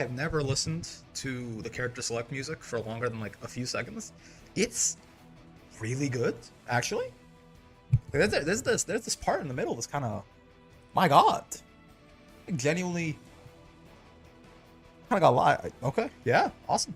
I've never listened to the character select music for longer than like a few seconds. It's really good, actually. There's this part in the middle that's kind of, my God, I genuinely kind of got lie. Okay, yeah, awesome.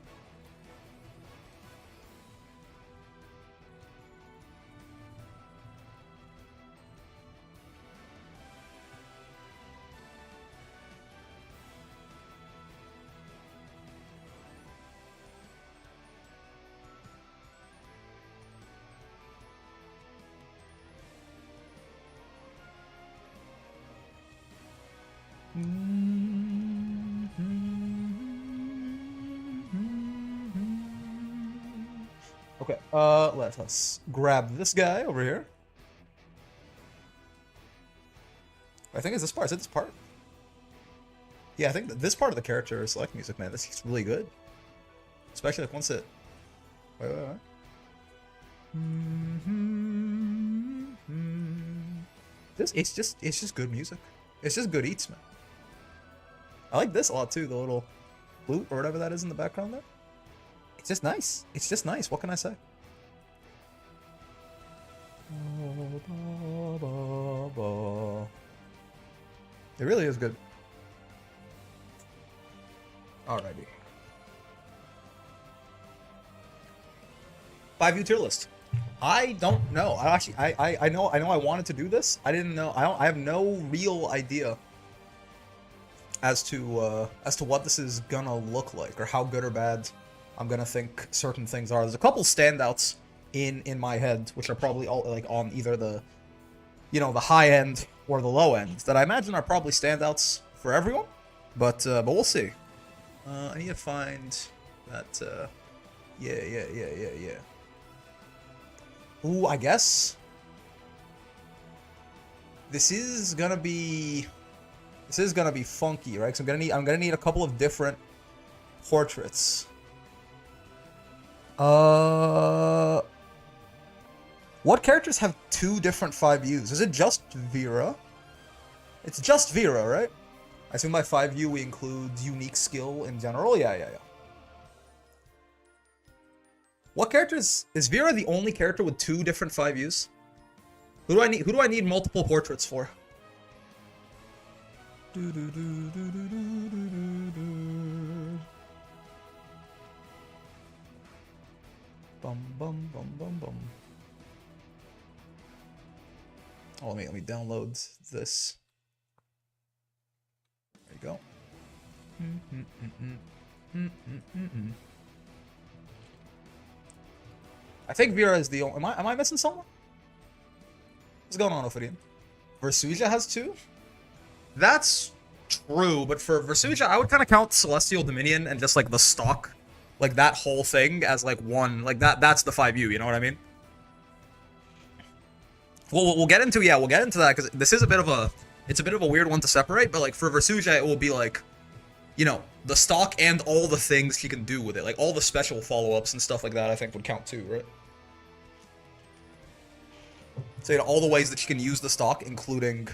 Okay, let us grab this guy over here. I think it's this part. Is it this part? Yeah, I think that this part of the character select music, man, this is really good. Especially like once it. Wait. It's just good music. It's just good eats, man. I like this a lot too, the little flute or whatever that is in the background there. It's just nice. It's just nice. What can I say? It really is good. Alrighty. 5U tier list. I don't know. I know I wanted to do this. I didn't know. I have no real idea as to what this is gonna look like or how good or bad I'm gonna think certain things are. There's a couple standouts in my head, which are probably all like on either the, you know, the high end or the low end, that I imagine are probably standouts for everyone. But we'll see. I need to find that. Yeah. Ooh, I guess this is gonna be funky, right? So I'm gonna need a couple of different portraits. What characters have two different 5Us? Is it just Vera? It's just Vera, right? I assume by 5U we include unique skill in general. Yeah. What characters is Vera the only character with two different 5Us? Who do I need multiple portraits for? Bum. Oh, let me download this. There you go. I think Vera is the only. Am I missing someone? What's going on, Ophidian? Versuja has two? That's true, but for Versuja, I would kind of count Celestial Dominion and just like the stock, like that whole thing as like one, like that's the 5U, you know what I mean? We'll get into that because this is a bit of a weird one to separate, but like for Versuja, it will be like, you know, the stock and all the things she can do with it, like all the special follow-ups and stuff like that, I think would count too, right? So you know, all the ways that she can use the stock, including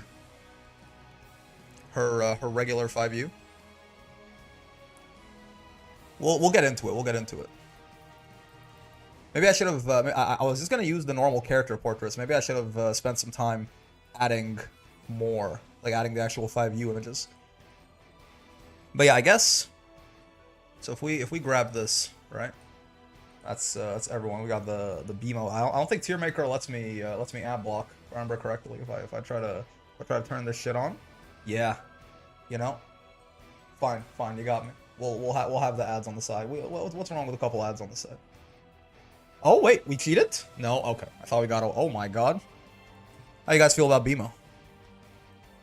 her regular 5U. We'll get into it. Maybe I should have. I was just gonna use the normal character portraits. Maybe I should have spent some time adding more, like adding the actual 5U images. But yeah, I guess. So if we grab this, right? That's everyone. We got the BMO. I don't think Tier Maker lets me ad block. If I remember correctly. If I try to turn this shit on. Yeah, you know. Fine. You got me. We'll have the ads on the side. What's wrong with a couple ads on the side? Oh wait, we cheated? No, okay. I thought we got. Oh my God. How you guys feel about BMO?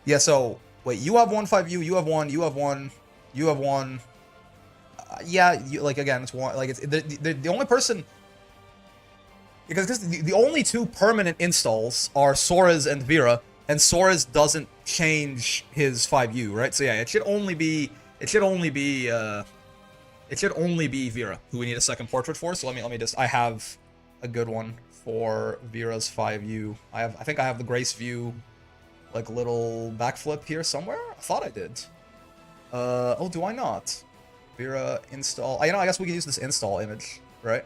Yeah. So wait, you have one 5U. You have one. You have one. You have one. Yeah. Like again, it's one. Like it's the only person. Because the only two permanent installs are Sora's and Vera, and Sora's doesn't change his 5U, right? So yeah, it should only be Vera, who we need a second portrait for. So let me just. I have a good one for Vera's 5U. I think I have the Grace View, like little backflip here somewhere. I thought I did. Oh, do I not? Vera install. You know, I guess we can use this install image, right?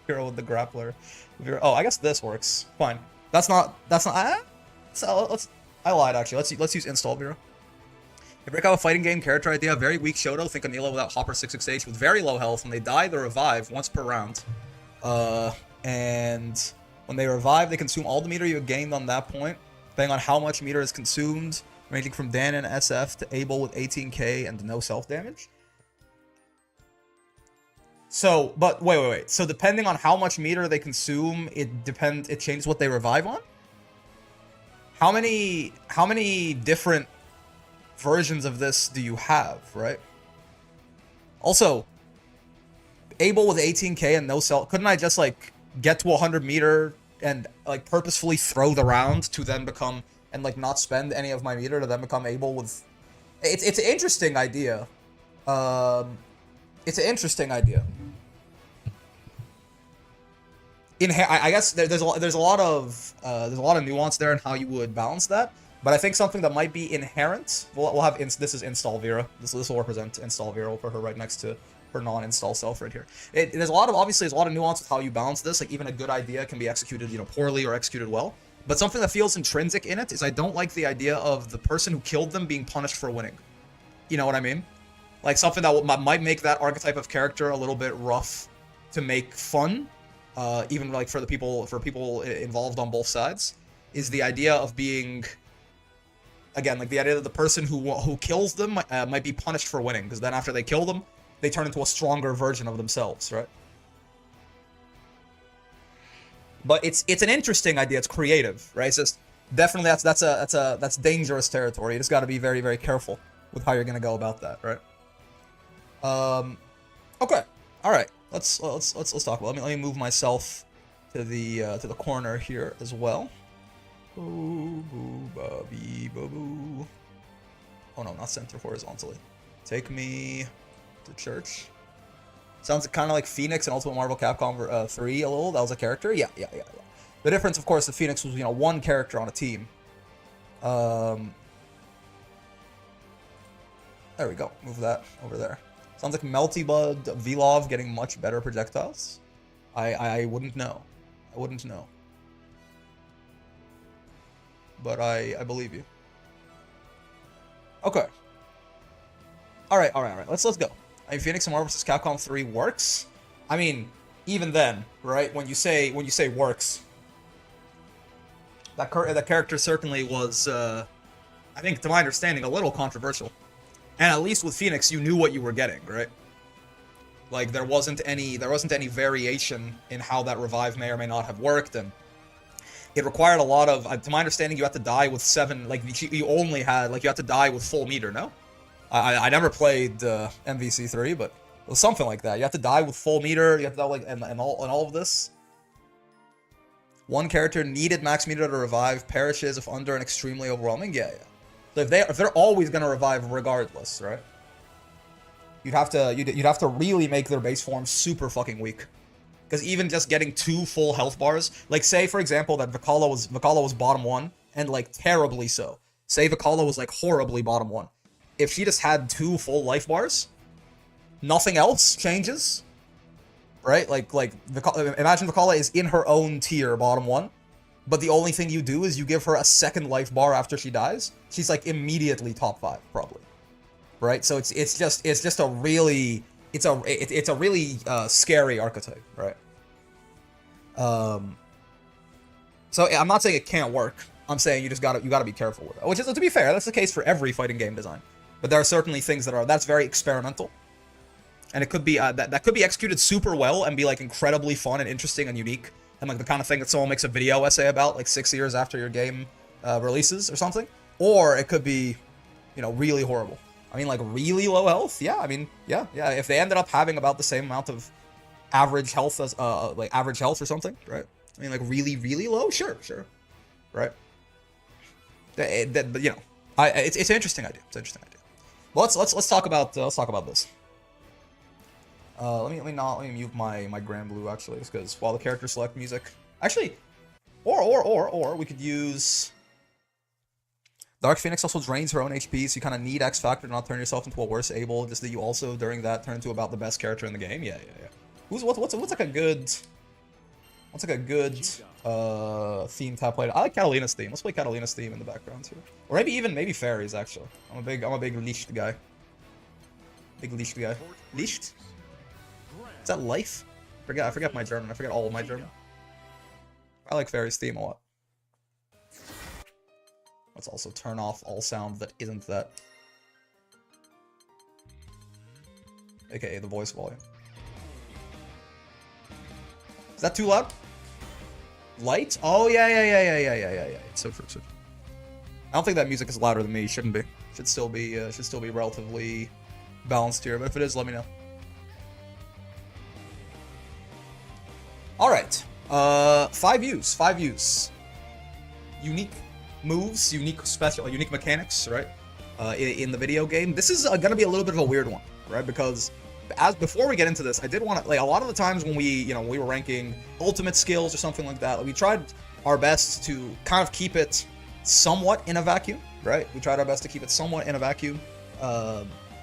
Hero with the grappler. Vera, oh, I guess this works. Fine. That's not. So I lied actually. Let's use install Vera. They break out a fighting game character idea. Very weak Shoto. Think Anila without Hopper 668 with very low health. When they die, they revive once per round. And when they revive, they consume all the meter you have gained on that point, depending on how much meter is consumed, ranging from Dan and SF to Abel with 18k and no self damage. So, but wait. So depending on how much meter they consume, it changes what they revive on? How many different versions of this do you have, right? Also, Abel with 18k and no self, couldn't I just like get to 100 meter and like purposefully throw the round to then become, and like not spend any of my meter to then become able with... It's an interesting idea. It's an interesting idea. I guess there's a lot of nuance there in how you would balance that. But I think something that might be inherent, we'll have this is install Vera. This will represent install Vera. We'll put her right next to her non-install self right here. There's a lot of nuance with how you balance this. Like even a good idea can be executed, you know, poorly or executed well. But something that feels intrinsic in it is I don't like the idea of the person who killed them being punished for winning. You know what I mean? Like something that might make that archetype of character a little bit rough to make fun, even like for people involved on both sides, is the idea of being, again, like the idea that the person who kills them might be punished for winning, because then after they kill them, they turn into a stronger version of themselves, right? But it's an interesting idea. It's creative, right? It's just definitely that's dangerous territory. You just got to be very, very careful with how you're gonna go about that, right? Okay, all right. Let's talk about. Let me move myself to the corner here as well. Boo boo ba bee ba boo. Oh no, not center horizontally. Take me to church. Sounds kind of like Phoenix and Ultimate Marvel Capcom 3 a little. That was a character. Yeah. The difference, of course, the Phoenix was, you know, one character on a team. There we go. Move that over there. Sounds like Melty Bud, Velov getting much better projectiles. I wouldn't know. I wouldn't know. But I believe you. Okay. All right. Let's go. I mean, Phoenix and Marvel vs. Capcom 3 works. I mean, even then, right? When you say works, that character certainly was, I think, to my understanding, a little controversial. And at least with Phoenix, you knew what you were getting, right? Like there wasn't any variation in how that revive may or may not have worked, and it required a lot of, to my understanding, you had to die with 7, like you only had, like you had to die with full meter, no? I never played MVC3, but it was something like that. You have to die with full meter, you have to die like, and all of this. One character needed max meter to revive, perishes if under an extremely overwhelming, yeah. So if they're always gonna revive regardless, right? You'd have to really make their base form super fucking weak. Because even just getting 2 full health bars, like say for example that Vikala was bottom 1, and like terribly so. Say Vikala was like horribly bottom 1. If she just had 2 full life bars, nothing else changes, right? Like imagine Vikala is in her own tier, bottom 1, but the only thing you do is you give her a 2nd life bar after she dies. She's like immediately top 5, probably, right? So it's just a really scary archetype, right? So I'm not saying it can't work. I'm saying you gotta be careful with it. Which is, to be fair, that's the case for every fighting game design. But there are certainly things that's very experimental, and it could be that could be executed super well and be like incredibly fun and interesting and unique, and like the kind of thing that someone makes a video essay about like 6 years after your game releases or something. Or it could be, you know, really horrible. I mean, like really low health. Yeah, I mean, yeah. If they ended up having about the same amount of average health as like average health or something, right? I mean, like really, really low. Sure, right? But you know, it's an interesting idea. It's an interesting idea. Well, let's talk about this. Let me mute my Grand Blue actually, just because while the character select music actually, or we could use Dark Phoenix also drains her own HP, so you kind of need X Factor to not turn yourself into a worse Abel. Just that you also during that turn into about the best character in the game. Yeah. What's like a good theme to play? I like Catalina's theme. Let's play Catalina's theme in the background too, or maybe Fairies actually. I'm a big Licht guy. Big Licht guy. Licht? Is that life? I forget my German. I forget all of my German. I like Fairy's theme a lot. Let's also turn off all sound that isn't that. AKA the voice volume. Is that too loud? Light? Oh yeah. So true. I don't think that music is louder than me. Shouldn't be. Should still be relatively balanced here. But if it is, let me know. All right. 5 views. Unique moves, unique mechanics, right? In the video game. This is gonna be a little bit of a weird one, right? Because before we get into this, I did want to, like, a lot of the times when we were ranking ultimate skills or something like that, like, we tried our best to kind of keep it somewhat in a vacuum, right? We tried our best to keep it somewhat in a vacuum,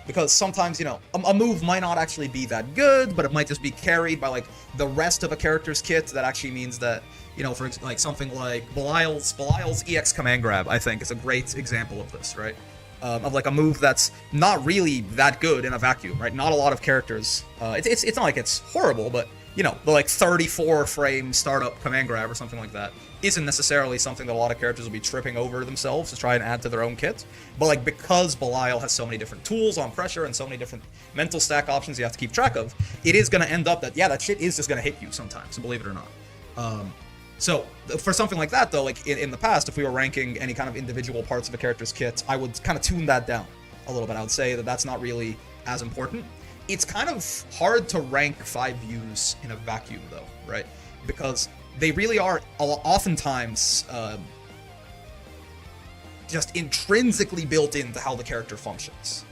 because sometimes, a move might not actually be that good, but it might just be carried by, like, the rest of a character's kit. That actually means that, for like something like Belial's EX command grab, I think, is a great example of this, right? Of like a move that's not really that good in a vacuum, right? Not a lot of characters. It's not like it's horrible, but the like 34 frame startup command grab or something like that isn't necessarily something that a lot of characters will be tripping over themselves to try and add to their own kit. But like, because Belial has so many different tools on pressure and so many different mental stack options you have to keep track of, it is going to end up that, yeah, that shit is just going to hit you sometimes, believe it or not. So for something like that, though, like in the past, if we were ranking any kind of individual parts of a character's kit, I would kind of tune that down a little bit. I would say that that's not really as important. It's kind of hard to rank 5 views in a vacuum, though, right? Because they really are oftentimes just intrinsically built into how the character functions,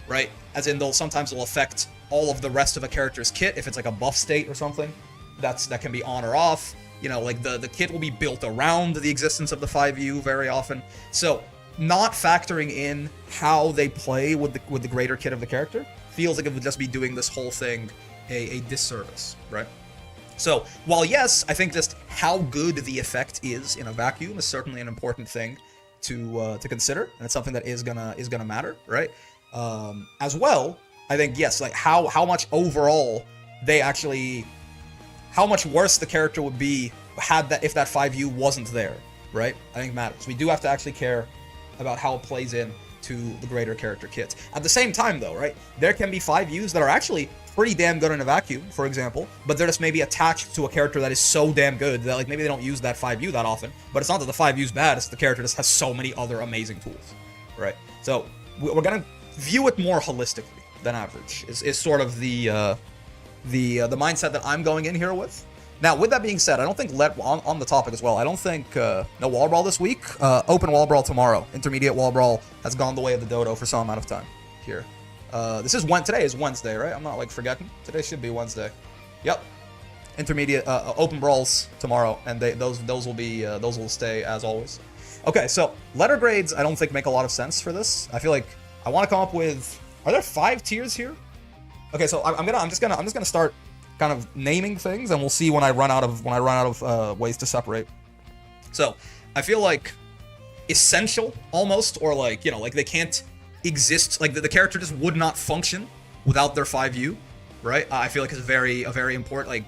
right? As in, sometimes they'll affect all of the rest of a character's kit. If it's like a buff state or something, that can be on or off. Like the kit will be built around the existence of the 5U very often. So not factoring in how they play with the greater kit of the character feels like it would just be doing this whole thing a disservice, right? So while yes, I think just how good the effect is in a vacuum is certainly an important thing to consider, and it's something that is gonna matter, right? As well, I think yes, like how much overall how much worse the character would be if that 5U wasn't there, right? I think matters. We do have to actually care about how it plays in to the greater character kit. At the same time, though, right, there can be 5Us that are actually pretty damn good in a vacuum, for example, but they're just maybe attached to a character that is so damn good that, like, maybe they don't use that 5U that often, but it's not that the 5U's bad, it's the character just has so many other amazing tools, right? So we're gonna view it more holistically than average, is sort of the mindset that I'm going in here with. Now, with that being said, I don't think on the topic as well, I don't think no wall brawl this week. Open wall brawl tomorrow. Intermediate wall brawl has gone the way of the dodo for some amount of time here. Today is Wednesday, right? I'm not like forgetting. Today should be Wednesday. Yep. Intermediate open brawls tomorrow, and those will stay as always. Okay, so letter grades I don't think make a lot of sense for this. I feel like I want to come up with. Are there 5 tiers here? Okay, so I'm just gonna start kind of naming things, and we'll see when I run out of ways to separate. So I feel like essential almost, or like like they can't exist, like the character just would not function without their 5U, right? I feel like it's a very important, like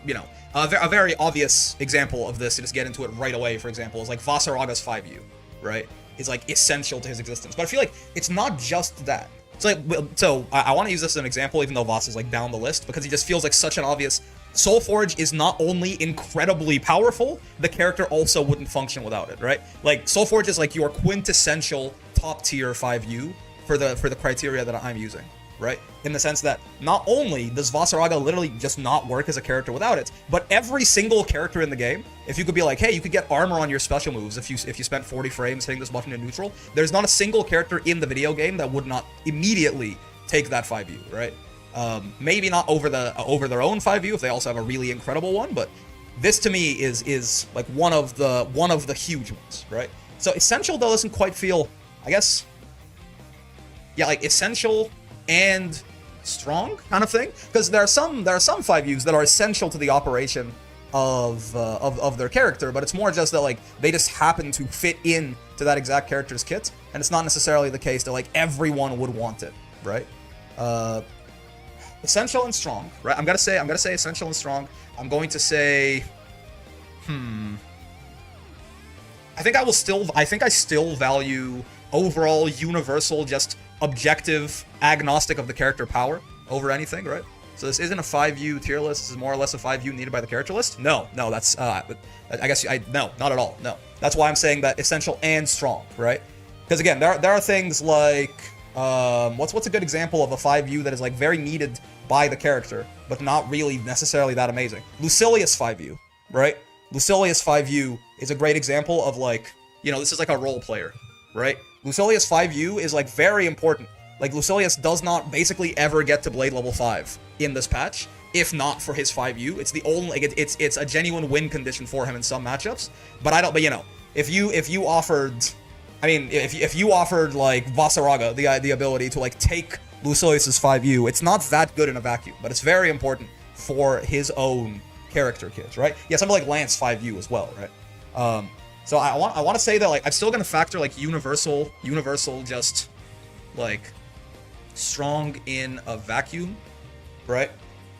a very obvious example of this to just get into it right away. For example, is like Vasaraga's 5U, right? Is like essential to his existence, but I feel like it's not just that. So I want to use this as an example, even though Voss is like down the list, because he just feels like such an obvious. Soulforge is not only incredibly powerful, the character also wouldn't function without it, right? Like Soulforge is like your quintessential top tier 5U for the criteria that I'm using, right? In the sense that not only does Vasaraga literally just not work as a character without it, but every single character in the game, if you could be like, hey, you could get armor on your special moves if you spent 40 frames hitting this button in neutral, there's not a single character in the video game that would not immediately take that 5U, right? Maybe not over their own 5U if they also have a really incredible one, but this to me is like one of the huge ones, right? So essential though doesn't quite feel I guess, yeah, like essential and strong kind of thing. Because there are some 5Us that are essential to the operation of their character, but it's more just that like they just happen to fit in to that exact character's kit, and it's not necessarily the case that like everyone would want it, right? Essential and strong, right? I'm gonna say essential and strong. I'm going to say, I think I still value overall universal, just objective, agnostic of the character power over anything, right? So this isn't a 5U tier list. This is more or less a 5U needed by the character list. No, that's I guess no, not at all. No, that's why I'm saying that essential and strong, right? Because again, there are things like what's a good example of a 5U that is like very needed by the character, but not really necessarily that amazing. Lucilius 5U, right? Lucilius 5U is a great example of like, you know, this is like a role player, right? Lucilius 5U is like very important. Like Lucilius does not basically ever get to Blade level 5 in this patch, if not for his 5U. It's the only, like, it's a genuine win condition for him in some matchups. But you know, if you offered, I mean, if you offered like Vasaraga the ability to like take Lucilius's 5U, it's not that good in a vacuum, but it's very important for his own character kits, right? Yeah, something like Lance 5U as well, right? So I want to say that like I'm still gonna factor like universal just like strong in a vacuum, right?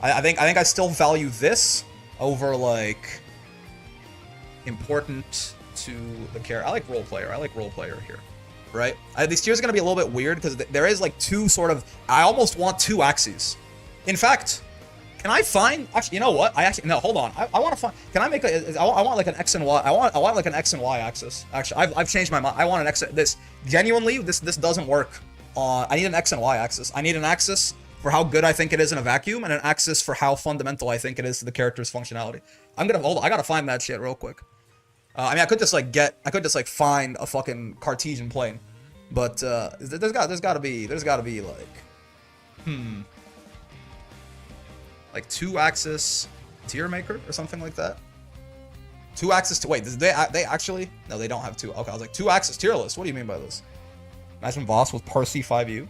I think I still value this over like important to the character. I like role player here, right? These tiers are gonna be a little bit weird because there is like two sort of. I almost want two axes. In fact, can I find? Actually, you know what? No. Hold on. I want to find. Can I make a? I want like an X and Y. I want like an X and Y axis. Actually, I've changed my mind. I want an X. This genuinely, this doesn't work. I need an X and Y axis. I need an axis for how good I think it is in a vacuum, and an axis for how fundamental I think it is to the character's functionality. I gotta find that shit real quick. I mean, I could just like find a fucking Cartesian plane, but there's gotta be like two axis tier maker or something like that. Two axis to wait. They actually no, they don't have two. Okay, I was like two axis tier list. What do you mean by this? Imagine Voss with Percy 5U.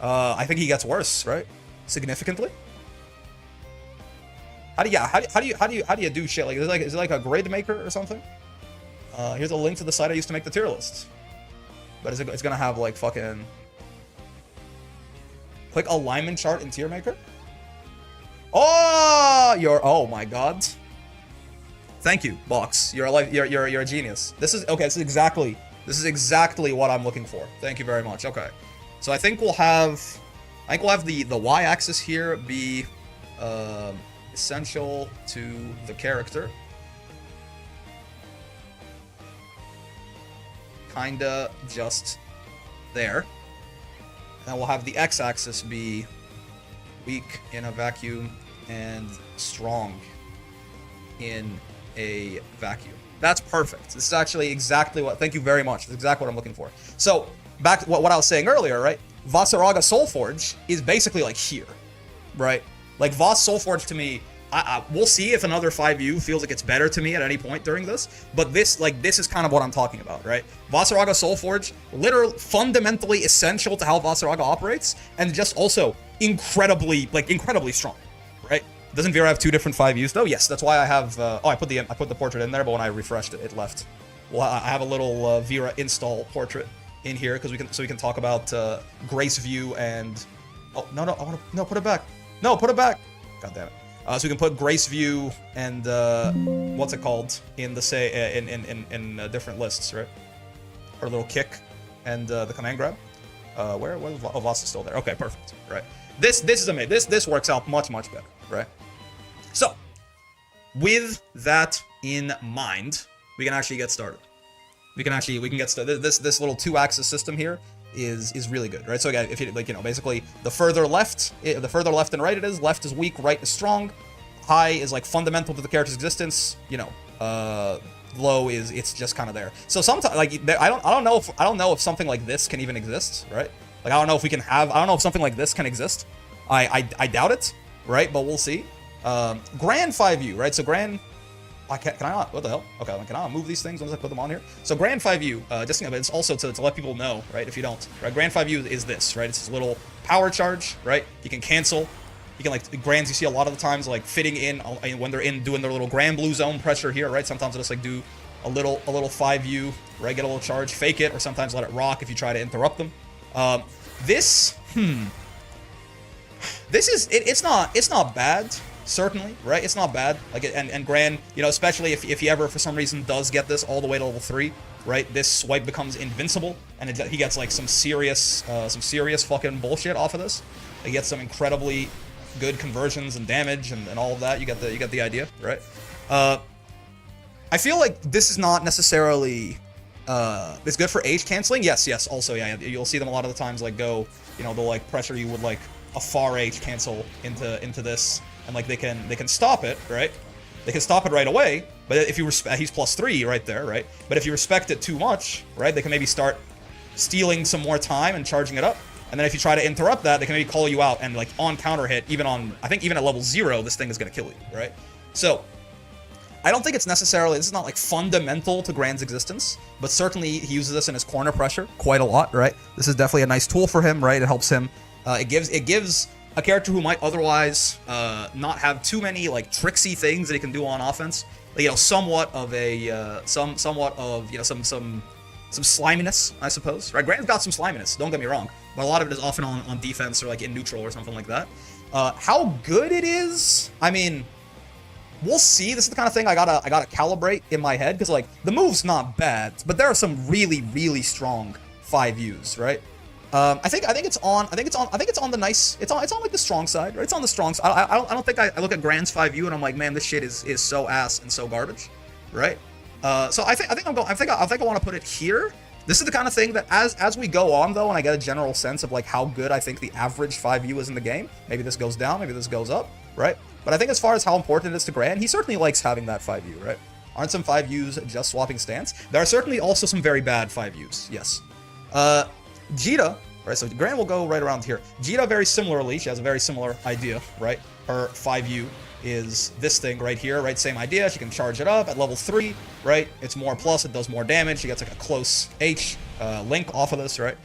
I think he gets worse, right? Significantly. How do you do shit like this? Is it like a grid maker or something? Here's a link to the site I used to make the tier list. But it's gonna have like fucking click alignment chart in tier maker. Oh my god. Thank you, Box. You're a genius. This is okay. This is exactly what I'm looking for. Thank you very much. Okay, so I think we'll have the y-axis here be essential to the character. Kinda just there. And we'll have the x-axis be weak in a vacuum and strong in a vacuum. That's perfect. This is actually exactly what, thank you very much. That's exactly what I'm looking for. So, back to what I was saying earlier, right? Vasaraga Soulforge is basically like here, right? Like Voss Soulforge to me, we'll see if another 5U feels like it's better to me at any point during this, but this is kind of what I'm talking about, right? Vasaraga Soulforge, literally fundamentally essential to how Vasaraga operates, and just also incredibly strong, right? Doesn't Vera have two different 5Us though? Yes, that's why I have. I put the portrait in there, but when I refreshed it, it left. Well, I have a little Vera install portrait in here because we can talk about Grace View and. Oh no! Put it back. No, put it back. God damn it. So we can put Grace View and what's it called in the in different lists, right? Or a little kick and the command grab. Where Voss is still there. Okay, perfect. Right. This is amazing. This works out much better, right? So, with that in mind, we can actually get started. We can get started. This little two-axis system here is really good, right? So again, if you like, you know, basically the further left and right it is, left is weak, right is strong, high is like fundamental to the character's existence, you know, low is it's just kind of there. So sometimes like I don't know if something like this can even exist, right? Like I don't know if something like this can exist. I doubt it, right? But we'll see. Gran 5U, right? So Gran can I not? What the hell? Okay, can I not move these things once I put them on here? So Grand 5U, just but it's also to let people know, right? If you don't, right? Grand 5U is this, right? It's this little power charge, right? You can cancel. You can like Grands you see a lot of the times like fitting in when they're in doing their little Grand Blue Zone pressure here, right? Sometimes they'll just like do a little 5U, right? Get a little charge, fake it, or sometimes let it rock if you try to interrupt them. This is it's not bad. Certainly, right? It's not bad. Like, and Gran, you know, especially if he ever for some reason does get this all the way to level 3, right? This swipe becomes invincible, and he gets like some serious fucking bullshit off of this. He gets some incredibly good conversions and damage and all of that. You get the idea, right? I feel like this is not necessarily it's good for age canceling. Yes. Also, yeah, you'll see them a lot of the times like go, you know, they'll like pressure you with like a far age cancel into this. And like they can stop it, right? They can stop it right away. But if you respect, he's +3 right there, right? But if you respect it too much, right? They can maybe start stealing some more time and charging it up. And then if you try to interrupt that, they can maybe call you out and like on counter hit, I think even at level 0, this thing is gonna kill you, right? So I don't think it's necessarily, this is not like fundamental to Gran's existence, but certainly he uses this in his corner pressure quite a lot, right? This is definitely a nice tool for him, right? It helps him. It gives a character who might otherwise not have too many like tricksy things that he can do on offense, like, you know, somewhat of some sliminess, I suppose. Right, Grant's got some sliminess. Don't get me wrong, but a lot of it is often on defense or like in neutral or something like that. How good it is, I mean, we'll see. This is the kind of thing I gotta calibrate in my head because like the move's not bad, but there are some really strong 5Us, right? I think it's on the nice. It's on like the strong side, right? It's on the strong side. I don't think I look at Grand's 5U and I'm like, man, this shit is so ass and so garbage, right? So I think I want to put it here. This is the kind of thing that as we go on though, and I get a general sense of like how good I think the average 5U is in the game. Maybe this goes down, maybe this goes up, right? But I think as far as how important it is to Grand, he certainly likes having that 5U, right? Aren't some 5Us just swapping stance? There are certainly also some very bad 5Us, yes. Jita, right, so Gran will go right around here. Jita, very similarly, she has a very similar idea, right? Her 5U is this thing right here, right? Same idea. She can charge it up at level 3, right? It's more plus, it does more damage. She gets like a close H link off of this, right?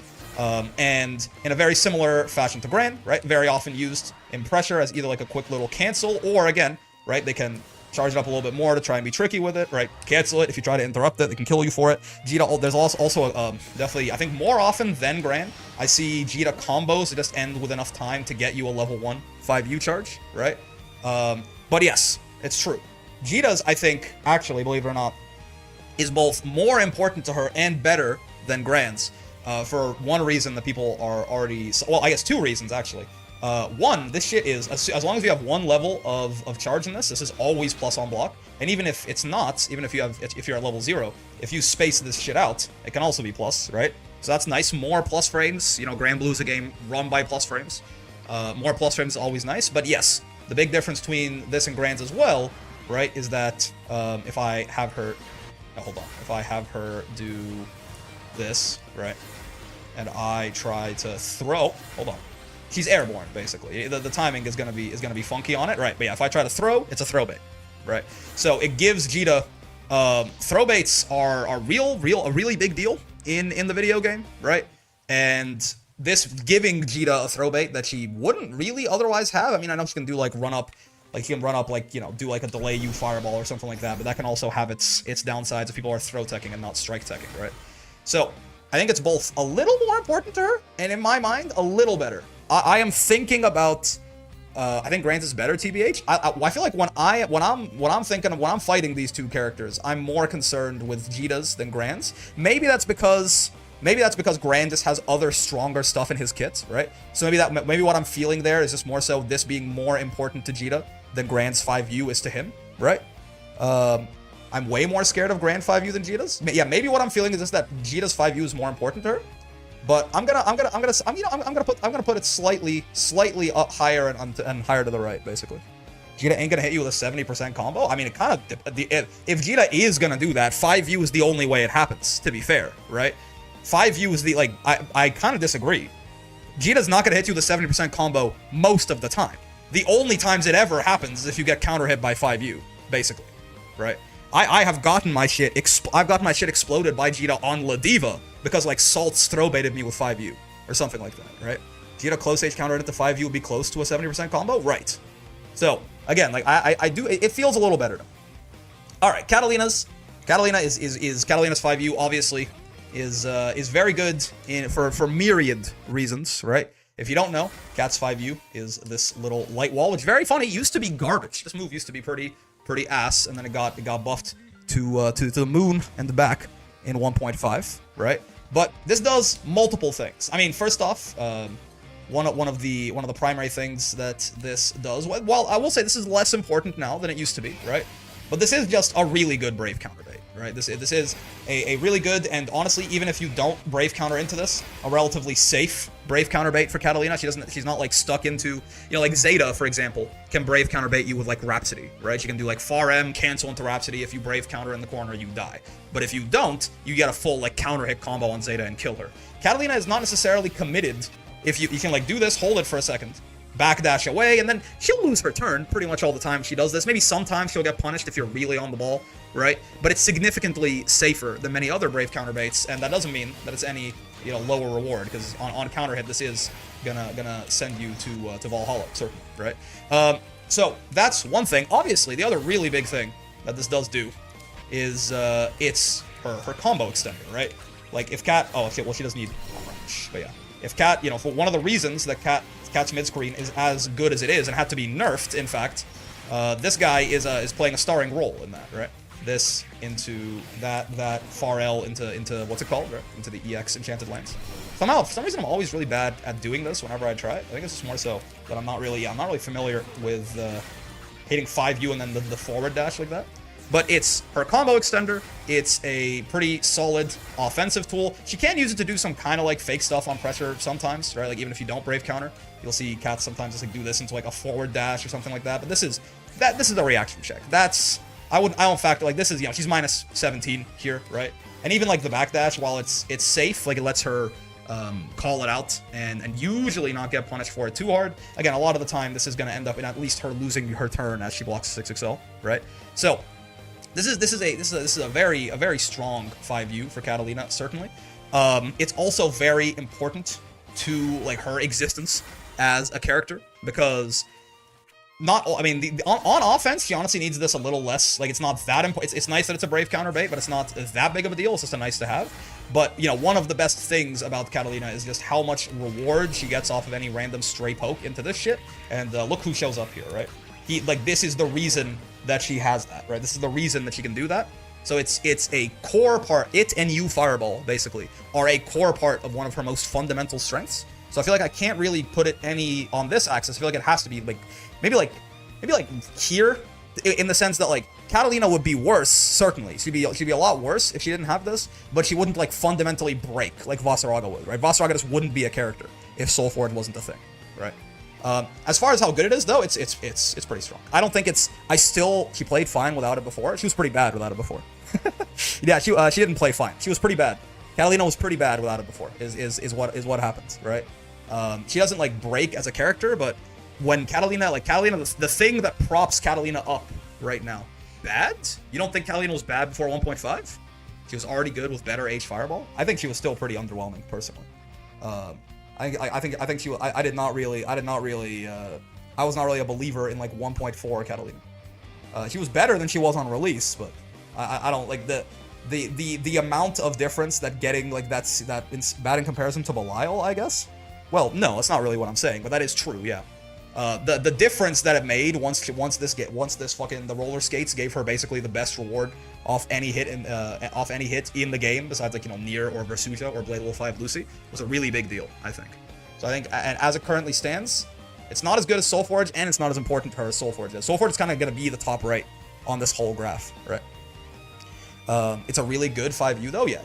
And in a very similar fashion to Gran, right? Very often used in pressure as either like a quick little cancel or again, right? They can charge it up a little bit more to try and be tricky with it, right? Cancel it. If you try to interrupt it, they can kill you for it. Jita, there's also definitely, I think more often than Gran, I see Jita combos that just end with enough time to get you a level 1 5U charge, right? But yes, it's true. Jita's, I think, actually, believe it or not, is both more important to her and better than Gran's. For one reason that people are already, well, I guess 2 reasons actually. One, this shit is, as long as you have 1 level of charge in this is always plus on block. And even if it's not, even if you're at level 0, if you space this shit out, it can also be plus, right? So that's nice. More plus frames. You know, Grand Blue's a game run by plus frames. More plus frames is always nice. But yes, the big difference between this and Grand's as well, right, is that if I have her, if I have her do this, right, and I try to throw, hold on. She's airborne, basically. The timing is gonna be funky on it, right? But yeah, if I try to throw, it's a throw bait, right? So it gives Jita throw baits are a really big deal in the video game, right? And this giving Jita a throw bait that she wouldn't really otherwise have. I mean, I know she can do like run up, like she can run up like, you know, do like a delay you fireball or something like that, but that can also have its downsides if people are throw teching and not strike teching, right? So I think it's both a little more important to her, and in my mind, a little better. I am thinking about. I think Grant is better, TBH. I feel like when I'm fighting these 2 characters, I'm more concerned with Jita's than Grant's. Maybe that's because Grant just has other stronger stuff in his kits, right? So maybe what I'm feeling there is just more so this being more important to Jita than Grant's 5U is to him, right? I'm way more scared of Grand 5U than Jita's. Yeah, maybe what I'm feeling is just that Jita's 5U is more important to her. But I'm gonna put it slightly up higher and higher to the right, basically. Jita ain't gonna hit you with a 70% combo. I mean, it kind of, if Jita is gonna do that, 5U is the only way it happens. To be fair, right? 5U is the I kind of disagree. Jita's not gonna hit you with a 70% combo most of the time. The only times it ever happens is if you get counter hit by 5U, basically, right? I have gotten my shit I've gotten my shit exploded by Jita on La Diva because like Salt's throw baited me with 5U or something like that, right? Jita close stage counter into 5U would be close to a 70% combo, right? So again, like I do, it feels a little better now. All right, Catalina is Catalina's 5U obviously is very good for myriad reasons, right? If you don't know, Cat's 5U is this little light wall, which very funny used to be garbage. This move used to be pretty ass, and then it got buffed to the moon and back in 1.5, right? But this does multiple things. I mean, first off, one of the primary things that this does, well, I will say this is less important now than it used to be, right? But this is just a really good Brave counter bait, right? This is a really good, and honestly, even if you don't Brave counter into this, a relatively safe Brave counter bait for Catalina. She's not like stuck into, like Zeta, for example, can Brave counter bait you with like Rhapsody, right? She can do like far M, cancel into Rhapsody. If you Brave counter in the corner, you die. But if you don't, you get a full like counter hit combo on Zeta and kill her. Catalina is not necessarily committed. If you can like do this, hold it for a second, backdash away, and then she'll lose her turn pretty much all the time she does this. Maybe sometimes she'll get punished if you're really on the ball, right? But it's significantly safer than many other Brave counter baits, and that doesn't mean that it's any lower reward, because on counter hit this is gonna send you to Valhalla, certainly, right? So that's one thing. Obviously, the other really big thing that this does do is it's her combo extender, right? Like if Cat, oh shit, well she doesn't need crunch, but yeah, if Cat, for one of the reasons that Cat's mid screen is as good as it is and had to be nerfed, in fact, this guy is playing a starring role in that, right? This into that far L into what's it called, right? Into the EX Enchanted Lands. Somehow, for some reason, I'm always really bad at doing this whenever I try it. I think it's just more so that I'm not really familiar with hitting 5U and then the forward dash like that. But it's her combo extender. It's a pretty solid offensive tool. She can use it to do some kind of like fake stuff on pressure sometimes, right? Like even if you don't Brave counter, you'll see Cats sometimes just like do this into like a forward dash or something like that. But this is a reaction check. I don't factor, like this is, she's minus 17 here, right? And even like the backdash, while it's safe, like it lets her call it out and usually not get punished for it too hard. Again, a lot of the time this is going to end up in at least her losing her turn as she blocks 6XL, right? So this is a very strong 5U for Catalina, certainly. It's also very important to like her existence as a character, because on offense, she honestly needs this a little less. Like, it's not that important. It's nice that it's a Brave counter bait, but it's not that big of a deal. It's just a nice to have. But, one of the best things about Catalina is just how much reward she gets off of any random stray poke into this shit. And look who shows up here, right? This is the reason that she has that, right? This is the reason that she can do that. So it's a core part. It and you Fireball, basically, are a core part of one of her most fundamental strengths. So I feel like I can't really put it any on this axis. I feel like it has to be like maybe like here, in the sense that like Catalina would be worse, certainly. She'd be a lot worse if she didn't have this, but she wouldn't like fundamentally break like Vasaraga would, right? Vasaraga just wouldn't be a character if Soulforge wasn't a thing, right? As far as how good it is though, it's pretty strong. I don't think she played fine without it before. She was pretty bad without it before. Yeah, she didn't play fine. She was pretty bad. Catalina was pretty bad without it before. Is what happens, right? She doesn't like break as a character, but when Catalina, the thing that props Catalina up right now, bad? You don't think Catalina was bad before 1.5? She was already good with better H Fireball? I think she was still pretty underwhelming, personally. I think she was, I was not really a believer in like 1.4 Catalina. She was better than she was on release, but I don't like the amount of difference that getting like that's bad in comparison to Belial, I guess. Well, no, that's not really what I'm saying, but that is true, yeah. The difference that it made once this fucking the roller skates gave her basically the best reward off any hit in the game, besides like Nier or Versuta or Blade Level 5 Lucy, was a really big deal, I think. So I think, and as it currently stands, it's not as good as Soulforge, and it's not as important to her as Soulforge is. Soulforge is kind of going to be the top right on this whole graph, right? It's a really good 5U though, yeah.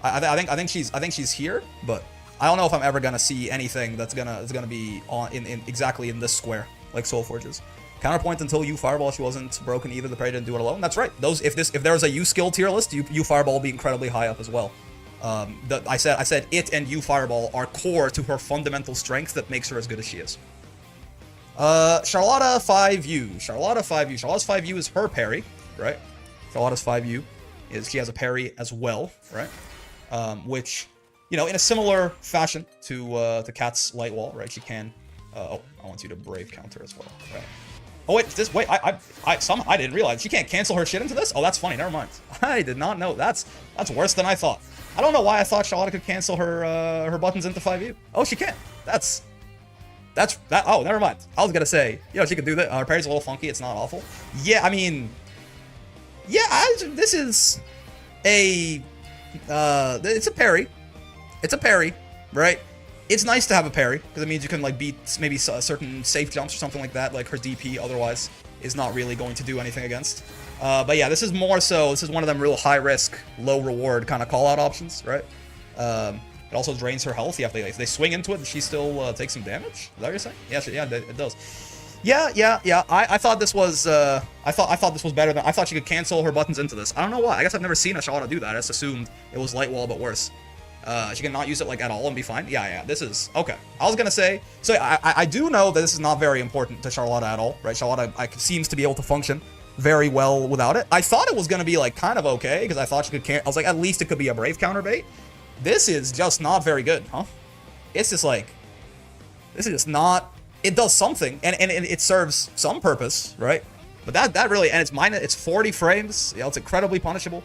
I think she's here, but I don't know if I'm ever gonna see anything that's gonna be on in exactly in this square like Soulforge is. Counterpoint until you Fireball, she wasn't broken either. The Prey didn't do it alone. That's right. If there was a U skill tier list, you Fireball will be incredibly high up as well. I said it and you Fireball are core to her fundamental strength that makes her as good as she is. Charlotta 5U. Charlotta's 5U is her parry, right? Charlotta's 5U is she has a parry as well, right? Which, you know, in a similar fashion to Cat's Light Wall, right? She can. Oh, I want you to brave counter as well, right? Oh wait, I didn't realize she can't cancel her shit into this. Oh, that's funny. Never mind. I did not know. That's worse than I thought. I don't know why I thought Charlotta could cancel her buttons into 5U. Oh, she can. That's that. Oh, never mind. I was gonna say, you know, she could do that. Her parry's a little funky. It's not awful. Yeah, I mean, yeah. This is a it's a parry. It's a parry, right? It's nice to have a parry, because it means you can, like, beat maybe certain safe jumps or something like that, like her DP otherwise is not really going to do anything against. But yeah, this is more so, this is one of them real high-risk, low-reward kind of call-out options, right? It also drains her health. Yeah, if they swing into it, and she still takes some damage? Is that what you're saying? Yeah, it does. Yeah. I thought this was, I thought this was better than, I thought she could cancel her buttons into this. I don't know why. I guess I've never seen a Charlotta do that. I just assumed it was Light Wall, but worse. She can not use it, like, at all and be fine. Yeah, this is... Okay. I was gonna say... So, I do know that this is not very important to Charlotta at all, right? Charlotta seems to be able to function very well without it. I thought it was gonna be, like, kind of okay, because I thought she could... I was like, at least it could be a brave counter bait. This is just not very good, huh? It's just, like... This is just not... It does something, and it serves some purpose, right? But that really... And it's 40 frames. Yeah, it's incredibly punishable.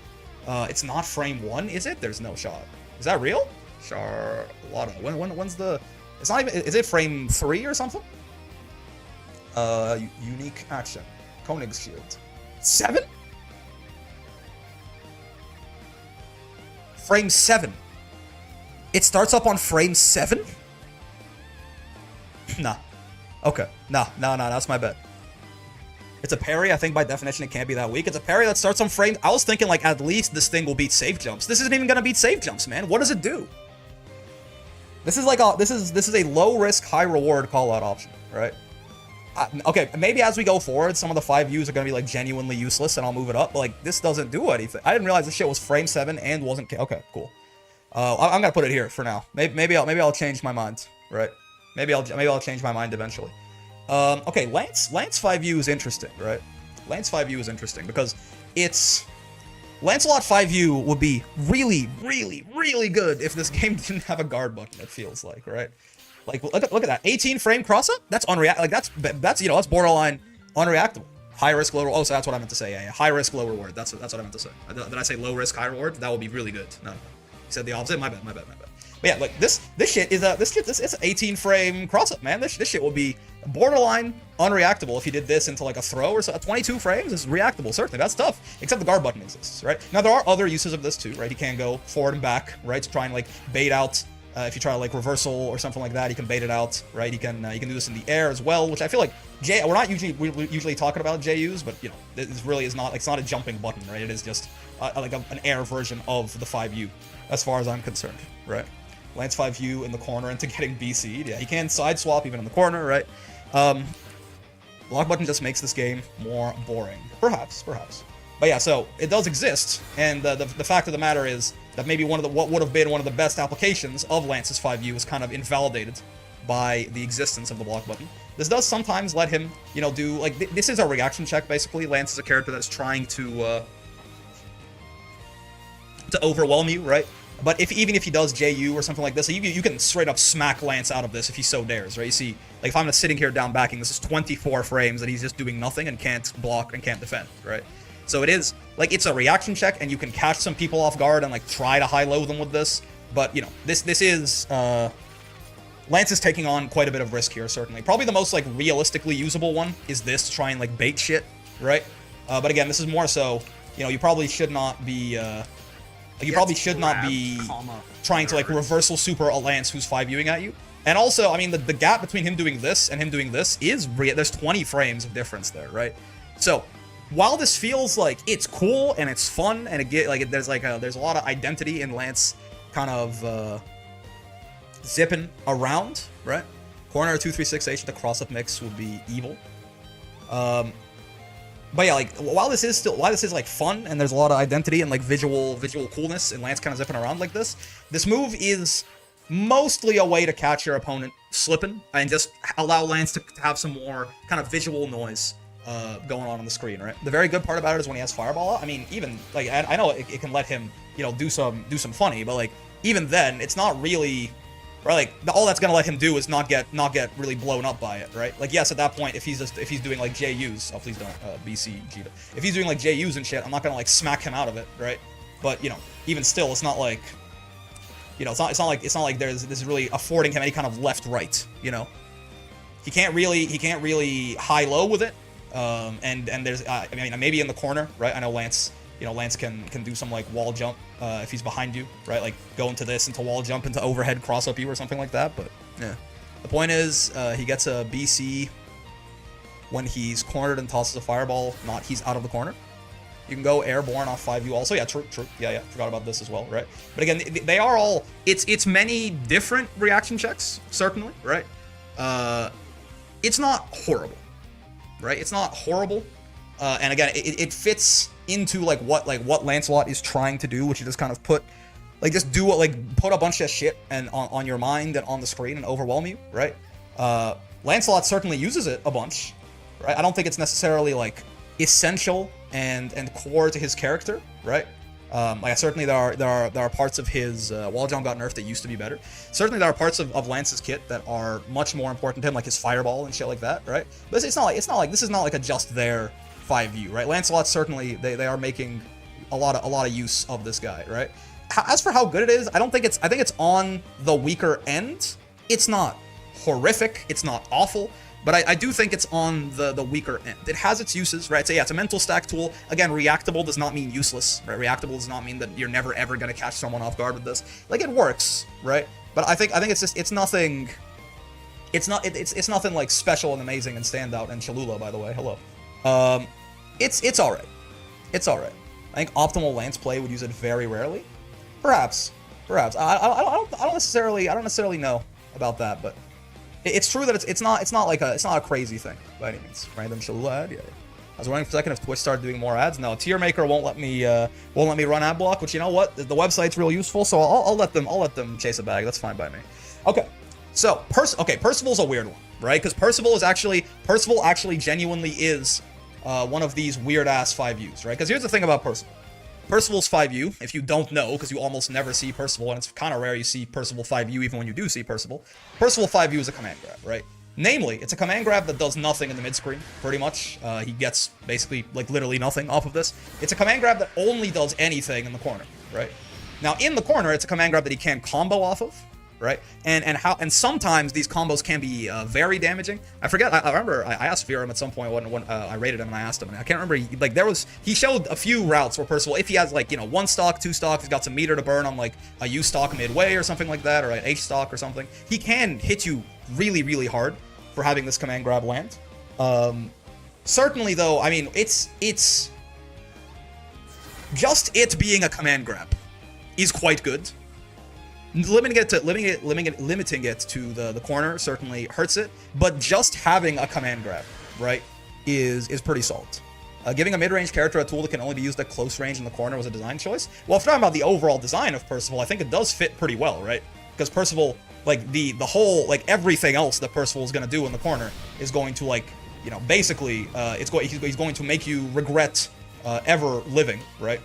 It's not frame 1, is it? There's no shot. Is that real? Charlotta. When's the... It's not even... Is it frame 3 or something? Unique action. Koenig's Shield. 7? Frame 7. It starts up on frame 7? Nah. Okay. Nah, that's my bet. It's a parry. I think by definition it can't be that weak. It's a parry that starts on frame. I was thinking, like, at least this thing will beat safe jumps. This isn't even gonna beat safe jumps, man. What does it do? This is like a this is a low risk, high reward call out option, right? Okay, maybe as we go forward, some of the 5Us are gonna be like genuinely useless, and I'll move it up. But like this doesn't do anything. I didn't realize this shit was frame 7 and wasn't. Okay, cool. I'm gonna put it here for now. Maybe I'll change my mind, right? Maybe I'll change my mind eventually. Okay, Lance 5U is interesting, right? Lance 5U is interesting because it's... Lancelot 5U would be really, really, really good if this game didn't have a guard button, it feels like, right? Like, look at that. 18 frame cross-up? That's unreact... Like, that's, you know, that's borderline unreactable. High risk, low... Oh, so that's what I meant to say. Yeah. High risk, low reward. That's what I meant to say. Did I say low risk, high reward? That would be really good. No. You said the opposite? My bad. But yeah, like this shit is it's an 18 frame cross-up, man. This shit will be borderline unreactable if you did this into like a throw or so. 22 frames is reactable, certainly. That's tough. Except the guard button exists, right? Now there are other uses of this too, right? He can go forward and back, right? To try and like bait out. If you try like reversal or something like that, he can bait it out, right? He can do this in the air as well, which I feel like we're not usually talking about JUs, but you know, this really is not like, it's not a jumping button, right? It is just like an air version of the 5U, as far as I'm concerned, right? Lance 5U in the corner into getting BC'd. Yeah, he can side swap even in the corner, right? Block button just makes this game more boring. Perhaps. But yeah, so it does exist, and the fact of the matter is that maybe what would have been one of the best applications of Lance's 5U is kind of invalidated by the existence of the block button. This does sometimes let him, you know, do like this is a reaction check basically. Lance is a character that's trying to overwhelm you, right? But even if he does JU or something like this, you can straight up smack Lance out of this if he so dares, right? You see, like if I'm just sitting here down backing, this is 24 frames and he's just doing nothing and can't block and can't defend, right? So it is, like, it's a reaction check and you can catch some people off guard and like try to high-low them with this. But, you know, this is, Lance is taking on quite a bit of risk here, certainly. Probably the most, like, realistically usable one is this, to try and, like, bait shit, right? But again, this is more so, you know, you probably should not be, trying to, like, reversal super a Lance who's 5Uing at you. And also, I mean, the gap between him doing this and him doing this is there's 20 frames of difference there, right? So, while this feels like it's cool and it's fun and there's a lot of identity in Lance kind of zipping around, right? Corner 236H, the cross-up mix would be evil. But yeah, like while this is like fun and there's a lot of identity and like visual coolness and Lance kind of zipping around like this move is mostly a way to catch your opponent slipping and just allow Lance to have some more kind of visual noise going on the screen, right? The very good part about it is when he has Fireball out. I mean, even like I know it can let him, do some funny, but like even then, it's not really, right? Like all that's gonna let him do is not get really blown up by it, right? Like yes, at that point, if he's doing like JUs, oh please don't BC Gita. If he's doing like JUs and shit, I'm not gonna like smack him out of it, right? But even still, it's not like, it's not like this is really affording him any kind of left right, He can't really high low with it. And there's I mean maybe in the corner, right? I know Lance can do some like wall jump if he's behind you, right? Like go into this, into wall jump, into overhead cross up you or something like that. But yeah, the point is he gets a BC when he's cornered and tosses a fireball. Not he's out of the corner. You can go airborne off 5U also. Yeah, true. Yeah. Forgot about this as well, right? But again, they are all it's many different reaction checks, certainly, right? It's not horrible. Right, it's not horrible, and again, it fits into like what Lancelot is trying to do, which is just kind of put a bunch of shit and on your mind and on the screen and overwhelm you, right? Lancelot certainly uses it a bunch, right? I don't think it's necessarily like essential and core to his character, right? Certainly there are parts of his wall jump got nerfed that used to be better. Certainly there are parts of Lance's kit that are much more important to him, like his fireball and shit like that, right? But it's not like this is not like a just there 5U, right? Lancelot certainly they are making a lot of use of this guy, right? As for how good it is, I think it's on the weaker end. It's not horrific, it's not awful. But I do think it's on the weaker end. It has its uses, right? So yeah, it's a mental stack tool. Again, reactable does not mean useless, right? Reactable does not mean that you're never ever gonna catch someone off guard with this. Like it works, right? But I think it's nothing. It's nothing like special and amazing and standout. And Cholula, by the way, hello. It's all right. It's all right. I think optimal Lance play would use it very rarely. Perhaps. I don't necessarily know about that, but. It's true that it's not a crazy thing by any means, right? Then Cholula ad, yeah. I was wondering for a second if Twitch started doing more ads. No, Tier Maker won't let me run ad block, which you know what, the website's real useful, so I'll let them chase a bag. That's fine by me. Okay, so Percival's a weird one, right? Because Percival actually genuinely is one of these weird ass 5Us, right? Because here's the thing about Percival. Percival's 5U, if you don't know, because you almost never see Percival, and it's kind of rare you see Percival 5U even when you do see Percival. Percival 5U is a command grab, right? Namely, it's a command grab that does nothing in the mid-screen, pretty much. He gets basically, like, literally nothing off of this. It's a command grab that only does anything in the corner, right? Now, in the corner, it's a command grab that he can combo off of, right? And sometimes these combos can be very damaging. I forget. I remember I asked Viram at some point when I rated him and I asked him, and I can't remember. He showed a few routes where Percival, if he has like 1 stock, 2 stocks, he's got some meter to burn on like a U stock midway or something like that, or an H stock or something. He can hit you really hard for having this command grab land. Certainly though, I mean it's just it being a command grab is quite good. Limiting it to the corner certainly hurts it, but just having a command grab, right, is pretty solid. Giving a mid-range character a tool that can only be used at close range in the corner was a design choice. Well, if we're talking about the overall design of Percival, I think it does fit pretty well, right? Because Percival, like the whole, like everything else that Percival is going to do in the corner is going to basically he's going to make you regret ever living, right?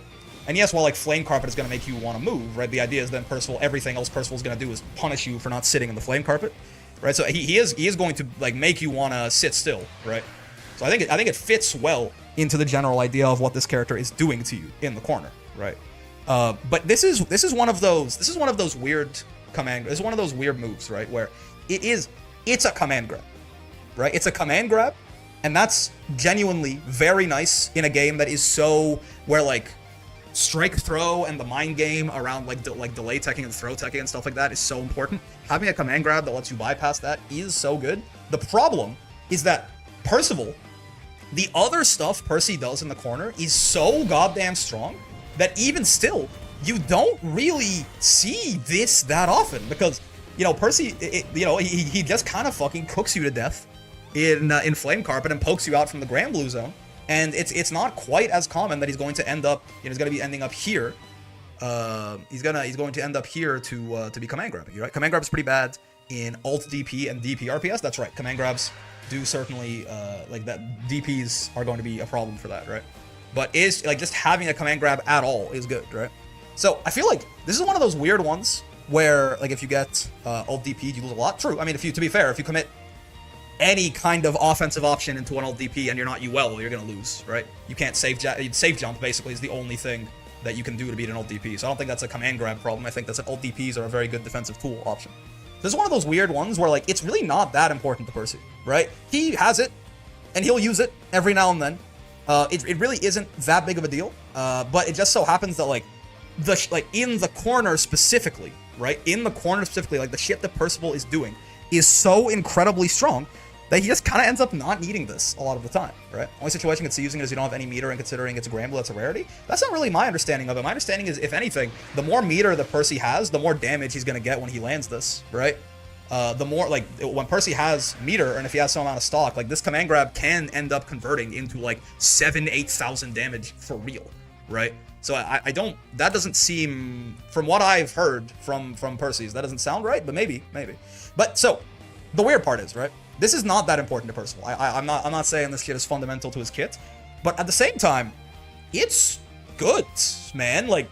And yes, while like Flame Carpet is going to make you want to move, right? The idea is then everything else Percival is going to do is punish you for not sitting in the Flame Carpet, right? So he is going to like make you want to sit still, right? So I think it fits well into the general idea of what this character is doing to you in the corner, right? But this is one of those weird command. This is one of those weird moves, right? Where it's a command grab, right? It's a command grab, and that's genuinely very nice in a game that is so where like strike throw and the mind game around like delay teching and throw teching and stuff like that is so important. Having a command grab that lets you bypass that is so good. The problem is that Percival, the other stuff Percy does in the corner is so goddamn strong that even still you don't really see this that often, because Percy, he just kind of fucking cooks you to death in Flame Carpet and pokes you out from the Grand Blue Zone. And it's not quite as common that he's going to end up, he's going to be ending up here. He's going to end up here to be command grabbing, right? Command grab is pretty bad in alt DP and DP RPS. That's right. Command grabs do certainly, like that DPs are going to be a problem for that, right? But is, like, just having a command grab at all is good, right? So I feel like this is one of those weird ones where, like, if you get ult DP, you lose a lot. True. I mean, to be fair, if you commit any kind of offensive option into an ult DP and you're not UL, you're gonna lose, right? You can't save jump. Basically, is the only thing that you can do to beat an ult DP. So I don't think that's a command grab problem. I think that's an ult DPs are a very good defensive tool option. This is one of those weird ones where, like, it's really not that important to Percy, right? He has it, and he'll use it every now and then. It really isn't that big of a deal, but it just so happens that, like, in the corner specifically, right? In the corner specifically, like, the shit that Percival is doing is so incredibly strong that he just kind of ends up not needing this a lot of the time, right? Only situation you can see using it is you don't have any meter, and considering it's a Gramble, that's a rarity. That's not really my understanding of it. My understanding is, if anything, the more meter that Percy has, the more damage he's going to get when he lands this, right? The more, like, when Percy has meter, and if he has some amount of stock, like, this command grab can end up converting into, like, 7,000-8,000 damage for real, right? So I don't, that doesn't seem, from what I've heard from Percy's, that doesn't sound right, but maybe. But, so, the weird part is, right? This is not that important to Percival. I'm not saying this shit is fundamental to his kit, but at the same time, it's good, man. Like,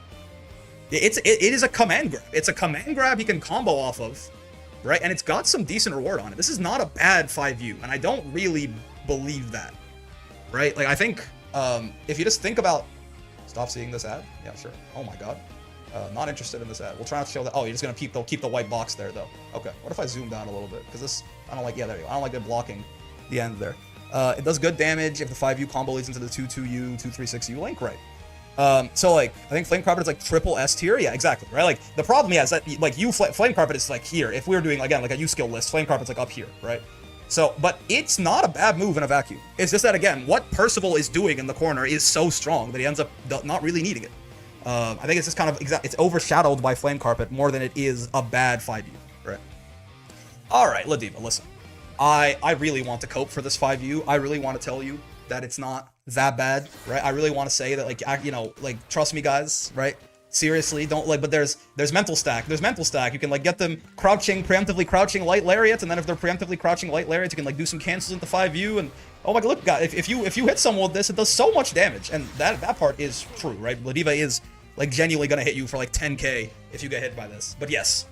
it is a command grab. It's a command grab he can combo off of, right? And it's got some decent reward on it. This is not a bad 5U, and I don't really believe that, right? Like, I think, if you just think about... Stop seeing this ad? Yeah, sure. Oh my god. Not interested in this ad. We'll try not to show that. Oh, you're just gonna keep the white box there, though. Okay. What if I zoom down a little bit? Because this... I don't like... Yeah, there you go. I don't like it blocking the end there. It does good damage if the 5U combo leads into the 2-2U, 2-3-6U link, right? So, like, I think Flame Carpet is, like, triple S tier. Yeah, exactly, right? Like, the problem, yeah, is that, like, Flame Carpet is, like, here. If we were doing, again, like, a U skill list, Flame Carpet's, like, up here, right? So, but it's not a bad move in a vacuum. It's just that, again, what Percival is doing in the corner is so strong that he ends up not really needing it. I think it's just kind of, it's overshadowed by Flame Carpet more than it is a bad 5U, right? Alright, Ladiva, listen. I really want to cope for this 5U. I really want to tell you that it's not that bad, right? I really want to say that, like, you know, like, trust me, guys, right? Seriously, don't, like, but there's mental stack. There's mental stack. You can, like, get them preemptively crouching light lariats, and then if they're preemptively crouching light lariats, you can, like, do some cancels into 5U, and oh my god, look, guys, if you hit someone with this, it does so much damage, and that part is true, right? Ladiva is, like, genuinely gonna hit you for, like, 10k if you get hit by this. But yes,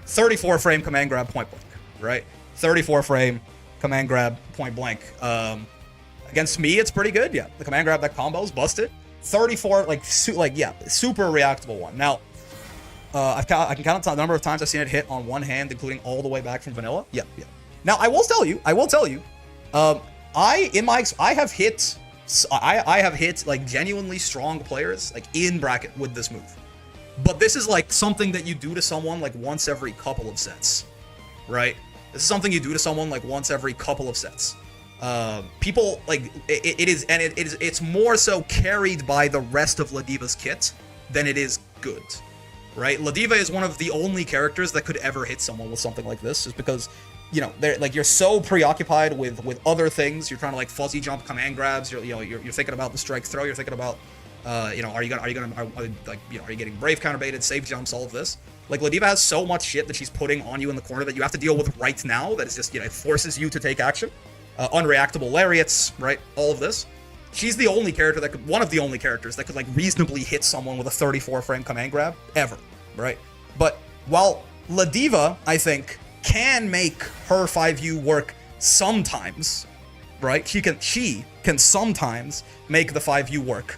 34 frame command grab point blank, right? 34 frame command grab point blank. Against me, it's pretty good. Yeah, the command grab, that combo's busted. 34, yeah, super reactable one. Now, I can count the number of times I've seen it hit on one hand, including all the way back from vanilla. Yeah. Now, I will tell you, I have hit like genuinely strong players like in bracket with this move. But this is like something that you do to someone like once every couple of sets, right? This is something you do to someone like once every couple of sets. People like it's more so carried by the rest of Ladiva's kit than it is good, right? Ladiva is one of the only characters that could ever hit someone with something like this, just because, you know, they're like, you're so preoccupied with other things. You're trying to like fuzzy jump command grabs. You're thinking about the strike throw. You're thinking about are you getting brave counterbaited, safe jumps, all of this. Like, Ladiva has so much shit that she's putting on you in the corner that you have to deal with right now. That it's just, you know, it forces you to take action. Unreactable lariats, right? All of this. She's the only character that could, one of the only characters that could like reasonably hit someone with a 34 frame command grab ever, right? But while Ladiva, I think, can make her 5U work sometimes, right? She can sometimes make the 5U work.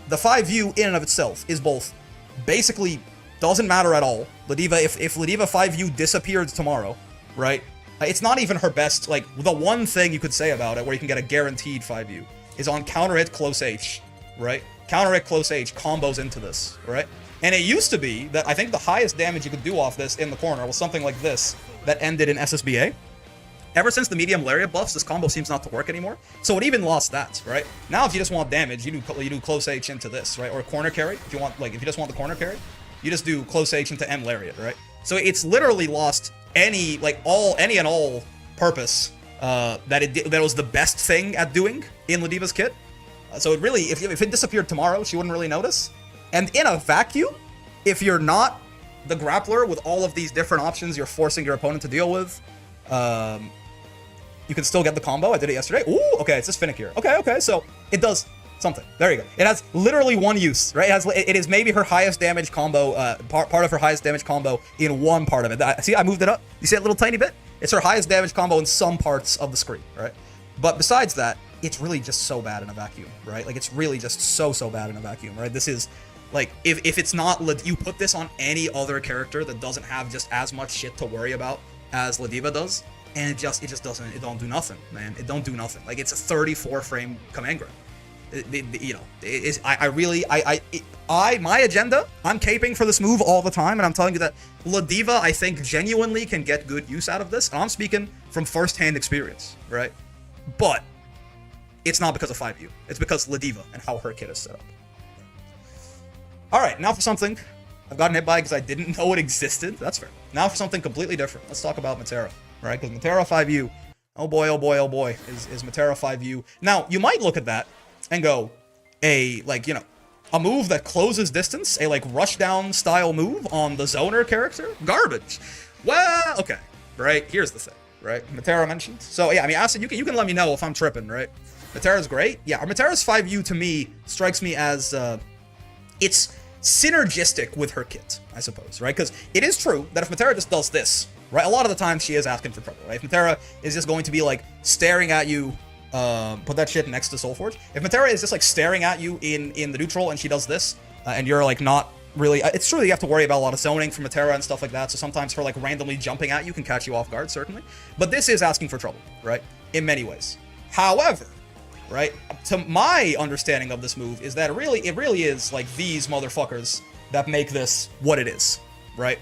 The 5U in and of itself is both basically doesn't matter at all. Ladiva, if Ladiva 5U disappeared tomorrow, right? It's not even her best, like, the one thing you could say about it where you can get a guaranteed 5U is on counter hit close H, right? Counter hit close H combos into this, right? And it used to be that I think the highest damage you could do off this in the corner was something like this that ended in SSBA. Ever since the medium lariat buffs, this combo seems not to work anymore. So it even lost that, right? Now if you just want damage, you do close H into this, right? Or corner carry. If you just want the corner carry, you just do close H into M lariat, right? So it's literally lost any and all purpose that was the best thing at doing in Ladiva's kit. So it really, if it disappeared tomorrow, she wouldn't really notice. And in a vacuum, if you're not the grappler with all of these different options you're forcing your opponent to deal with, you can still get the combo. I did it yesterday. Ooh, okay, it's this Finnick here. Okay, so it does something. There you go. It has literally one use, right? It is maybe her highest damage combo, part of her highest damage combo in one part of it. See, I moved it up. You see that little tiny bit? It's her highest damage combo in some parts of the screen, right? But besides that, it's really just so bad in a vacuum, right? Like, it's really just so bad in a vacuum, right? This is, like, if it's not, you put this on any other character that doesn't have just as much shit to worry about as Ladiva does, and it just doesn't, it don't do nothing, man. It don't do nothing. Like, it's a 34 frame command grab. You know, my agenda, I'm caping for this move all the time, and I'm telling you that Ladiva, I think, genuinely can get good use out of this, and I'm speaking from first-hand experience, right? But it's not because of 5U. It's because Ladiva and how her kit is set up. Alright, now for something I've gotten hit by because I didn't know it existed. That's fair. Now for something completely different. Let's talk about Metera, right? Because Metera 5U, oh boy, is Metera 5U. Now, you might look at that and go, a move that closes distance, a like rushdown style move on the zoner character? Garbage. Well, okay, right? Here's the thing, right? Metera mentioned. So yeah, I mean, Acid, you can let me know if I'm tripping, right? Metera's great. Yeah, Metera's 5U to me strikes me as, it's synergistic with her kit, I suppose, right? Because it is true that if Metera just does this, right, a lot of the time she is asking for trouble, right? If Metera is just going to be like staring at you, put that shit next to Soulforge. If Metera is just like staring at you in the neutral and she does this, and you're like not really, it's true that you have to worry about a lot of zoning from Metera and stuff like that, so sometimes her like randomly jumping at you can catch you off guard, certainly. But this is asking for trouble, right? In many ways. However, right, to my understanding of this move is that it really is like these motherfuckers that make this what it is, right?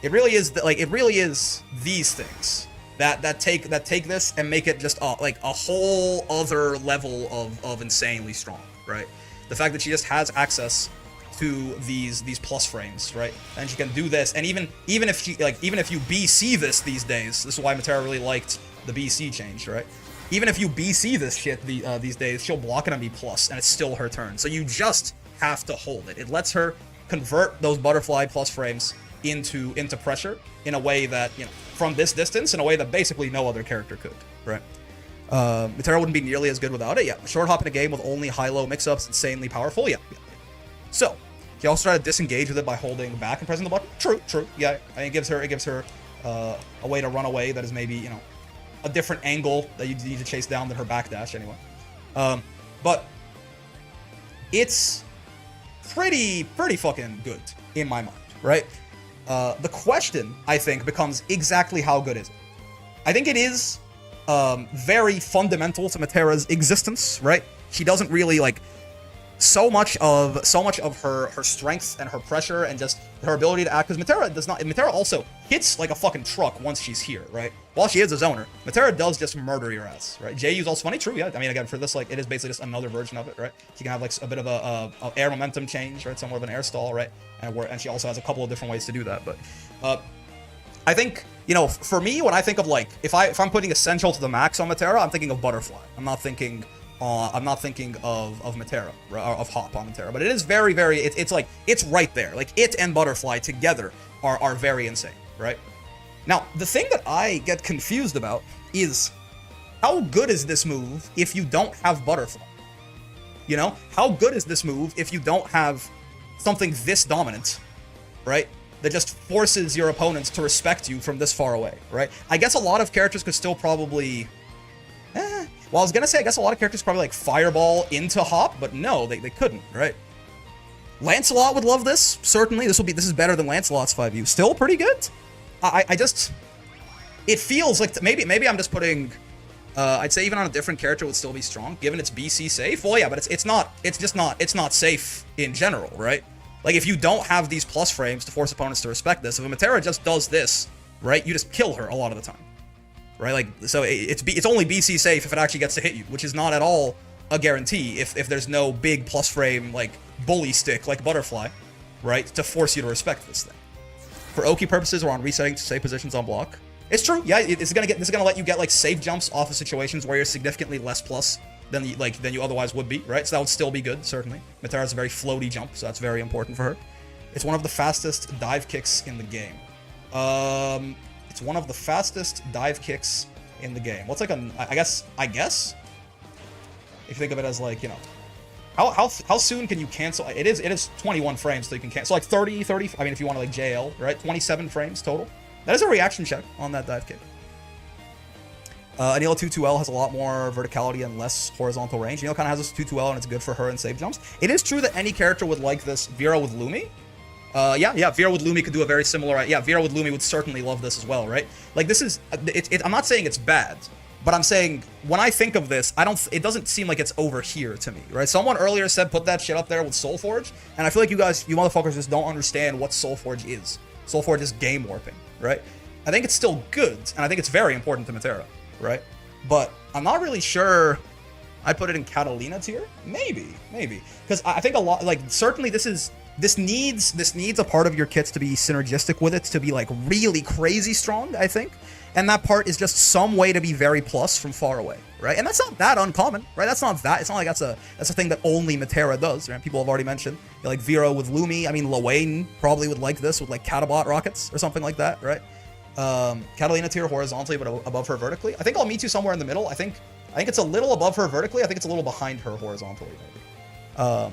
It really is these things that take this and make it just like a whole other level of insanely strong, right? The fact that she just has access to these plus frames, right? And she can do this, and even if you BC this these days, this is why Metera really liked the BC change, right? Even if you BC this shit these days, she'll block it on B+, and it's still her turn. So you just have to hold it. It lets her convert those butterfly plus frames into pressure in a way that, you know, from this distance, in a way that basically no other character could, right? Metera wouldn't be nearly as good without it. Yeah, short hop in a game with only high-low mix-ups, insanely powerful. Yeah. So, he also tried to disengage with it by holding back and pressing the button. True. Yeah, I mean, it gives her a way to run away that is maybe, you know, a different angle that you need to chase down than her backdash anyway. But it's pretty fucking good in my mind, right? The question, I think, becomes exactly how good is it? I think it is very fundamental to Metera's existence, right? She doesn't really like so much of her strength and her pressure and just her ability to act, because Metera also hits like a fucking truck once she's here, right? While she is a zoner, Metera does just murder your ass, right? JU's also funny, true, yeah. I mean, again, for this, like, it is basically just another version of it, right? She can have like a bit of a air momentum change, right? Somewhat of an air stall, right? And she also has a couple of different ways to do that, but I think, you know, for me, when I think of like, if I'm putting essential to the max on Metera, I'm thinking of Butterfly. I'm not thinking of Metera, or of Hop on Metera, but it is very, it's like, it's right there. Like, it and Butterfly together are very insane, right? Now, the thing that I get confused about is, how good is this move if you don't have Butterfly? You know? How good is this move if you don't have something this dominant, right? That just forces your opponents to respect you from this far away, right? I guess a lot of characters could still probably... well, I was gonna say, I guess a lot of characters probably like Fireball into Hop, but no, they couldn't, right? Lancelot would love this, certainly. This is better than Lancelot's 5U. Still pretty good. I just... It feels like... Maybe I'm just putting... I'd say even on a different character would still be strong, given it's BC safe. Well, yeah, but it's not safe in general, right? Like, if you don't have these plus frames to force opponents to respect this, if a Metera just does this, right, you just kill her a lot of the time. Right, like, so it's only BC safe if it actually gets to hit you, which is not at all a guarantee if there's no big plus frame, like, bully stick, like Butterfly, right, to force you to respect this thing. For Oki purposes, or on resetting to safe positions on block, it's true, yeah, this is gonna let you get, like, safe jumps off of situations where you're significantly less plus than you otherwise would be, right, so that would still be good, certainly. Metera has a very floaty jump, so that's very important for her. It's one of the fastest dive kicks in the game. It's one of the fastest dive kicks in the game? What's like a, I guess, if you think of it as like, you know, how soon can you cancel? It is 21 frames, so you can cancel like 30, I mean, if you want to like JL, right? 27 frames total. That is a reaction check on that dive kick. Anila 2-2L has a lot more verticality and less horizontal range. Anila kind of has this 2-2L and it's good for her in save jumps. It is true that any character would like this. Vera with Lumi. Yeah, Vera with Lumi could do a very similar... Yeah, Vera with Lumi would certainly love this as well, right? Like, this is... I'm not saying it's bad, but I'm saying, when I think of this, it doesn't seem like it's over here to me, right? Someone earlier said, put that shit up there with Soulforge, and I feel like you motherfuckers just don't understand what Soulforge is. Soulforge is game warping, right? I think it's still good, and I think it's very important to Metera, right? But I'm not really sure I'd put it in Catalina tier. Maybe. Because I think a lot, like, certainly this needs a part of your kits to be synergistic with it, to be like really crazy strong, I think. And that part is just some way to be very plus from far away, right? And that's not that uncommon, right? It's not like that's a thing that only Metera does, right? People have already mentioned, you know, like Vera with Lumi. I mean, Lawayne probably would like this with like Catabot rockets or something like that, right? Catalina tier horizontally, but above her vertically. I think I'll meet you somewhere in the middle. I think it's a little above her vertically. I think it's a little behind her horizontally, maybe.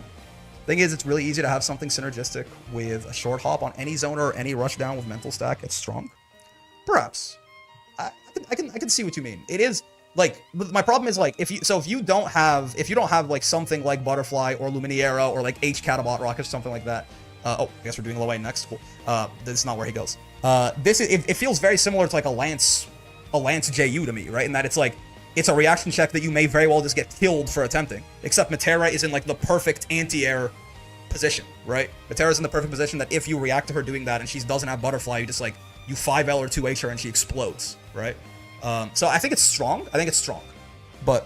Thing is, it's really easy to have something synergistic with a short hop on any zoner or any rush down with mental stack. It's strong. Perhaps. I can see what you mean. It is like, my problem is like, if you don't have like something like Butterfly or Luminaria or like H Catabot Rocket or something like that. Oh, I guess we're doing Lawayne next. Cool. This is not where he goes. It feels very similar to like a Lance JU to me, right? In that it's like, it's a reaction check that you may very well just get killed for attempting. Except Metera is in like the perfect anti-air position, right? Metera's in the perfect position that if you react to her doing that and she doesn't have Butterfly, you just like, you 5L or 2H her and she explodes, right? So I think it's strong. But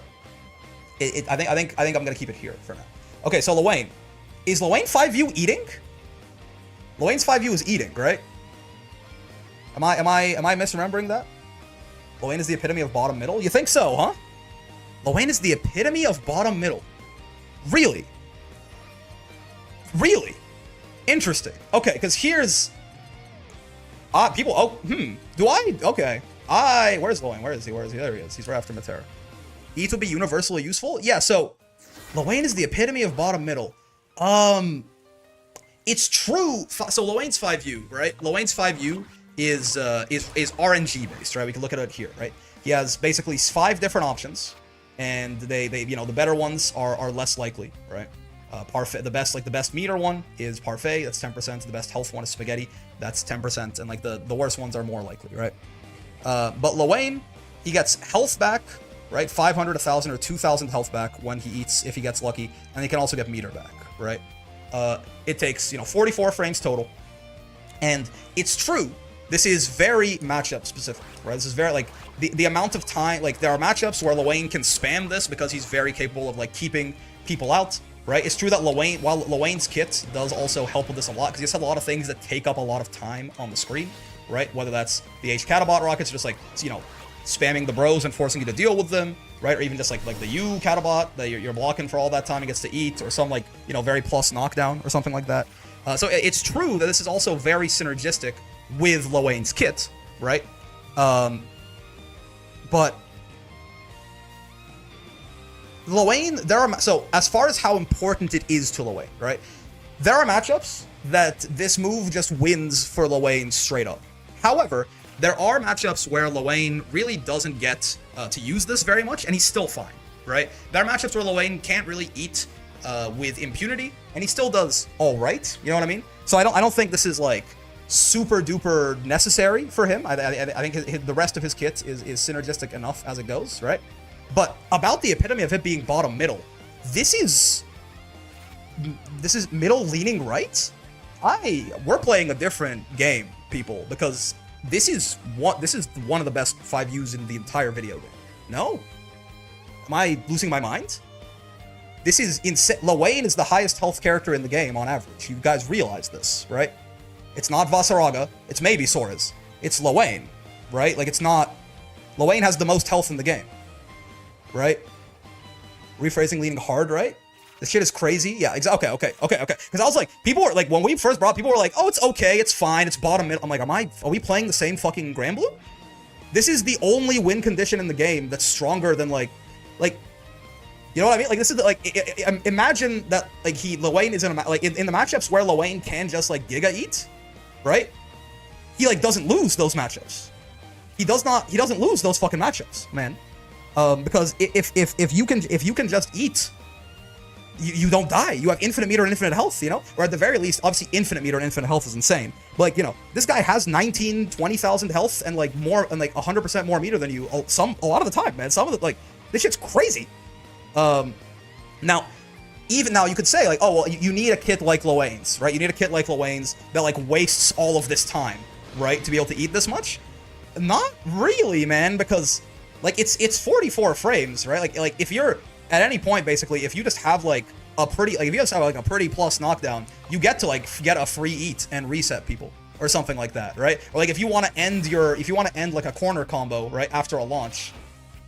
I think I'm gonna keep it here for now. Okay, so Lawayne. Is Lawayne 5U eating? Lawayne's 5U is eating, right? Am I misremembering that? Lawayne is the epitome of bottom middle? You think so, huh? Lawayne is the epitome of bottom middle. Really? Really? Interesting. Okay, because here's... people... Oh, Do I? Okay. Where's Lawayne? Where is he? There he is. He's right after Metera. Eats will be universally useful? Yeah, so... Lawayne is the epitome of bottom middle. It's true. So Lawayne's 5U, right? Lawayne's 5U is RNG based, right? We can look at it here, right? He has basically 5 different options, and they you know, the better ones are less likely, right? Parfait, the best meter one is Parfait, that's 10%. The best health one is Spaghetti, that's 10%, and like the worst ones are more likely, right? But Lawayne, he gets health back, right? 500, 1,000, or 2,000 health back when he eats, if he gets lucky, and he can also get meter back, right? It takes, you know, 44 frames total, and it's true. This is very matchup specific, right? This is very, like, the amount of time, like, there are matchups where Lawayne can spam this because he's very capable of, like, keeping people out, right? It's true that Lawayne, while Lawayne's kit does also help with this a lot, because he has a lot of things that take up a lot of time on the screen, right? Whether that's the H Catabot rockets, just, like, you know, spamming the bros and forcing you to deal with them, right? Or even just, like the U Catabot that you're blocking for all that time and gets to eat, or some, like, you know, very plus knockdown or something like that. So it's true that this is also very synergistic with Lawayne's kit, right? But Lawayne, so as far as how important it is to Lawayne, right? There are matchups that this move just wins for Lawayne straight up. However, there are matchups where Lawayne really doesn't get to use this very much, and he's still fine, right? There are matchups where Lawayne can't really eat with impunity, and he still does all right. You know what I mean? So I don't think this is like super duper necessary for him. I think the rest of his kit is synergistic enough as it goes, right? But about the epitome of it being bottom middle, this is middle leaning right. We're playing a different game, people, because this is one of the best 5Us in the entire video game. No? Am I losing my mind? This is insane. Lawayne is the highest health character in the game on average. You guys realize this, right? It's not Vasaraga. It's maybe Sora's. It's Lawayne, right? Like, it's not... Lawayne has the most health in the game, right? Rephrasing leaning hard, right? This shit is crazy. Yeah, exactly. Okay. Because I was like, people were like, when we first brought, people were like, oh, it's okay, it's fine, it's bottom middle. I'm like, are we playing the same fucking Granblue? This is the only win condition in the game that's stronger than like, you know what I mean? Like this is imagine that like Lewayne is in in the matchups where Lewayne can just like Giga eat, right? He like doesn't lose those matchups. He doesn't lose those fucking matchups, man. Because if you can just eat, you don't die. You have infinite meter and infinite health, you know? Or at the very least, obviously infinite meter and infinite health is insane. But like, you know, this guy has 20,000 health and like more and like 100% more meter than you a lot of the time, man. Some of the like this shit's crazy. Now, even now you could say like, oh well, you need a kit like Lewayne's, right? You need a kit like Lewayne's that like wastes all of this time, right, to be able to eat this much. Not really, man, because like it's 44 frames, right? Like if you're at any point basically, if you just have like a pretty if you just have like a pretty plus knockdown, you get to like get a free eat and reset people or something like that, right? Or like if you want to end like a corner combo, right, after a launch,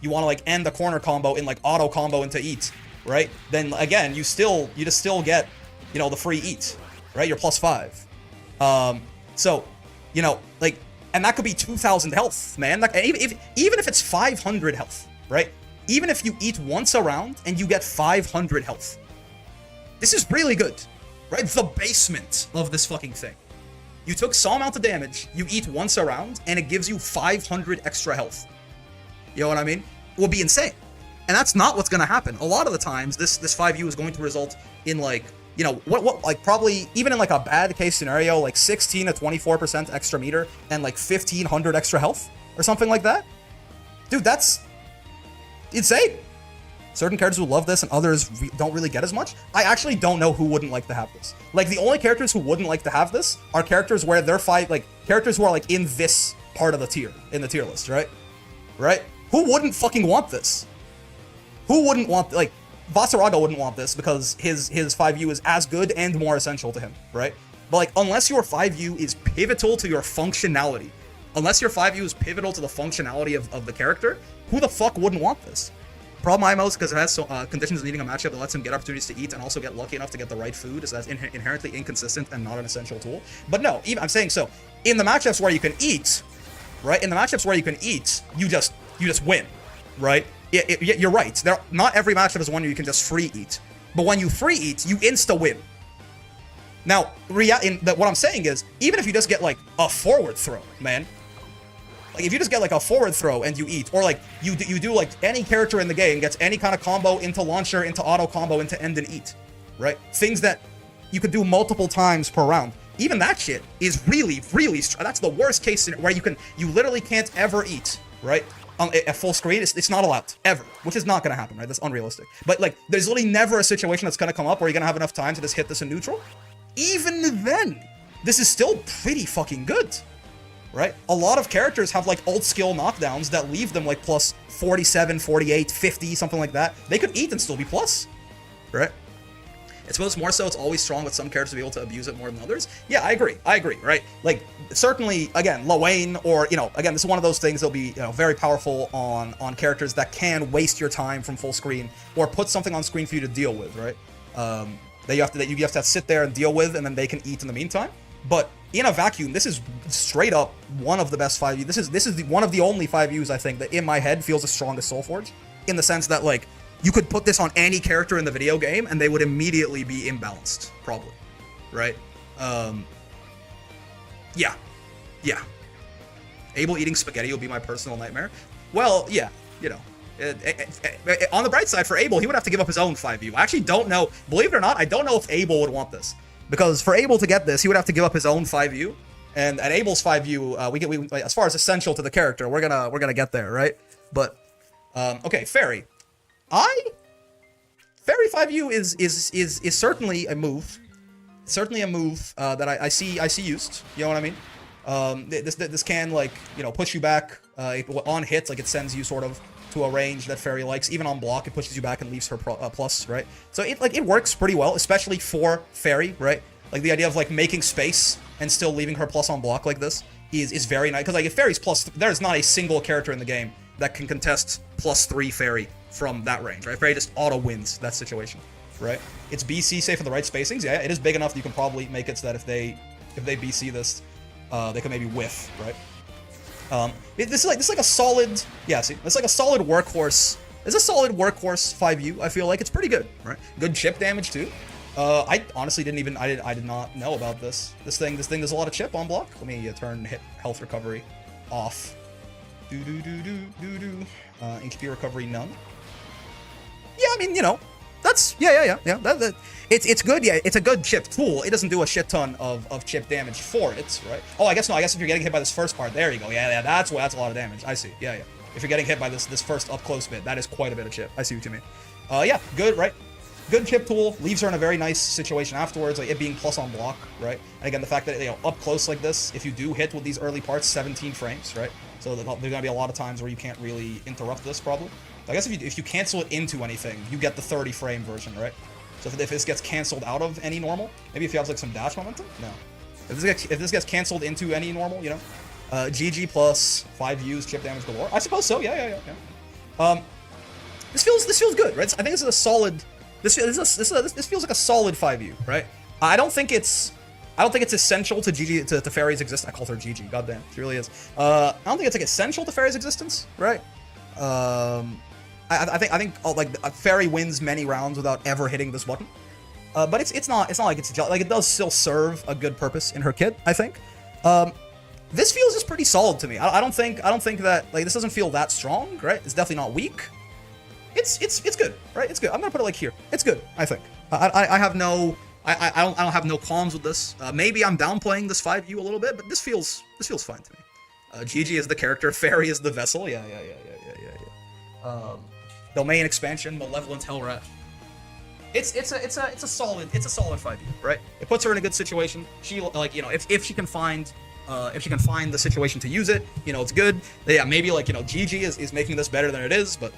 you want to like end the corner combo in like auto combo into eat, right? Then again, you just still get, you know, the free eat, right? You're +5. So, you know, like, and that could be 2,000 health, man. Like, even if it's 500 health, right? Even if you eat once a round and you get 500 health, this is really good, right? The basement of this fucking thing. You took some amount of damage, you eat once a round, and it gives you 500 extra health. You know what I mean? It would be insane. And that's not what's going to happen. A lot of the times, this 5U is going to result in like, you know, what like probably even in like a bad case scenario, like 16 to 24% extra meter and like 1,500 extra health or something like that. Dude, that's insane. Certain characters will love this and others don't really get as much. I actually don't know who wouldn't like to have this. Like the only characters who wouldn't like to have this are characters where they're characters who are like in this part of the tier, in the tier list, right? Right? Who wouldn't fucking want this? Who wouldn't want, like, Vasaraga wouldn't want this because his 5U is as good and more essential to him, right? But like, unless your 5U is pivotal to your functionality, unless your 5U is pivotal to the functionality of the character, who the fuck wouldn't want this? Problem I most, because it has conditions needing a matchup that lets him get opportunities to eat and also get lucky enough to get the right food, is that's inherently inconsistent and not an essential tool. But no, even I'm saying so, in the matchups where you can eat, right? In the matchups where you can eat, you just win, right? You're right. Not every matchup is one where you can just free eat. But when you free eat, you insta-win. Now, what I'm saying is, even if you just get, like, a forward throw, man. Like, if you just get, like, a forward throw and you eat, or, like, you do, like, any character in the game gets any kind of combo into launcher, into auto combo, into end and eat, right? Things that you could do multiple times per round. Even that shit is really, really strong. That's the worst case scenario where you literally can't ever eat, right? At full screen, it's not allowed, ever, which is not going to happen, right? That's unrealistic. But, like, there's literally never a situation that's going to come up where you're going to have enough time to just hit this in neutral. Even then, this is still pretty fucking good, right? A lot of characters have, like, ult skill knockdowns that leave them, like, plus 47, 48, 50, something like that. They could eat and still be plus, right? I suppose more so it's always strong with some characters to be able to abuse it more than others. Yeah, I agree, right? Like, certainly, again, Lewayne, or, you know, again, this is one of those things that'll be, you know, very powerful on characters that can waste your time from full screen, or put something on screen for you to deal with, right? That you have to sit there and deal with, and then they can eat in the meantime. But in a vacuum, this is straight up one of the best 5U. This is one of the only 5Us, I think, that in my head feels as strong as Soulforge, in the sense that, like, you could put this on any character in the video game, and they would immediately be imbalanced, probably, right? Yeah. Abel eating spaghetti will be my personal nightmare. Well, yeah, you know. On the bright side, for Abel, he would have to give up his own 5U. I actually don't know, believe it or not, I don't know if Abel would want this. Because for Abel to get this, he would have to give up his own 5U. And at Abel's 5U, we as far as essential to the character, we're gonna get there, right? But, okay, Fairy. Fairy 5U is certainly a move. Certainly a move that I see used. You know what I mean? This can, like, you know, push you back on hits, like it sends you sort of to a range that Fairy likes. Even on block, it pushes you back and leaves her plus, right? So it works pretty well, especially for Fairy, right? Like the idea of like making space and still leaving her plus on block like this is very nice. Because like if Fairy's plus, there's not a single character in the game that can contest +3 Fairy from that range, right? Fairy just auto wins that situation, right? It's BC safe for the right spacings. Yeah, it is big enough that you can probably make it so that if they BC this, they can maybe whiff, right? This is like a solid, yeah, see, it's like a solid workhorse. It's a solid workhorse 5U. I feel like it's pretty good, right? Good chip damage too. I honestly I did not know about this. This thing does a lot of chip on block. Let me turn hit health recovery off. HP recovery none. Yeah, I mean, you know, that's yeah. It's good. Yeah, it's a good chip tool. It doesn't do a shit ton of chip damage for it, right? Oh, I guess if you're getting hit by this first part, there you go. Yeah, that's a lot of damage. I see. Yeah. If you're getting hit by this first up close bit, that is quite a bit of chip. I see what you mean. Yeah, good, right? Good chip tool, leaves her in a very nice situation afterwards, like it being plus on block, right? And again, the fact that, you know, up close like this, if you do hit with these early parts, 17 frames, right? So there's gonna be a lot of times where you can't really interrupt this, probably. I guess if you cancel it into anything, you get the 30 frame version, right? So if this gets canceled out of any normal, maybe if you have like some dash momentum, no. If this gets canceled into any normal, you know, GG plus 5U's chip damage galore. I suppose so. Yeah. This feels good, right? I think this is a solid. This feels like a solid 5U, right? I don't think it's essential to to Fairy's existence. I called her GG. Goddamn, she really is. I don't think it's like essential to Fairy's existence, right? I think like Fairy wins many rounds without ever hitting this button. But it's not like like it does still serve a good purpose in her kit, I think. This feels just pretty solid to me. I don't think that, like, this doesn't feel that strong, right? It's definitely not weak. It's good, right? It's good. I'm gonna put it like here. It's good, I think. I have no I don't have no qualms with this. Maybe I'm downplaying this 5U a little bit, but this feels fine to me. GG is the character, Fairy is the vessel. Yeah. Domain expansion, Malevolent Hellrat. It's a solid 5U, right? It puts her in a good situation. She, like, you know, if she can find the situation to use it, you know, it's good. Yeah, maybe, like, you know, GG is making this better than it is, but,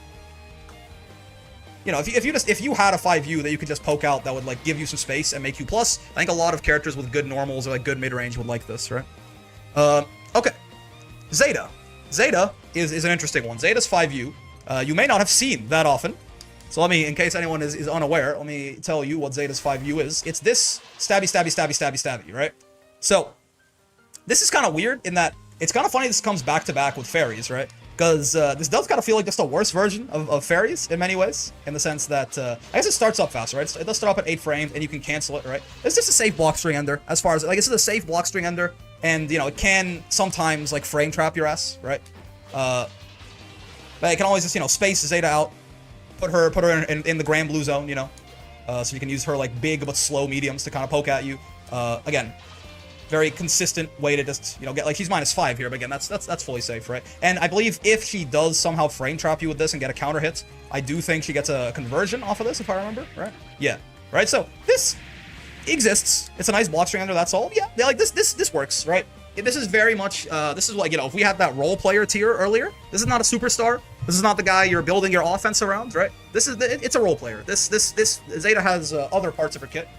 you know, if you had a 5U that you could just poke out that would, like, give you some space and make you plus, I think a lot of characters with good normals or, like, good mid-range would like this, right? Okay. Zeta. Zeta is an interesting one. Zeta's 5U. You may not have seen that often. So let me, in case anyone is unaware, let me tell you what Zeta's 5U is. It's this stabby, right? So, this is kind of weird in that it's kind of funny this comes back to back with fairies, right? Because this does kind of feel like just a worse version of fairies in many ways, in the sense that, I guess it starts up faster, right? It does start up at 8 frames, and you can cancel it, right? It's just a safe block string ender, as far as, like, this is a safe block string ender, and, you know, it can sometimes, like, frame trap your ass, right? But it can always just, you know, space Zeta out, put her in the grand blue zone, you know? So you can use her, like, big but slow mediums to kind of poke at you. Again, very consistent way to just, you know, get, like, she's -5 here, but again, that's fully safe, right? And I believe if she does somehow frame trap you with this and get a counter hit, I do think she gets a conversion off of this, if I remember, right? Yeah, right? So, this exists. It's a nice block string under, that's all. Yeah, like, this works, right? This is very much, this is like, you know, if we had that role player tier earlier, this is not a superstar. This is not the guy you're building your offense around, right? It's a role player. This Zeta has other parts of her kit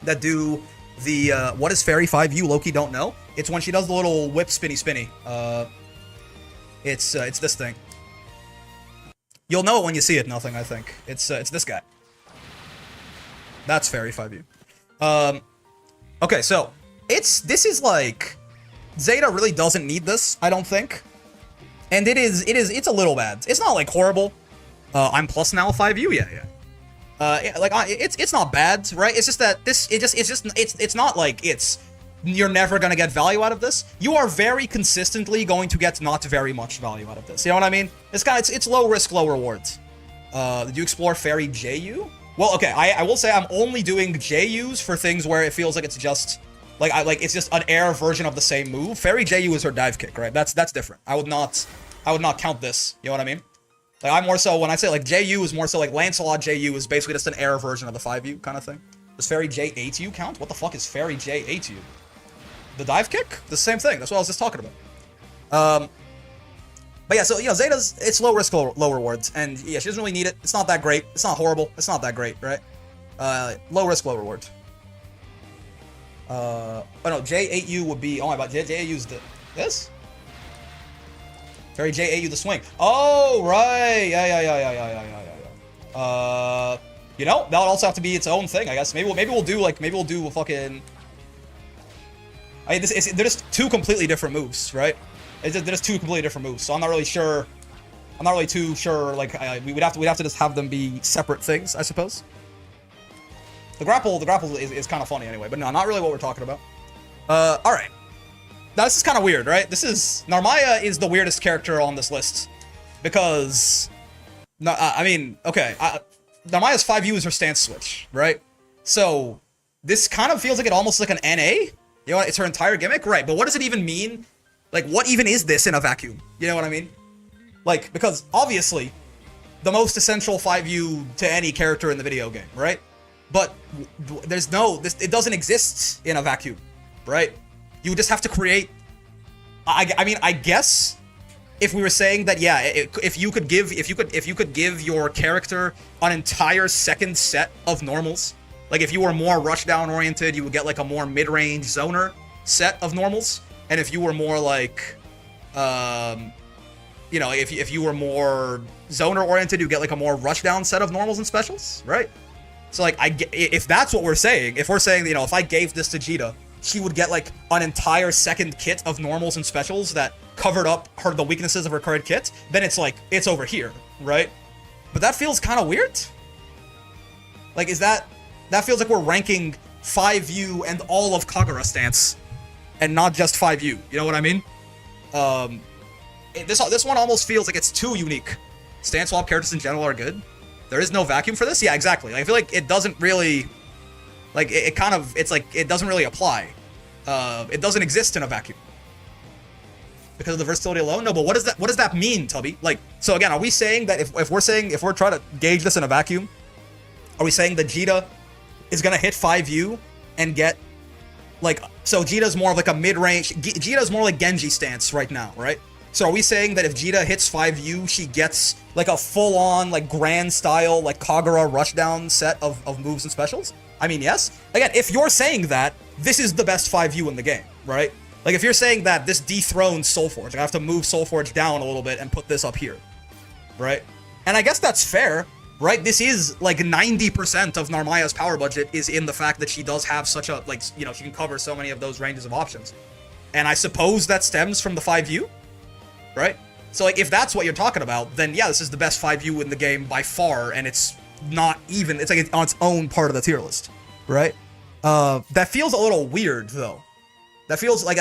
that do the, what is Fairy 5U? Loki don't know. It's when she does the little whip spinny. It's this thing. You'll know it when you see it, nothing, I think. It's this guy. That's Fairy 5U. Okay, so, this is like, Zeta really doesn't need this, I don't think. And it's a little bad. It's not, like, horrible. I'm plus now 5U, yeah. Like, it's not bad, right? It's just that it's not like you're never gonna get value out of this. You are very consistently going to get not very much value out of this. You know what I mean? It's low risk, low rewards. Did you explore Fairy JU? Well, okay, I will say I'm only doing JUs for things where it feels like it's just, like, it's just an air version of the same move. Fairy JU is her dive kick, right? That's different. I would not count this. You know what I mean? Like, I'm more so, when I say, like, JU is more so, like, Lancelot JU is basically just an air version of the 5U kind of thing. Does Fairy J8U count? What the fuck is Fairy J8U? The dive kick? The same thing. That's what I was just talking about. But yeah, so, you know, Zeta's, it's low risk, low rewards. And yeah, she doesn't really need it. It's not that great. It's not horrible. It's not that great, right? Low risk, low reward. Oh no, J8U would be, oh my god, J8U's this? Fairy J8U the swing. Oh, right. Yeah. You know, that would also have to be its own thing, I guess. Maybe we'll do a fucking, They're just two completely different moves, right? They're just two completely different moves. So I'm not really sure. I'm not really too sure. Like we'd have to just have them be separate things, I suppose. The grapple is kind of funny anyway, but no, not really what we're talking about. All right. Now this is kind of weird, right? Narmaya is the weirdest character on this list because, no, I mean, okay, Narmaya's 5U is her stance switch, right? So this kind of feels like it almost like an NA. You know, it's her entire gimmick, right? But what does it even mean? Like, what even is this in a vacuum? You know what I mean? Like, because obviously, the most essential 5U to any character in the video game, right? But it doesn't exist in a vacuum, right? You just have to create. I mean, I guess if we were saying that, yeah, if you could give your character an entire second set of normals, like if you were more rushdown oriented, you would get like a more mid-range zoner set of normals, and if you were more like, you know, if you were more zoner oriented, you get like a more rushdown set of normals and specials, right? So like, if that's what we're saying, if we're saying, you know, if I gave this to Jita, she would get like an entire second kit of normals and specials that covered up the weaknesses of her current kit, then it's like, it's over here, right? But that feels kind of weird. Like, that feels like we're ranking 5U and all of Kagura stance, and not just 5U. You know what I mean? This one almost feels like it's too unique. Stance swap characters in general are good. There is no vacuum for this? Yeah, exactly. I feel like it doesn't really, like, it doesn't really apply. It doesn't exist in a vacuum. Because of the versatility alone? No, but what does that mean, Tubby? Like, so again, are we saying that if we're trying to gauge this in a vacuum, are we saying that Jita is gonna hit 5U and get, like, so Jita's more of like a mid-range, Jita's more like Genji stance right now, right? So are we saying that if Jita hits 5U, she gets like a full-on, like, grand style, like Kagura rushdown set of moves and specials? I mean, yes. Again, if you're saying that, this is the best 5U in the game, right? Like, if you're saying that this dethrones Soulforge, I have to move Soulforge down a little bit and put this up here, right? And I guess that's fair, right? This is, like, 90% of Narmaya's power budget is in the fact that she does have such a, like, you know, she can cover so many of those ranges of options. And I suppose that stems from the 5U, right? So, like, if that's what you're talking about, then yeah, this is the best 5U in the game by far, and it's not even, it's like it's on its own part of the tier list, right? That feels a little weird, though. That feels like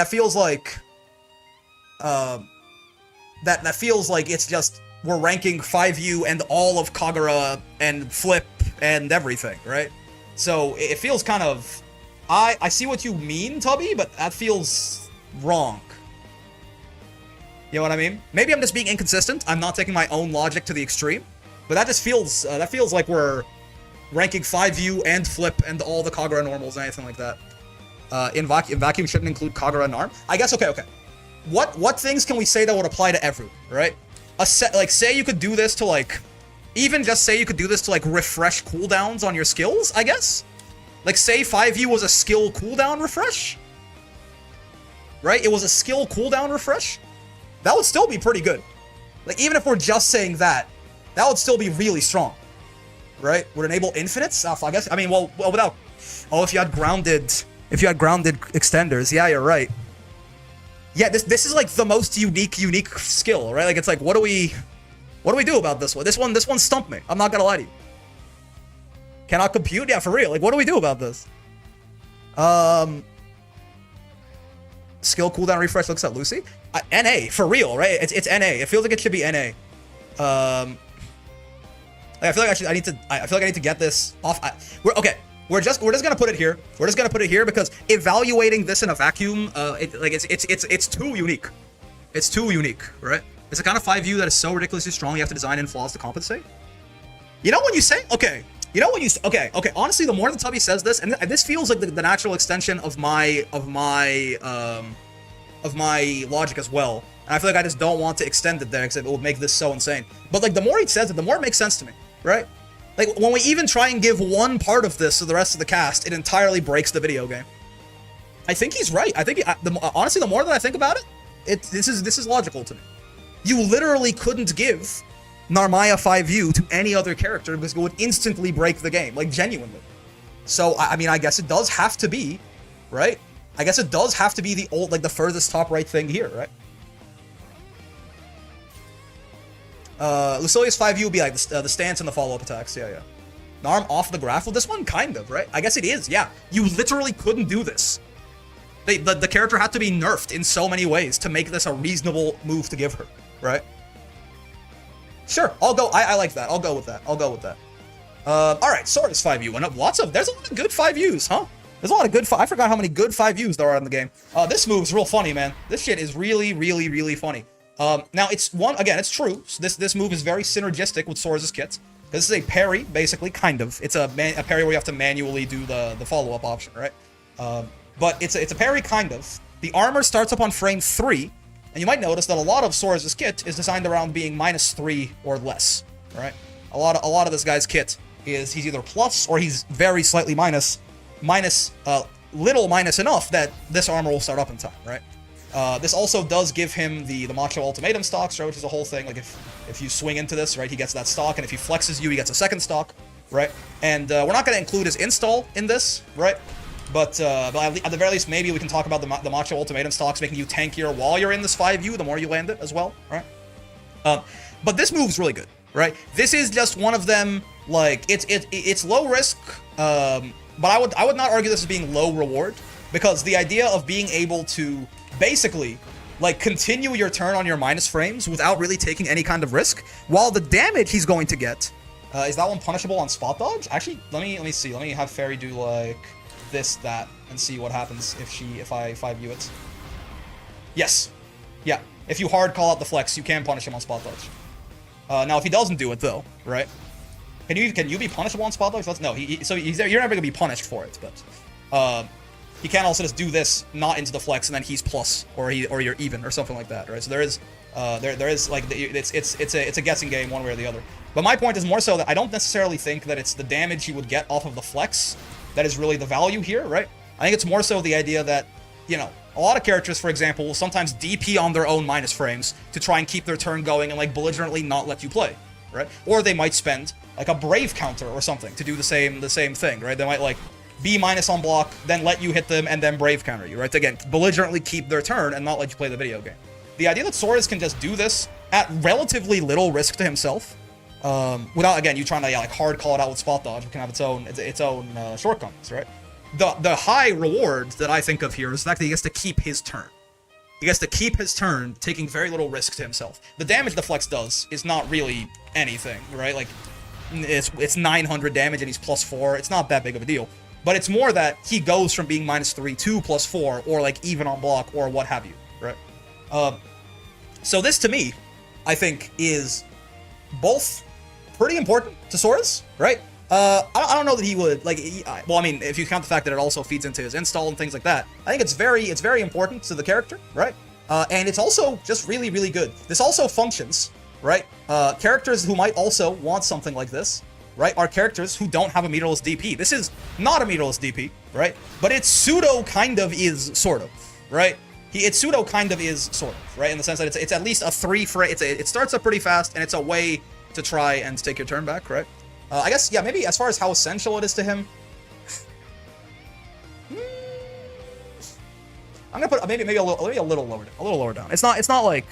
it's just, we're ranking 5U and all of Kagura and Flip and everything, right? So it feels kind of, I see what you mean, Tubby, but that feels wrong. You know what I mean? Maybe I'm just being inconsistent. I'm not taking my own logic to the extreme, but that just feels, like we're ranking 5U and Flip and all the Kagura normals and anything like that. In vacuum shouldn't include Kagura and Narm. I guess, okay. What things can we say that would apply to everyone, right? Like, say you could do this to, like, even just say you could do this to, like, refresh cooldowns on your skills, I guess? Like, say 5U was a skill cooldown refresh? Right? It was a skill cooldown refresh? That would still be pretty good. Like, even if we're just saying that, that would still be really strong. Right? Would enable infinites? I guess, I mean, well, without, oh, if you had grounded extenders, yeah, you're right. Yeah, this is like the most unique skill, right? Like, it's like, what do we do about this one? This one stumped me. I'm not gonna lie to you. Cannot compute? Yeah, for real. Like, what do we do about this? Skill cooldown refresh looks at Lucy. NA, for real, right? It's NA. It feels like it should be NA. I feel like I need to get this off. We're just gonna put it here. We're just gonna put it here because evaluating this in a vacuum, it's too unique. It's too unique, right? It's a kind of 5U that is so ridiculously strong you have to design in flaws to compensate. You know when you say, okay. You know when you, okay. Honestly, the more that Tubby says this, and this feels like the natural extension of my logic as well. And I feel like I just don't want to extend it there because it will make this so insane. But like, the more he says it, the more it makes sense to me, right? Like, when we even try and give one part of this to the rest of the cast, it entirely breaks the video game. I think he's right. I think, honestly, the more that I think about it, this is logical to me. You literally couldn't give Narmaya 5U to any other character because it would instantly break the game, like, genuinely. So, I mean, I guess it does have to be, right? I guess it does have to be the old, like the furthest top right thing here, right? Lucilia's 5U would be like the stance and the follow-up attacks. Yeah, yeah. Narm off the graph with this one? Kind of, right? I guess it is, yeah. You literally couldn't do this. The character had to be nerfed in so many ways to make this a reasonable move to give her, right? Sure, I'll go. I like that. I'll go with that. I'll go with that. Alright, Sora's 5U. And there's a lot of good 5Us, huh? There's a lot of good, I forgot how many good 5Us there are in the game. This move's real funny, man. This shit is really, really, really funny. Now, it's true. This move is very synergistic with Sora's kit. This is a parry, basically, kind of. It's a parry where you have to manually do the follow-up option, right? But it's a parry, kind of. The armor starts up on frame 3, and you might notice that a lot of Sora's kit is designed around being -3 or less, right? A lot of this guy's kit is he's either plus or he's very slightly minus, little minus enough that this armor will start up in time, right? This also does give him the Macho Ultimatum stocks, right, which is a whole thing. Like, if you swing into this, right, he gets that stock, and if he flexes you, he gets a second stock, right? And we're not going to include his install in this, right? But at the very least, maybe we can talk about the Macho Ultimatum stocks making you tankier while you're in this 5U, the more you land it as well, right? But this move's really good, right? This is just one of them, like, it's low risk, but I would not argue this as being low reward, because the idea of being able to basically, like, continue your turn on your minus frames without really taking any kind of risk, while the damage he's going to get, is that one punishable on spot dodge? Actually, let me see. Let me have Fairy do, like, that, and see what happens if I 5U it. Yes. Yeah. If you hard call out the flex, you can punish him on spot dodge. Now, if he doesn't do it, though, right? Can you be punishable on spot dodge? No, you're never going to be punished for it, but, he can also just do this, not into the flex, and then he's plus, or you're even, or something like that, right? So there is, like, it's a guessing game one way or the other. But my point is more so that I don't necessarily think that it's the damage you would get off of the flex that is really the value here, right? I think it's more so the idea that, you know, a lot of characters, for example, will sometimes DP on their own minus frames to try and keep their turn going and, like, belligerently not let you play, right? Or they might spend, like, a brave counter or something to do the same thing, right? They might, like, be minus on block, then let you hit them, and then brave counter you, right? Again, belligerently keep their turn and not let you play the video game. The idea that Soras can just do this at relatively little risk to himself, without, again, you trying to, like, hard call it out with spot dodge, it can have its own shortcomings, right? The high reward that I think of here is the fact that he gets to keep his turn. He gets to keep his turn, taking very little risk to himself. The damage the flex does is not really anything, right? Like, it's 900 damage and he's +4. It's not that big of a deal. But it's more that he goes from being -3 to +4, or, like, even on block, or what have you, right? So this, to me, I think, is both pretty important to Soras, right? I don't know that he would, like, well, I mean, if you count the fact that it also feeds into his install and things like that, I think it's very important to the character, right? And it's also just really, really good. This also functions, right? Characters who might also want something like this, right, are characters who don't have a meterless DP. This is not a meterless DP, right? But it pseudo kind of is, sort of, right? It pseudo kind of is, sort of, right? In the sense that it's at least a 3 frame. It starts up pretty fast, and it's a way to try and take your turn back, right? I guess, yeah, maybe as far as how essential it is to him, I'm gonna put maybe a little lower down. It's not like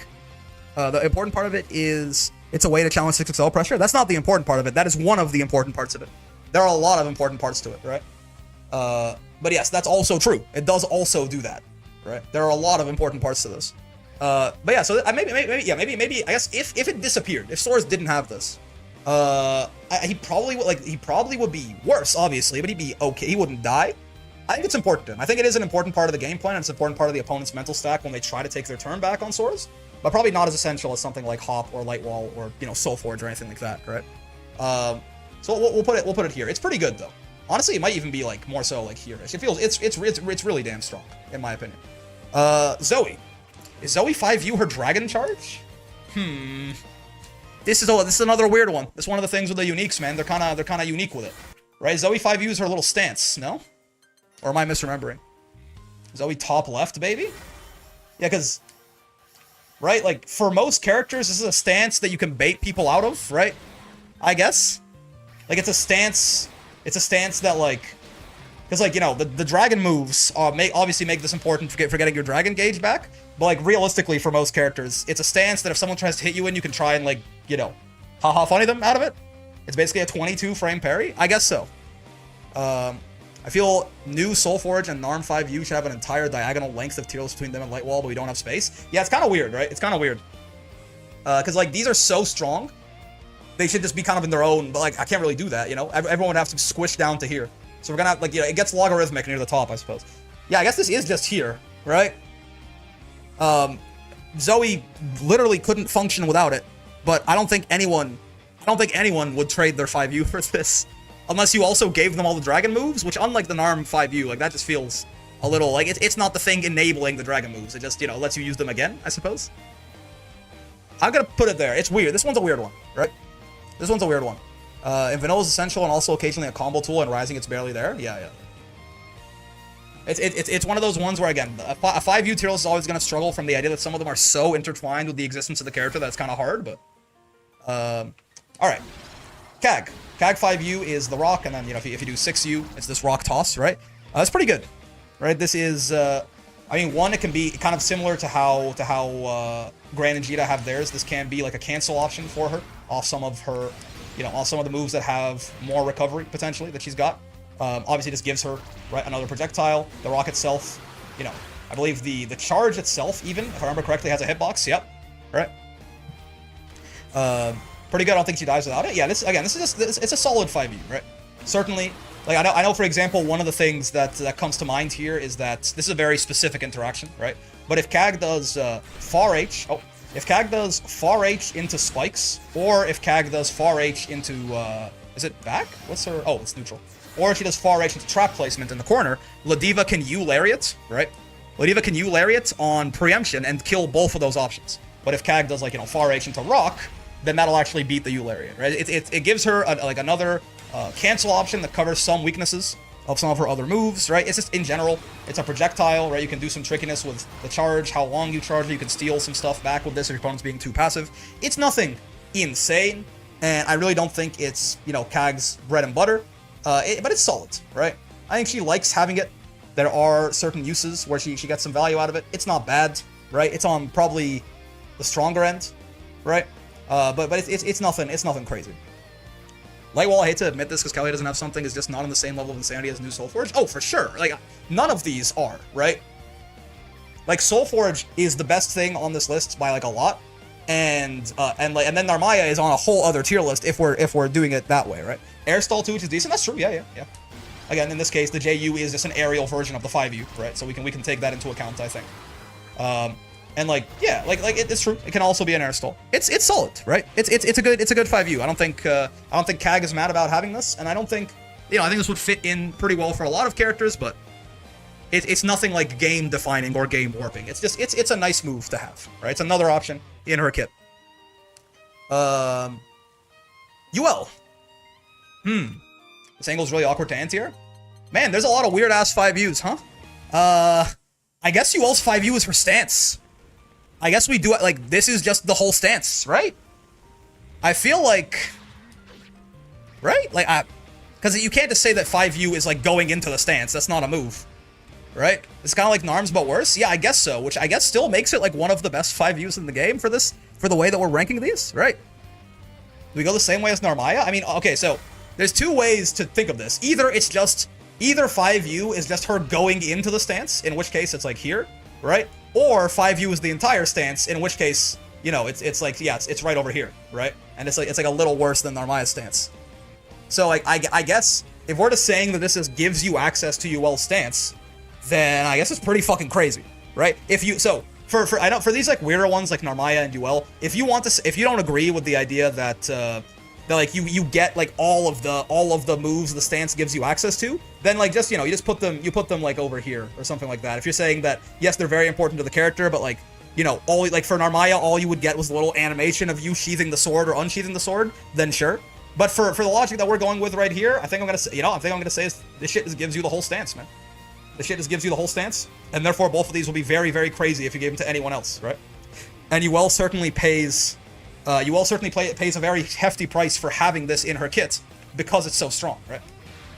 the important part of it is it's a way to challenge 6XL pressure. That's not the important part of it. That is one of the important parts of it. There are a lot of important parts to it, right? But yes, that's also true. It does also do that, right? There are a lot of important parts to this. But yeah, so maybe I guess if it disappeared, if Soras didn't have this, he probably would be worse, obviously, but he'd be okay. He wouldn't die. I think it's important to him. I think it is an important part of the game plan, and it's an important part of the opponent's mental stack when they try to take their turn back on Soras, but probably not as essential as something like Hop or Light Wall or, you know, Soul Forge or anything like that, right? So we'll put it here. It's pretty good though. Honestly, it might even be, like, more so like here-ish. It feels it's really damn strong in my opinion. Zoe. Is Zoe 5U her dragon charge? This is another weird one. It's one of the things with the uniques, man. They're kind of unique with it, right? Zoe 5U is her little stance, no? Or am I misremembering? Zoe top left, baby? Yeah, because, right, like, for most characters, this is a stance that you can bait people out of, right? I guess. Like, it's a stance that, like, Because, like, you know, the dragon moves obviously make this important for getting your dragon gauge back. But, like, realistically, for most characters, it's a stance that if someone tries to hit you in, you can try and, like, you know, haha funny them out of it. It's basically a 22 frame parry. I guess so. I feel new Soulforge and Narm 5U should have an entire diagonal length of tier list between them and Lightwall, but we don't have space. Yeah, it's kind of weird, right? It's kind of weird. Because, like, these are so strong. They should just be kind of in their own, but, like, I can't really do that, you know? Everyone would have to squish down to here. So we're gonna have, like, you know, it gets logarithmic near the top, I suppose. Yeah, I guess this is just here, right? Zoe literally couldn't function without it, but I don't think anyone would trade their 5U for this. Unless you also gave them all the dragon moves, which unlike the Narm 5U, like, that just feels a little, like, it's not the thing enabling the dragon moves. It just, you know, lets you use them again, I suppose. I'm gonna put it there. It's weird. This one's a weird one, right? This one's a weird one. And Vanilla is essential and also occasionally a combo tool, and Rising it's barely there. Yeah. It's one of those ones where, again, a 5U tier list is always going to struggle from the idea that some of them are so intertwined with the existence of the character that it's kind of hard, but... Alright. Kag. Kag 5U is the rock, and then, you know, if you do 6U, it's this rock toss, right? That's pretty good, right? This is, I mean, one, it can be kind of similar to how Gran and Jita have theirs. This can be like a cancel option for her off some of her, you know, off some of the moves that have more recovery, potentially, that she's got. Obviously, this gives her, right, another projectile. The rock itself, you know, I believe the charge itself, even, if I remember correctly, has a hitbox. Yep. Right. Pretty good. I don't think she dies without it. Yeah, this is just, it's a solid 5U, right? Certainly. Like, I know, for example, one of the things that comes to mind here is that this is a very specific interaction, right? But if Kag does far H... Oh, if Kag does far H into spikes, or if Kag does far H into... is it back? What's her... Oh, it's neutral. Or if she does far H into trap placement in the corner, Ladiva can U Lariat, right? Ladiva can U Lariat on preemption and kill both of those options. But if Kag does, like, you know, far H into rock, then that'll actually beat the U Lariat, right? It gives her, like, another cancel option that covers some weaknesses of some of her other moves, right? It's just, in general, it's a projectile, right? You can do some trickiness with the charge, how long you charge it. You can steal some stuff back with this if your opponent's being too passive. It's nothing insane, and I really don't think it's, you know, Kag's bread and butter, but it's solid, right? I think she likes having it. There are certain uses where she gets some value out of it. It's not bad, right? It's on probably the stronger end, right? But it's nothing crazy. Lightwall, I hate to admit this because Kelly doesn't have something, is just not on the same level of insanity as New Soulforge. Oh, for sure. Like, none of these are, right? Like, Soulforge is the best thing on this list by, like, a lot. And then Narmaya is on a whole other tier list if we're doing it that way, right? Airstall 2, which is decent. That's true. Yeah. Again, in this case, the JU is just an aerial version of the 5U, right? So we can take that into account, I think. And like, yeah, like it's true. It can also be an airstall. It's solid, right? It's a good 5U. I don't think Kag is mad about having this, and I don't think, you know, I think this would fit in pretty well for a lot of characters, but it's nothing like game defining or game warping. It's just it's a nice move to have, right? It's another option in her kit. UL. This angle's really awkward to anti-air. Man, there's a lot of weird ass 5Us, huh? I guess UL's 5U is her stance. I guess we do it like this is just the whole stance, right? I feel like, right? Like, because you can't just say that 5U is like going into the stance. That's not a move, right? It's kind of like Narms but worse. Yeah, I guess so. Which I guess still makes it like one of the best 5Us in the game for this, for the way that we're ranking these, right? Do we go the same way as Narmaya? I mean, okay, so there's two ways to think of this. Either 5U is just her going into the stance, in which case it's like here, right? Or 5U is the entire stance, in which case, you know, it's like, yeah, it's right over here, right? And it's like a little worse than Narmaya's stance. So like I guess if we're just saying that this gives you access to UL's stance, then I guess it's pretty fucking crazy, right? If you I know for these like weirder ones like Narmaya and UL, if you don't agree with the idea that like you get like all of the moves the stance gives you access to, then like just, you know, you put them like over here or something like that. If you're saying that yes, they're very important to the character, but like, you know, all like for Narmaya all you would get was a little animation of you sheathing the sword or unsheathing the sword, then sure. But for the logic that we're going with right here, I think I'm gonna say is this shit just gives you the whole stance, man. This shit just gives you the whole stance, and therefore both of these will be very, very crazy if you gave them to anyone else, right? And UL certainly pays a very hefty price for having this in her kit because it's so strong, right?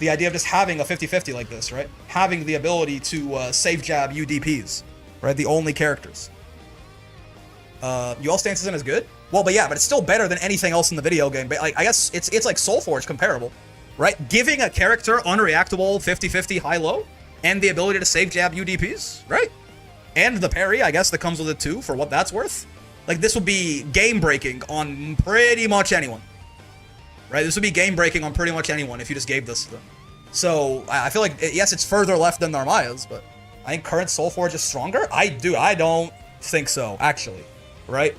The idea of just having a 50-50 like this, right? Having the ability to safe jab UDPs, right? The only characters. UL stance isn't as good? Well, but it's still better than anything else in the video game. But like, I guess it's like Soulforge comparable, right? Giving a character unreactable 50-50 high-low and the ability to safe jab UDPs, right? And the parry, I guess, that comes with it too, for what that's worth. Like, this would be game-breaking on pretty much anyone. Right? This would be game-breaking on pretty much anyone if you just gave this to them. So, I feel like, yes, it's further left than Narmaya's, but I think current Soulforge is stronger? I don't think so, actually. Right?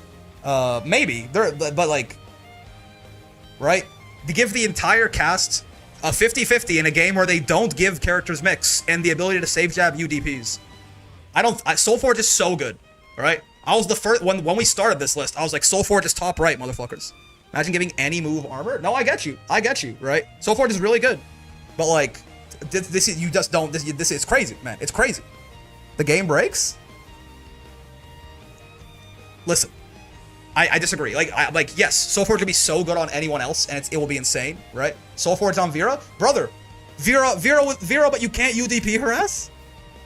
Maybe. But like... Right? To give the entire cast a 50-50 in a game where they don't give characters mix and the ability to save jab UDPs. Soulforge is so good. Alright? I was the first... When we started this list, I was like, Soulforge is top right, motherfuckers. Imagine giving any move armor. No, I get you, right? Soulforge is really good, but like, this is, you just don't. This is crazy, man. It's crazy. The game breaks. Listen, I disagree. Like yes, Soulforge would be so good on anyone else, and it will be insane, right? Soulforge on Vera, brother, Vera with Vera, but you can't UDP her ass,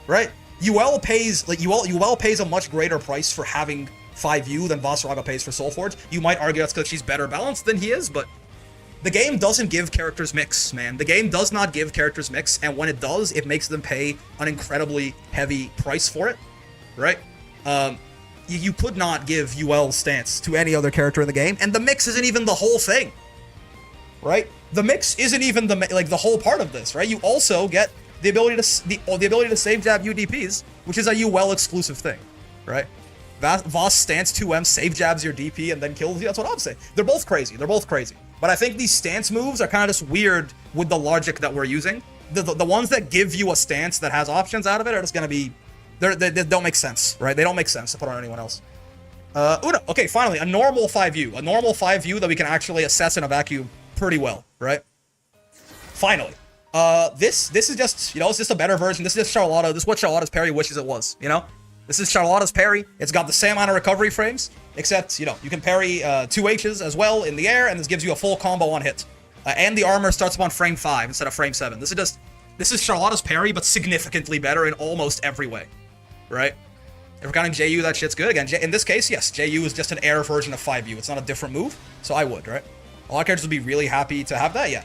right? UL pays a much greater price for having 5U than Vasaraga pays for Soulforge. You might argue that's because she's better balanced than he is, but the game doesn't give characters mix, man. The game does not give characters mix, and when it does, it makes them pay an incredibly heavy price for it, right? You could not give UL stance to any other character in the game, and the mix isn't even the whole thing, right? The mix isn't even the whole part of this, right? You also get the ability to save jab UDPs, which is a UL exclusive thing, right? Voss stance 2M, save jabs your DP, and then kills you. That's what I'm saying. They're both crazy. But I think these stance moves are kind of just weird with the logic that we're using. The ones that give you a stance that has options out of it are just going to be... They don't make sense, right? They don't make sense to put on anyone else. Una. Okay, finally, a normal 5U. A normal 5U that we can actually assess in a vacuum pretty well, right? Finally. This is just, it's just a better version. This is just Charlotta. This is what Charlotta's parry wishes it was, This is Charlotta's parry. It's got the same amount of recovery frames, except, you can parry 2 H's as well in the air, and this gives you a full combo on hit. And the armor starts up on frame 5 instead of frame 7. This is Charlotta's parry, but significantly better in almost every way, right? If we're counting JU, that shit's good. Again, in this case, yes, JU is just an air version of 5U. It's not a different move, so I would, right? A lot of characters would be really happy to have that, yeah.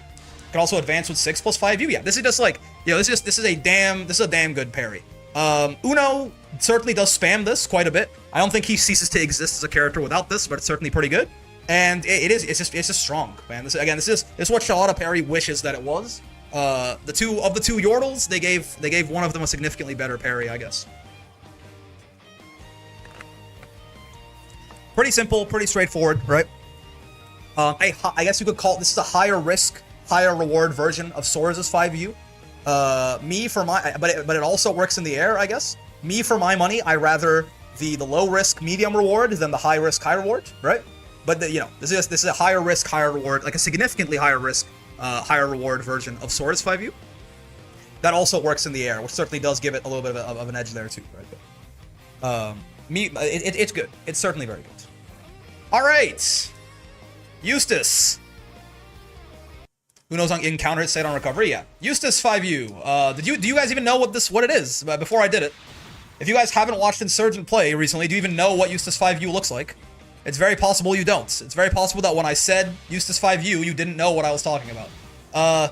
Can also advance with 6 plus 5U, yeah. This is just like, this is a damn good parry. Uno certainly does spam this quite a bit. I don't think he ceases to exist as a character without this, but it's certainly pretty good. And it's just strong, man. This is what Charlotta parry wishes that it was. The two Yordles, they gave one of them a significantly better parry, I guess. Pretty simple, pretty straightforward, right? I guess you could call this is a higher risk, higher reward version of Sora's 5U. But it also works in the air, I guess. Me, for my money, I rather the low risk, medium reward than the high risk, high reward, right? But this is a higher risk, higher reward, like a significantly higher risk, higher reward version of Sora's 5U. That also works in the air, which certainly does give it a little bit of an edge there too, right? But, it's good. It's certainly very good. All right, Eustace. Who knows on encounter state on recovery? Yeah. Eustace 5U. Do you guys even know what it is? Before I did it. If you guys haven't watched Insurgent play recently, do you even know what Eustace 5U looks like? It's very possible you don't. It's very possible that when I said Eustace 5U, you didn't know what I was talking about.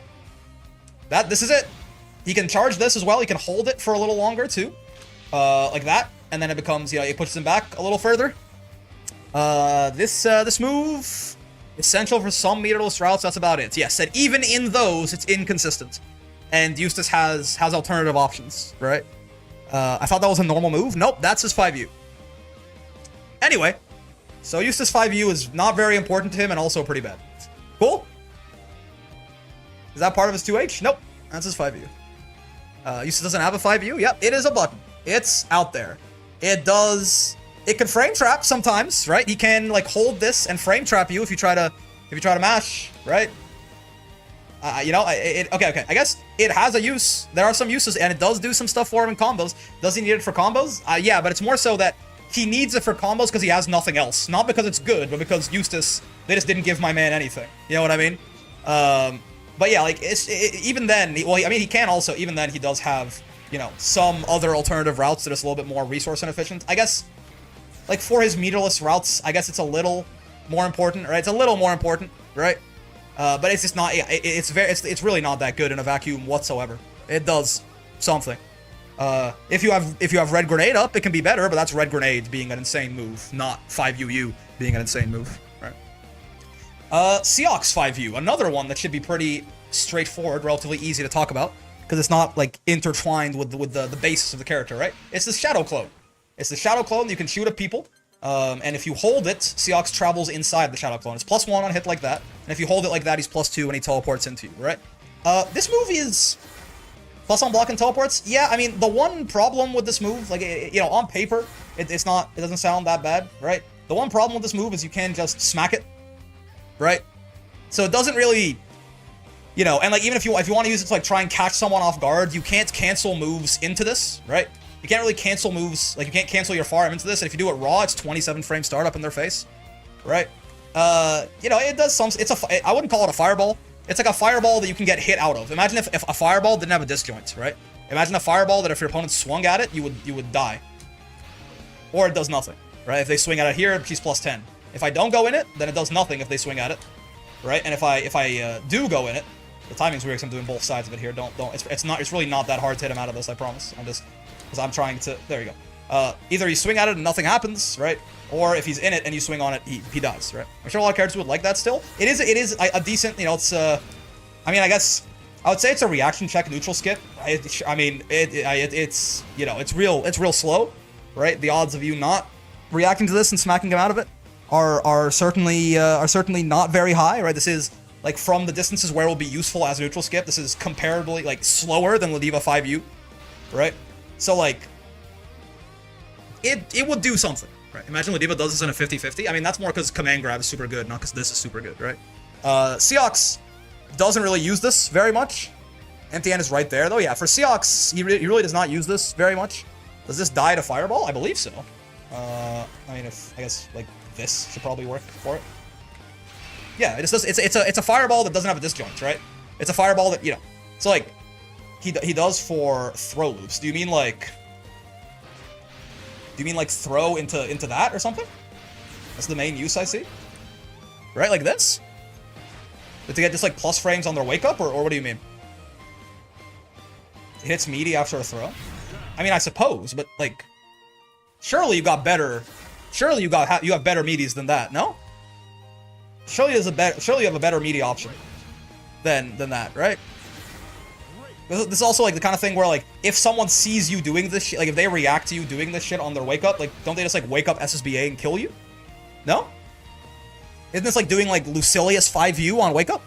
This is it. He can charge this as well. He can hold it for a little longer too. Like that. And then it becomes, it pushes him back a little further. This move... essential for some meterless routes, that's about it. Yes, and even in those, it's inconsistent. And Eustace has alternative options, right? I thought that was a normal move. Nope, that's his 5U. Anyway, so Eustace 5U is not very important to him and also pretty bad. Cool? Is that part of his 2H? Nope, that's his 5U. Eustace doesn't have a 5U? Yep, it is a button. It's out there. It can frame trap sometimes, right? He can like hold this and frame trap you if you try to mash, right? Okay. I guess it has a use. There are some uses, and it does do some stuff for him in combos. Does he need it for combos? Yeah, but it's more so that he needs it for combos because he has nothing else. Not because it's good, but because Eustace, they just didn't give my man anything. You know what I mean? But yeah, like, even then, well, I mean, he can also, even then, he does have, you know, some other alternative routes that is a little bit more resource inefficient. I guess, like, for his meterless routes, I guess it's a little more important, right? It's a little more important, right? But it's just not, yeah, it's really not that good in a vacuum whatsoever. It does something. If you have Red Grenade up, it can be better, but that's Red Grenade being an insane move, not 5UU being an insane move, right? Seox 5U, another one that should be pretty straightforward, relatively easy to talk about, because it's not, like, intertwined with the basis of the character, right? It's the Shadow Clone. It's the Shadow Clone, you can shoot at people, and if you hold it, Seox travels inside the Shadow Clone. It's +1 on a hit like that, and if you hold it like that, he's +2 and he teleports into you, right? This move is plus on block and teleports. Yeah, I mean, the one problem with this move, like, you know, on paper, it doesn't sound that bad, right? The one problem with this move is you can just smack it, right? So it doesn't really, you know, and like, even if you want to use it to like try and catch someone off guard, you can't cancel moves into this, right? You can't really cancel moves, like you can't cancel your firearm into this, and if you do it raw, it's 27 frame startup in their face, right? You know, it does some, I wouldn't call it a fireball. It's like a fireball that you can get hit out of. Imagine if a fireball didn't have a disjoint, right? Imagine a fireball that if your opponent swung at it, you would die. Or it does nothing, right? If they swing at it here, she's +10. If I don't go in it, then it does nothing if they swing at it, right? And if I do go in it, the timing's weird because I'm doing both sides of it here. It's really not that hard to hit him out of this, I promise. Because I'm trying to, there you go. Either you swing at it and nothing happens, right? Or if he's in it and you swing on it, he dies, right? I'm sure a lot of characters would like that still. It is a decent, you know, it's, I mean, I guess, I would say it's a reaction check neutral skip. I mean, it's, you know, it's real slow, right? The odds of you not reacting to this and smacking him out of it are certainly not very high, right? This is, like, from the distances where it will be useful as a neutral skip, this is comparably, like, slower than Ladiva 5U, right? So, like, it would do something. Right. Imagine Ladiva does this in a 50-50. I mean, that's more because command grab is super good, not because this is super good, right? Seox doesn't really use this very much. Anti-N is right there, though. Yeah, for Seox, he really does not use this very much. Does this die to Fireball? I believe so. I mean, I guess, like, this should probably work for it. Yeah, it just does. It's a Fireball that doesn't have a disjoint, right? It's a Fireball that, you know. So, like, he does for throw loops. Do you mean, like, throw into that or something? That's the main use I see. Right, like this? To get just like plus frames on their wake up, or what do you mean? It hits meaty after a throw? I mean, I suppose, but like, surely you got better. Surely you have better meaties than that, no? Surely you have a better meaty option than that, right? This is also, like, the kind of thing where, like, if someone sees you doing this shit, like, if they react to you doing this shit on their wake up, like, don't they just, like, wake up SSBA and kill you? No? Isn't this, like, doing, like, Lucilius 5U on wake up?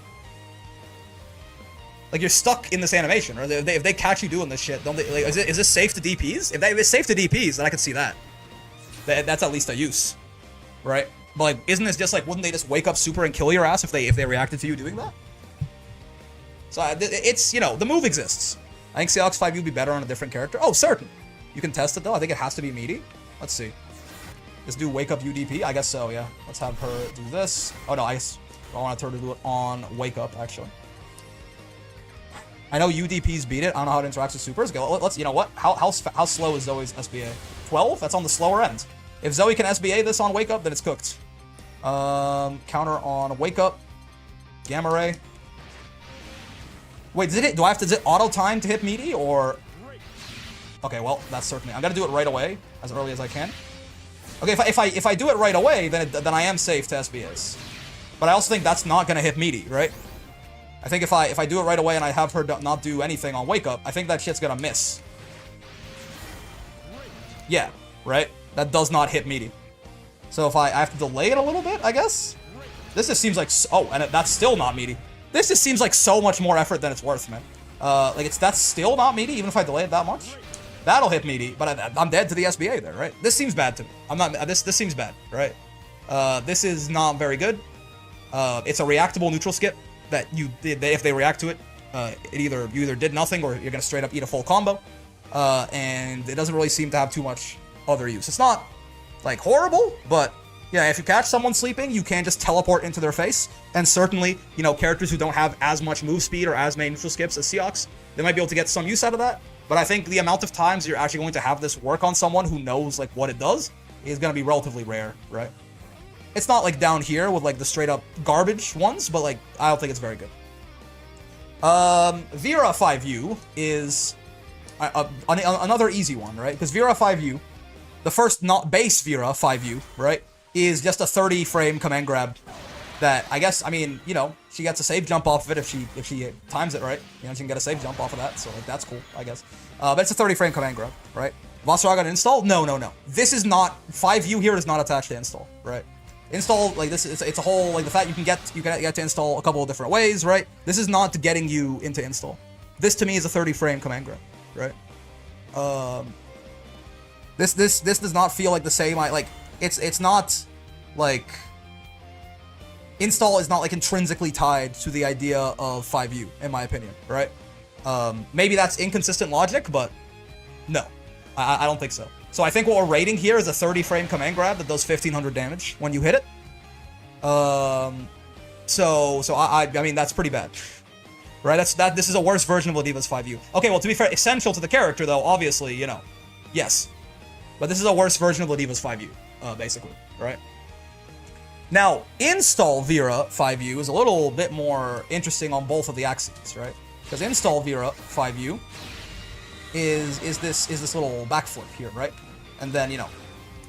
Like, you're stuck in this animation, or if they catch you doing this shit, don't they, like, is this safe to DPs? If it's safe to DPs, then I can see that. That's at least a use, right? But, like, isn't this just, like, wouldn't they just wake up super and kill your ass if they reacted to you doing that? So it's, you know, the move exists. I think Seox 5U would be better on a different character. Oh, certain. You can test it, though. I think it has to be meaty. Let's see. Let's do Wake Up UDP. I guess so, yeah. Let's have her do this. Oh, no, I wanted her to do it on Wake Up, actually. I know UDPs beat it. I don't know how it interacts with supers. Okay, let's, you know what? How slow is Zoe's SBA? 12? That's on the slower end. If Zoe can SBA this on Wake Up, then it's cooked. Counter on Wake Up. Gamma Ray. Wait, does it auto time to hit meaty, or? Okay, well, that's certainly. I'm gonna do it right away, as early as I can. Okay, if I do it right away, then I am safe to SBAs. But I also think that's not gonna hit meaty, right? I think if I do it right away and I have her not do anything on wake up, I think that shit's gonna miss. Yeah, right. That does not hit meaty. So if I have to delay it a little bit, I guess. This just seems like and that's still not meaty. This just seems like so much more effort than it's worth, man. Like, that's still not meaty, even if I delay it that much. That'll hit meaty, but I'm dead to the SBA there, right? This seems bad to me. This seems bad, right? This is not very good. It's a reactable neutral skip that if they react to it, you either did nothing or you're gonna straight up eat a full combo. And it doesn't really seem to have too much other use. It's not, like, horrible, but Yeah, if you catch someone sleeping, you can just teleport into their face. And certainly, you know, characters who don't have as much move speed or as many neutral skips as Seox, they might be able to get some use out of that. But I think the amount of times you're actually going to have this work on someone who knows, like, what it does is going to be relatively rare, right? It's not, like, down here with, like, the straight-up garbage ones, but, like, I don't think it's very good. Vera 5U is another easy one, right? Because Vera 5U, the first not base Vera 5U, right, is just a 30-frame command grab that I guess, I mean, you know, she gets a save jump off of it if she times it right. You know, she can get a save jump off of that, so like that's cool, I guess. But it's a 30-frame command grab, right? Vasaraga install? No. This is not 5U here is not attached to install, right? Install, like this, it's a whole, like the fact you can get to install a couple of different ways, right? This is not getting you into install. This to me is a 30-frame command grab, right? This does not feel like the same. Like it's not like install is not like intrinsically tied to the idea of 5U, in my opinion, right? Maybe that's inconsistent logic, but no, I don't think so. So I think what we're rating here is a 30-frame command grab that does 1500 damage when you hit it. So I mean that's pretty bad, right? This is a worse version of Ladiva's 5U. Okay, well to be fair, essential to the character though, obviously, you know, yes, but this is a worse version of Ladiva's 5U, basically, right? Now, install Vera 5U is a little bit more interesting on both of the axes, right? Because install Vera 5U is this little backflip here, right? And then, you know,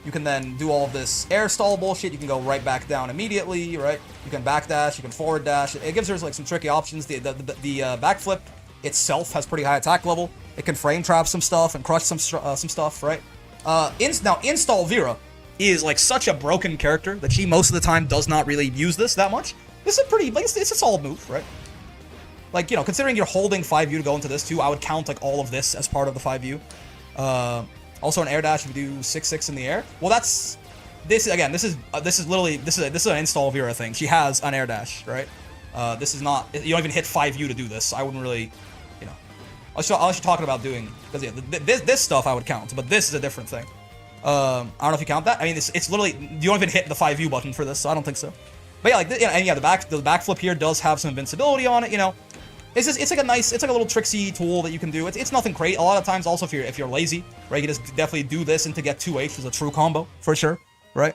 you can then do all of this air stall bullshit. You can go right back down immediately, right? You can backdash, you can forward dash. It gives her like some tricky options. The backflip itself has pretty high attack level. It can frame trap some stuff and crush some stuff, right? Now install Vera is like such a broken character that she most of the time does not really use this that much. This is a pretty, like, it's a solid move, right? Like, you know, considering you're holding 5U to go into this too, I would count like all of this as part of the 5U. Also an air dash, if you do 6-6 in the air. Well, that's this again. This is an install Vera thing. She has an air dash, right? This is not. You don't even hit 5U to do this. I wouldn't really, you know. Unless you're talking about doing, because yeah, this stuff I would count, but this is a different thing. I don't know if you count that. I mean, it's literally you don't even hit the 5U button for this, so I don't think so. But yeah, like and yeah, the backflip here does have some invincibility on it. You know, it's like a little tricksy tool that you can do. It's nothing great. A lot of times, also if you're lazy, right, you just definitely do this and to get 2H is a true combo for sure, right?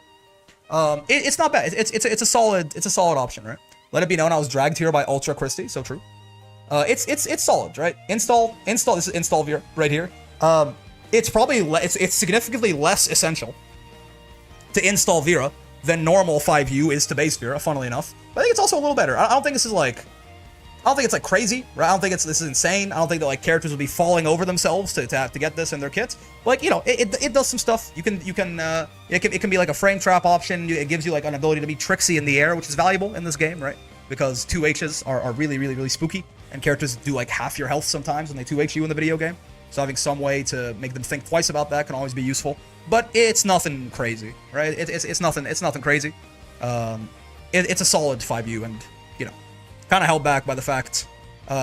It's not bad. It's a solid option, right? Let it be known I was dragged here by Ultra Christie, so true. It's solid, right? Install. This is install Vera right here. It's probably it's significantly less essential to install Vera than normal 5U is to base Vera, funnily enough. But I think it's also a little better. I don't think this is like, I don't think it's like crazy, right? I don't think this is insane. I don't think that like characters will be falling over themselves to get this in their kits. Like, you know, it does some stuff. It can be like a frame trap option. It gives you like an ability to be tricksy in the air, which is valuable in this game, right? Because 2Hs are really spooky, and characters do like half your health sometimes when they 2H you in the video game. So having some way to make them think twice about that can always be useful. But it's nothing crazy, right? It's nothing crazy. It's a solid 5U, and you know, kind of held back by the fact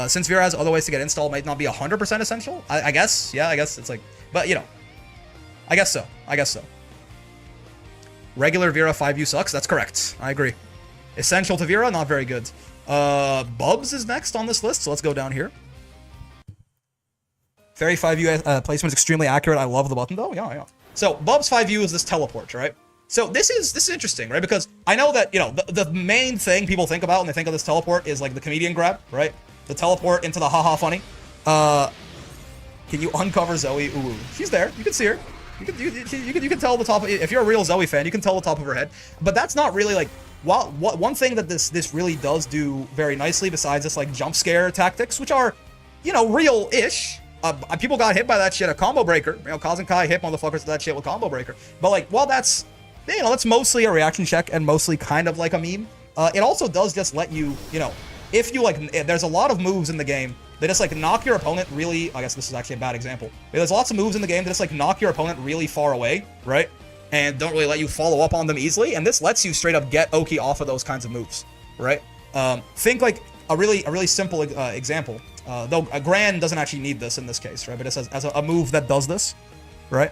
since Vera has other ways to get installed, might not be 100% essential. I guess, yeah, I guess it's like, but you know, I guess so. Regular Vera 5U sucks. That's correct. I agree. Essential to Vera, not very good. Bubs is next on this list, so let's go down here. Fairy 5U placement is extremely accurate. I love the button though. Yeah. So Bubs 5U is this teleport, right? So this is interesting, right? Because I know that, you know, the main thing people think about when they think of this teleport is like the comedian grab, right? The teleport into the haha funny. Can you uncover Zoe? Ooh, she's there. You can see her. You can tell the top of, if you're a real Zoe fan, you can tell the top of her head. But that's not really like, one thing that this really does do very nicely, besides this like jump scare tactics, which are, you know, real-ish. People got hit by that shit, a combo breaker. You know, Kaz and Kai hit motherfuckers with that shit with combo breaker. But like, while that's, you know, that's mostly a reaction check and mostly kind of like a meme. It also does just let you, you know, if you like, there's a lot of moves in the game that just like knock your opponent really, I guess this is actually a bad example. But there's lots of moves in the game that just like knock your opponent really far away, right? And don't really let you follow up on them easily. And this lets you straight up get Oki off of those kinds of moves, right? Think like a really simple example. Though a Gran doesn't actually need this in this case, right? But it says as a move that does this, right?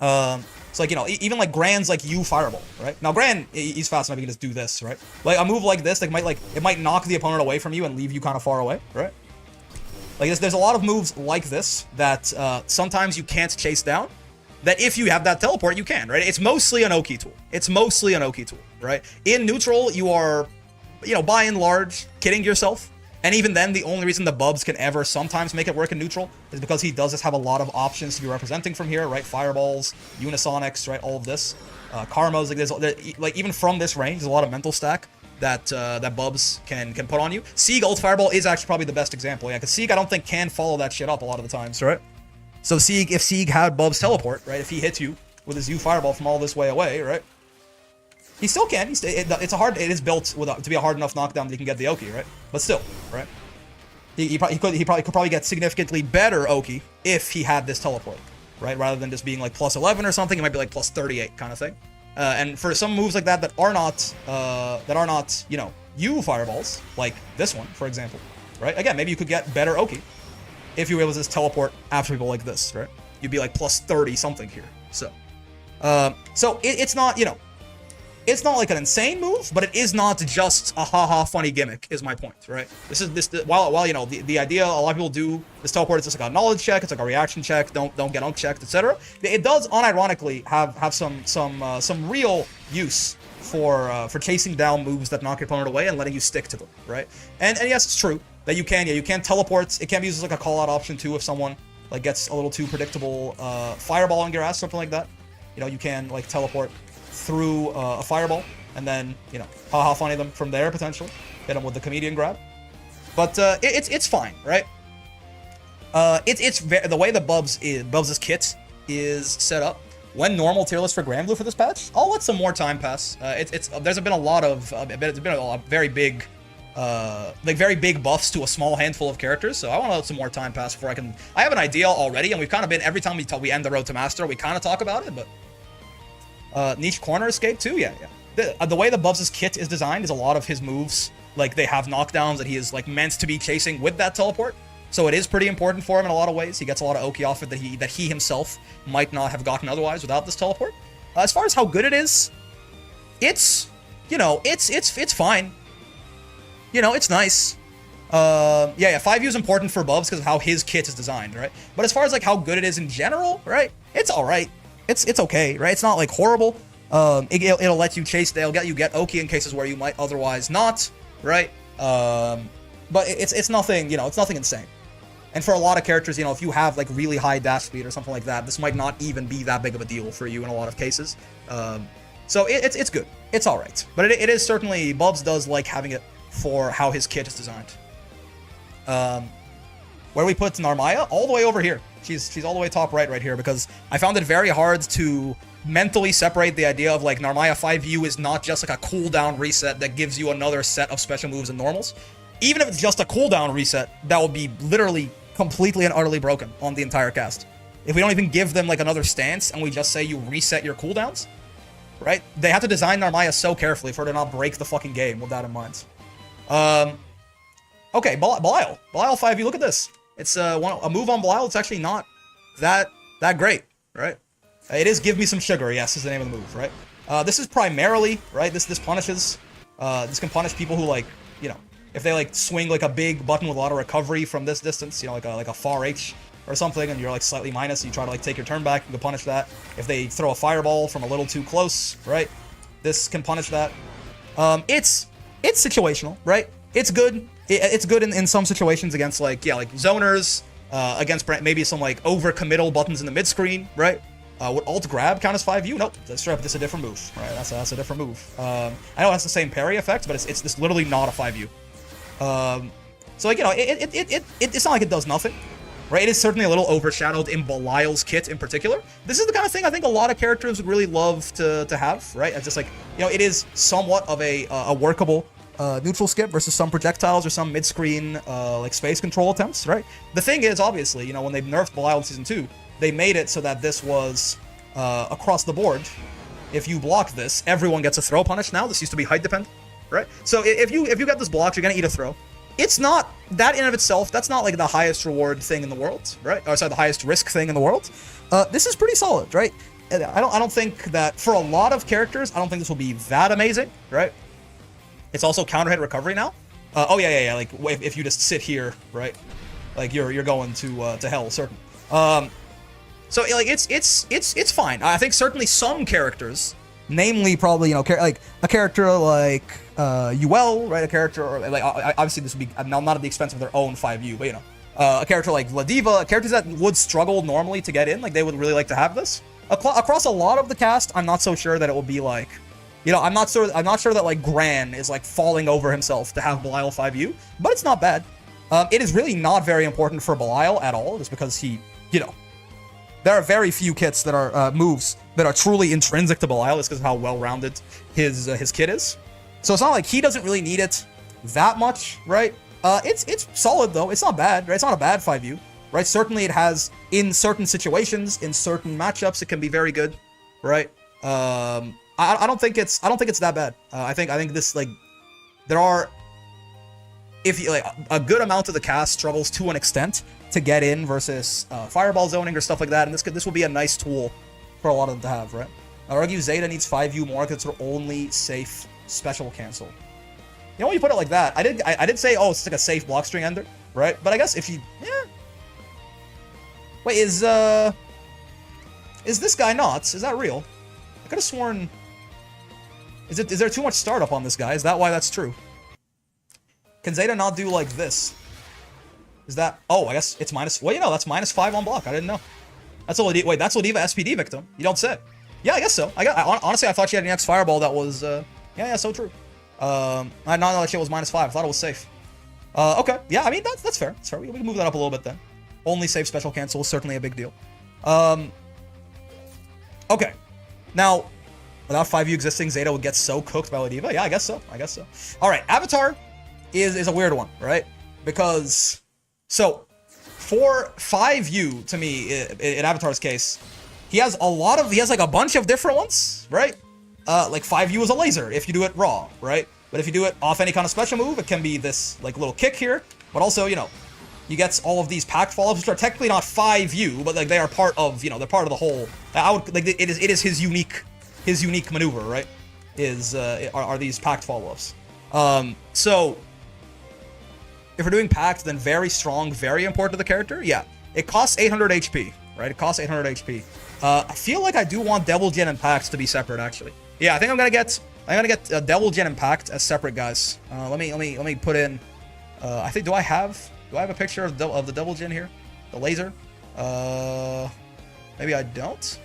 So like, you know, even like Gran's like U Fireball, right? Now Gran, he's fast enough, he can just do this, right? Like a move like this, like it might knock the opponent away from you and leave you kind of far away, right? Like there's a lot of moves like this that sometimes you can't chase down. That if you have that teleport, you can, right? It's mostly an Oki tool. It's mostly an Oki tool, right? In neutral, you are, you know, by and large, kidding yourself. And even then, the only reason the Bubs can ever sometimes make it work in neutral is because he does just have a lot of options to be representing from here, right? Fireballs, Unisonics, right? All of this. Karmas, like even from this range, there's a lot of mental stack that that Bubs can put on you. Sieg ult Fireball is actually probably the best example, yeah, because Sieg I don't think can follow that shit up a lot of the times, right? So Sieg, if Sieg had Bubs teleport, right, if he hits you with his U Fireball from all this way away, right, he still can. It is built to be a hard enough knockdown that he can get the Oki, right? But still, right? He probably could get significantly better Oki if he had this teleport, right? Rather than just being like plus 11 or something, it might be like plus 38 kind of thing. And for some moves like that are not, you know, U Fireballs, like this one, for example, right? Again, maybe you could get better Oki if you were able to just teleport after people like this, right? You'd be like plus 30 something here. So it's not, you know, it's not like an insane move, but it is not just a haha funny gimmick, is my point, right? While you know, the idea, a lot of people do this teleport, it's just like a knowledge check, it's like a reaction check, don't get unchecked, etc. It does unironically have some real use for chasing down moves that knock your opponent away and letting you stick to them, right? And yes, it's true that you can teleport. It can be used as like a call out option too if someone like gets a little too predictable, fireballing your ass, something like that. You know, you can like teleport through a fireball and then, you know, haha funny them from there potentially, hit them with the comedian grab. But it's fine, right? The way the Bubs' kit is set up. When normal tier list for Grand Blue for this patch, I'll let some more time pass. There's been a lot of it's been a very big very big buffs to a small handful of characters, so I want to let some more time pass before I have an idea already, and we've kind of been, every time we end the road to master, we kind of talk about it, but niche corner escape too, yeah. The way the Bubs' kit is designed is a lot of his moves, like they have knockdowns that he is like meant to be chasing with that teleport. So it is pretty important for him in a lot of ways. He gets a lot of Oki off it that he himself might not have gotten otherwise without this teleport. As far as how good it is, it's, you know, it's fine. You know, it's nice. Yeah, 5U is important for Bubs because of how his kit is designed, right? But as far as like how good it is in general, right? It's all right. It's okay, right? It's not like horrible. It'll let you chase. They'll get you Oki in cases where you might otherwise not, right? But it's nothing, you know, it's nothing insane. And for a lot of characters, you know, if you have like really high dash speed or something like that, this might not even be that big of a deal for you in a lot of cases. So it's good. It's all right. But it is certainly, Bubs does like having it for how his kit is designed. Where we put Narmaya? All the way over here. She's all the way top right here, because I found it very hard to mentally separate the idea of like Narmaya 5U is not just like a cooldown reset that gives you another set of special moves and normals. Even if it's just a cooldown reset, that will be literally completely and utterly broken on the entire cast. If we don't even give them like another stance and we just say you reset your cooldowns, right? They have to design Narmaya so carefully for her to not break the fucking game with that in mind. Okay, Belial 5U, look at this. It's a move on Belial. It's actually not that great, right? It is Give Me Some Sugar, yes, is the name of the move, right? This is primarily, right, this punishes, this can punish people who, like, you know, if they, like, swing, like, a big button with a lot of recovery from this distance, you know, like a far H or something, and you're, like, slightly minus, you try to, like, take your turn back, you can punish that. If they throw a fireball from a little too close, right, this can punish that. It's situational, right? It's good. It's good in some situations against, like, yeah, like, zoners, against maybe some, like, over-committal buttons in the mid-screen, right? Would alt grab count as 5U? Nope. That's right. This is a different move, right? That's a different move. I know it's the same parry effect, but it's this literally not a 5U. So like, you know, it's not like it does nothing, right? It is certainly a little overshadowed in Belial's kit in particular. This is the kind of thing I think a lot of characters would really love to have, right? It's just like, you know, it is somewhat of a workable neutral skip versus some projectiles or some mid-screen like space control attempts, right? The thing is, obviously, you know, when they nerfed Belial in Season 2, they made it so that this was across the board. If you block this, everyone gets a throw punish now. This used to be height dependent, right? So if you get this blocked, you're gonna eat a throw. It's not that in of itself. That's not like the highest reward thing in the world, right? Or sorry, the highest risk thing in the world. This is pretty solid, right? I don't think that for a lot of characters, I don't think this will be that amazing, right? It's also counter hit recovery now. Oh yeah. Like if you just sit here, right? Like you're going to hell, certain. So like it's fine. I think certainly some characters, namely probably like a character like UL, right? A character or like obviously this would be not at the expense of their own 5U, but a character like Ladiva, characters that would struggle normally to get in, like they would really like to have this. Across a lot of the cast, I'm not so sure that it will be like, I'm not sure that like Gran is like falling over himself to have Belial 5U, but it's not bad. It is really not very important for Belial at all, just because he, there are very few kits that are moves that are truly intrinsic to Belial, just because of how well-rounded his kit is. So it's not like he doesn't really need it that much, right? It's solid though. It's not bad, right? It's not a bad 5U, right? Certainly it has, in certain situations, in certain matchups, it can be very good, right? I don't think it's that bad. I think this, like, there are, if you like, a good amount of the cast struggles to an extent to get in versus fireball zoning or stuff like that, and this will be a nice tool for a lot of them to have, right? I argue Zeta needs 5U more because it's her only safe special cancel. You know, when you put it like that, I did say, oh, it's like a safe block string ender, right? But I guess if you, wait, is this guy not? Is that real? I could have sworn. Is there too much startup on this guy? Is that why that's true? Can Zeta not do like this? Is that? Oh, I guess it's minus. Well, that's -5 on block. I didn't know. That's a wait. That's Ladiva SPD victim. You don't say. Yeah, I guess so. Honestly, I thought she had an X fireball that was. Yeah, so true. I did not know that shit was -5. I thought it was safe. Okay. Yeah, I mean that's fair. That's fair. We can move that up a little bit then. Only safe special cancel is certainly a big deal. Okay. Now, without 5U existing, Zeta would get so cooked by Ladiva. Yeah, I guess so. All right, Avatar is a weird one, right? Because so for 5U to me in Avatar's case, he has like a bunch of different ones, right? Like 5U is a laser if you do it raw, right? But if you do it off any kind of special move, it can be this like little kick here. But also, he gets all of these packed follow-ups, which are technically not 5U, but like they are part of, they're part of the whole. I would like it is his unique maneuver, right? Are these packed follow-ups? So if we're doing packed, then very strong, very important to the character. Yeah, it costs 800 HP, right? It costs 800 HP. I feel like I do want Devil Jin and packed to be separate, actually. Yeah, I think I'm gonna get Devil Jin and packed as separate guys. Let me put in. I think do I have a picture of the Devil Jin here? The laser? Maybe I don't.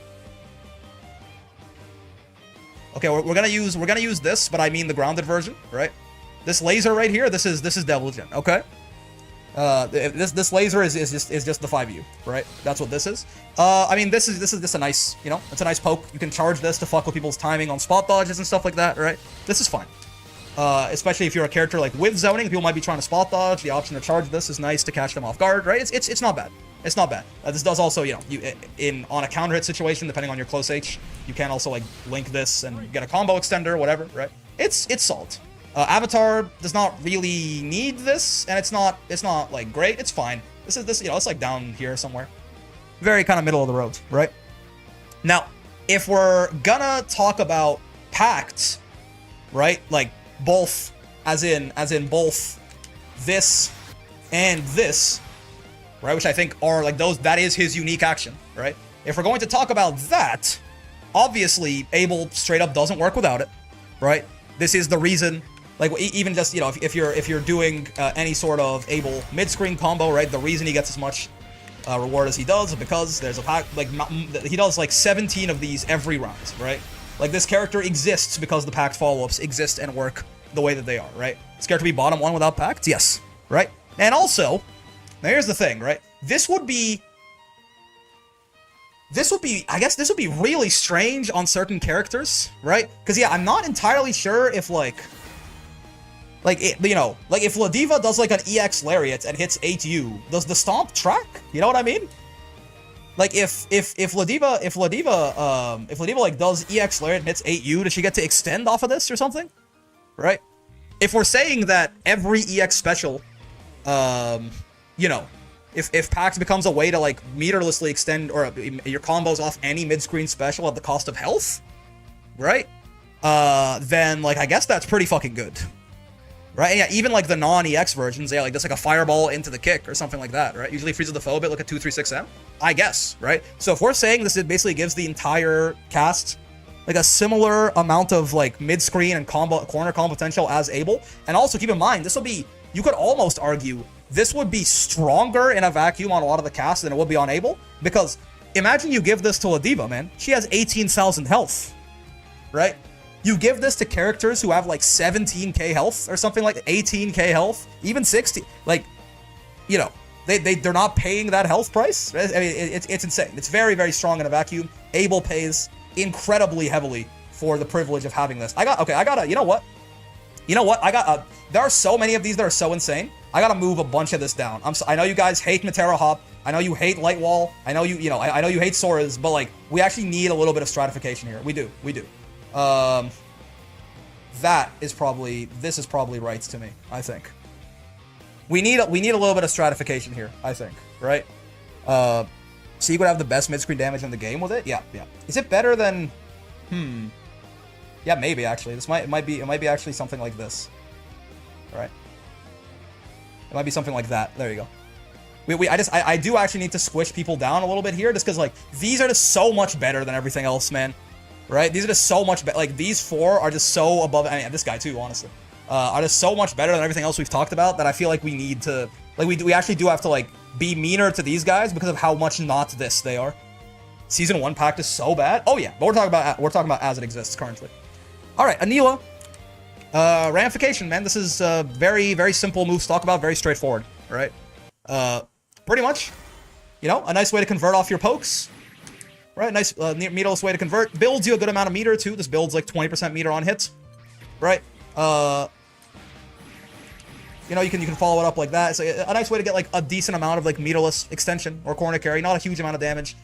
Okay, we're gonna use this, but I mean the grounded version, right? This laser right here, this is Devil Jin, okay? This laser is just the 5U, right? That's what this is. I mean, this is just a nice, it's a nice poke. You can charge this to fuck with people's timing on spot dodges and stuff like that, right? This is fine. Especially if you're a character like with zoning, people might be trying to spot dodge. The option to charge this is nice to catch them off guard, right? It's not bad. It's not bad. This does also, on a counter hit situation, depending on your close H, you can also like link this and get a combo extender, whatever, right? It's solid. Avatar does not really need this, and it's not like great. It's fine. This it's like down here somewhere, very kind of middle of the road, right? Now, if we're gonna talk about packed, right? Like both, as in both this and this, right? Which I think are like those. That is his unique action, right? If we're going to talk about that, obviously Abel straight up doesn't work without it, right? This is the reason. Like even just if you're doing any sort of Abel mid-screen combo, right? The reason he gets as much reward as he does is because there's a pack, like he does like 17 of these every round, right? Like this character exists because the packed follow-ups exist and work the way that they are, right? This character be bottom 1 without packed, yes, right? And also, now here's the thing, right? This would be, I guess this would be really strange on certain characters, right? Because yeah, I'm not entirely sure if like if Ladiva does like an EX Lariat and hits 8U, does the stomp track? You know what I mean? Like if Ladiva like does EX Lariat and hits 8U, does she get to extend off of this or something? Right? If we're saying that every EX special, if Pax becomes a way to like meterlessly extend or your combos off any mid-screen special at the cost of health, right? Then like I guess that's pretty fucking good. Right? And yeah, even like the non-EX versions, yeah, like just like a fireball into the kick or something like that, right? Usually freezes the foe a bit like a 236M, I guess, right? So if we're saying this, it basically gives the entire cast like a similar amount of like mid-screen and corner combo potential as Abel. And also keep in mind, this will be, you could almost argue, this would be stronger in a vacuum on a lot of the cast than it would be on Abel. Because imagine you give this to a diva, man. She has 18,000 health, right? You give this to characters who have like 17k health or something like 18k health, even 60. Like, you know, they're not paying that health price. I mean, it's insane. It's very, very strong in a vacuum. Abel pays incredibly heavily for the privilege of having this. You know what? There are so many of these that are so insane. I gotta move a bunch of this down. I know you guys hate Matera Hop. I know you hate Light Wall. I know I know you hate Soras, but like, we actually need a little bit of stratification here. We do. This is probably right to me, I think. We need a little bit of stratification here, I think, right? So you could have the best mid-screen damage in the game with it? Yeah. Is it better than... Yeah, maybe, actually. It might be actually something like this. Right? It might be something like that. There you go. I do actually need to squish people down a little bit here, just because, like, these are just so much better than everything else, man. Right? These are just so much better. Like, these four are just so above... I mean, this guy, too, honestly. Are just so much better than everything else we've talked about that I feel like we need to... Like, we actually do have to, like, be meaner to these guys because of how much not this they are. Season 1 pact is so bad. Oh, yeah. But we're talking about as it exists currently. All right, Anila. Ramification, man. This is very, very simple moves to talk about. Very straightforward, right? Pretty much, you know, a nice way to convert off your pokes. Right, nice meterless way to convert. Builds you a good amount of meter, too. This builds like 20% meter on hits. Right? You know, you can follow it up like that. It's a nice way to get like a decent amount of like meterless extension or corner carry. Not a huge amount of damage.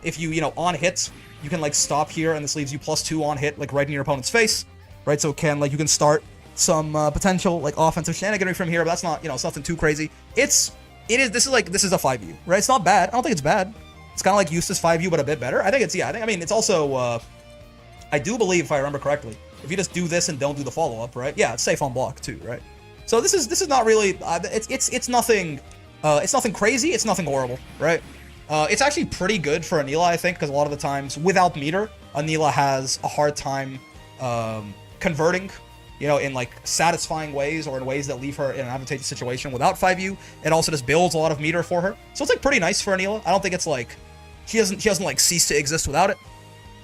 If you know, on hit, you can like stop here and this leaves you +2 on hit, like right in your opponent's face. Right, so you can start some potential like offensive shenaniganry from here, but that's not, you know, it's nothing too crazy. This is a 5U, right? It's not bad. I don't think it's bad. It's kind of like Eustace 5U, but a bit better. I think it's, I mean, it's also, I do believe, if I remember correctly, if you just do this and don't do the follow-up, right? Yeah, it's safe on block too, right? So this is not really, it's nothing crazy, it's nothing horrible, right? It's actually pretty good for Anila, I think, because a lot of the times, without meter, Anila has a hard time, converting, you know, in like satisfying ways or in ways that leave her in an advantageous situation without 5U. It also just builds a lot of meter for her. So it's like pretty nice for Anila. I don't think it's like, she doesn't like cease to exist without it,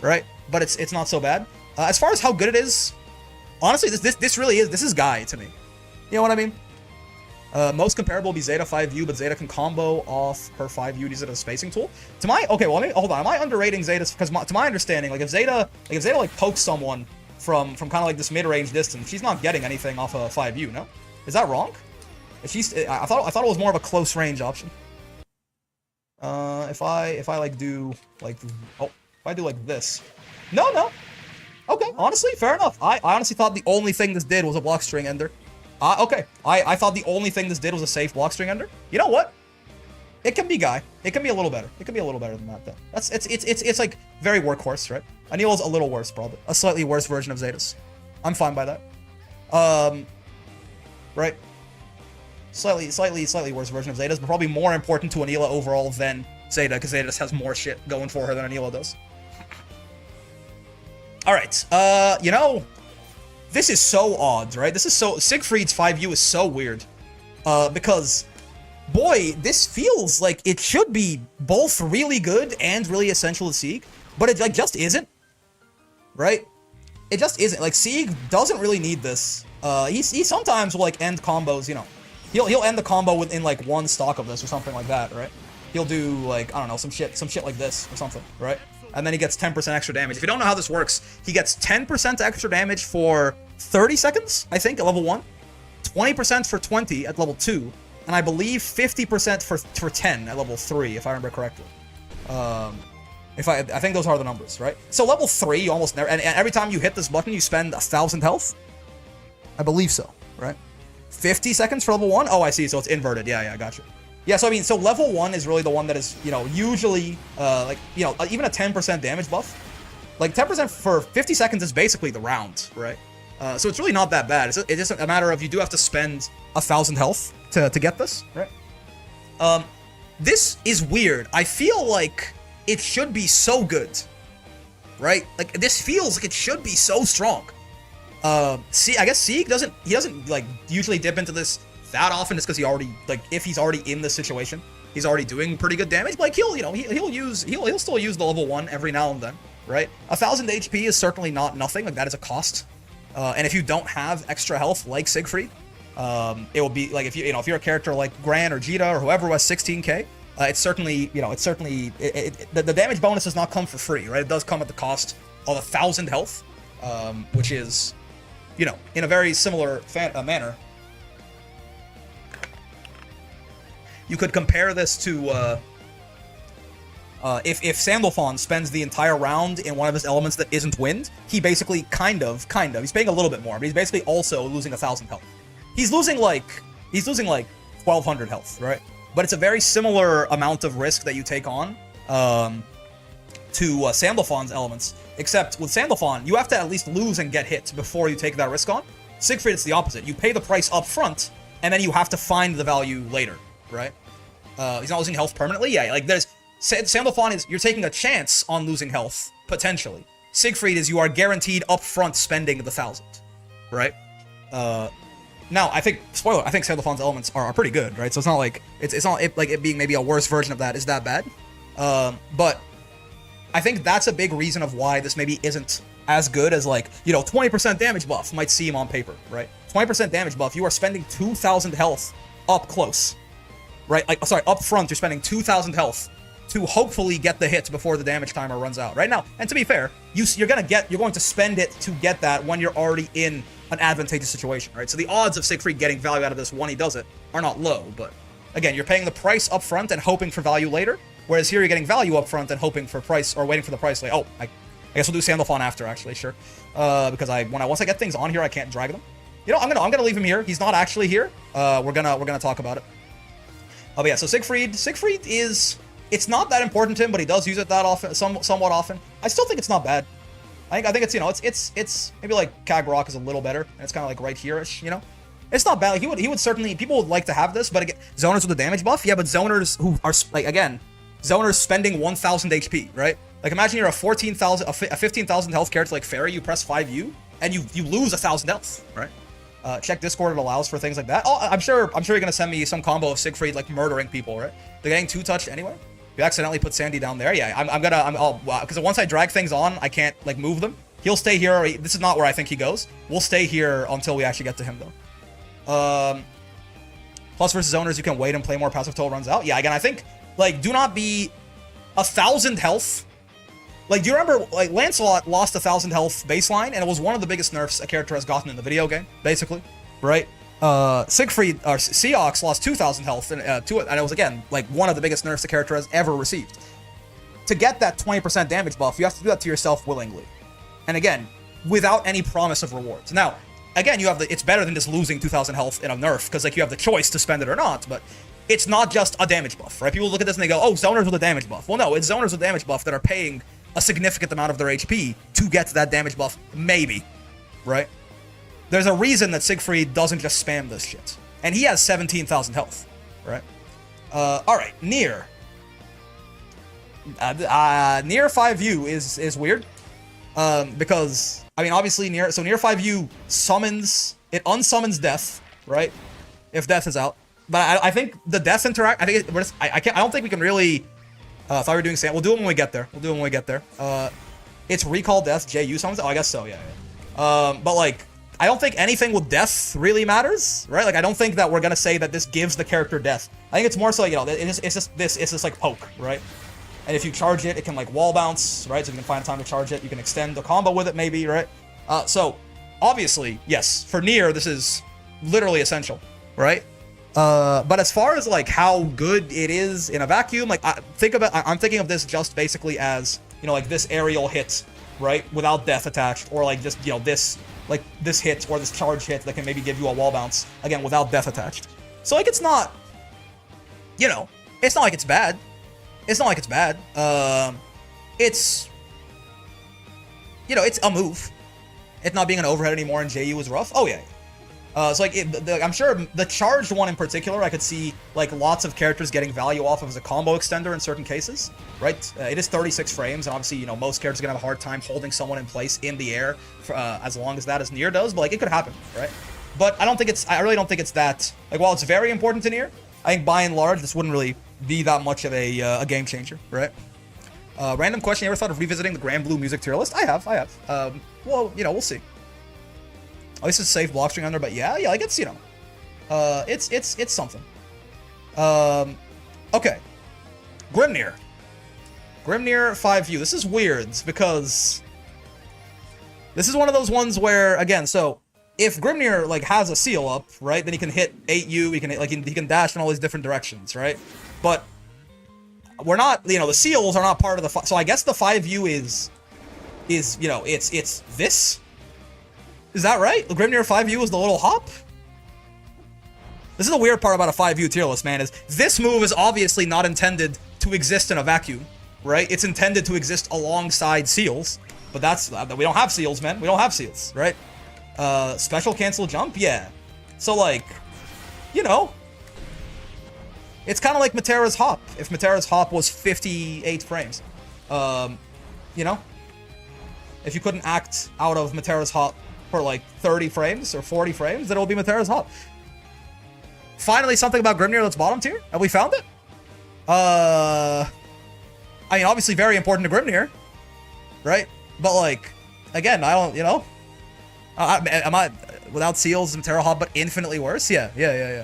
right? But it's not so bad. As far as how good it is, honestly, this really is, this is Guy to me. You know what I mean? Most comparable would be Zeta 5U, but Zeta can combo off her 5U and use it as a spacing tool. Okay, well, hold on. Am I underrating Zeta? Because to my understanding, like if Zeta like pokes someone from kind of like this mid-range distance, she's not getting anything off a 5U, no? Is that wrong? If she's, I thought it was more of a close range option. If I like do like, if I do like this, no. Okay, honestly, fair enough. I honestly thought the only thing this did was a block string ender. Okay, I thought the only thing this did was a safe block string ender. You know what? It can be Guy. It can be a little better. It can be a little better than that, though. It's like very workhorse, right? Anila's a little worse, probably. A slightly worse version of Zeta's. I'm fine by that. Right? Slightly worse version of Zeta's, but probably more important to Anila overall than Zeta, because Zeta just has more shit going for her than Anila does. Alright, you know, this is so odd, right? This is so... Siegfried's 5U is so weird. Because, boy, this feels like it should be both really good and really essential to Sieg, but it like just isn't. Right? It just isn't. Like, Sieg doesn't really need this. He sometimes will, like, end combos, you know. He'll end the combo within, like, one stock of this or something like that, right? He'll do, like, I don't know, some shit like this or something, right? And then he gets 10% extra damage. If you don't know how this works, he gets 10% extra damage for 30 seconds, I think, at level 1. 20% for 20 at level 2. And I believe 50% for 10 at level 3, if I remember correctly. I think those are the numbers, right? So level 3, you almost never... And every time you hit this button, you spend 1,000 health? I believe so, right? 50 seconds for level 1? Oh, I see. So it's inverted. Yeah, I got you. Yeah, so I mean, so level 1 is really the one that is, you know, usually, like, you know, even a 10% damage buff. Like, 10% for 50 seconds is basically the round, right? So it's really not that bad. It's just a matter of you do have to spend 1,000 health to get this, right? This is weird. I feel like it should be so good, right? Like, this feels like it should be so strong. See, I guess Sieg doesn't like usually dip into this that often, just because he already, like, if he's already in this situation, he's already doing pretty good damage. But like, he'll still use the level 1 every now and then, right? 1,000 HP is certainly not nothing. Like, that is a cost. And if you don't have extra health like Siegfried, it will be like if you're a character like Gran or Jita or whoever who has 16k, it's certainly, the damage bonus does not come for free, right? It does come at the cost of 1,000 health, which is, you know, in a very similar manner. You could compare this to if Sandalphon spends the entire round in one of his elements that isn't wind, he basically kind of, he's paying a little bit more, but he's basically also losing 1,000 health. He's losing like 1,200 health, right? But it's a very similar amount of risk that you take on to Sandalphon's elements, except with Sandalphon, you have to at least lose and get hit before you take that risk on. Siegfried, it's the opposite. You pay the price up front, and then you have to find the value later, right? He's not losing health permanently. Yeah, like there's Sandalphon is you're taking a chance on losing health potentially. Siegfried is you are guaranteed upfront spending the 1,000, right? Now I think Sandalphon's elements are pretty good, right? So it's not like like it being maybe a worse version of that is that bad, but I think that's a big reason of why this maybe isn't as good as, like, you know, 20% damage buff might seem on paper, right? 20% damage buff, you are spending 2,000 health up close. Right, like, sorry, up front, you're spending 2,000 health to hopefully get the hit before the damage timer runs out. Right now, and to be fair, you're going to spend it to get that when you're already in an advantageous situation, right? So the odds of Siegfried getting value out of this when he does it are not low, but again, you're paying the price up front and hoping for value later, whereas here you're getting value up front and hoping for price, or waiting for the price later. Oh, I guess we'll do Sandalphon after, actually, sure. Because once I get things on here, I can't drag them. You know, I'm gonna leave him here. He's not actually here. We're gonna talk about it. Oh, but yeah, so Siegfried is, it's not that important to him, but he does use it that often, somewhat often. I still think it's not bad. I think it's, you know, it's maybe like Kagrok is a little better, and it's kind of like right here-ish, you know? It's not bad. Like, he would certainly, people would like to have this, but again, zoners with a damage buff, yeah, but zoners who are, like, again, zoners spending 1,000 HP, right? Like, imagine you're a 15,000 health character like Fairy, you press 5U, and you lose 1,000 health, right? Check Discord, it allows for things like that. Oh, I'm sure you're gonna send me some combo of Siegfried like murdering people, right? They're getting 2-touched anyway. If you accidentally put Sandy down there, yeah, because once I drag things on, I can't like move them. He'll stay here. This is not where I think he goes. We'll stay here until we actually get to him though. Plus versus owners, you can wait and play more passive till it runs out. Yeah, again, I think like do not be 1,000 health. Like, do you remember, like, Lancelot lost 1,000 health baseline, and it was one of the biggest nerfs a character has gotten in the video game, basically, right? Siegfried, or Seox lost 2,000 health, and it was, again, like, one of the biggest nerfs a character has ever received. To get that 20% damage buff, you have to do that to yourself willingly. And again, without any promise of rewards. Now, again, you have it's better than just losing 2,000 health in a nerf, because, like, you have the choice to spend it or not, but it's not just a damage buff, right? People look at this and they go, oh, zoners with a damage buff. Well, no, it's zoners with damage buff that are paying a significant amount of their HP to get that damage buff, maybe, right? There's a reason that Siegfried doesn't just spam this shit. And he has 17,000 health, right? Alright, Nier. Nier 5U is weird. Because, I mean, obviously, Nier 5U unsummons death, right? If death is out. But I think the death interact, I don't think we can really... thought we were doing Sam. We'll do it when we get there. It's recall death, JU summons. Oh, I guess so, yeah. But like, I don't think anything with death really matters, right? Like, I don't think that we're gonna say that this gives the character death. I think it's more so, you know, it's just like poke, right? And if you charge it, it can like wall bounce, right? So you can find time to charge it. You can extend the combo with it, maybe, right? So obviously, yes, for Nier, this is literally essential, right? But as far as like how good it is in a vacuum, like I'm thinking of this just basically as, you know, like this aerial hit, right, without death attached, or like just, you know, this hit or this charge hit that can maybe give you a wall bounce, again, without death attached. So like it's not you know, it's not like it's bad. It's not like it's bad. It's, you know, it's a move. It not being an overhead anymore in JU is rough. Oh yeah. So like, I'm sure the charged one in particular, I could see like lots of characters getting value off of as a combo extender in certain cases, right? It is 36 frames, and obviously, you know, most characters are gonna have a hard time holding someone in place in the air for, as long as that as Nier does, but like it could happen, right? But I really don't think it's that, like, while it's very important to Nier, I think by and large, this wouldn't really be that much of a game changer, right? Random question, you ever thought of revisiting the Grand Blue music tier list? I have. Well, you know, we'll see. At least it's safe block string under, but yeah, like it's, you know, it's something. Okay. Grimnir 5U. This is weird because this is one of those ones where, again, so if Grimnir like has a seal up, right, then he can hit 8U, he can hit, like he can dash in all these different directions, right? But we're not, you know, the seals are not part of the, so I guess the 5U is, you know, it's this. Is that right? The Grimnir 5U is the little hop? This is the weird part about a 5U tier list, man, is this move is obviously not intended to exist in a vacuum, right? It's intended to exist alongside seals, but that's, we don't have seals, man. We don't have seals, right? Special cancel jump? Yeah. So, like, you know, it's kind of like Matera's hop, if Matera's hop was 58 frames. You know? If you couldn't act out of Matera's hop for like 30 frames or 40 frames, then it'll be Matera's hop. Finally, something about Grimnir that's bottom tier. Have we found it? I mean, obviously very important to Grimnir, right? But like, again, I don't, you know, am I without seals and Matera hop, but infinitely worse? Yeah.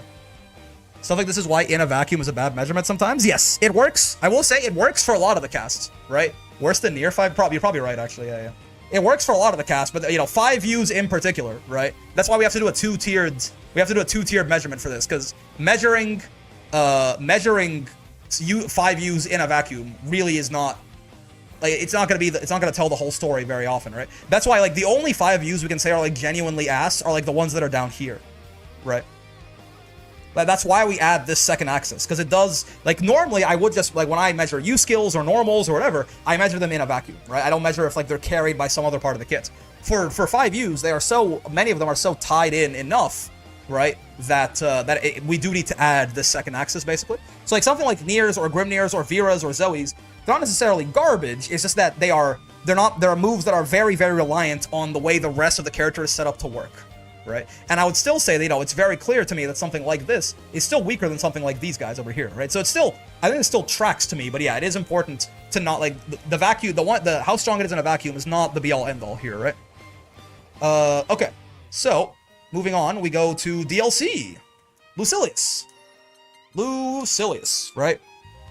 Stuff like this is why in a vacuum is a bad measurement sometimes. Yes, it works. I will say it works for a lot of the casts, right? Worse than Nier 5. You're probably right, actually. Yeah. It works for a lot of the cast, but you know, 5Us in particular, right? That's why we have to do a two-tiered measurement for this, because measuring 5Us in a vacuum really is not, like, it's not gonna tell the whole story very often, right? That's why, like, the only 5Us we can say are like genuinely ass are like the ones that are down here, right? That's why we add this second axis, because it does, like, normally I would just, like, when I measure U skills or normals or whatever, I measure them in a vacuum, right? I don't measure if, like, they're carried by some other part of the kit. For 5Us, they are so, many of them are so tied in enough, right, that we do need to add this second axis, basically. So, like, something like Niers or Grimnirs or Viras or Zoes, they're not necessarily garbage, it's just that there are moves that are very, very reliant on the way the rest of the character is set up to work. Right? And I would still say that, you know, it's very clear to me that something like this is still weaker than something like these guys over here, right? So it's still, I think it still tracks to me, but yeah, it is important to not, like, the vacuum, how strong it is in a vacuum is not the be-all end-all here, right? Okay. So, moving on, we go to DLC. Lucilius, right?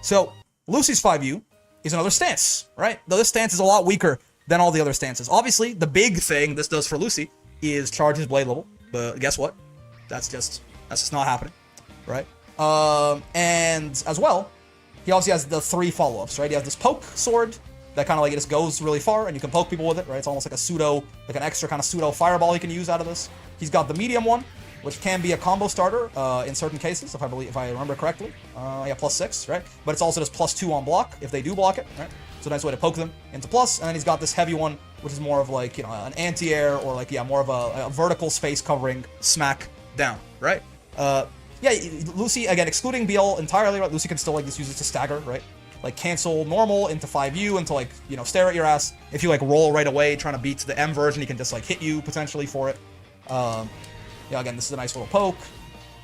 So, Lucy's 5U is another stance, right? Though this stance is a lot weaker than all the other stances. Obviously, the big thing this does for Lucy is charge his blade level, but guess what? That's just not happening, right? And as well, he obviously has the 3 follow-ups, right? He has this poke sword that kind of like, it just goes really far, and you can poke people with it, right? It's almost like an extra kind of pseudo fireball you can use out of this. He's got the medium one, which can be a combo starter in certain cases, if I remember correctly. Yeah, +6, right? But it's also just +2 on block if they do block it, right? So a nice way to poke them into plus. And then he's got this heavy one, which is more of like, you know, an anti-air or like, yeah, more of a vertical space covering smack down, right? Yeah, Lucy, again, excluding BL entirely, right? Lucy can still like just use it to stagger, right? Like cancel normal into 5U into like, you know, stare at your ass. If you like roll right away trying to beat the M version, he can just like hit you potentially for it. Yeah, again, this is a nice little poke.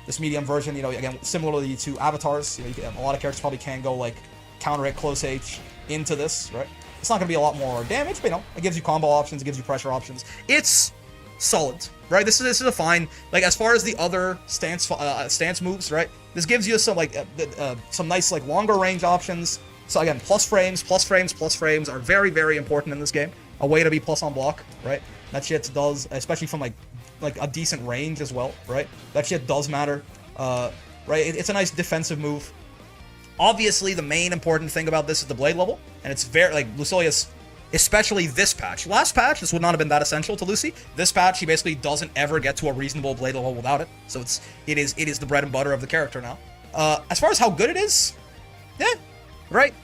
This medium version, you know, again, similarly to avatars, you know, a lot of characters probably can go like counter it close H into this, right? It's not going to be a lot more damage, but, you know, it gives you combo options, it gives you pressure options. It's solid, right? This is a fine, like, as far as the other stance moves, right? This gives you some, like, some nice, like, longer range options. So, again, plus frames are very, very important in this game. A way to be plus on block, right? That shit does, especially from, like a decent range as well, right? That shit does matter, right? It's a nice defensive move. Obviously, the main important thing about this is the blade level, and it's very, like, Lucilius, especially this patch. Last patch, this would not have been that essential to Lucy. This patch, he basically doesn't ever get to a reasonable blade level without it, so it is the bread and butter of the character now. As far as how good it is, yeah, right.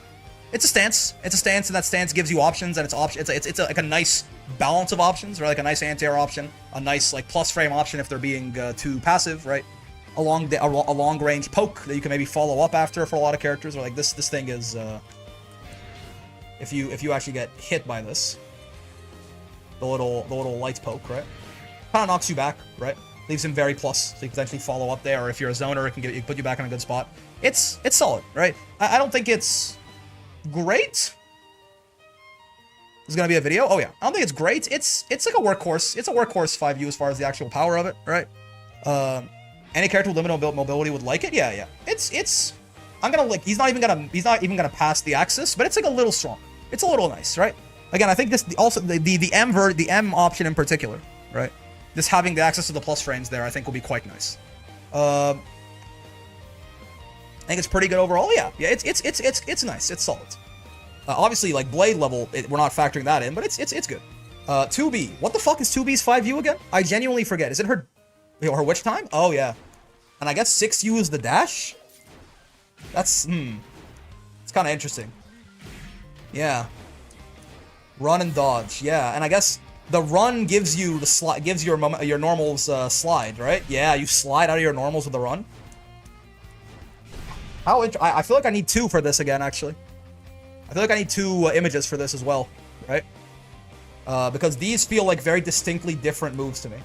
It's a stance. It's a stance, and that stance gives you options, and it's like a nice balance of options, right? Like a nice anti-air option, a nice like plus frame option if they're being too passive, right? A long range poke that you can maybe follow up after for a lot of characters, or like this thing is if you actually get hit by this, the little light poke, right? Kind of knocks you back, right? Leaves him very plus, so you can potentially follow up there, or if you're a zoner, it can put you back in a good spot. It's solid, right? I don't think it's great. There's gonna be a video. Oh yeah, I don't think it's great. It's like a workhorse. It's a workhorse 5U as far as the actual power of it, right? Any character with limited mobility would like it. Yeah. It's. I'm gonna like. He's not even gonna pass the axis, but it's like a little strong. It's a little nice, right? Again, I think this also the M option in particular, right? This having the access to the plus frames there, I think will be quite nice. I think it's pretty good overall. Yeah. It's nice. It's solid. Obviously, like blade level, we're not factoring that in, but it's good. 2B. What the fuck is 2B's 5U again? I genuinely forget. Is it her witch time? Oh yeah. And I guess 6U is the dash. That's it's kind of interesting. Yeah. Run and dodge. Yeah, and I guess the run gives you the gives your normals slide, right? Yeah, you slide out of your normals with the run. I feel like I need 2 for this again, actually. I feel like I need 2 images for this as well, right? Because these feel like very distinctly different moves to me,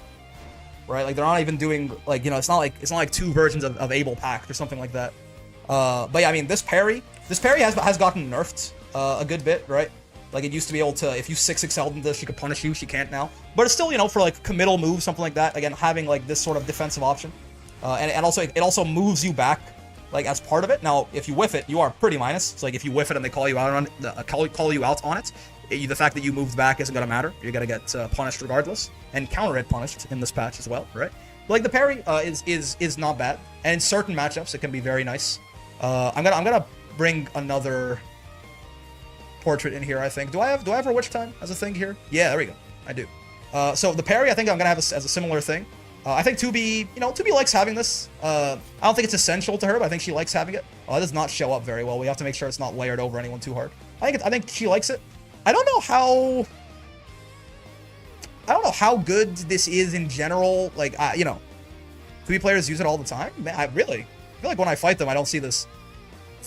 right? Like they're not even doing like, you know, it's not like 2 versions of Abel Pact or something like that. But yeah, I mean, this parry has gotten nerfed a good bit, right? Like it used to be able to, if you 6XL'd into this, she could punish you. She can't now, but it's still, you know, for like committal moves, something like that. Again, having like this sort of defensive option, and also it also moves you back. Like as part of it. Now, if you whiff it, you are pretty minus. So like if you whiff it and they call you out on it, the fact that you moved back isn't gonna matter. You're gonna get punished regardless, and counter it punished in this patch as well, right? But like the parry is not bad, and in certain matchups it can be very nice. I'm gonna bring another portrait in here. I think. Do I have her witch time as a thing here? Yeah, there we go. I do. So the parry, I think I'm gonna have as a similar thing. I think 2B, you know, 2B likes having this. I don't think it's essential to her, but I think she likes having it. It does not show up very well. We have to make sure it's not layered over anyone too hard. I think she likes it. I don't know how good this is in general. Like, you know, 2B players use it all the time. Man, I feel like when I fight them, I don't see this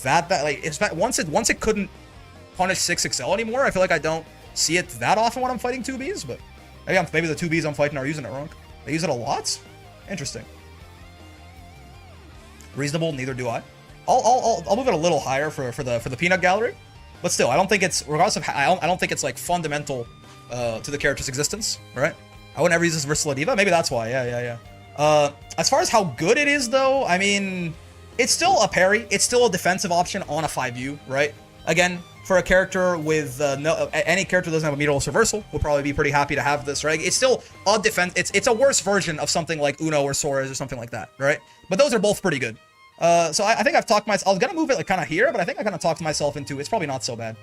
that bad. Like, once it couldn't punish 6XL anymore, I feel like I don't see it that often when I'm fighting 2Bs. But maybe the 2Bs I'm fighting are using it wrong. They use it a lot? Interesting. Reasonable, neither do I. I'll move it a little higher for the peanut gallery. But still, I don't think it's, regardless of, I don't think it's like fundamental to the character's existence, right? I wouldn't ever use this versus Diva. Maybe that's why, yeah. As far as how good it is though, I mean, it's still a parry. It's still a defensive option on a 5U, right? Again, for a character with any character that doesn't have a meterless reversal, will probably be pretty happy to have this, right? It's still a defense. It's a worse version of something like Uno or Sora's or something like that, right? But those are both pretty good. So I think I've talked myself. I was gonna move it like kind of here, but I think I kind of talked myself into it's probably not so bad.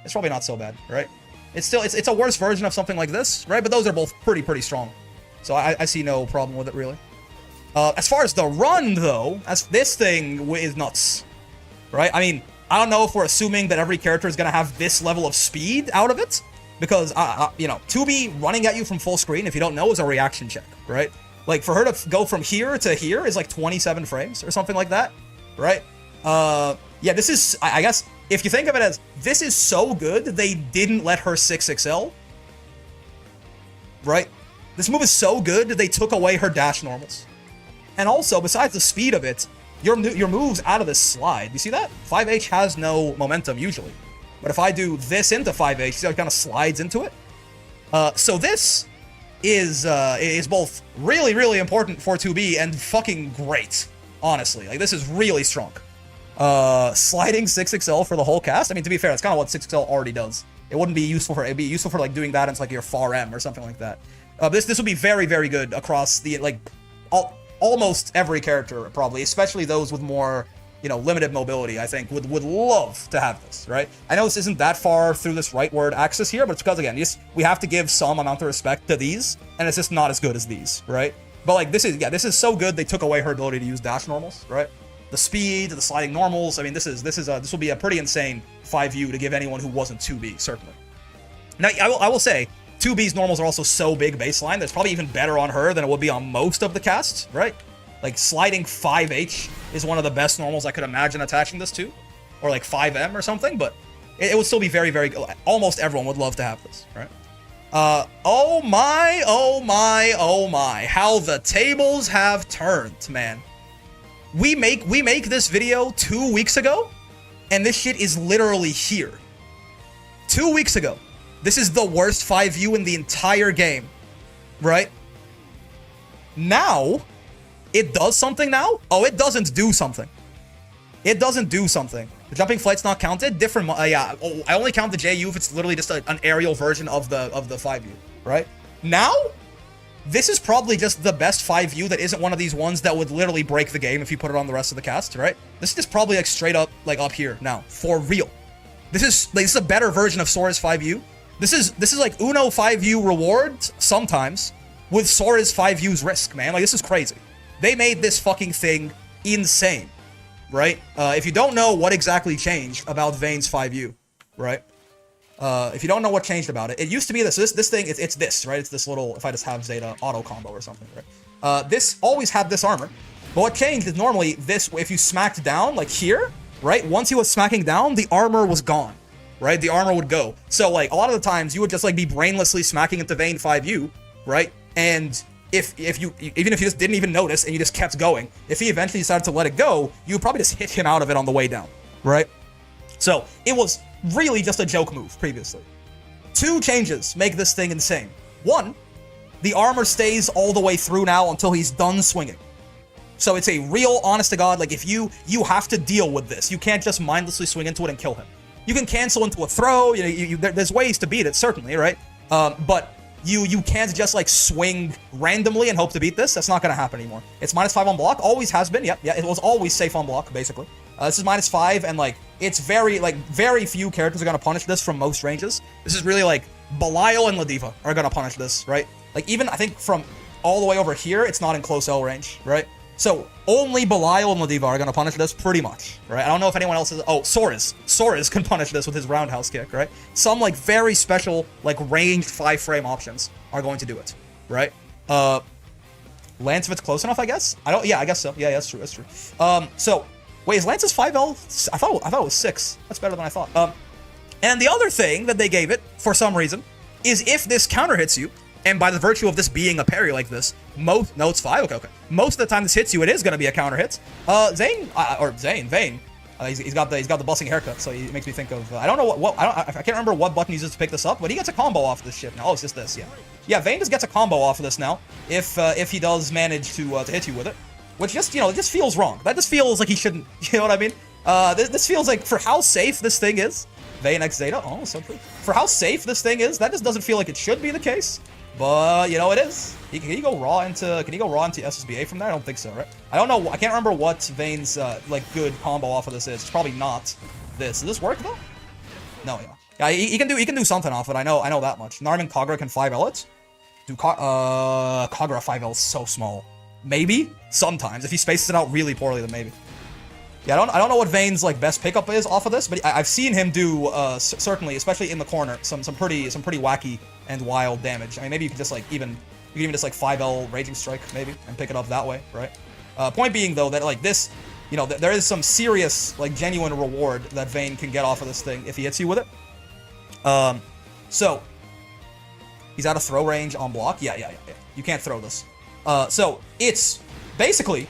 It's probably not so bad, right? It's still it's a worse version of something like this, right? But those are both pretty strong. So I see no problem with it really. As far as the run though, as this thing is nuts, right? I mean, I don't know if we're assuming that every character is going to have this level of speed out of it, because, you know, 2B running at you from full screen, if you don't know, is a reaction check, right? Like, for her to go from here to here is like 27 frames or something like that, right? Yeah, this is, I guess, if you think of it as, this is so good, they didn't let her 6XL, right? This move is so good, they took away her dash normals. And also, besides the speed of it, your moves out of this slide. You see that? 5H has no momentum usually. But if I do this into 5H, see how it kind of slides into it? So this is both really important for 2B and fucking great, honestly. Like, this is really strong. Sliding 6XL for the whole cast? I mean, to be fair, that's kind of what 6XL already does. It wouldn't be useful for, it'd be useful for, like, doing that into, like, your far M or something like that. This would be very good across the, like, almost every character, probably, especially those with more, you know, limited mobility, I think, would love to have this, right? I know this isn't that far through this rightward axis here, but it's because, again, we have to give some amount of respect to these, and it's just not as good as these, right? But, like, this is so good, they took away her ability to use dash normals, right? the speed, the sliding normals. I mean, this will be a pretty insane 5U to give anyone who wasn't 2B, certainly. Now, I will say, 2B's normals are also so big baseline that's probably even better on her than it would be on most of the casts, right? Like, sliding 5H is one of the best normals I could imagine attaching this to. Or like 5M or something, but it would still be very, very good. Almost everyone would love to have this, right? Oh my, oh my, oh my. How the tables have turned, man. We make this video 2 weeks ago, and this shit is literally here. 2 weeks ago. This is the worst 5U in the entire game, right? Now, it does something now? Oh, it doesn't do something. It doesn't do something. The jumping flight's not counted. Different, yeah. Oh, I only count the JU if it's literally just an aerial version of the 5U, right? Now, this is probably just the best 5U that isn't one of these ones that would literally break the game if you put it on the rest of the cast, right? This is just probably like straight up, like up here now, for real. This is a better version of Sora's 5U. This is like Uno 5U rewards sometimes with Sora's 5U's risk, man. Like, this is crazy. They made this fucking thing insane. Right? If you don't know what exactly changed about Vayne's 5U, right? If you don't know what changed about it, it used to be this. This thing, it's this, right? It's this little, if I just have Zeta auto combo or something, right? This always had this armor. But what changed is normally this, if you smacked down, like here, right? Once you was smacking down, the armor was gone, right? The armor would go. So, like, a lot of the times, you would just, like, be brainlessly smacking into Vayne 5U, right? And if you just didn't even notice and you just kept going, if he eventually decided to let it go, you would probably just hit him out of it on the way down, right? So it was really just a joke move previously. 2 changes make this thing insane. 1, the armor stays all the way through now until he's done swinging. So it's a real, honest to God, like, if you have to deal with this. You can't just mindlessly swing into it and kill him. You can cancel into a throw. There's ways to beat it, certainly, right? But you can't just, like, swing randomly and hope to beat this. That's not gonna happen anymore. It's -5 on block. Always has been. Yeah, it was always safe on block, basically. This is -5, and, like, it's very few characters are gonna punish this from most ranges. This is really, like, Belial and Ladiva are gonna punish this, right? Like, even, I think, from all the way over here, it's not in close L range, right? So, only Belial and Ladiva are gonna punish this pretty much, right? I don't know if anyone else is... Oh, Soras can punish this with his roundhouse kick, right? Some, like, very special, like, ranged 5-frame options are going to do it, right? Lance, if it's close enough, I guess? Yeah, I guess so. Yeah, that's true, so, wait, is Lance's 5L? I thought it was 6. That's better than I thought. And the other thing that they gave it, for some reason, is if this counter hits you, and by the virtue of this being a parry like this, no, it's 5. Okay. Most of the time this hits you, it is going to be a counter hit. Vayne, he's got the busting haircut, so he makes me think of. I don't know I can't remember what button he uses to pick this up, but he gets a combo off of this shit now. Oh, it's just this, yeah. Yeah, Vayne just gets a combo off of this now if he does manage to hit you with it, which just it just feels wrong. That just feels like he shouldn't. You know what I mean? This feels like, for how safe this thing is, Vayne X Zeta. Oh, so true. For how safe this thing is, that just doesn't feel like it should be the case. But, you know, it is. Can he go raw into SSBA from there? I don't think so, right? I don't know. I can't remember what Vayne's, like, good combo off of this is. It's probably not this. Does this work, though? No, yeah. Yeah, he can do something off it. I know that much. Narman Kagura can 5L it. Kagura 5L is so small. Maybe? Sometimes. If he spaces it out really poorly, then maybe. Yeah, I don't know what Vayne's, like, best pickup is off of this, but I've seen him do, certainly, especially in the corner, some pretty wacky and wild damage. I mean, maybe you can just, like, even just, like, 5L Raging Strike, maybe, and pick it up that way, right? Point being, though, that, like, this, you know, there is some serious, like, genuine reward that Vayne can get off of this thing if he hits you with it. So, he's out of throw range on block. Yeah. You can't throw this. So, it's, basically...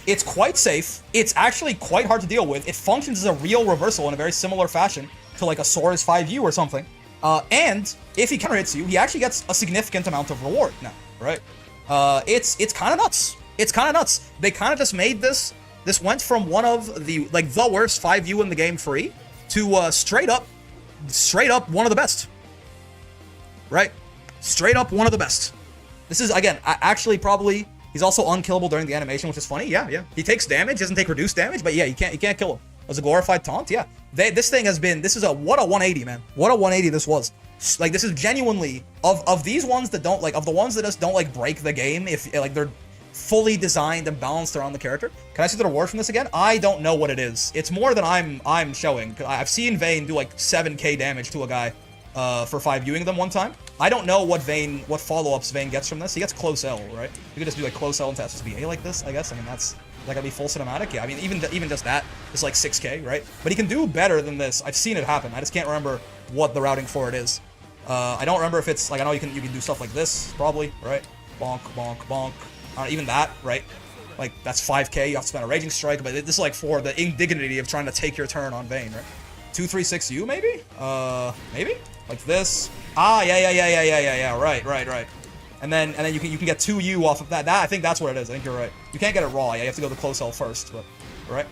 It's quite safe. It's actually quite hard to deal with. It functions as a real reversal in a very similar fashion to, like, a Sora's 5U or something. And if he counter hits you, he actually gets a significant amount of reward now, right? It's kind of nuts. It's kind of nuts. They kind of just made this. This went from one of the, like, the worst 5U in the game free to straight up one of the best. Right? Straight up one of the best. This is, again, actually probably... He's also unkillable during the animation, which is funny. Yeah. He takes damage, doesn't take reduced damage, but yeah, you can't kill him. It was a glorified taunt. Yeah. This thing has been. This is what a 180, man. What a 180 this was. Like, this is genuinely of these ones that don't, like, of the ones that just don't, like, break the game. If, like, they're fully designed and balanced around the character. Can I see the reward from this again? I don't know what it is. It's more than I'm showing. I've seen Vayne do like 7k damage to a guy for 5Uing them one time. I don't know what follow-ups Vayne gets from this. He gets close L, right? You could just do like close L into SSBA like this, I guess. I mean, that's gonna be full cinematic. Yeah, I mean, even just that is like 6k, right? But he can do better than this. I've seen it happen. I just can't remember what the routing for it is. I don't remember if it's like, I know you can do stuff like this probably, right? Bonk, bonk, bonk. Even that, right? Like that's 5k. You have to spend a raging strike, but this is like for the indignity of trying to take your turn on Vayne, right? 236U maybe? Maybe like this. Yeah. Right. And then you can get 2U off of that. I think that's what it is. I think you're right. You can't get it raw. Yeah, you have to go to close L first, but right.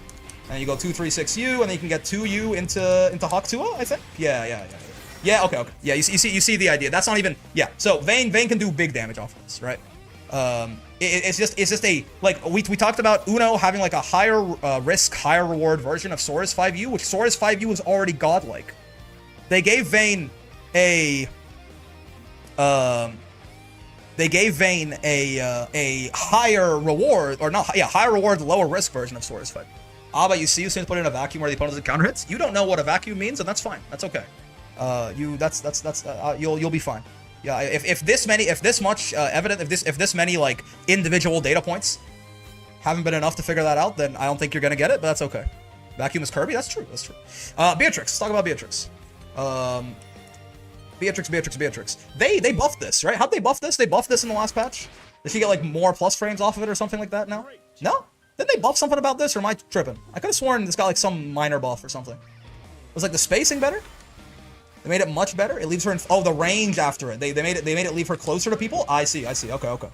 And you go 236U, and then you can get 2U into Hakutua, I think. Yeah. Okay. Yeah, you see the idea. That's not even. Yeah. So Vayne can do big damage off of this, right? It's just a, like, we talked about Uno having like a higher risk, higher reward version of Sora's 5U, which Sora's 5U is already godlike. They gave Vayne a higher reward, or not, yeah, higher reward, lower risk version of Sora's 5. But you see, you seem to put in a vacuum where the opponent doesn't counter hits. You don't know what a vacuum means, and that's fine. That's okay. You'll be fine. Yeah, if this many like individual data points haven't been enough to figure that out, then I don't think you're gonna get it, but that's okay. Vacuum is Kirby. That's true. Beatrix. Let's talk about Beatrix. Beatrix. They buffed this, right? How'd they buff this? They buffed this in the last patch. Did she get like more plus frames off of it or something like that? No. Didn't they buff something about this, or am I tripping? I could have sworn this got like some minor buff or something. Was like the spacing better? They made it much better. It leaves her in. Oh, the range after it. They made it leave her closer to people. I see. Okay.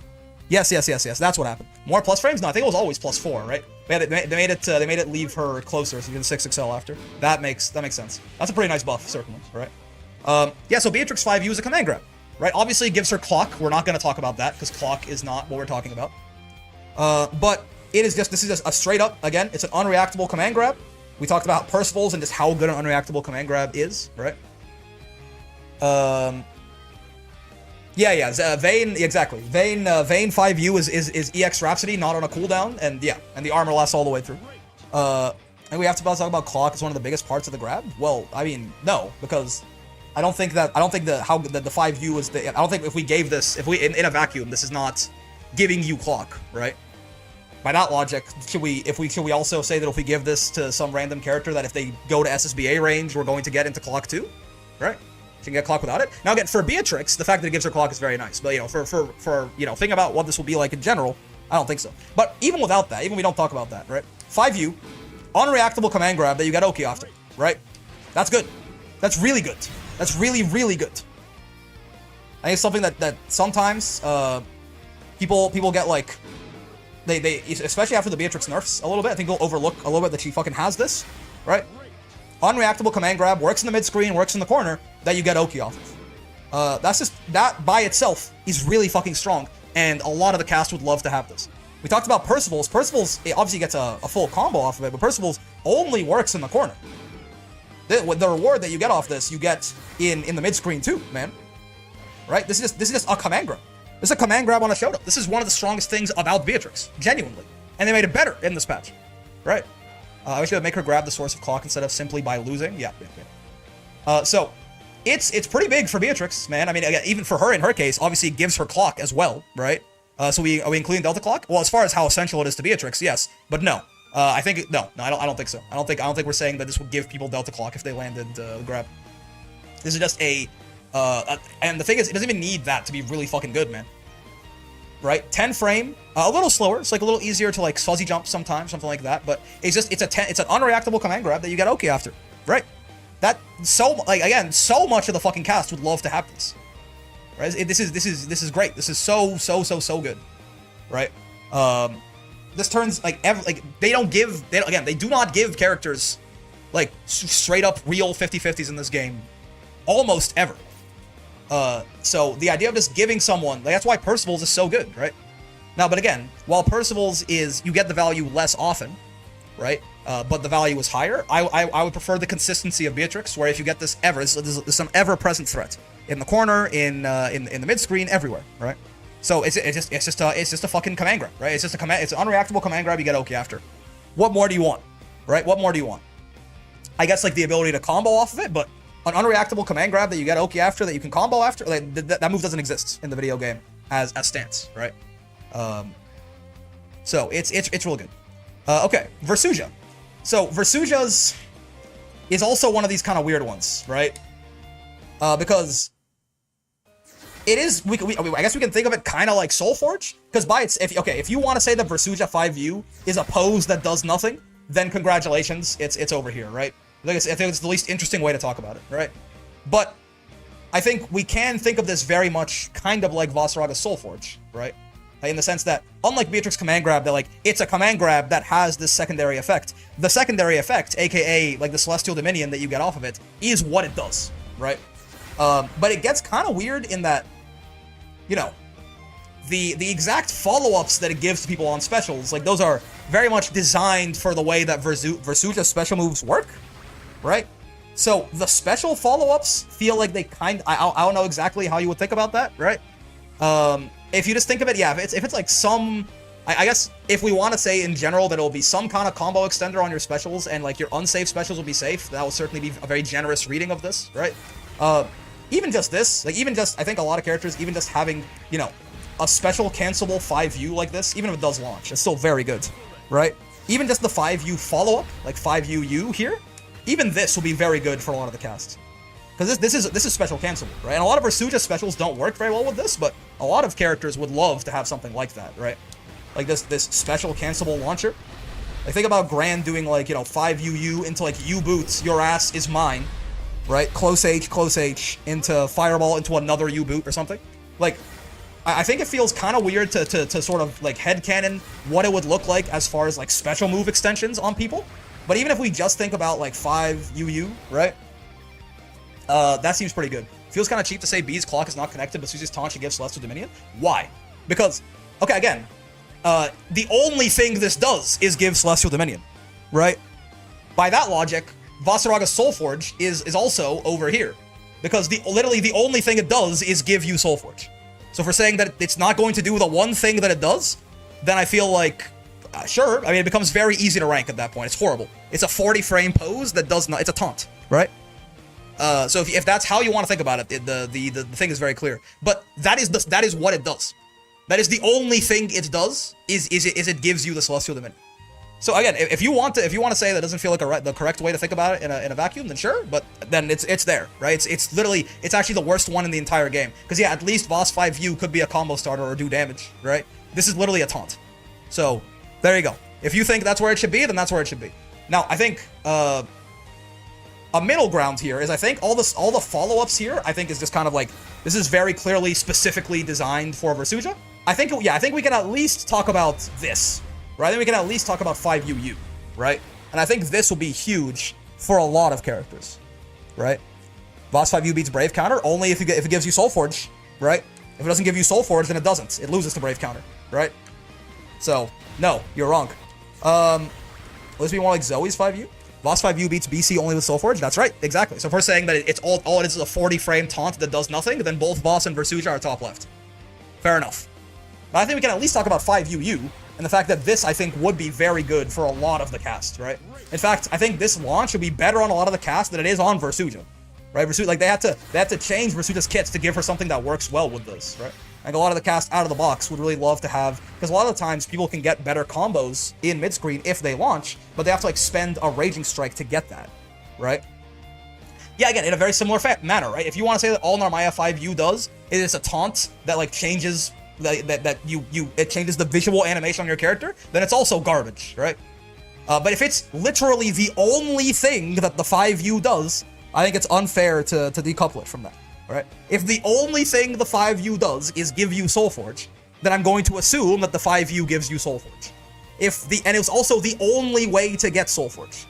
Yes. That's what happened. More plus frames? No, I think it was always +4, right? They made it leave her closer, so you get a 6XL after. That makes sense. That's a pretty nice buff, certainly, right? Yeah. So Beatrix 5U is a command grab, right? Obviously, it gives her clock. We're not going to talk about that because clock is not what we're talking about. But this is just a straight up, again, it's an unreactable command grab. We talked about Percival's and just how good an unreactable command grab is, right? Vayne, exactly. Vayne 5U is EX Rhapsody, not on a cooldown, and the armor lasts all the way through. And we have to talk about clock as one of the biggest parts of the grab. Well, I mean, no, because I don't think the 5U is I don't think if we gave this, in a vacuum, this is not giving you clock, right? By that logic, should we also say that if we give this to some random character, that if they go to SSBA range, we're going to get into clock too, right? She can get clock without it. Now again, for Beatrix, the fact that it gives her clock is very nice. But for thinking about what this will be like in general, I don't think so. But even without that, even we don't talk about that, right? 5U, unreactable command grab that you get Oki after, right? That's good. That's really good. That's really, really good. I think it's something that sometimes people get like they especially after the Beatrix nerfs a little bit, I think they'll overlook a little bit that she fucking has this, right? Unreactable command grab, works in the mid screen, works in the corner, that you get Oki off of. That by itself is really fucking strong, and a lot of the cast would love to have this. We talked about Percival's. Percival's, it obviously gets a full combo off of it, but Percival's only works in the corner. The reward that you get off this, you get in the mid screen too, man. Right? This is just a command grab. This is a command grab on a Shoto. This is one of the strongest things about Beatrix, genuinely. And they made it better in this patch, right? We should make her grab the source of clock instead of simply by losing. Yeah. So it's pretty big for Beatrix, man. I mean, again, even for her in her case, obviously it gives her clock as well, right? So are we including Delta clock? Well, as far as how essential it is to Beatrix, yes, but no. I don't think so. I don't think we're saying that this will give people Delta clock if they landed the grab. This is just and the thing is, it doesn't even need that to be really fucking good, man. Right? 10 frame, a little slower. It's like a little easier to like fuzzy jump sometimes, something like that. But it's an unreactable command grab that you get Oki after, right? That so much of the fucking cast would love to have this, right? This is great. This is so good, right? This turns they do not give characters like straight up real 50/50s in this game almost ever. So the idea of just giving someone, like, that's why Percival's is so good, right? Now, but again, while Percival's is, you get the value less often, right? But the value is higher. I would prefer the consistency of Beatrix, where if you get this there's some ever-present threat in the corner, in the mid screen, everywhere, right? So it's just a fucking command grab, right? It's just a command. It's an unreactable command grab. You get Oki after. What more do you want, right? What more do you want? I guess like the ability to combo off of it, but an unreactable command grab that you get Oki after, that you can combo after, like that move doesn't exist in the video game as stance, right? So it's real good. Okay, Versuja. So Versuja's is also one of these kind of weird ones, right? Because it is, I guess we can think of it kind of like Soulforge, because by its, if you want to say that Versuja 5U is a pose that does nothing, then congratulations, it's over here, right? I think it's the least interesting way to talk about it, right? But I think we can think of this very much kind of like Vasaraga's Soulforge, right? In the sense that, unlike Beatrix Command Grab, that like it's a command grab that has this secondary effect. The secondary effect, aka like the Celestial Dominion that you get off of it, is what it does, right? But it gets kind of weird in that, you know, the exact follow-ups that it gives to people on specials, like those are very much designed for the way that Versuja's special moves work, right? So the special follow-ups feel like they I don't know exactly how you would think about that, right? If you just think of it, yeah, if it's like some, I guess if we want to say in general that it'll be some kind of combo extender on your specials and like your unsafe specials will be safe, that will certainly be a very generous reading of this, right? Even just this, like even just, I think a lot of characters, even just having, you know, a special cancelable 5U like this, even if it does launch, it's still very good, right? Even just the 5U follow-up, like 5UU here, even this will be very good for a lot of the cast. Because this is special cancelable, right? And a lot of Versuja specials don't work very well with this, but a lot of characters would love to have something like that, right? Like this special cancelable launcher. Like think about Grand doing like, you know, 5UU into like U-boots, your ass is mine, right? Close H, into Fireball, into another U-boot or something. Like, I think it feels kind of weird to sort of like headcanon what it would look like as far as like special move extensions on people. But even if we just think about like 5UU, right? That seems pretty good. Feels kind of cheap to say B's clock is not connected, but Susie's taunt should give Celestial Dominion. Why? Because, okay, again, the only thing this does is give Celestial Dominion, right? By that logic, Vasaraga's Soulforge is also over here. Because literally the only thing it does is give you Soulforge. So if we're saying that it's not going to do the one thing that it does, then I feel like, sure, I mean, it becomes very easy to rank at that point. It's horrible. It's a 40-frame pose that does not, it's a taunt, right? So if that's how you want to think about it, the thing is very clear. But that is what it does. That is the only thing it does, is it gives you the Celestial Dominion. So again, if you want to say that doesn't feel like the correct way to think about it in a vacuum, then sure, but then it's there, right? It's literally, it's actually the worst one in the entire game. Because yeah, at least Voss 5U could be a combo starter or do damage, right? This is literally a taunt. So there you go. If you think that's where it should be, then that's where it should be. Now, I think a middle ground here is, I think all the follow-ups here, I think is just kind of like, this is very clearly specifically designed for Versuja. I think we can at least talk about this, right? I think we can at least talk about 5UU, right? And I think this will be huge for a lot of characters, right? Voss 5U beats Brave counter only if it gives you Soulforge, right? If it doesn't give you Soulforge, then it doesn't. It loses to Brave counter, right? So, no, you're wrong. Let's be more like Zoe's 5U. Voss 5U beats BC only with Soulforge. That's right, exactly. So if we're saying that it's all it is a 40-frame taunt that does nothing, then both Voss and Versuja are top left. Fair enough. But I think we can at least talk about 5UU, and the fact that this, I think, would be very good for a lot of the cast, right? In fact, I think this launch would be better on a lot of the cast than it is on Versuja, right? Versuja, like, they had to change Versuja's kits to give her something that works well with this, right? Like, a lot of the cast out of the box would really love to have, because a lot of the times people can get better combos in mid-screen if they launch, but they have to, like, spend a Raging Strike to get that, right? Yeah, again, in a very similar manner, right? If you want to say that all Narmaya 5U does is a taunt that, like, changes it changes the visual animation on your character, then it's also garbage, right? But if it's literally the only thing that the 5U does, I think it's unfair to decouple it from that, right? If the only thing the 5U does is give you Soulforge, then I'm going to assume that the 5U gives you Soulforge. And it's also the only way to get Soulforge,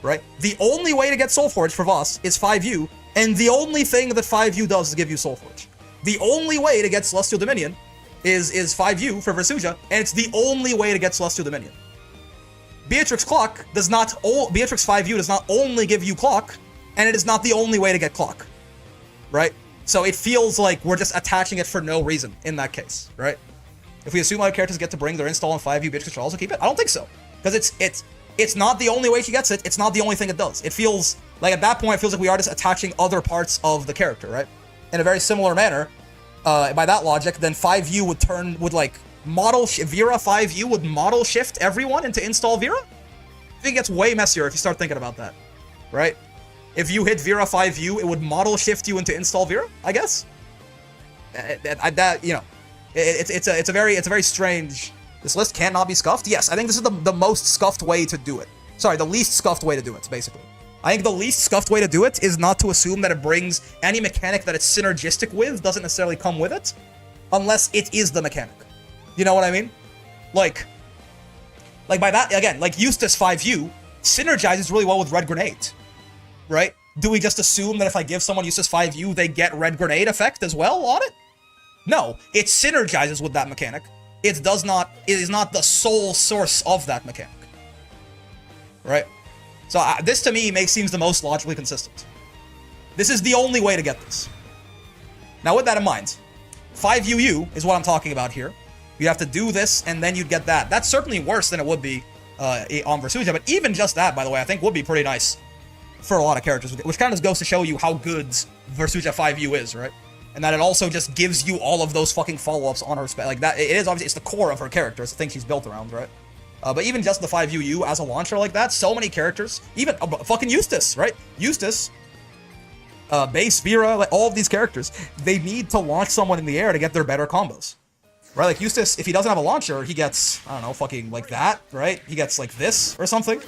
right? The only way to get Soulforge for Voss is 5U, and the only thing that 5U does is give you Soulforge. The only way to get Celestial Dominion is 5U for Versuja, and it's the only way to get Celestial Dominion. Beatrix 5U does not only give you Clock, and it is not the only way to get Clock, right? So it feels like we're just attaching it for no reason in that case, right? If we assume other characters get to bring their install in 5U, Beatrix should also keep it. I don't think so, because it's not the only way she gets it. It's not the only thing it does. It feels like at that point, it feels like we are just attaching other parts of the character, right? In a very similar manner, by that logic, then 5U would like model Vera 5U would model shift everyone into install Vera. I think it gets way messier if you start thinking about that, right? If you hit Vera 5U, it would model shift you into install Vera, I guess. That you know, it's a very strange. This list cannot be scuffed. Yes, I think this is the most scuffed way to do it. Sorry, the least scuffed way to do it, basically. I think the least scuffed way to do it is not to assume that it brings any mechanic that it's synergistic with doesn't necessarily come with it, unless it is the mechanic. You know what I mean? Like by that, again, like Eustace 5U synergizes really well with Red Grenade, right? Do we just assume that if I give someone Eustace 5U, they get Red Grenade effect as well on it? No, it synergizes with that mechanic. It is not the sole source of that mechanic, right? So this to me seems the most logically consistent. This is the only way to get this. Now with that in mind, 5UU is what I'm talking about here. You have to do this and then you'd get that. That's certainly worse than it would be on Versuja, but even just that, by the way, I think would be pretty nice for a lot of characters, which kind of goes to show you how good Versuja 5U is, right? And that it also just gives you all of those fucking follow-ups on her like that. It is obviously, it's the core of her character. It's the thing she's built around, right? But even just the 5UU as a launcher like that, so many characters, even fucking Eustace, right? Eustace, Base, Vera, like all of these characters, they need to launch someone in the air to get their better combos, right? Like Eustace, if he doesn't have a launcher, he gets, I don't know, fucking like that, right? He gets like this or something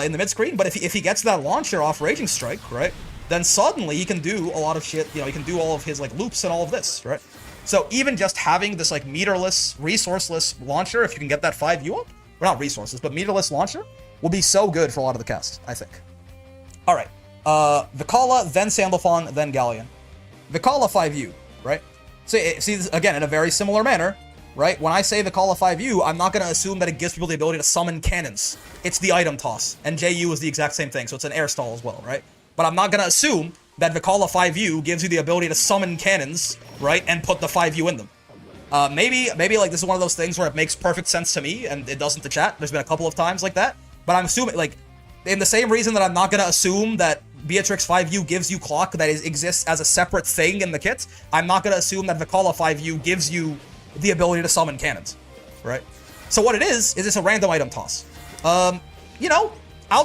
in the mid-screen. But if he gets that launcher off Raging Strike, right? Then suddenly he can do a lot of shit, you know, he can do all of his like loops and all of this, right? So even just having this like meterless, resourceless launcher, if you can get that 5U up, or not resources, but meterless launcher, will be so good for a lot of the cast, I think. All right, Vikala, then Sandalphon, then Galleon. Vikala 5U, right? So see this again in a very similar manner, right? When I say Vikala 5U, I'm not going to assume that it gives people the ability to summon cannons. It's the item toss, and JU is the exact same thing, so it's an air stall as well, right? But I'm not going to assume that Vikala 5U gives you the ability to summon cannons, right, and put the 5U in them. Maybe like this is one of those things where it makes perfect sense to me and it doesn't to chat. There's been a couple of times like that, but I'm assuming like in the same reason that I'm not gonna assume that Beatrix 5U gives you clock that exists as a separate thing in the kit. I'm not gonna assume that Vikala 5U gives you the ability to summon cannons, right? So what it is it's a random item toss. You know,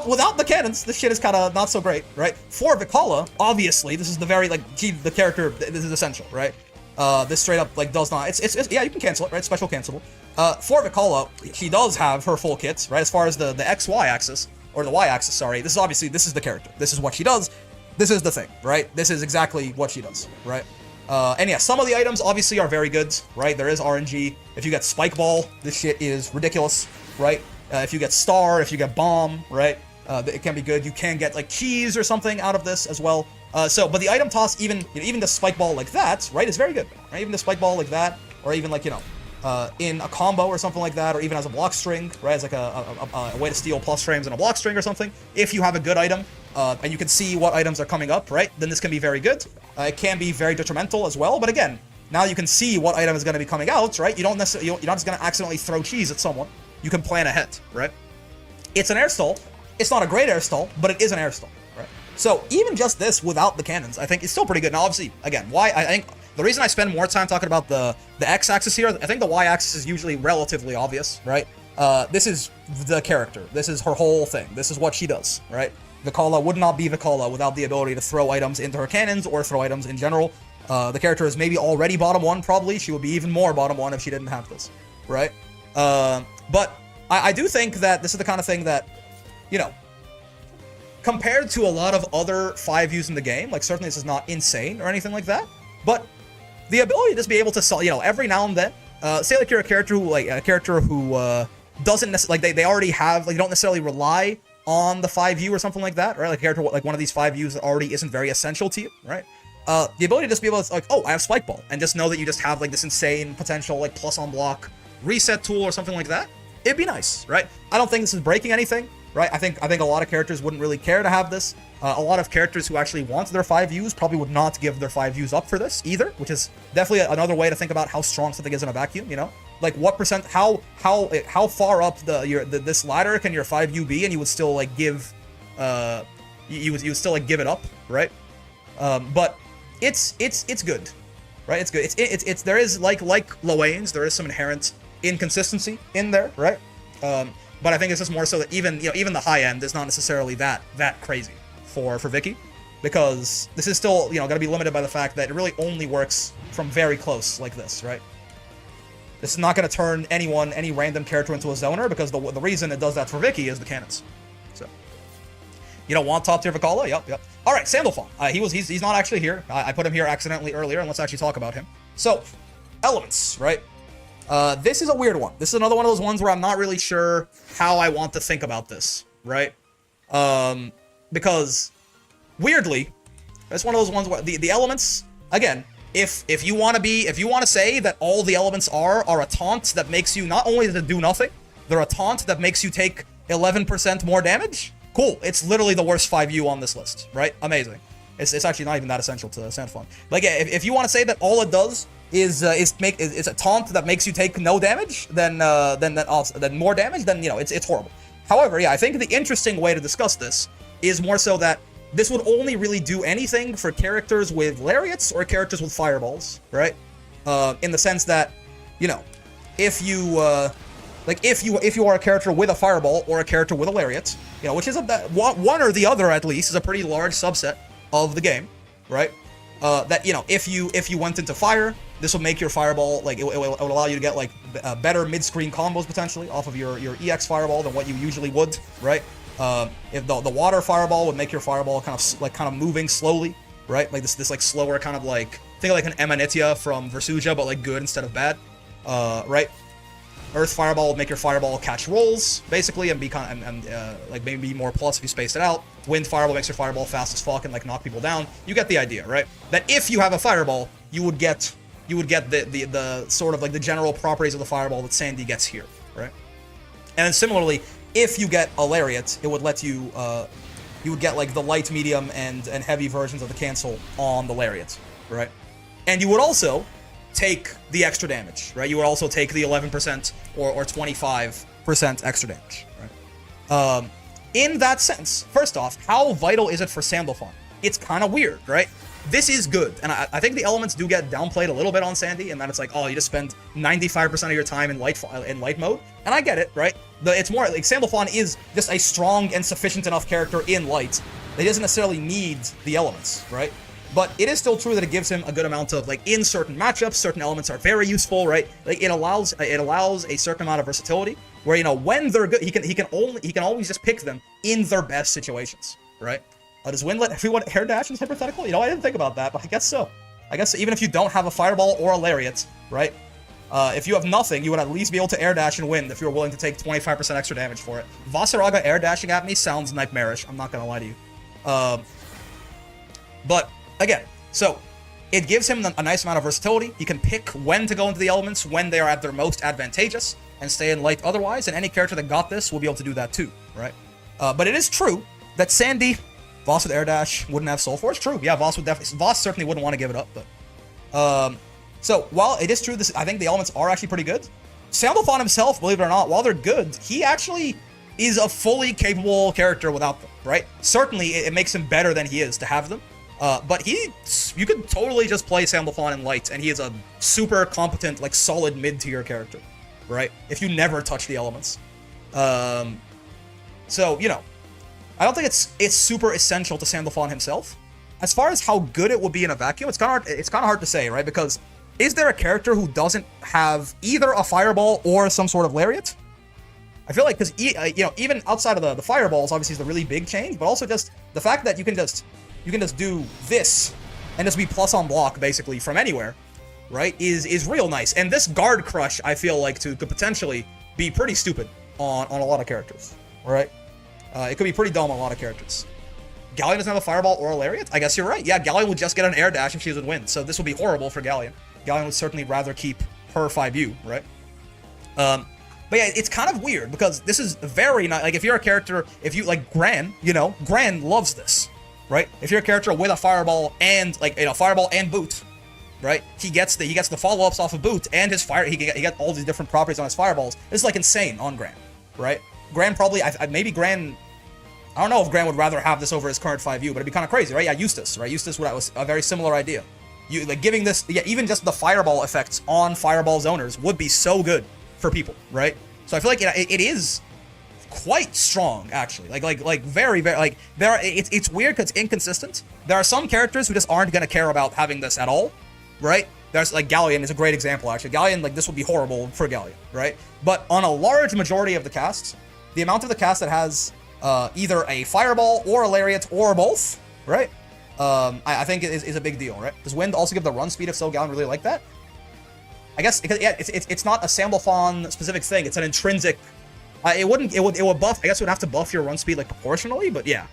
without the cannons, this shit is kind of not so great, right? For Vikala, obviously, this is the very like the character. This is essential, right? This straight up like does not. It's yeah, you can cancel it, right? Special cancelable. For Vikala, she does have her full kits, right? As far as the XY axis or the Y axis, sorry. This is the character. This is what she does. This is the thing, right? This is exactly what she does, right? And yeah, some of the items obviously are very good, right? There is RNG. If you get Spike Ball, this shit is ridiculous, right? If you get Star, if you get Bomb, right? It can be good. You can get like cheese or something out of this as well. But the item toss, even the Spike Ball like that, right, is very good. Right? Even the Spike Ball like that, or even like, you know, in a combo or something like that, or even as a block string, right, as like a way to steal plus frames in a block string or something. If you have a good item, and you can see what items are coming up, right, then this can be very good. It can be very detrimental as well, but again, now you can see what item is going to be coming out, right? You're not just going to accidentally throw cheese at someone. You can plan ahead, right? It's an air stall. It's not a great air stall, but it is an air stall, right? So even just this without the cannons, I think is still pretty good. Now, obviously, again, why I think the reason I spend more time talking about the X-axis here, I think the Y-axis is usually relatively obvious, right? This is the character. This is her whole thing. This is what she does, right? Vikala would not be Vikala without the ability to throw items into her cannons or throw items in general. The character is maybe already bottom one, probably. She would be even more bottom one if she didn't have this, right? But I do think that this is the kind of thing that, you know, compared to a lot of other 5Us in the game, like certainly this is not insane or anything like that, but the ability to just be able to, you know, every now and then, say like you're a character who doesn't necessarily, like they already have, like you don't necessarily rely on the 5U or something like that, right? Like a character like one of these 5Us that already isn't very essential to you, right? The ability to just be able to like, oh, I have Spike Ball, and just know that you just have like this insane potential like plus on block reset tool or something like that. It'd be nice, right? I don't think this is breaking anything, right? I think a lot of characters wouldn't really care to have this. A lot of characters who actually want their 5 views probably would not give their 5 views up for this either, which is definitely another way to think about how strong something is in a vacuum, you know? Like what percent, how far up this ladder can your 5U be, and you would still like give, you would still like give it up, right? But it's good, right? It's good. It's there is like Loane's, there is some inherent inconsistency in there, right? But I think it's just more so that even the high end is not necessarily that crazy for Vicky, because this is still going to be limited by the fact that it really only works from very close like this, right? This is not going to turn any random character into a zoner, because the reason it does that for Vicky is the cannons. So, you don't want top tier Vicala? Yep. All right, Sandalphon. He's not actually here. I put him here accidentally earlier, and let's actually talk about him. So, elements, right? This is a weird one. This is another one of those ones where I'm not really sure how I want to think about this, right? Because weirdly, it's one of those ones where the elements, again, if you want to say that all the elements are a taunt that makes you not only to do nothing, they're a taunt that makes you take 11% more damage. Cool. It's literally the worst 5U on this list, right? Amazing. It's actually not even that essential to Sandalphon. Like, if you want to say that all it does is a taunt that makes you take no damage, then more damage, then it's horrible. However, yeah, I think the interesting way to discuss this is more so that this would only really do anything for characters with lariats or characters with fireballs, right? In the sense that, if you are a character with a fireball or a character with a lariat, which is one or the other at least is a pretty large subset of the game, right? That if you went into fire, this will make your fireball it will allow you to get like better mid-screen combos potentially off of your EX fireball than what you usually would, right? If the water fireball would make your fireball kind of moving slowly, right? Like this like slower kind of like, think of like an Emanitia from Versuja, but like good instead of bad, right? Earth fireball would make your fireball catch rolls basically and be like maybe more plus if you space it out. Wind fireball makes your fireball fast as fuck and like knock people down. You get the idea, right? That if you have a fireball, you would get the sort of like the general properties of the fireball that Sandy gets here, right? And then similarly, if you get a lariat, it would let you would get like the light, medium, and heavy versions of the cancel on the lariat, right? And you would also take the extra damage, right? You would also take the 11% or 25% extra damage, right? In that sense, first off, how vital is it for Sandalphon? It's kind of weird, right? This is good, and I think the elements do get downplayed a little bit on Sandy, and that it's like, oh, you just spend 95% of your time in light mode, and I get it, right? It's more like Sandalphon is just a strong and sufficient enough character in light that he doesn't necessarily need the elements, right? But it is still true that it gives him a good amount of, like, in certain matchups, certain elements are very useful, right? Like, it allows a certain amount of versatility where, when they're good, he can always just pick them in their best situations, right? Does Wind let everyone air dash is hypothetical? I didn't think about that, but I guess so. I guess even if you don't have a fireball or a lariat, right? If you have nothing, you would at least be able to air dash and Wind if you're willing to take 25% extra damage for it. Vasaraga air dashing at me sounds nightmarish. I'm not gonna lie to you. But again, so it gives him a nice amount of versatility. He can pick when to go into the elements, when they are at their most advantageous, and stay in light otherwise, and any character that got this will be able to do that too, right? But it is true that Sandy, Voss with air dash, wouldn't have Soul Force. True, yeah, Voss certainly wouldn't want to give it up, but so while it is true, I think the elements are actually pretty good. Sandalphon himself, believe it or not, while they're good, he actually is a fully capable character without them, right? Certainly, it makes him better than he is to have them. But you could totally just play Sandalphon in light, and he is a super competent, like, solid mid-tier character, right? If you never touch the elements. So, I don't think it's super essential to Sandalphon himself. As far as how good it will be in a vacuum, it's kind of hard to say, right? Because is there a character who doesn't have either a fireball or some sort of lariat? I feel like, because even outside of the fireballs, obviously is the really big change, but also just the fact that you can just do this and just be plus on block basically from anywhere, right? Is real nice. And this guard crush, I feel like could potentially be pretty stupid on a lot of characters, right? It could be pretty dumb on a lot of characters. Galleon doesn't have a fireball or a lariat? I guess you're right. Yeah, Galleon would just get an air dash if she would win. So this would be horrible for Galleon. Galleon would certainly rather keep her 5U, right? But yeah, it's kind of weird because this is very not like if you're a character, if you like Gran, you know, Gran loves this, right? If you're a character with a fireball and like fireball and boot, right? He gets the follow-ups off of boot and his fire. He get all these different properties on his fireballs. This is like insane on Gran, right? Gran probably maybe Gran. I don't know if Gran would rather have this over his current 5U, but it'd be kind of crazy, right? Yeah, Eustace, right? Eustace was a very similar idea. You like giving this, yeah, even just the fireball effects on fireball zoners would be so good for people, right? So I feel like it is quite strong, actually. Like very like it's weird because it's inconsistent. There are some characters who just aren't gonna care about having this at all, right? There's like Galleon is a great example, actually. Galleon, like this would be horrible for Galleon, right? But on a large majority of the casts, the amount of the cast that has either a fireball or a lariat or both, right? I think it is a big deal, right? Does Wind also give the run speed if so Galleon really like that? I guess because yeah, it's not a Samblethon specific thing. It's an intrinsic. It would buff. I guess it would have to buff your run speed like proportionally. But yeah.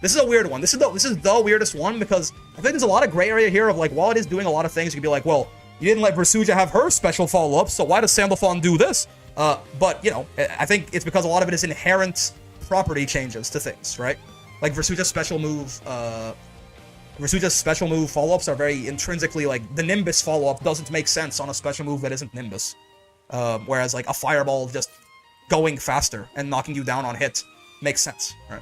This is a weird one. This is the weirdest one because I think there's a lot of gray area here of like while it is doing a lot of things, you could be like, well, you didn't let Versuja have her special follow up, so why does Samblethon do this? But you know, I think it's because a lot of it is inherent property changes to things, right? Like Versuja's special move follow-ups are very intrinsically like the Nimbus follow-up doesn't make sense on a special move that isn't Nimbus. Whereas like a fireball just going faster and knocking you down on hit makes sense, right?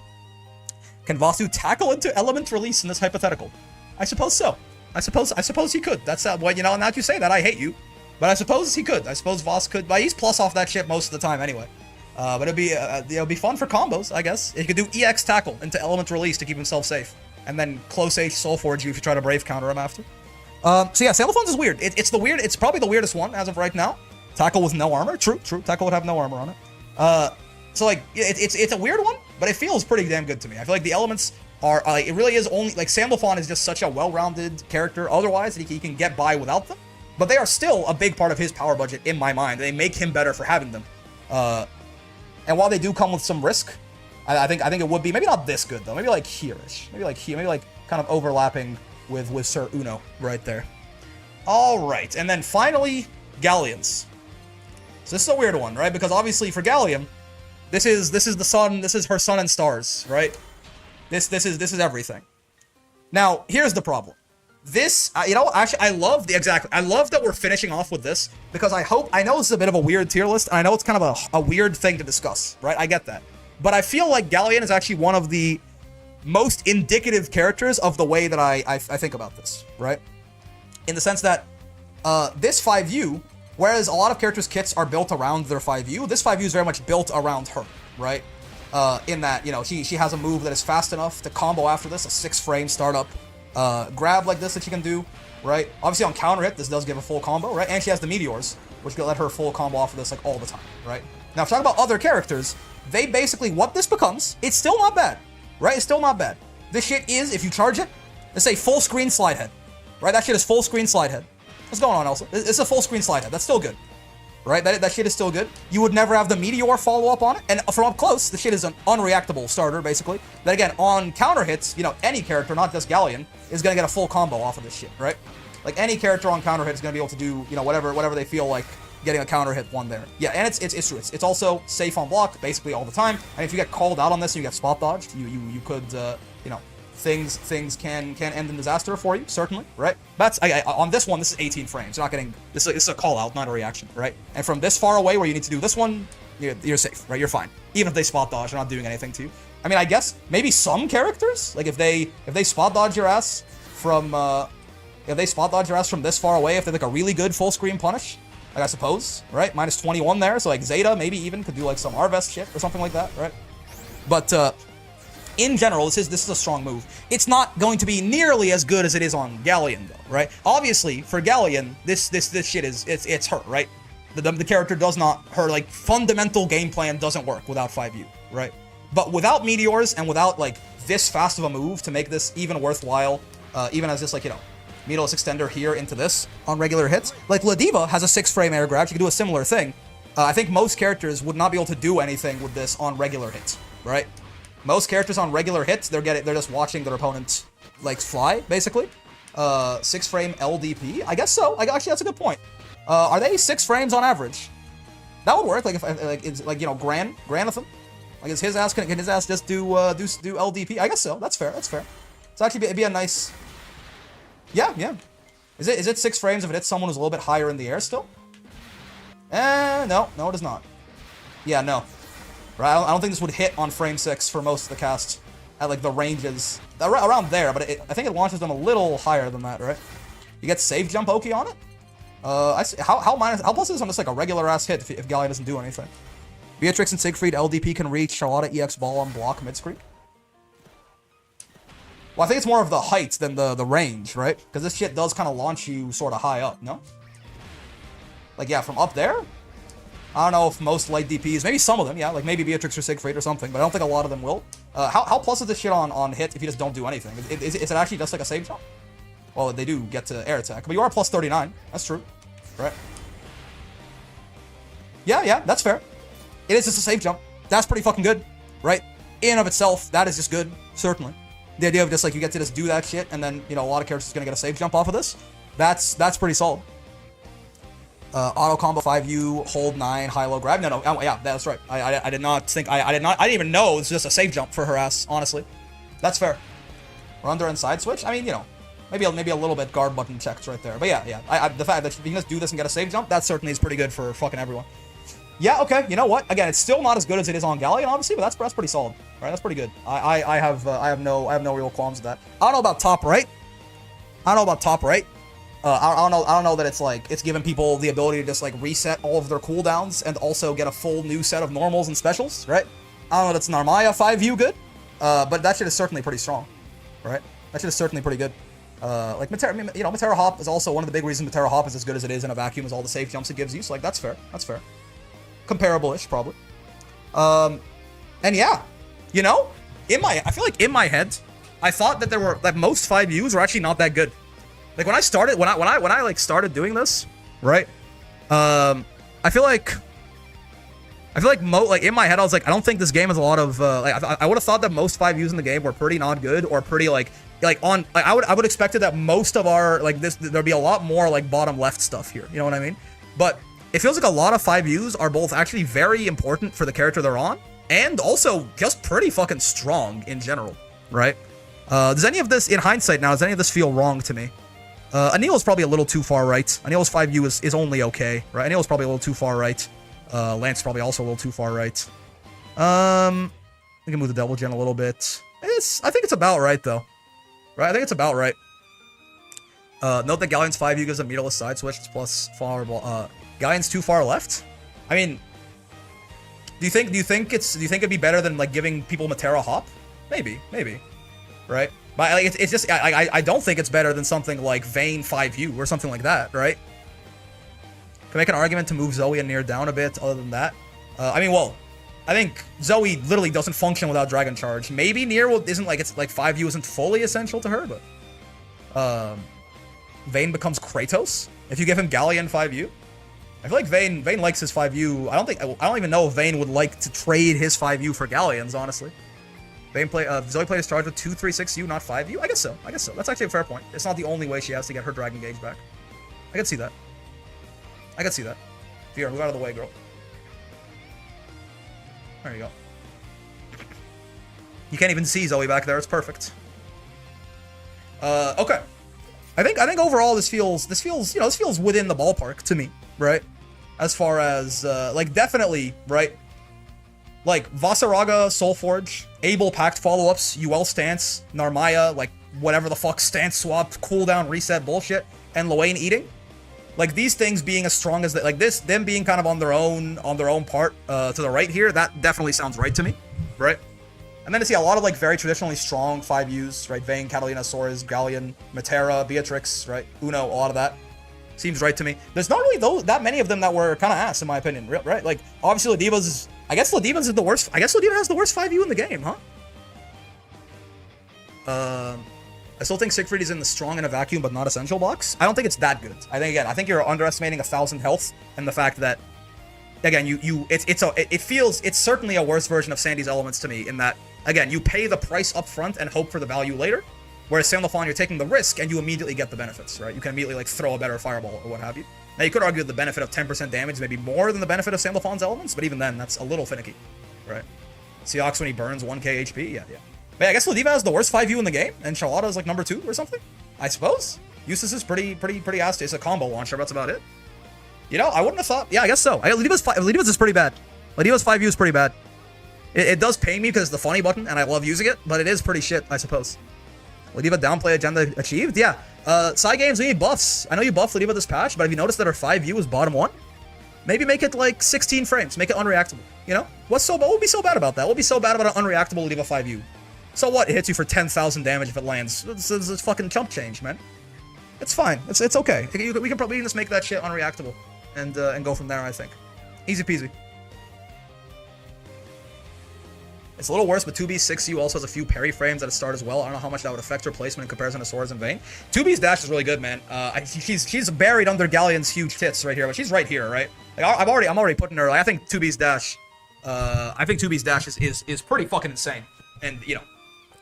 Can Vasu tackle into element release in this hypothetical? I suppose so. I suppose he could. That's well, you know, now that you say that, I hate you. But I suppose he could. I suppose Voss could. But he's plus off that shit most of the time anyway. But it'll be fun for combos, I guess. He could do EX tackle into element release to keep himself safe. And then close H Soulforge you if you try to Brave counter him after. So yeah, Samblethon's is weird. It's probably the weirdest one as of right now. Tackle with no armor. True. Tackle would have no armor on it. So like, it's a weird one, but it feels pretty damn good to me. I feel like the elements are, it really is only, like Samblethon is just such a well-rounded character otherwise that he can get by without them. But they are still a big part of his power budget in my mind. They make him better for having them. And while they do come with some risk, I think it would be maybe not this good though. Maybe like here-ish. Maybe like here. Maybe like kind of overlapping with Sir Uno right there. All right, and then finally Galleons. So this is a weird one, right? Because obviously for Galleon, this is the sun. This is her sun and stars, right? This is everything. Now here's the problem. This, you know, actually, I love that we're finishing off with this because I know this is a bit of a weird tier list, and I know it's kind of a weird thing to discuss, right? I get that. But I feel like Galleon is actually one of the most indicative characters of the way that I think about this, right? In the sense that this 5U, whereas a lot of characters' kits are built around their 5U, this 5U is very much built around her, right? In that, you know, she has a move that is fast enough to combo after this, a 6-frame startup grab like this that she can do, right? Obviously on counter hit, this does give a full combo, right? And she has the meteors, which can let her full combo off of this like all the time, right? Now, if talking about other characters, they basically, what this becomes, it's still not bad, right? It's still not bad. This shit is, if you charge it, let's say full screen slide head, right? That shit is full screen slide head. What's going on, Elsa? It's a full screen slide head. That's still good, right? That shit is still good. You would never have the meteor follow up on it, and from up close, the shit is an unreactable starter, basically. Then again, on counter hits, you know, any character, not just Galleon, is gonna get a full combo off of this shit, right? Like any character on counter hit is gonna be able to do, you know, whatever they feel like getting a counter hit one there. Yeah, and it's true. It's also safe on block basically all the time. And if you get called out on this and you get spot dodged, you could you know, things can end in disaster for you, certainly, right? That's on this one, this is 18 frames. You're not getting this is a call out, not a reaction, right? And from this far away where you need to do this one, you're safe, right? You're fine. Even if they spot dodge, they're not doing anything to you. I mean, I guess maybe some characters, like if they spot dodge your ass from this far away, if they're like a really good full screen punish, like I suppose, right? Minus 21 there, so like Zeta maybe even could do like some Arvest shit or something like that, right? But in general, this is a strong move. It's not going to be nearly as good as it is on Galleon though, right? Obviously, for Galleon, this shit is it's her, right? The character does not, her like fundamental game plan doesn't work without 5U, right? But without meteors and without like this fast of a move to make this even worthwhile, even as just like, you know, Meatless Extender here into this on regular hits. Like Ladiva has a 6-frame air grab, she can do a similar thing. I think most characters would not be able to do anything with this on regular hits, right? Most characters on regular hits, they're just watching their opponent like fly, basically. 6-frame LDP? I guess so. Actually, that's a good point. Are they 6 frames on average? That would work. Like if like it's like, you know, Granathan. Like is his ass can his ass just do LDP? I guess so. That's fair. That's fair. It's actually it'd be a nice. Yeah, yeah. Is it 6 frames if it hits someone who's a little bit higher in the air still? No, it is not. Yeah, no. Right, I don't think this would hit on frame 6 for most of the cast at like the ranges around there, but I think it launches them a little higher than that, right? You get save jump Oki on it. I see, how plus is on just like a regular ass hit if Gallia doesn't do anything. Beatrix and Siegfried LDP can reach Charlotta EX ball on block mid screen. Well, I think it's more of the height than the range, right? Because this shit does kind of launch you sort of high up, no? Like, yeah, from up there? I don't know if most light DPs, maybe some of them, yeah, like maybe Beatrix or Siegfried or something, but I don't think a lot of them will. How plus is this shit on hit if you just don't do anything? Is it actually just like a save jump? Well, they do get to air attack, but you are plus 39. That's true, right? Yeah, that's fair. It is just a save jump. That's pretty fucking good, right? In and of itself, that is just good, certainly. The idea of just like you get to just do that shit, and then, you know, a lot of characters are gonna get a save jump off of this. That's pretty solid. Auto combo 5U, hold 9, high low grab. No, yeah, that's right. I did not think I didn't even know it's just a save jump for her ass. Honestly, that's fair. Run there and side switch. I mean, you know, maybe a little bit guard button checked right there. But yeah. The fact that you can just do this and get a save jump, that certainly is pretty good for fucking everyone. Yeah, okay. You know what? Again, it's still not as good as it is on Gallia, obviously, but that's pretty solid. Right? That's pretty good. I have no real qualms with that. I don't know about top right. I don't know that it's giving people the ability to just like reset all of their cooldowns and also get a full new set of normals and specials, right? I don't know that's Narmaya 5U good, but that shit is certainly pretty strong, right? That shit is certainly pretty good. Like Matera, you know, Matera Hop is also one of the big reasons Matera Hop is as good as it is in a vacuum is all the safe jumps it gives you. So like that's fair. That's fair. Comparable-ish probably. And yeah, you know, I feel like in my head, I thought that most 5Us were actually not that good. Like when I started doing this, right? I feel like in my head I was like, I don't think this game has a lot of I would have thought that most 5Us in the game were pretty not good or pretty I would expected that most of our there'd be a lot more like bottom left stuff here. You know what I mean? But it feels like a lot of 5Us are both actually very important for the character they're on and also just pretty fucking strong in general, right? Does any of this, in hindsight now, does any of this feel wrong to me? Anil is probably a little too far right. Anil's 5U is only okay, right? Anil's probably a little too far right. Lance probably also a little too far right. We can move the Devil Gen a little bit. I think it's about right, though. Right? I think it's about right. Note that Galleon's 5U gives a meterless side switch. It's plus far ball. Galleon's too far left? I mean, do you think it'd be better than like giving people Matera Hop? Maybe. Right? But like, it's just I don't think it's better than something like Vayne 5U or something like that, right? Can make an argument to move Zoe and Nier down a bit. Other than that, I mean, well, I think Zoe literally doesn't function without Dragon Charge. Maybe Nier isn't like 5U isn't fully essential to her, but Vayne becomes Kratos if you give him Galleon 5U. I feel like Vayne likes his 5U. I don't even know if Vayne would like to trade his 5U for Galleons, honestly. Zoe plays charge with 236U, not 5U? I guess so. That's actually a fair point. It's not the only way she has to get her Dragon Gauge back. I can see that. Vera, move out of the way, girl. There you go. You can't even see Zoe back there. It's perfect. Okay. I think overall this feels within the ballpark to me, right? As far as definitely, right? Like Vasaraga, Soulforge, Abel Pact follow-ups, UL stance, Narmaya, like whatever the fuck stance swap, cooldown reset bullshit, and Luane eating. Like these things being as strong as them being kind of on their own part to the right here, that definitely sounds right to me, right? And then to see a lot of like very traditionally strong 5Us, right? Vayne, Catalina, Soares, Galleon, Matera, Beatrix, right? Uno, a lot of that seems right to me. There's not really that many of them that were kind of ass in my opinion, right? Like obviously Ladiva's I guess Ladiva's is the worst. I guess Ladiva has the worst 5U in the game, huh? I still think Siegfried is in the strong in a vacuum but not essential box. I don't think it's that good. I think you're underestimating 1,000 health and the fact that again it's certainly a worse version of Sandy's elements to me in that again you pay the price up front and hope for the value later, whereas Saint Lafon you're taking the risk and you immediately get the benefits, right? You can immediately like throw a better fireball or what have you. Now, you could argue the benefit of 10% damage may be more than the benefit of Sandalphon's elements, but even then, that's a little finicky, right? Seox when he burns 1k HP, yeah. But yeah, I guess Ladiva has the worst 5U in the game, and Charlotta is like number 2 or something, I suppose. Eustace is pretty ass. It's a combo launcher, that's about it. You know, I wouldn't have thought. Yeah, I guess so. Ladiva's is pretty bad. Ladiva's 5U is pretty bad. It does pain me because it's the funny button, and I love using it, but it is pretty shit, I suppose. Ladiva downplay agenda achieved? Yeah. Side games, we need buffs. I know you buffed Ladiva this patch, but have you noticed that our 5U is bottom 1? Maybe make it like 16 frames. Make it unreactable. You know? What would be so bad about that? What would be so bad about an unreactable Ladiva 5U? So what? It hits you for 10,000 damage if it lands. It's fucking chump change, man. It's fine. It's okay. We can probably just make that shit unreactable and go from there, I think. Easy peasy. It's a little worse, but 2B's 6U also has a few parry frames at the start as well. I don't know how much that would affect her placement in comparison to Swords in Vain. 2B's dash is really good, man. She's buried under Galleon's huge tits right here, but she's right here, right? Like, I'm already putting her. Like, I think 2B's dash. I think 2B's dash is pretty fucking insane. And you know,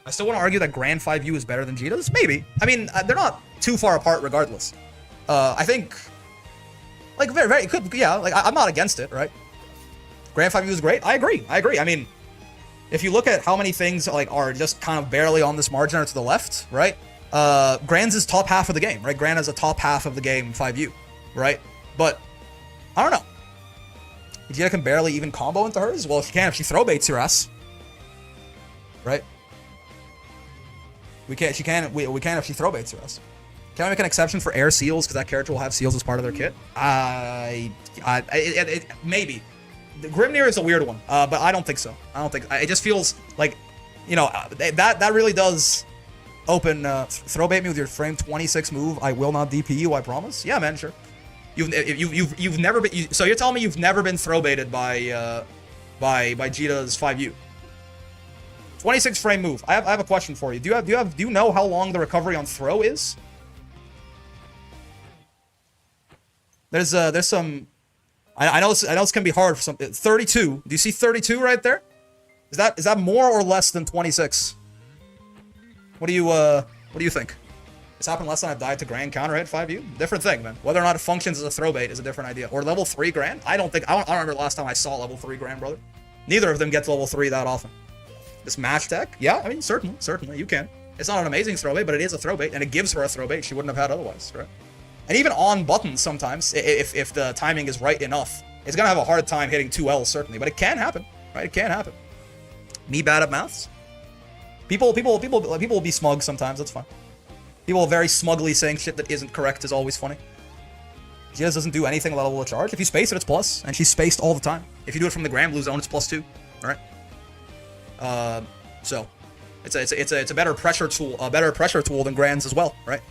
I still want to argue that Grand 5U is better than Jita's. Maybe. I mean, they're not too far apart, regardless. I think, like, very could. Yeah, like I'm not against it, right? Grand 5U is great. I agree. I mean, if you look at how many things like are just kind of barely on this margin or to the left, right? Grand's is top half of the game, right? Grand has a top half of the game 5U, right? But I don't know. Vegeta can barely even combo into hers. Well, she can if she throw baits your ass, right? We can if she throw baits your ass. Can I make an exception for air seals because that character will have seals as part of their kit? Maybe. Grimnir is a weird one, but I don't think so. It just feels like, you know, that really does open. Throw bait me with your frame 26 move. I will not DP you. I promise. Yeah, man, sure. You've never been. So you're telling me you've never been throw baited by Jita's 5U. 26 frame move. I have a question for you. Do you know how long the recovery on throw is? There's some. I know this can be hard for some. 32. Do you see 32 right there? Is that more or less than 26? What do you think? This happened last time I died to Grand counter hit 5U. Different thing, man. Whether or not it functions as a throw bait is a different idea. Or level 3 Grand? I don't remember the last time I saw level 3 Grand, brother. Neither of them get to level 3 that often. This match tech? Yeah, I mean, certainly, you can. It's not an amazing throw bait, but it is a throw bait, and it gives her a throw bait she wouldn't have had otherwise, right? And even on buttons sometimes, if the timing is right enough, it's gonna have a hard time hitting 2Ls, certainly, but it can happen, right? It can happen. Me bad at maths? People will be smug sometimes, that's fine. People very smugly saying shit that isn't correct is always funny. She just doesn't do anything level of charge. If you space it, it's plus, and she's spaced all the time. If you do it from the Grand Blue Zone, it's +2, right? So it's a better pressure tool, than Grand's as well, right?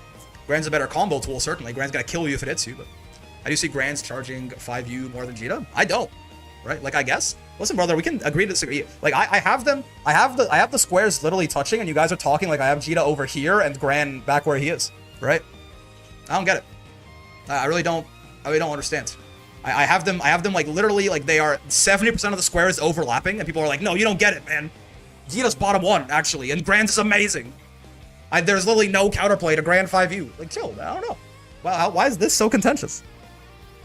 Grand's a better combo tool, certainly. Grand's gonna kill you if it hits you, but I do see Grand's charging 5U more than Jita. I don't, right? Like, I guess. Listen, brother, we can agree to disagree. Like, I have the squares literally touching, and you guys are talking like I have Jita over here and Grand back where he is, right? I don't get it. I really don't understand. I have them like literally like they are 70% of the squares overlapping, and people are like, no, you don't get it, man. Jita's bottom 1 actually, and Grand's is amazing. There's literally no counterplay to Grand 5U. Like, chill, man. I don't know. Wow, why is this so contentious?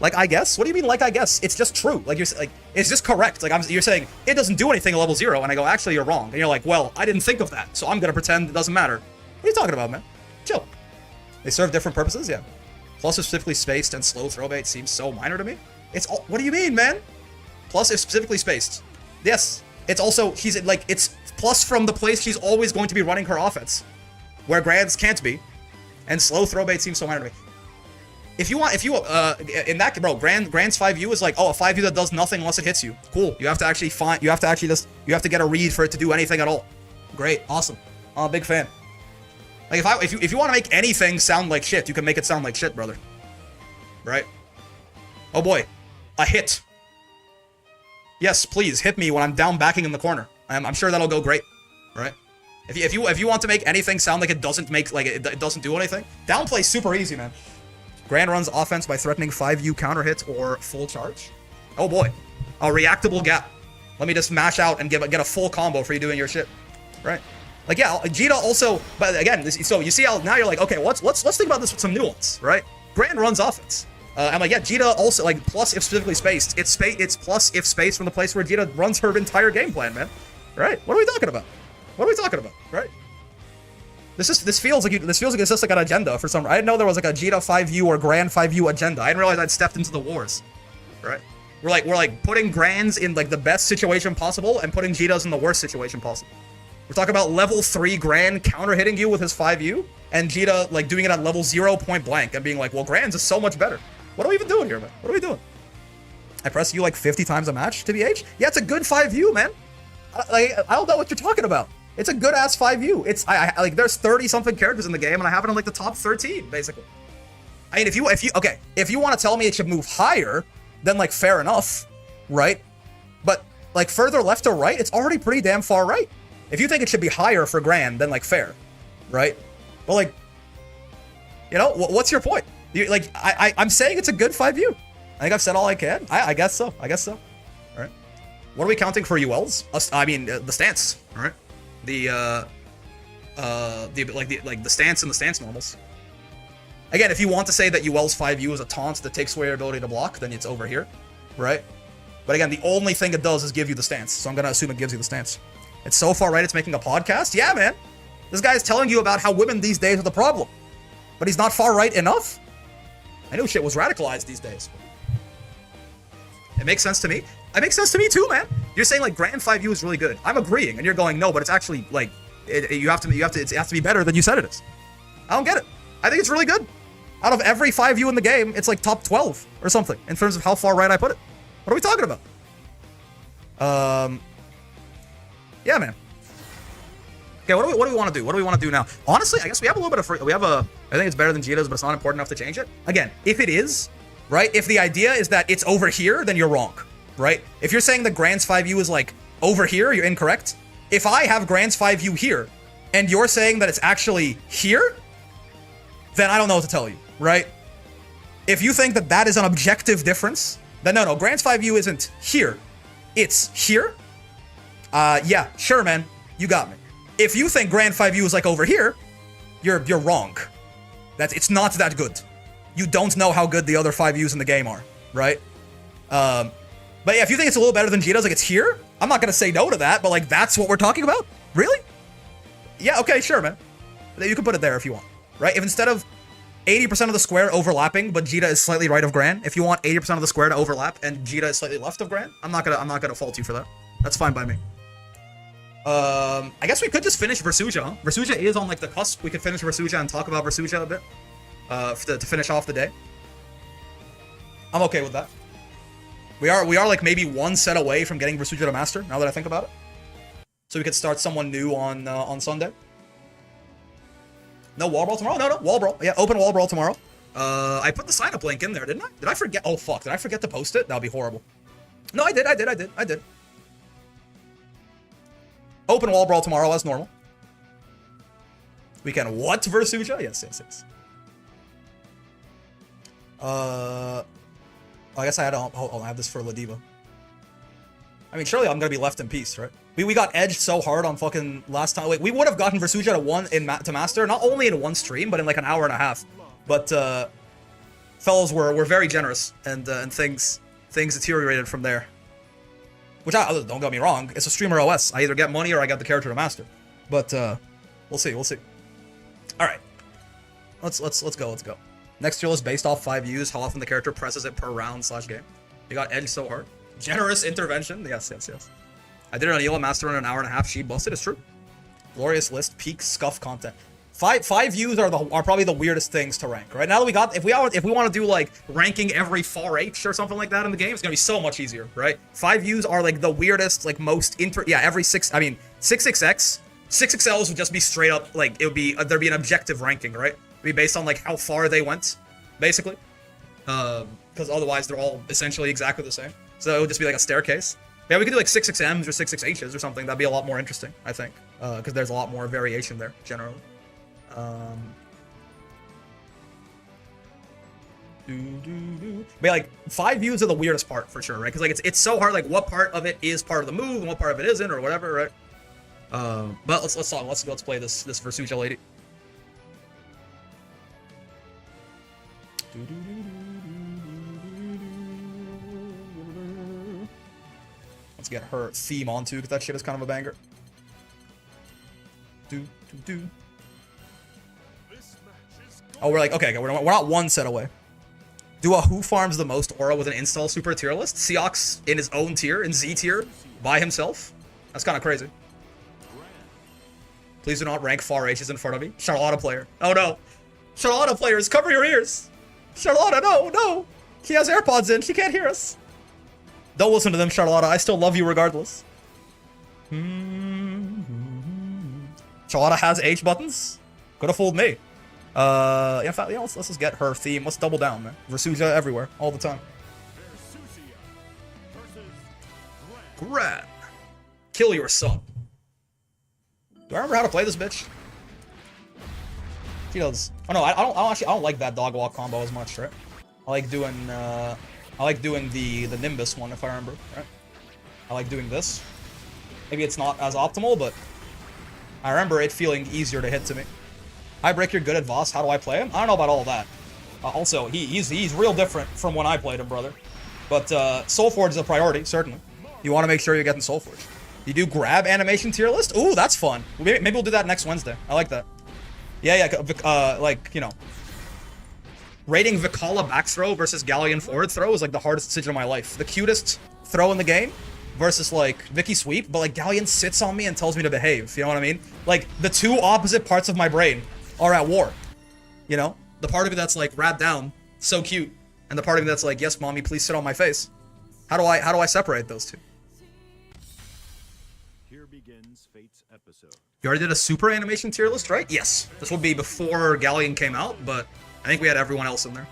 Like, I guess? What do you mean, like, I guess? It's just true. Like, you're like, it's just correct. Like, you're saying it doesn't do anything at level 0, and I go, actually, you're wrong. And you're like, well, I didn't think of that, so I'm gonna pretend it doesn't matter. What are you talking about, man? Chill. They serve different purposes, yeah. Plus, if specifically spaced and slow throw bait seems so minor to me. It's all. What do you mean, man? Plus, if specifically spaced. Yes. It's also, she's like, it's plus from the place she's always going to be running her offense, where Grand's can't be, and slow throw bait seems so minor to me. In that, bro, Grand's 5U is like, oh, a 5U that does nothing unless it hits you. Cool. You have to actually get a read for it to do anything at all. Great. Awesome. I'm a big fan. Like, if you want to make anything sound like shit, you can make it sound like shit, brother. Right? Oh boy. A hit. Yes, please, hit me when I'm down backing in the corner. I'm sure that'll go great. Right? If you want to make anything sound like it doesn't do anything, downplay's super easy, man. Grand runs offense by threatening 5U counter hits or full charge. Oh boy. A reactable gap. Let me just mash out and get a full combo for you doing your shit. Right? Like, yeah, Jita also, but again, so you see how now you're like, okay, let's think about this with some nuance, right? Grand runs offense. I'm like, yeah, Jita also, like, plus if specifically spaced. It's plus if spaced from the place where Jita runs her entire game plan, man. Right? What are we talking about? What are we talking about? Right? This feels like it's just like an agenda for some. I didn't know there was like a Jita 5U or Grand 5U agenda. I didn't realize I'd stepped into the wars. Right? We're like putting Grands in like the best situation possible and putting Jitas in the worst situation possible. We're talking about level 3 Grand counter hitting you with his 5U and Jita like doing it at level 0 point blank and being like, well, Grands is so much better. What are we even doing here, man? What are we doing? I press you like 50 times a match to BH? Yeah, it's a good 5U, man. I don't know what you're talking about. It's a good ass 5U. It's like there's 30 something characters in the game and I have it in like the top 13 basically. I mean, if you want to tell me it should move higher, then like fair enough, right? But like further left or right, it's already pretty damn far right. If you think it should be higher for Grand, then like fair, right? But like, you know, what's your point? I'm saying it's a good 5U. I think I've said all I can. I guess so. I guess so. All right. What are we counting for ULs? I mean, the stance. All right. The stance and the stance normals. Again, if you want to say that UL's 5U is a taunt that takes away your ability to block, then it's over here, right? But again, the only thing it does is give you the stance. So I'm gonna assume it gives you the stance. It's so far right, it's making a podcast. Yeah, man. This guy is telling you about how women these days are the problem, but he's not far right enough. I knew shit was radicalized these days. It makes sense to me. It makes sense to me too, man. You're saying like Grand 5U is really good. I'm agreeing, and you're going no, but it's actually like it has to be better than you said it is. I don't get it. I think it's really good. Out of every 5U in the game, it's like top 12 or something in terms of how far right I put it. What are we talking about? Yeah, man. Okay, what do we want to do? What do we want to do now? Honestly, I guess we have a little bit of I think it's better than Jita's, but it's not important enough to change it. Again, if it is, right? If the idea is that it's over here, then you're wrong, right? If you're saying the Grand's 5U is like over here, you're incorrect. If I have Grand's 5U here, and you're saying that it's actually here, then I don't know what to tell you, right? If you think that that is an objective difference, then no, Grand's 5U isn't here. It's here. Yeah, sure, man. You got me. If you think Grand 5U is like over here, you're wrong. It's not that good. You don't know how good the other 5Us in the game are, right? But yeah, if you think it's a little better than Jita's, like it's here, I'm not gonna say no to that, but like that's what we're talking about? Really? Yeah, okay, sure, man. You can put it there if you want, right? If instead of 80% of the square overlapping, but Jita is slightly right of Grand, if you want 80% of the square to overlap and Jita is slightly left of Grand, I'm not gonna fault you for that. That's fine by me. I guess we could just finish Versuja, huh? Versuja is on like the cusp. We could finish Versuja and talk about Versuja a bit. To finish off the day. I'm okay with that. We are like maybe one set away from getting Versuja to Master, now that I think about it. So we could start someone new on Sunday. No wall brawl tomorrow? No, wall brawl. Yeah, open wall brawl tomorrow. I put the sign up link in there, didn't I? Did I forget? Oh fuck, did I forget to post it? That would be horrible. No, I did. Open wall brawl tomorrow as normal. We can what Versuja? Yes. I guess I had to hold on, I have this for Ladiva. I mean, surely I'm gonna be left in peace, right? We got edged so hard on fucking last time. Wait, we would have gotten Versuja to Master, not only in one stream, but in like an hour and a half. But fellows were very generous, and things deteriorated from there. Which don't get me wrong, it's a streamer OS. I either get money or I get the character to Master. But we'll see. All right, let's go. Next drill is based off 5Us, how often the character presses it per round/game. You got edged so hard. Generous intervention. Yes. I did it on Ela Master in an hour and a half. She busted. It's true. Glorious list. Peak scuff content. 5Us are probably the weirdest things to rank. Right now that we got, if we want to do like ranking every far H or something like that in the game, it's gonna be so much easier, right? 5Us are like the weirdest, like most every 6xx. 6xls would just be straight up like there'd be an objective ranking, right? It'd be based on like how far they went, basically. Because otherwise they're all essentially exactly the same. So it would just be like a staircase. Yeah, we could do like 6xms or 6xhs or something. That'd be a lot more interesting, I think, because there's a lot more variation there generally. But yeah, like 5Us are the weirdest part for sure, right? Because like it's so hard. Like what part of it is part of the move and what part of it isn't, or whatever, right? But let's play this Versuja lady. Let's get her theme on too, because that shit is kind of a banger. Do. Oh, we're like, okay, we're not one set away. Do a who farms the most aura with an install super tier list? Seox in his own tier, in Z tier, by himself? That's kind of crazy. Please do not rank far H's in front of me. Charlotta player. Oh no. Charlotta players, cover your ears. Charlotta, no. She has AirPods in, she can't hear us. Don't listen to them, Charlotta. I still love you regardless. Charlotta has H buttons? Could have fooled me. Yeah, in fact, let's just get her theme. Let's double down, man. Versusia everywhere, all the time. Gran. Kill your son. Do I remember how to play this bitch? She does. Oh no, I don't like that dog walk combo as much, right? I like doing the Nimbus one, if I remember, right? I like doing this. Maybe it's not as optimal, but I remember it feeling easier to hit to me. Hi, Brick, you're good at Voss. How do I play him? I don't know about all that. Also, he's real different from when I played him, brother. But Soulforge is a priority, certainly. You want to make sure you're getting Soulforge. You do grab animation tier list? Ooh, that's fun. Maybe we'll do that next Wednesday. I like that. Yeah, like, you know. Rating Vikala back throw versus Galleon forward throw is like the hardest decision of my life. The cutest throw in the game versus like Vicky sweep, but like Galleon sits on me and tells me to behave. You know what I mean? Like the two opposite parts of my brain are at war. You know? The part of me that's like rat down, so cute, and the part of me that's like, yes, mommy, please sit on my face. How do I separate those two? Here begins Fate's episode. You already did a super animation tier list, right? Yes. This would be before Galleon came out, but I think we had everyone else in there.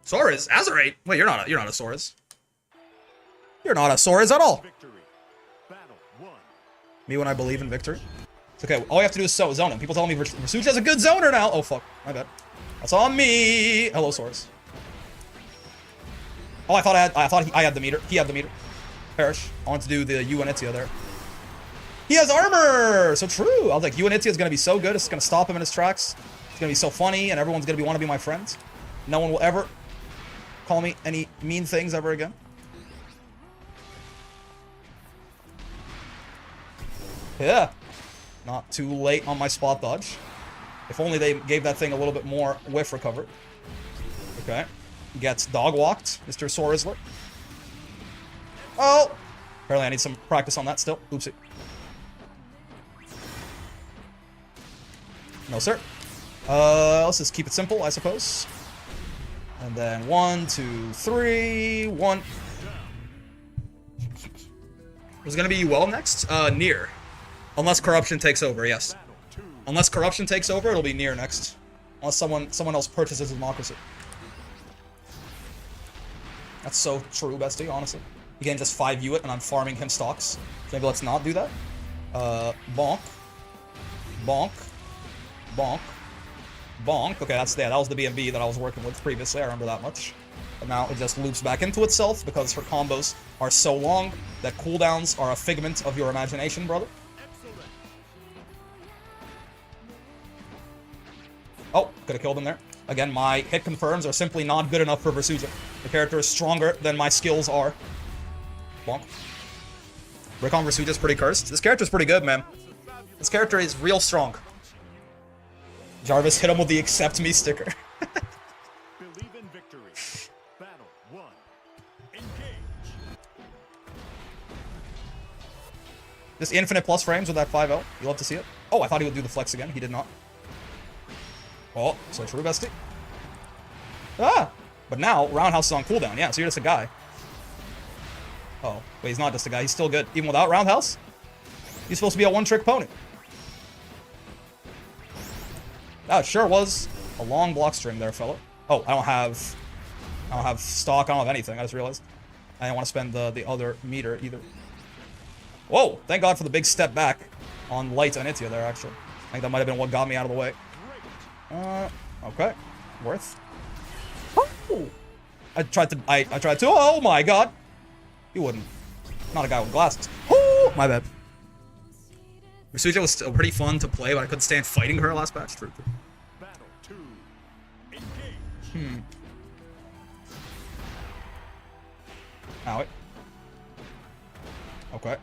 Sora's? Azerate? Wait, you're not a Sora's. You're not a Sora's at all. Me when I believe in victory. It's okay, all we have to do is zone him. People tell me Versuch has a good zoner now. Oh fuck, my bad. That's on me. Hello, Sora's. Oh, I thought I had the meter. He had the meter. Perish. I want to do the Yuanitia there. He has armor! So true. I was like, Yuanitia is gonna be so good, it's gonna stop him in his tracks. It's gonna be so funny, and everyone's gonna want to be my friend. No one will ever call me any mean things ever again. Yeah. Not too late on my spot dodge. If only they gave that thing a little bit more whiff recover. Okay. Gets dog walked, Mr. Sorisler. Oh! Apparently I need some practice on that still. Oopsie. No, sir. Let's just keep it simple, I suppose. And then 1, 2, 3, 1. Was gonna be well next? Near. Unless corruption takes over, yes. Unless corruption takes over, it'll be near next. Unless someone else purchases democracy. That's so true, bestie, honestly. You can just 5U it and I'm farming him stocks. So maybe let's not do that. Bonk. Bonk. Bonk. Bonk. Okay, that was the BMB that I was working with previously, I remember that much. But now it just loops back into itself because her combos are so long that cooldowns are a figment of your imagination, brother. Oh, could have killed him there. Again, my hit confirms are simply not good enough for Versuja. The character is stronger than my skills are. Bonk. Rick on Versuja is pretty cursed. This character is pretty good, man. This character is real strong. Jarvis hit him with the accept me sticker. Believe in victory. Battle 1. Engage. This infinite plus frames with that 5L. You love to see it. Oh, I thought he would do the flex again. He did not. Oh, so true, bestie. Ah! But now, Roundhouse is on cooldown. Yeah, so you're just a guy. Oh, wait, he's not just a guy. He's still good. Even without Roundhouse? He's supposed to be a one-trick pony. That sure was a long block string there, fella. Oh, I don't have stock. I don't have anything. I just realized. I didn't want to spend the other meter either. Whoa! Thank God for the big step back on Light and Itia there, actually. I think that might have been what got me out of the way. Okay. Worth. Oh! I tried to, oh my god! You wouldn't. Not a guy with glasses. Oh! My bad. Versuja was still pretty fun to play, but I couldn't stand fighting her last patch. True. Battle 2. Engage. Okay.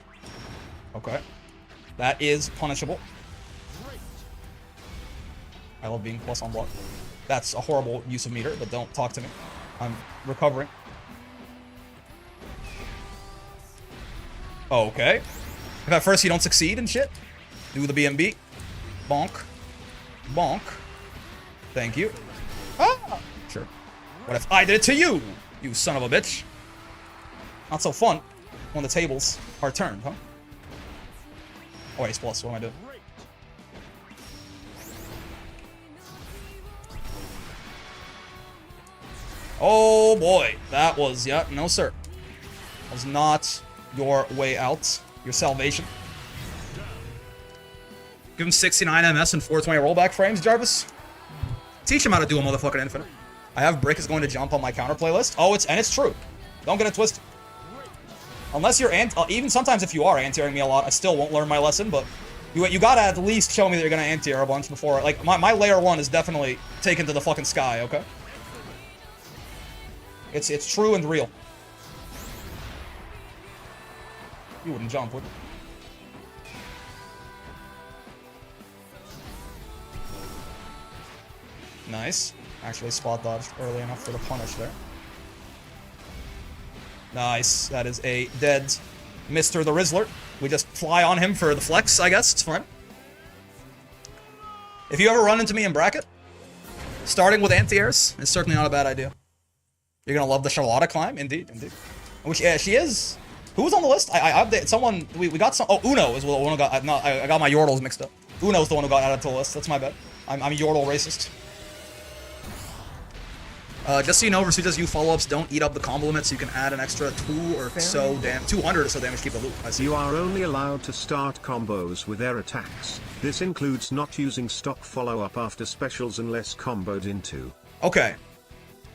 Okay. That is punishable. I love being plus on block. That's a horrible use of meter, but don't talk to me. I'm recovering. Okay. If at first you don't succeed and shit, do the BMB. Bonk. Bonk. Thank you. Ah! Sure. What if I did it to you, you son of a bitch? Not so fun when the tables are turned, huh? Oh, wait, it's plus. What am I doing? Oh, boy. That was, yeah, no, sir. That was not your way out. Your salvation. Give him 69 MS and 420 rollback frames, Jarvis. Teach him how to do a motherfucking infinite. I have Brick is going to jump on my counter playlist. Oh, it's true. Don't get it twisted. Unless you're even sometimes if you are anti-airing me a lot, I still won't learn my lesson, but you gotta at least show me that you're gonna anti-air a bunch before. Like, my layer 1 is definitely taken to the fucking sky, okay? It's true and real. You wouldn't jump, would you? Nice. Actually spot dodged early enough for the punish there. Nice. That is a dead Mr. the Rizzler. We just fly on him for the flex, I guess. It's fine. If you ever run into me in bracket, starting with anti-airs is certainly not a bad idea. You're gonna love the Charlotta climb, indeed, indeed. Which, yeah, she is. Who was on the list? I updated someone. We got some. Oh, Uno is the one who got. No, I got my Yordles mixed up. Uno's the one who got added to the list. That's my bad. I'm a Yordle racist. Just so you know, Versutas, you follow-ups don't eat up the combo limit, so you can add an extra 200 or so damage, keep the loop. I see. You are only allowed to start combos with air attacks. This includes not using stock follow-up after specials unless comboed into. Okay.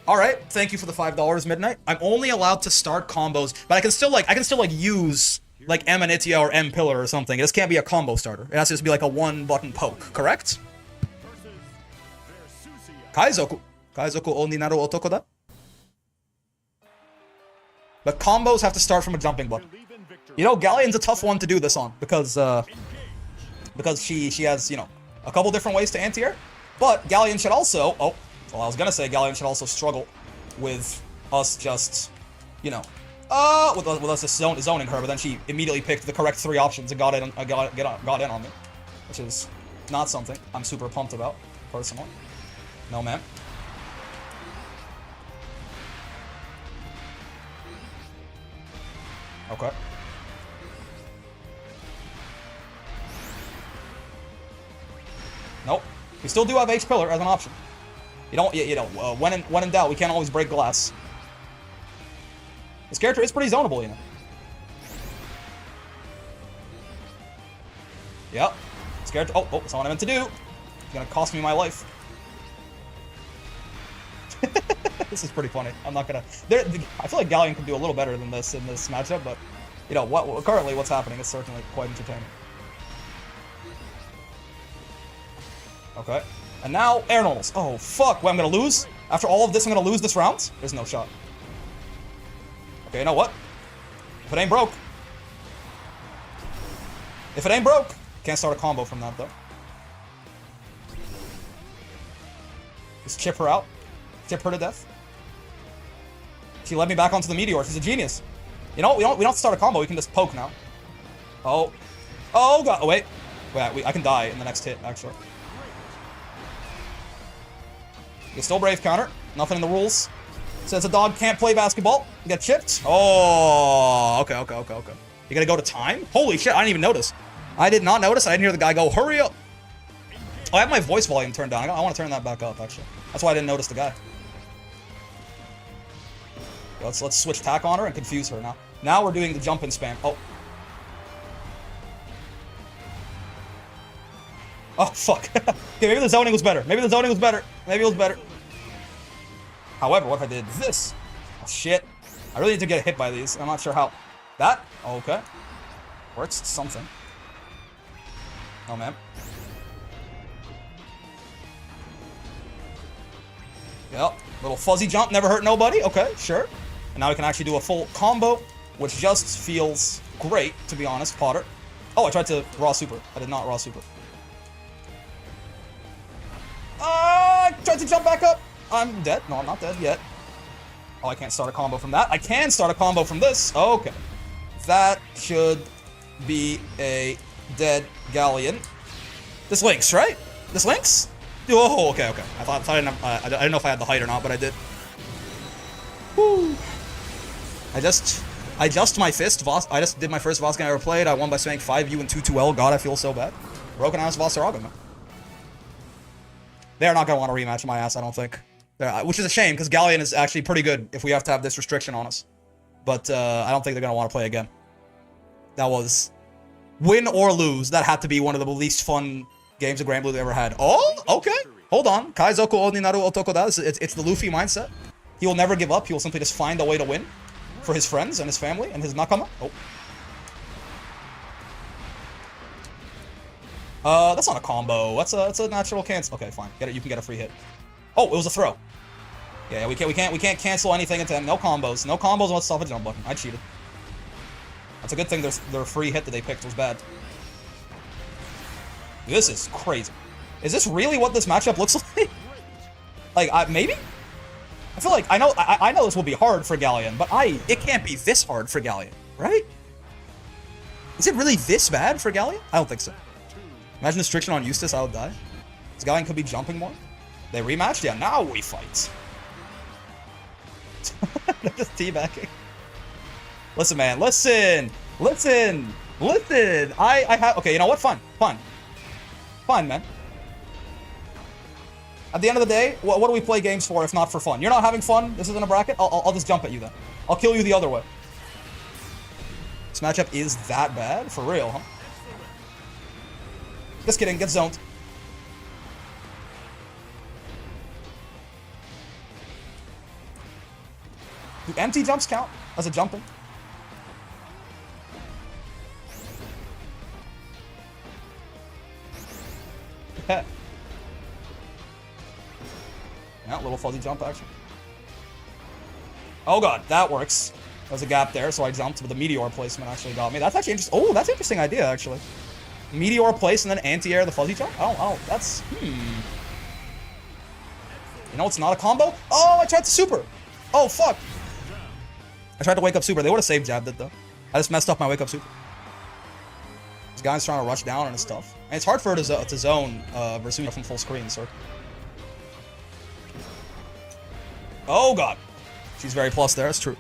Alright, thank you for the $5, Midnight. I'm only allowed to start combos, but I can still use like M Anitia or M Pillar or something. It just can't be a combo starter. It has to just be like a one-button poke, correct? Kaizoku. Kaizoku oni naru otoko da? But combos have to start from a jumping button. You know, Galleon's a tough one to do this on, because she has, you know, a couple different ways to anti-air. But Galleon should also, well, I was gonna say Galleon should also struggle with us just, you know, with us just zoning her, but then she immediately picked the correct 3 options and got in on me, which is not something I'm super pumped about, personally. No, man. Okay. Nope. We still do have H Pillar as an option. You know, when in doubt, we can't always break glass. This character is pretty zonable, you know. Yep. This character. Oh, that's not what I meant to do. It's gonna cost me my life. This is pretty funny. I'm not gonna. I feel like Galleon could do a little better than this in this matchup, but you know currently what's happening is certainly quite entertaining. Okay, and now air normals. Oh fuck! Well, I'm gonna lose after all of this. I'm gonna lose this round. There's no shot. Okay, you know what? If it ain't broke, can't start a combo from that though. Just chip her out. Tip her to death. She led me back onto the meteor. She's a genius. You know, we don't have to start a combo. We can just poke now. Oh god. Oh wait, I can die in the next hit actually. You still brave counter. Nothing in the rules. Says a dog can't play basketball. You get chipped. Oh, okay. You gotta go to time. Holy shit! I didn't even notice. I did not notice. I didn't hear the guy go, "Hurry up!" Oh, I have my voice volume turned down. I want to turn that back up actually. That's why I didn't notice the guy. Let's switch tack on her and confuse her now. Now we're doing the jump and spam. Oh fuck. Okay, maybe the zoning was better. Maybe it was better. However, what if I did this? Oh shit. I really need to get hit by these. I'm not sure how. That? Okay. Works something. Oh man. Yep. Little fuzzy jump, never hurt nobody. Okay, sure. And now we can actually do a full combo, which just feels great, to be honest, Potter. Oh, I tried to raw super. I did not raw super. I tried to jump back up. I'm dead. No, I'm not dead yet. Oh, I can't start a combo from that. I can start a combo from this. Okay. That should be a dead Galleon. This links, right? This links? Oh, okay, okay. I didn't know if I had the height or not, but I did. Woo. I just my fist. I just did my first Voss game I ever played. I won by swinging 5U and 2-2L. God, I feel so bad. Broken ass Vossaraga, man. They're not gonna want to rematch my ass, I don't think. Which is a shame, because Galleon is actually pretty good if we have to have this restriction on us. But I don't think they're gonna want to play again. That was win or lose. That had to be one of the least fun games of Grand Blue ever had. Oh, okay. Hold on. Kaizoku Oni Naru Otoko da. It's the Luffy mindset. He will never give up. He will simply just find a way to win for his friends and his family and his nakama. Oh. That's not a combo. That's a natural cancel. Okay, fine. Get it. You can get a free hit. Oh, it was a throw. Yeah, we can't cancel anything into them. No combos. No combos won't stop a jump button. I cheated. That's a good thing their free hit that they picked was bad. This is crazy. Is this really what this matchup looks like? Like, maybe? I feel like I know this will be hard for Galleon, but it can't be this hard for Galleon, right? Is it really this bad for Galleon? I don't think so. Imagine restriction on Eustace, I would die. This Galleon could be jumping more. They rematched? Yeah, now we fight. They're just teabagging. Listen, man. Listen. I have... Okay, you know what? Fine, man. At the end of the day, what do we play games for if not for fun? You're not having fun? This isn't a bracket? I'll just jump at you then. I'll kill you the other way. This matchup is that bad? For real, huh? Just kidding. Get zoned. Do empty jumps count as a jumping? Yeah. Yeah, little fuzzy jump action. Oh god, that works. There's a gap there, so I jumped, but the meteor placement actually got me. That's actually interesting. Oh, that's an interesting idea, actually. Meteor place and then anti-air the fuzzy jump? I don't, that's, You know it's not a combo? Oh, I tried to super! Oh, fuck! I tried to wake up super. They would have saved jabbed it, though. I just messed up my wake up super. This guy's trying to rush down on his stuff. And it's hard for her to zone Versuna from full screen, sir. Oh, God. She's very plus there, it's true.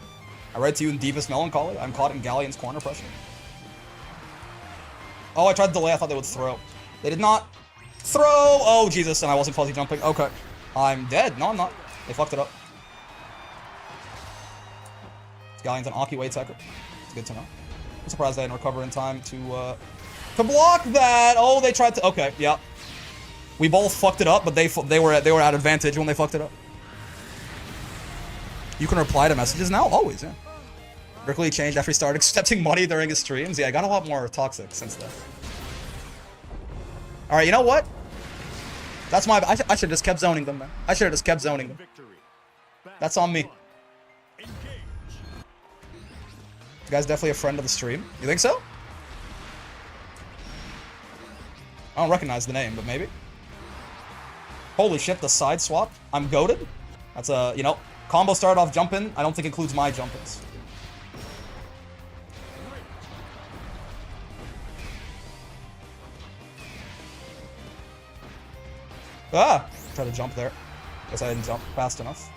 I write to you in deepest melancholy. I'm caught in Galleon's corner pressure. Oh, I tried to delay. I thought they would throw. They did not throw. Oh, Jesus. And I wasn't fuzzy jumping. Okay. I'm dead. No, I'm not. They fucked it up. This Galleon's an Aki weight attacker. It's good to know. I'm surprised I didn't recover in time to block that. Oh, they tried to. Okay, yeah. We both fucked it up, but they were at advantage when they fucked it up. You can reply to messages now? Always, yeah. Berkeley changed after he started accepting money during his streams. Yeah, I got a lot more toxic since then. Alright, you know what? That's my... I should have just kept zoning them, man. I should have just kept zoning them. That's on me. This guy's definitely a friend of the stream. You think so? I don't recognize the name, but maybe. Holy shit, the side swap. I'm goated. That's a, you know... Combo started off jump-in. I don't think includes my jump-ins. Ah! Try to jump there. Guess I didn't jump fast enough.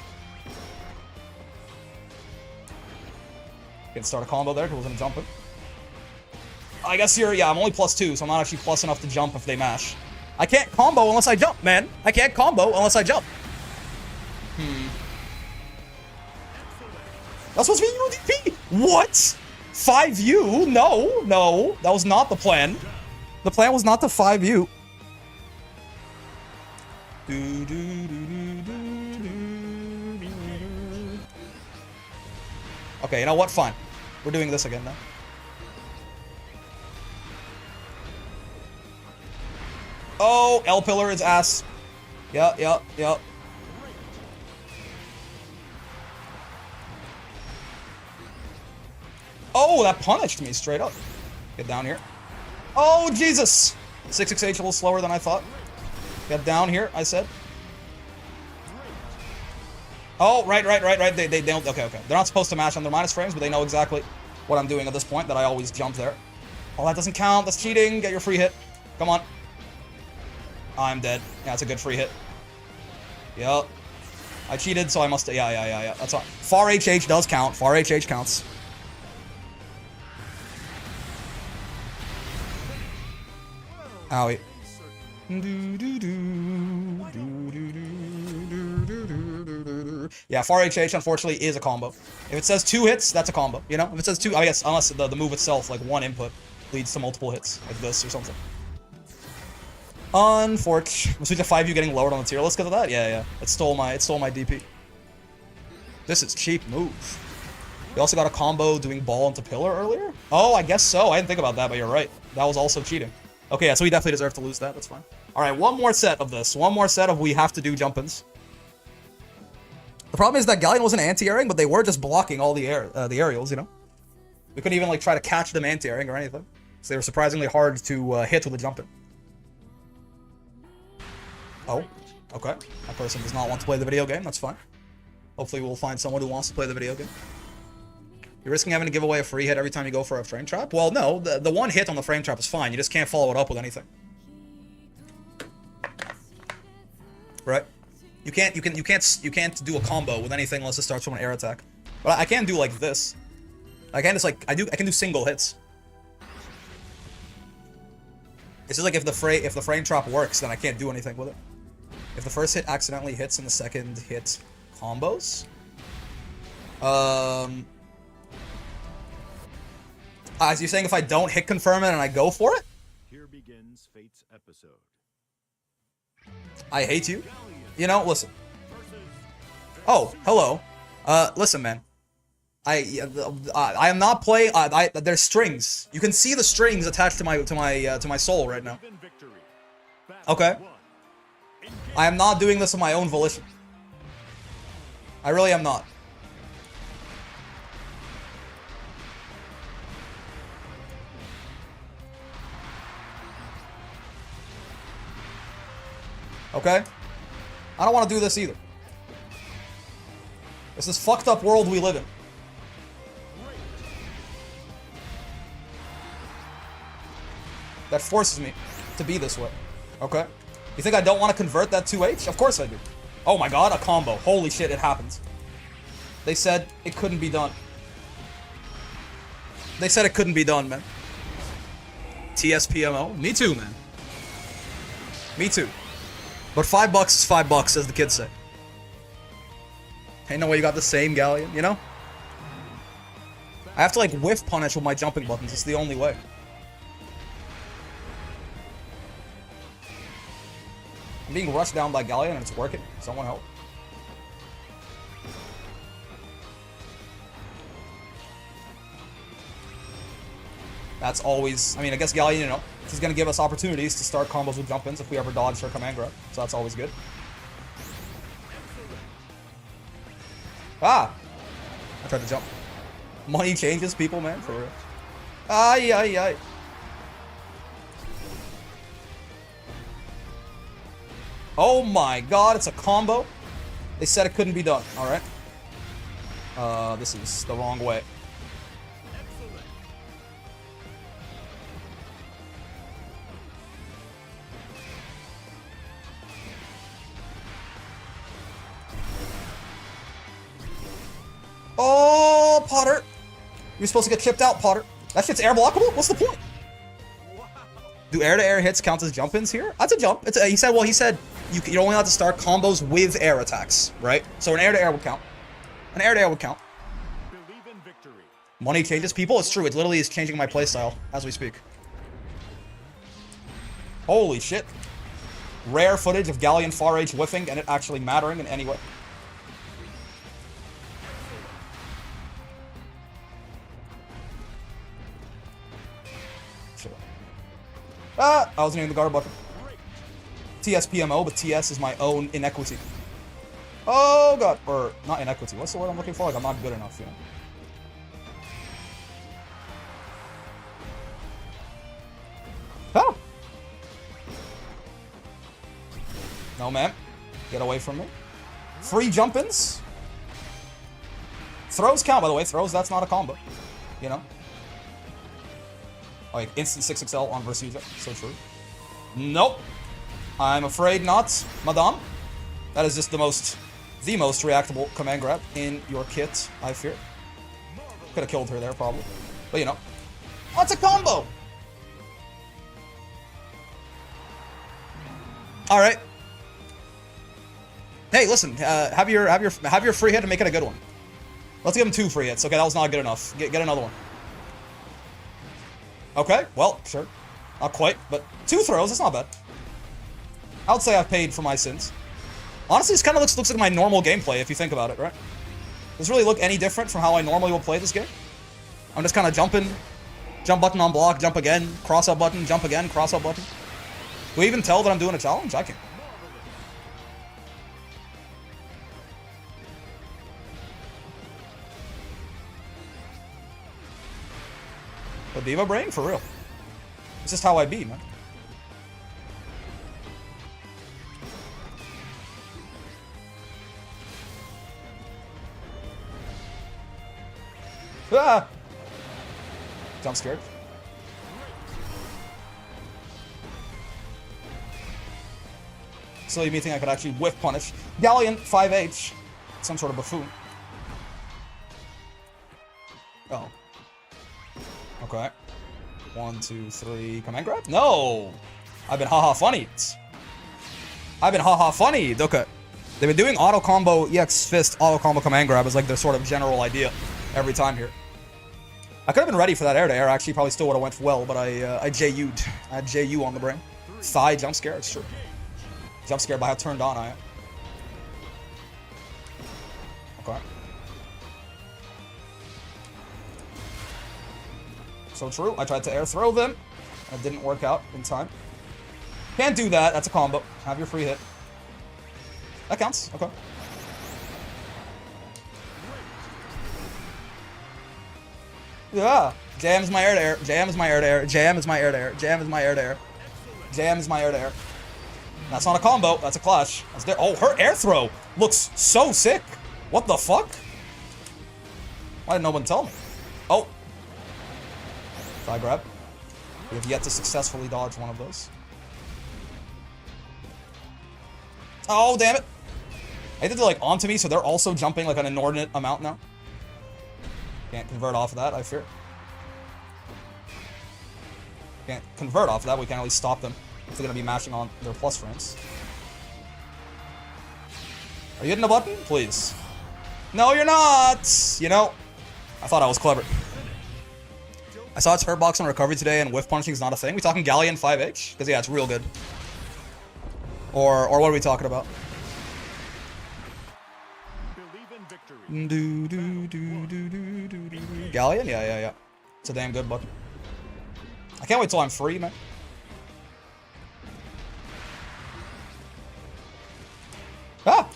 Can start a combo there because I wasn't jumping. I guess yeah, I'm only +2, so I'm not actually plus enough to jump if they mash. I can't combo unless I jump, man. I can't combo unless I jump. That's supposed to be UDP! What? 5U? No. That was not the plan. The plan was not to 5U. Okay, you know what? Fine. We're doing this again now. Oh, L pillar is ass. Yep. Oh, that punished me straight up. Get down here. Oh, Jesus. 668 a little slower than I thought. Get down here, I said. Oh, right. They don't. Okay. They're not supposed to match on their minus frames, but they know exactly what I'm doing at this point, that I always jump there. Oh, that doesn't count. That's cheating. Get your free hit. Come on. I'm dead. Yeah, it's a good free hit. Yup. I cheated, so I must... Yeah. That's all. Far HH does count. Far HH counts. Owie. Yeah, far HH unfortunately is a combo. If it says 2 hits, that's a combo. You know, if it says 2, I guess unless the move itself, like 1 input, leads to multiple hits, like this or something. Unfortunate. Was Switch to 5U getting lowered on the tier list because of that? Yeah. It stole my DP. This is cheap move. We also got a combo doing ball into pillar earlier. Oh, I guess so. I didn't think about that, but you're right. That was also cheating. Okay, yeah, so we definitely deserve to lose that. That's fine. All right, one more set of this. One more set of we have to do jump-ins. The problem is that Galleon wasn't anti-airing, but they were just blocking all the aerials, you know? We couldn't even, like, try to catch them anti-airing or anything. So they were surprisingly hard to hit with a jump-in. Oh, okay. That person does not want to play the video game. That's fine. Hopefully we'll find someone who wants to play the video game. You're risking having to give away a free hit every time you go for a frame trap? Well, no. The one hit on the frame trap is fine. You just can't follow it up with anything. Right? You can't do a combo with anything unless it starts from an air attack. But I can do like this. I can just like I can do single hits. It's just like if the frame trap works, then I can't do anything with it. If the first hit accidentally hits and the second hit combos. As you're saying, if I don't hit confirm it and I go for it? Here begins Fate's episode. I hate you. You know, listen. Oh, hello. Listen, man. I am not playing. There's strings. You can see the strings attached to my soul right now. Okay. I am not doing this of my own volition. I really am not. Okay? I don't want to do this either. It's this fucked up world we live in. That forces me to be this way. Okay? You think I don't want to convert that 2H? Of course I do. Oh my god, a combo. Holy shit, it happens. They said it couldn't be done. They said it couldn't be done, man. TSPMO? Me too, man. Me too. But $5 is $5, as the kids say. Ain't no way you got the same Galleon, you know? I have to like whiff punish with my jumping buttons. It's the only way. I'm being rushed down by Galleon and it's working. Someone help. That's always... I mean, I guess Galleon, you know, he's going to give us opportunities to start combos with jump-ins if we ever dodge or command grab. So that's always good. Ah! I tried to jump. Money changes people, man, for real. Ay. Oh my god, it's a combo. They said it couldn't be done. Alright. This is the wrong way. Oh, Potter. You're supposed to get chipped out, Potter. That shit's air blockable? What's the point? Do air-to-air hits count as jump-ins here? That's a jump. He said you're only allowed to start combos with air attacks, right? So an air-to-air would count. An air-to-air would count. Believe in victory. Money changes people? It's true. It literally is changing my playstyle as we speak. Holy shit. Rare footage of Galleon far H whiffing and it actually mattering in any way. Ah! I wasn't even the guard button. TSPMO, but TS is my own inequity. Oh god. Or, not inequity. What's the word I'm looking for? Like, I'm not good enough, you know? No, ma'am. Get away from me. Free jump-ins. Throws count, by the way. Throws, that's not a combo. You know? Like, instant 6XL on versus user. So true. Nope. I'm afraid not, madame. That is just the most reactable command grab in your kit, I fear. Could have killed her there, probably. But, you know. That's a combo! Alright. Hey, listen, have your free hit and make it a good one. Let's give him 2 free hits. Okay, that was not good enough. Get another one. Okay, well, sure. Not quite, but 2 throws, that's not bad. I would say I've paid for my sins. Honestly, this kind of looks like my normal gameplay, if you think about it, right? Does it really look any different from how I normally will play this game? I'm just kind of jumping. Jump button on block, jump again, cross up button, jump again, cross up button. Do we even tell that I'm doing a challenge? I can. The Diva brain? For real. It's just how I be, man. Ah! Jump scared. Silly me think I could actually whiff punish. Galleon, 5H. Some sort of buffoon. Oh. Okay. 1, 2, 3. Command grab? No! I've been haha funny. I've been haha funny. Okay. They've been doing auto combo EX fist, auto combo command grab as like their sort of general idea every time here. I could have been ready for that air to air, actually, probably still would have went well, but I JU'd. I had JU on the brain. Thigh jump scare, it's true. Jump scare by how turned on I am. Okay. So true, I tried to air throw them. That didn't work out in time. Can't do that, that's a combo. Have your free hit. That counts, okay. Yeah. Jam is my air to air. Jam is my air to air. Jam is my air to air. Jam is my air to air. Jam is my air to air. That's not a combo. That's a clash. That's there. Oh, her air throw looks so sick. What the fuck? Why didn't no one tell me? Oh. Thigh grab. We have yet to successfully dodge one of those. Oh, damn it. They did it like onto me, so they're also jumping like an inordinate amount now. Can't convert off of that, I fear. Can't convert off of that, we can at least stop them if they're going to be mashing on their plus frames. Are you hitting a button? Please. No, you're not! You know, I thought I was clever. I saw its hurt box on recovery today and whiff punching is not a thing. We talking Galleon 5H? Because yeah, it's real good. Or what are we talking about? Galleon? Yeah. It's a damn good button. I can't wait till I'm free, man. Ah!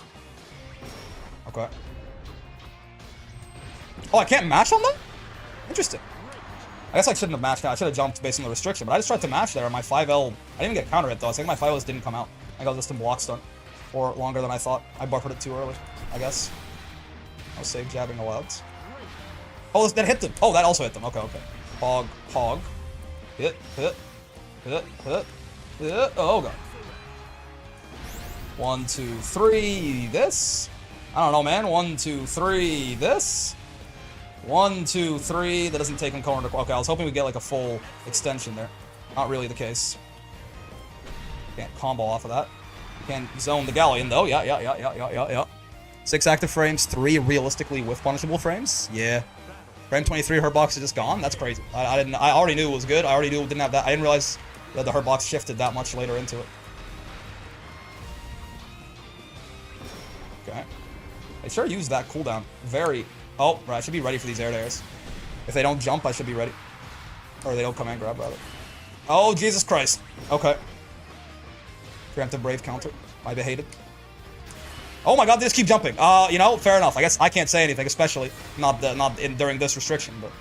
Okay. Oh, I can't mash on them? Interesting. I guess I shouldn't have mashed that. I should have jumped based on the restriction, but I just tried to mash there and my 5L... I didn't even get counter hit though. I think my 5Ls didn't come out. I got just a block stun. For longer than I thought. I buffered it too early, I guess. I was safe jabbing allowed. Oh, that hit them. Oh, that also hit them. Okay. Hog. Hit. Oh, God. 1, 2, 3, this. I don't know, man. 1, 2, 3, this. 1, 2, 3. That doesn't take him corner to... Okay, I was hoping we'd get like a full extension there. Not really the case. Can't combo off of that. Can't zone the Galleon, though. Yeah. 6 active frames, 3 realistically with punishable frames. Yeah. Frame 23 hurt box is just gone. That's crazy. I already knew it was good. I already knew it didn't have that. I didn't realize that the hurt box shifted that much later into it. Okay. They sure use that cooldown. Very... Oh, right. I should be ready for these air to airs. If they don't jump, I should be ready. Or they don't come and grab, rather. Oh, Jesus Christ. Okay. Preemptive Brave counter. I behated. Oh my God, they just keep jumping. You know, fair enough. I guess I can't say anything, especially not during this restriction, but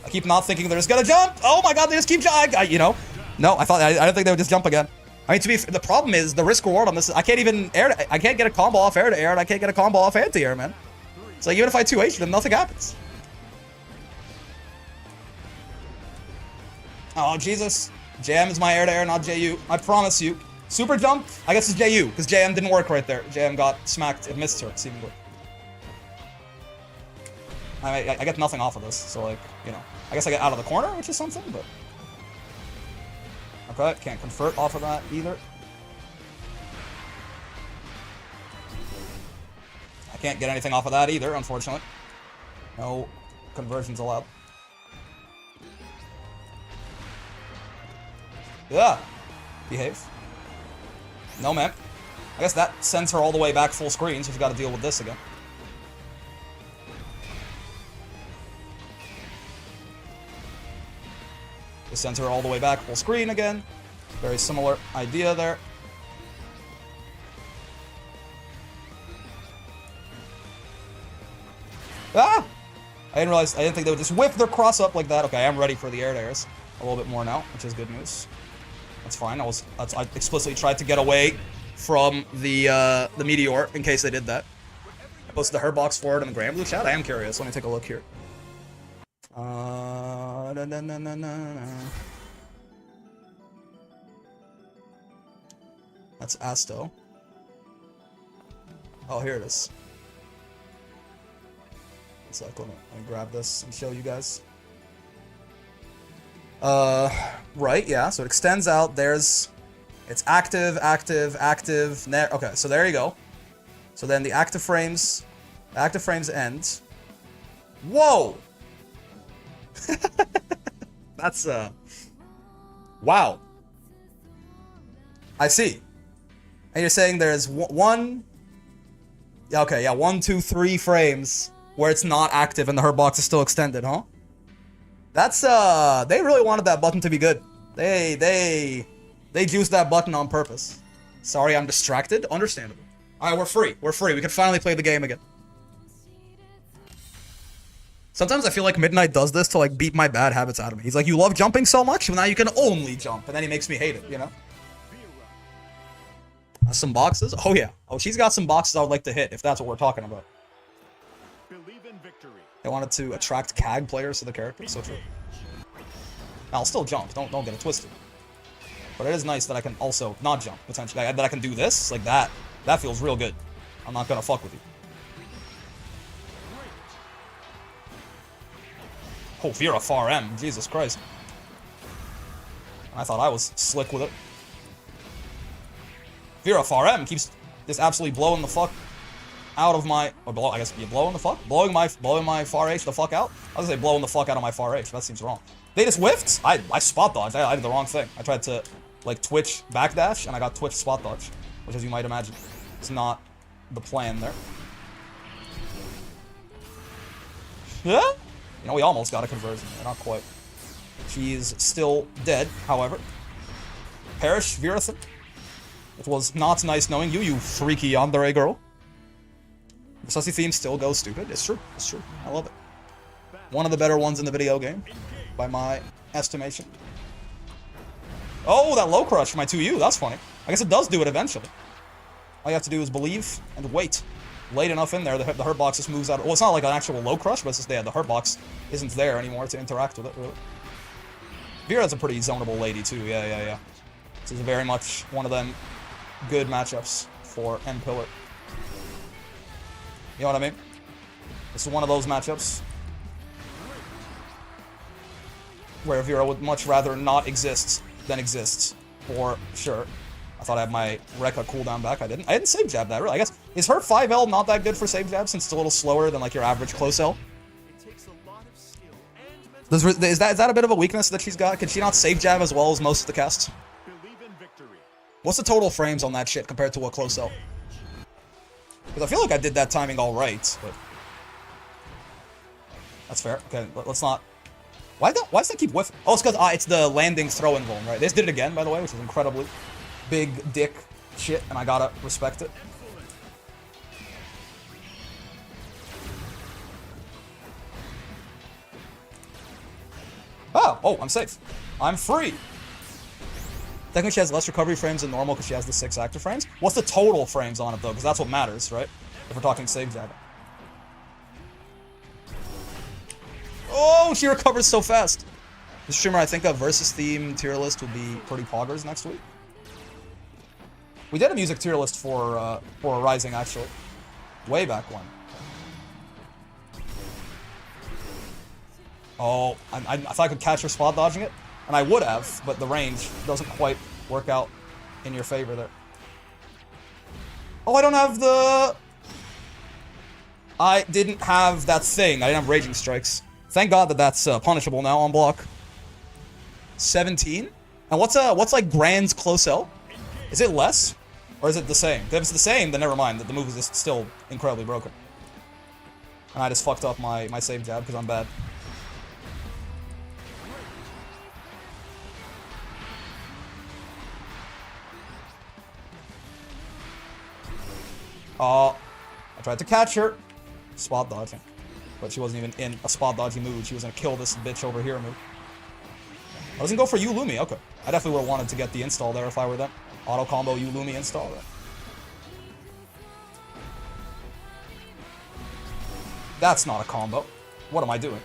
I keep not thinking they're just gonna jump. Oh my God, they just keep jumping. You know, no, I didn't think they would just jump again. I mean, the problem is the risk reward on this. I can't even I can't get a combo off air to air, and I can't get a combo off anti air, man. It's like even if I 2H them, nothing happens. Oh Jesus! JM is my air to air, not JU. I promise you. Super jump. I guess it's JU because JM didn't work right there. JM got smacked. It missed her seemingly. I get nothing off of this, so like, you know, I guess I get out of the corner, which is something, but okay, can't convert off of that either. I can't get anything off of that either, unfortunately. No conversions allowed. Yeah, behave. No, man. I guess that sends her all the way back full screen, so she's got to deal with this again. This sends her all the way back full screen again. Very similar idea there. Ah! I didn't think they would just whip their cross up like that. Okay, I am ready for the air to airs a little bit more now, which is good news. That's fine. I explicitly tried to get away from the meteor in case they did that. I posted the her box forward in the Grand Blue chat. I am curious. Let me take a look here. That's Asto. Oh, here it is. So let me grab this and show you guys. Right, yeah, so it extends out. It's active, active, active. Okay, so there you go. So then the active frames end. Whoa! That's, wow. I see. And you're saying there's one... Yeah, okay, yeah, 1, 2, 3 frames where it's not active and the hurt box is still extended, huh? That's, they really wanted that button to be good. They juiced that button on purpose. Sorry, I'm distracted. Understandable. Alright, we're free. We're free. We can finally play the game again. Sometimes I feel like Midnight does this to, like, beat my bad habits out of me. He's like, you love jumping so much, well, now you can only jump. And then he makes me hate it, you know? Some boxes? Oh, yeah. Oh, she's got some boxes I would like to hit, if that's what we're talking about. Believe in victory. They wanted to attract CAG players to the character, so true. I'll still jump, don't get it twisted. But it is nice that I can also not jump, potentially. That I can do this, like that. That feels real good. I'm not gonna fuck with you. Oh, Vera far M, Jesus Christ. I thought I was slick with it. Vera far M keeps just absolutely blowing the fuck out of my, or I guess you blowing the fuck? Blowing my far H the fuck out? I was gonna say blowing the fuck out of my far H, that seems wrong. They just whiffed? I spot dodged, I did the wrong thing. I tried to, like, Twitch backdash, and I got Twitch spot dodge. Which, as you might imagine, is not the plan there. Yeah? You know, we almost got a conversion, not quite. She's still dead, however. Perish, Virathan. It was not nice knowing you, you freaky yandere girl. The sussy theme still goes stupid. It's true. It's true. I love it. One of the better ones in the video game, by my estimation. Oh, that low crush for my 2U. That's funny. I guess it does do it eventually. All you have to do is believe and wait. Late enough in there, the hurt box just moves out. Well, it's not like an actual low crush, but it's just the hurt box isn't there anymore to interact with it, really. Vera's a pretty zonable lady, too. Yeah. This is very much one of them good matchups for M-Pillar. You know what I mean? This is one of those matchups where Vera would much rather not exist than exist, for sure. I thought I had my Rekka cooldown back. I didn't save jab that, really. I guess, is her 5L not that good for save jab since it's a little slower than, like, your average close L? Is that a bit of a weakness that she's got? Can she not save jab as well as most of the casts? What's the total frames on that shit compared to a close L? Because I feel like I did that timing all right, but... That's fair. Okay, let's not... Why does that keep whiffing? Oh, it's because it's the landing throw invuln, right? They just did it again, by the way, which is incredibly big dick shit, and I gotta respect it. Oh, I'm safe. I'm free. Technically, she has less recovery frames than normal because she has the 6 active frames. What's the total frames on it, though? Because that's what matters, right? If we're talking save jab. Oh, she recovers so fast. The streamer I think of versus theme tier list will be pretty poggers next week. We did a music tier list for Rising, actually. Way back when. Oh, I thought I could catch her spot dodging it. And I would have, but the range doesn't quite work out in your favor there. Oh, I don't have the... I didn't have that thing. I didn't have Raging Strikes. Thank God that that's punishable now on block. 17? And what's like Grand's close L? Is it less? Or is it the same? If it's the same, then never mind. The move is just still incredibly broken. And I just fucked up my save jab because I'm bad. Oh, I tried to catch her. Spot dodging. But she wasn't even in a spot dodging mood. She was gonna kill this bitch over here move. I was gonna go for Yulumi. Okay. I definitely would have wanted to get the install there if I were them. Auto combo Yulumi install. Right? That's not a combo. What am I doing?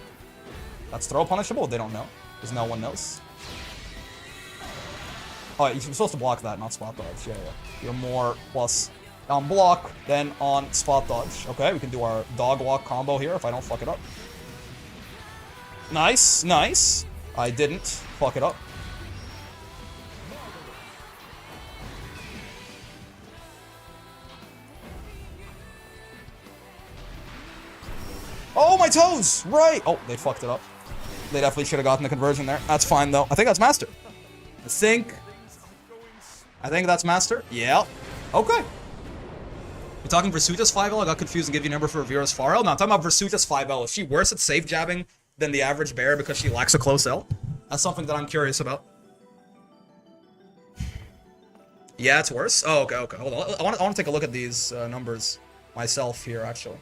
That's throw punishable? They don't know. Because no one knows. Oh, you're supposed to block that, not spot dodge. Yeah. You're more plus on block than on spot dodge. Okay, we can do our dog walk combo here if I don't fuck it up. Nice, nice. I didn't fuck it up. Oh, my toes! Right! Oh, they fucked it up. They definitely should have gotten the conversion there. That's fine, though. I think that's Master. I think that's Master. Yeah. Okay. You're talking Versucha's 5L? I got confused and gave you a number for Vera's 4L. No, I'm talking about Versucha's 5L. Is she worse at safe jabbing than the average bear because she lacks a close L? That's something that I'm curious about. Yeah, it's worse? Oh, okay. Hold on. I want to take a look at these numbers myself here, actually.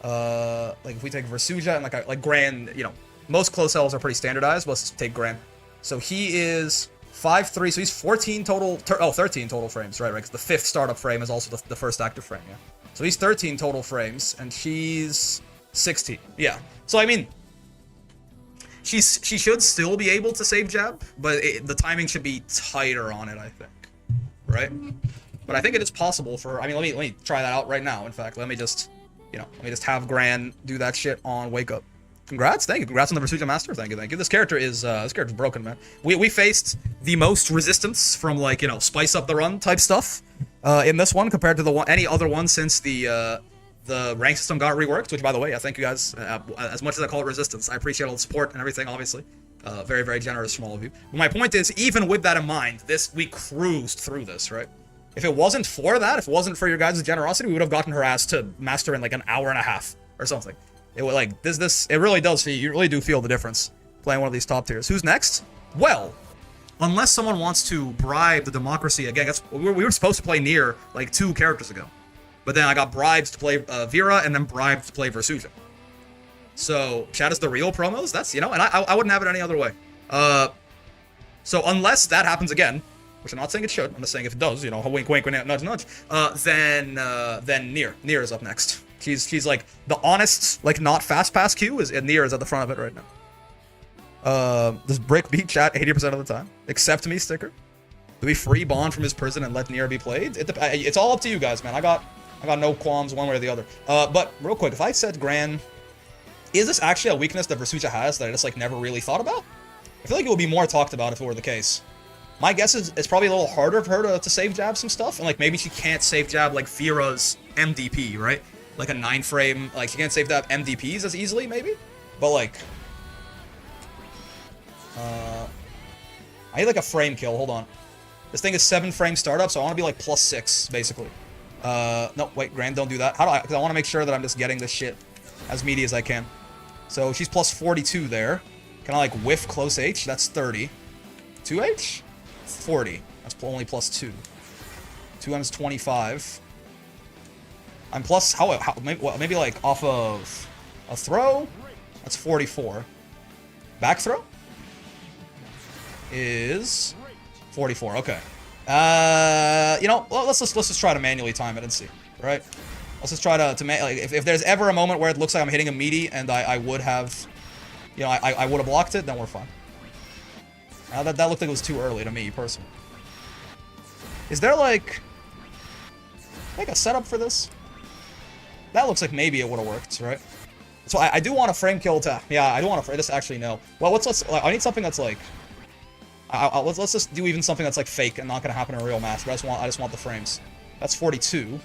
Like, if we take Versucha and, like Gran, you know, most close L's are pretty standardized. Let's take Gran. So he is 5'3", so he's 14 total, 13 total frames, right, because the 5th startup frame is also the first active frame, yeah. So he's 13 total frames, and she's 16, yeah. So, I mean, she should still be able to save jab, but the timing should be tighter on it, I think, right? But I think it is possible for, I mean, let me try that out right now, in fact. Let me just have Gran do that shit on Wake Up. Congrats, thank you. Congrats on the Versucha Master. Thank you. This character is broken, man. We faced the most resistance from, like, you know, spice up the run type stuff in this one compared to any other one since the rank system got reworked. Which, by the way, I thank you guys. As much as I call it resistance, I appreciate all the support and everything. Obviously, very, very generous from all of you. But my point is, even with that in mind, we cruised through this, right? If it wasn't for that, if it wasn't for your guys' generosity, we would have gotten her ass to Master in like an hour and a half or something. It would, like, it really does, you really do feel the difference playing one of these top tiers. Who's next? Well, unless someone wants to bribe the democracy again, we were supposed to play Nier like 2 characters ago. But then I got bribed to play Vera and then bribed to play Versucha. So, chat is the real promos? That's, you know, and I wouldn't have it any other way. So unless that happens again, which I'm not saying it should, I'm just saying if it does, you know, wink, wink, nudge, nudge, then Nier is up next. She's like the honest, like, not fast pass queue and Nier is at the front of it right now. Does Brick beat chat 80% of the time? Except me, sticker. Do we free Bond from his prison and let Nier be played? It's all up to you guys, man. I got no qualms one way or the other. But real quick, if I said Gran, is this actually a weakness that Versucha has that I just like never really thought about? I feel like it would be more talked about if it were the case. My guess is it's probably a little harder for her to save jab some stuff, and like maybe she can't save jab like Vera's MDP, right? Like a 9-frame, like she can't save jab MDPs as easily, maybe? But like, I need like a frame kill, hold on. This thing is 7-frame startup, so I want to be like +6, basically. No, wait, Gran, don't do that. Because I want to make sure that I'm just getting this shit as meaty as I can. So she's +42 there. Can I like whiff close H? That's 30. 2H? 40. That's only +2. 2M is 25. I'm plus, maybe like off of a throw? That's 44. Back throw? Is 44. Okay. You know, well, let's just try to manually time it and see. Right? Let's just try to like, if there's ever a moment where it looks like I'm hitting a meaty and I would have, you know, I would have blocked it, then we're fine. That looked like it was too early to me personally. Is there like a setup for this? That looks like maybe it would have worked, right? So I do want a frame kill to, yeah, I do want to, this actually no. Well, I need something that's like, let's just do even something that's like fake and not gonna happen in a real match. But I just want the frames. That's 42.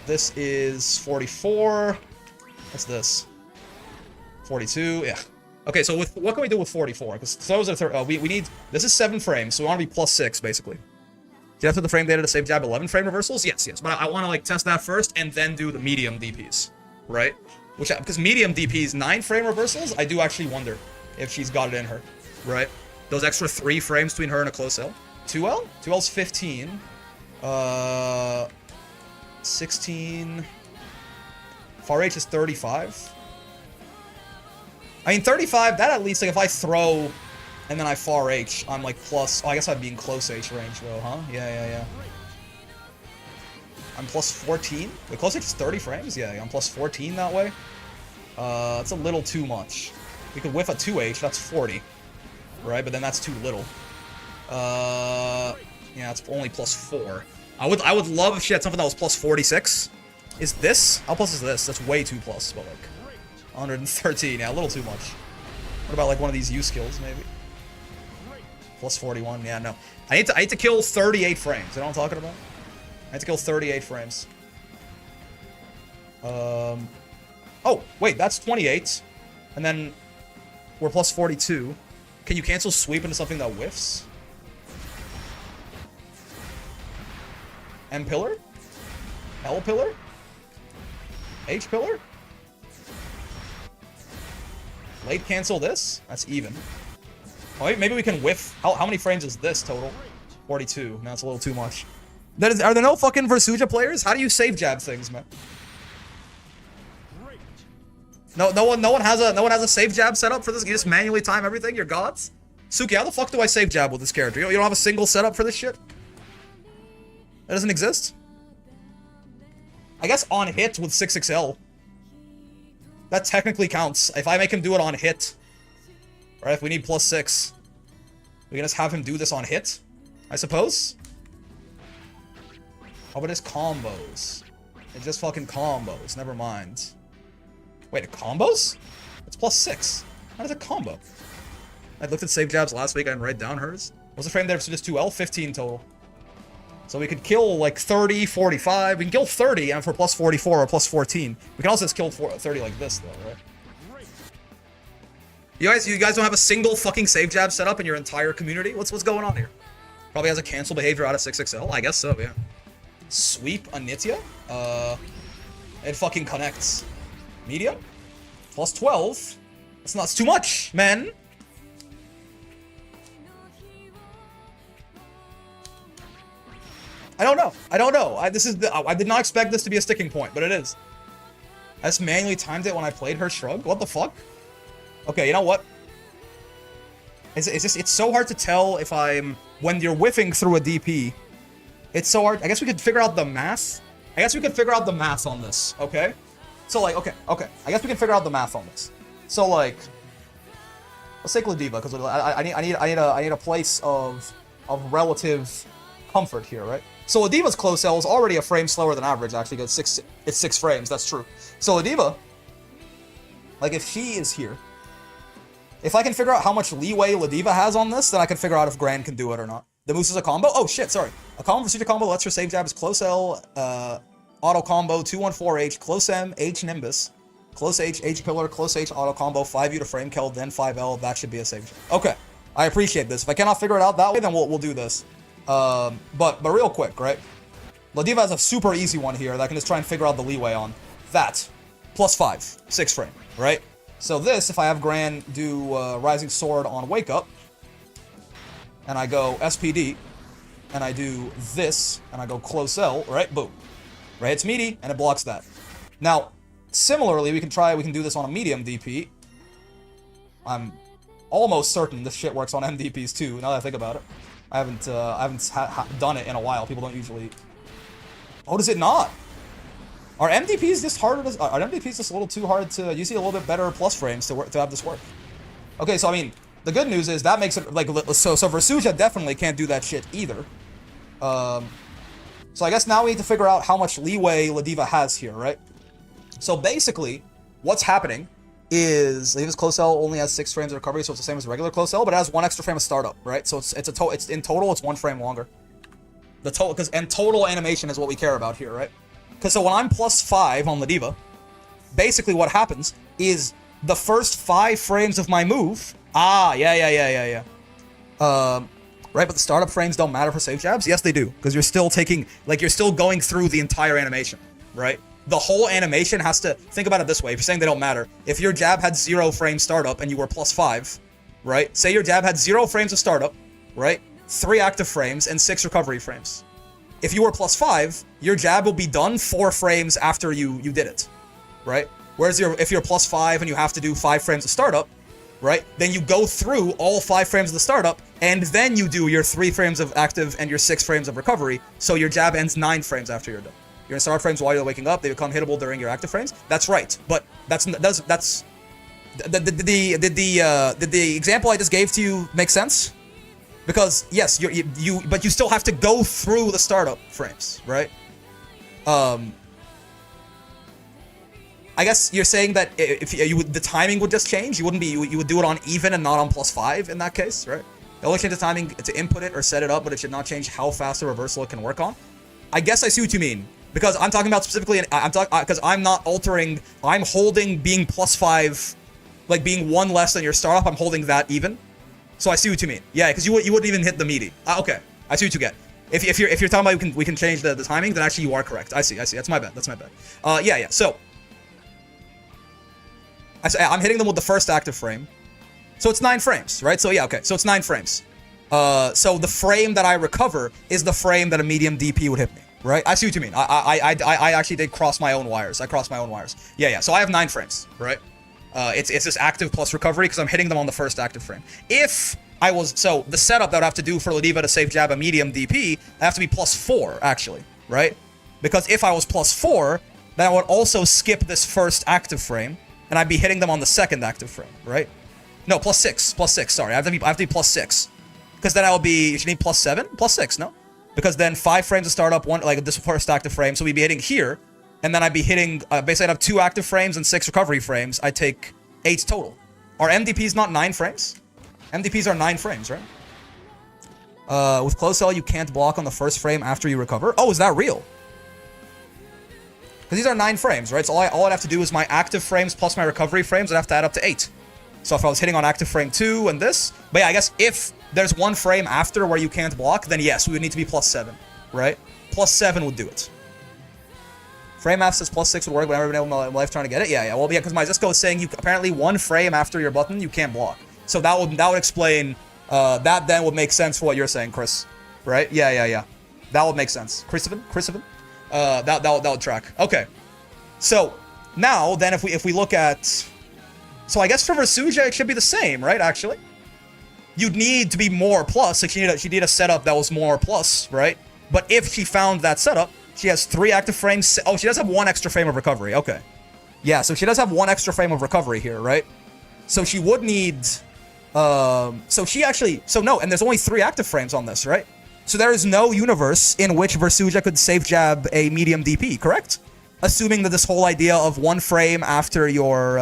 This is 44. What's this? 42. Yeah. Okay, so what can we do with 44? Because those are we need. This is 7 frames, so we want to be +6 basically. Do you have to the frame data to save jab 11 frame reversals? Yes. But I want to like test that first and then do the medium DPs, right? Because medium DPs 9 frame reversals, I do actually wonder if she's got it in her, right? Those extra 3 frames between her and a close L. 2L? 2L's 15. 16. Far H is 35. I mean, 35, that at least, like, if I throw and then I far H, I'm like plus... Oh, I guess I'd be in close H range, though, huh? Yeah. I'm plus 14? Wait, close H is 30 frames? Yeah, I'm plus 14 that way. That's a little too much. We could whiff a 2H, that's 40. Right, but then that's too little. Yeah, it's only plus 4. I would love if she had something that was plus 46. Is this? How plus is this? That's way too plus, but like 113. Yeah, a little too much. What about like one of these U skills, maybe? Plus 41. Yeah, no. I need to kill 38 frames. You know what I'm talking about? I need to kill 38 frames. Oh, wait, that's 28. And then we're plus 42. Can you cancel sweep into something that whiffs? M pillar? L pillar? H pillar? Late cancel this? That's even. Oh, maybe we can whiff. How many frames is this total? 42. No, that's a little too much. Are there no fucking Versuja players? How do you save jab things, man? No one has a save jab setup for this. You just manually time everything. You're gods. Suki, how the fuck do I save jab with this character? You don't have a single setup for this shit? That doesn't exist? I guess on hit with 6XL. That technically counts. If I make him do it on hit, right? If we need +6, we can just have him do this on hit, I suppose. How about his combos? It's just fucking combos. Never mind. Wait, it combos? It's +6. How does it combo? I looked at save jabs last week. I didn't write down hers. What's the frame there for just 2L? 15 total. So we could kill like 30, 45. We can kill 30 and for plus 44 or plus 14. We can also just kill 30 like this though, right? You guys don't have a single fucking save jab set up in your entire community? What's going on here? Probably has a cancel behavior out of 6XL. I guess so, yeah. Sweep Anitya? It fucking connects. Medium? Plus 12? That's too much, man. I don't know. I did not expect this to be a sticking point, but it is. I just manually timed it when I played her shrug. What the fuck? Okay, you know what? It's so hard to tell if when you're whiffing through a DP. It's so hard. I guess we could figure out the math. I guess we could figure out the math on this, okay? So like, okay. I guess we can figure out the math on this. So like, let's take Ladiva because I need a place of relative comfort here, right? So Ladiva's close L is already a frame slower than average, actually, because it's 6 frames, that's true. So Ladiva, like if she is here, if I can figure out how much leeway Ladiva has on this, then I can figure out if Gran can do it or not. The Moose is a combo? Oh shit, sorry. A combo Versuja combo lets her save jab is close L, auto combo, 214H, close M, H Nimbus, close H, H pillar, close H, auto combo, 5U to frame kill, then 5L, that should be a save jab. Okay, I appreciate this. If I cannot figure it out that way, then we'll do this. But real quick, right? Ladiva has a super easy one here that I can just try and figure out the leeway on. That, plus 5, 6 frame, right? So this, if I have Gran do Rising Sword on Wake Up, and I go SPD, and I do this, and I go close L, right? Boom. Right, it's meaty, and it blocks that. Now, similarly, we can do this on a medium DP. I'm almost certain this shit works on MDPs too. Now that I think about it, I haven't done it in a while. People don't usually. Oh, does it not? Are MDPs just harder to? Are MDPs just a little too hard to? You see a little bit better plus frames to work to have this work. Okay, so I mean, the good news is that makes it like so. So Versuja definitely can't do that shit either. So I guess now we need to figure out how much leeway Ladiva has here, right? So basically, what's happening is Ladiva's close cell only has 6 frames of recovery, so it's the same as regular close cell, but it has 1 extra frame of startup, right? So it's in total it's 1 frame longer. The total and total animation is what we care about here, right? Because so when I'm +5 on Ladiva, basically what happens is the first 5 frames of my move. Yeah. Right, but the startup frames don't matter for safe jabs? Yes, they do, because you're still taking, like, you're still going through the entire animation, right? The whole animation has to, think about it this way, if you're saying they don't matter, if your jab had 0 frame startup and you were +5, right? Say your jab had 0 frames of startup, right? 3 active frames and 6 recovery frames. If you were +5, your jab will be done 4 frames after you did it, right? Whereas if you're +5 and you have to do 5 frames of startup, right? Then you go through all 5 frames of the startup, and then you do your 3 frames of active and your 6 frames of recovery, so your jab ends 9 frames after you're done. Your startup frames while you're waking up, they become hittable during your active frames. That's right, but that's the example I just gave to you make sense? Because yes, but you still have to go through the startup frames, right? I guess you're saying that if the timing would just change. You wouldn't be you would do it on even and not on +5 in that case, right? It only change the timing to input it or set it up, but it should not change how fast the reversal it can work on. I guess I see what you mean, because I'm talking about specifically. I'm talking because I'm not altering. I'm holding being +5, like being 1 less than your startup. I'm holding that even. So I see what you mean. Yeah, because you wouldn't even hit the meaty. Okay, I see what you get. If you're talking about we can change the timing, then actually you are correct. I see. That's my bad. Yeah. So I'm hitting them with the first active frame. So it's 9 frames, right? So yeah, okay. So it's 9 frames. So the frame that I recover is the frame that a medium DP would hit me, right? I see what you mean. I actually did cross my own wires. I crossed my own wires. Yeah. So I have 9 frames, right? It's this active plus recovery because I'm hitting them on the first active frame. If I was, so the setup that I would have to do for Ladiva to safe jab a medium DP, I have to be +4 actually, right? Because if I was +4, then I would also skip this first active frame, and I'd be hitting them on the second active frame, right? No, +6, sorry. I have to be +6. Because then I will be, you should need +7? +6, no? Because then 5 frames to start up, one, like this first active frame, so we'd be hitting here, and then I'd be hitting, basically I'd have 2 active frames and 6 recovery frames. I take 8 total. Are MDPs not 9 frames? MDPs are 9 frames, right? With close cell, you can't block on the first frame after you recover. Oh, is that real? Because these are 9 frames, right? So all I'd have to do is my active frames plus my recovery frames, I'd have to add up to 8. So if I was hitting on active frame 2 and this, but yeah, I guess if there's 1 frame after where you can't block, then yes, we would need to be +7, right? +7 would do it. Frame math says +6 would work, but I've never been able in my life trying to get it. Yeah. Well, yeah, because my Zisco is saying you apparently 1 frame after your button you can't block. So that would explain. That then would make sense for what you're saying, Chris. Right? Yeah. That would make sense. Christopher? That would track. Okay. So now then, if we look at, so I guess for Versuja it should be the same, right? Actually, you'd need to be more plus. Like she need a setup that was more plus, right? But if she found that setup, she has 3 active frames. Oh, she does have 1 extra frame of recovery. Okay. Yeah, so she does have 1 extra frame of recovery here, right? So she would need, no, and there's only 3 active frames on this, right? So there is no universe in which Versuja could safe jab a medium DP, correct? Assuming that this whole idea of 1 frame after your,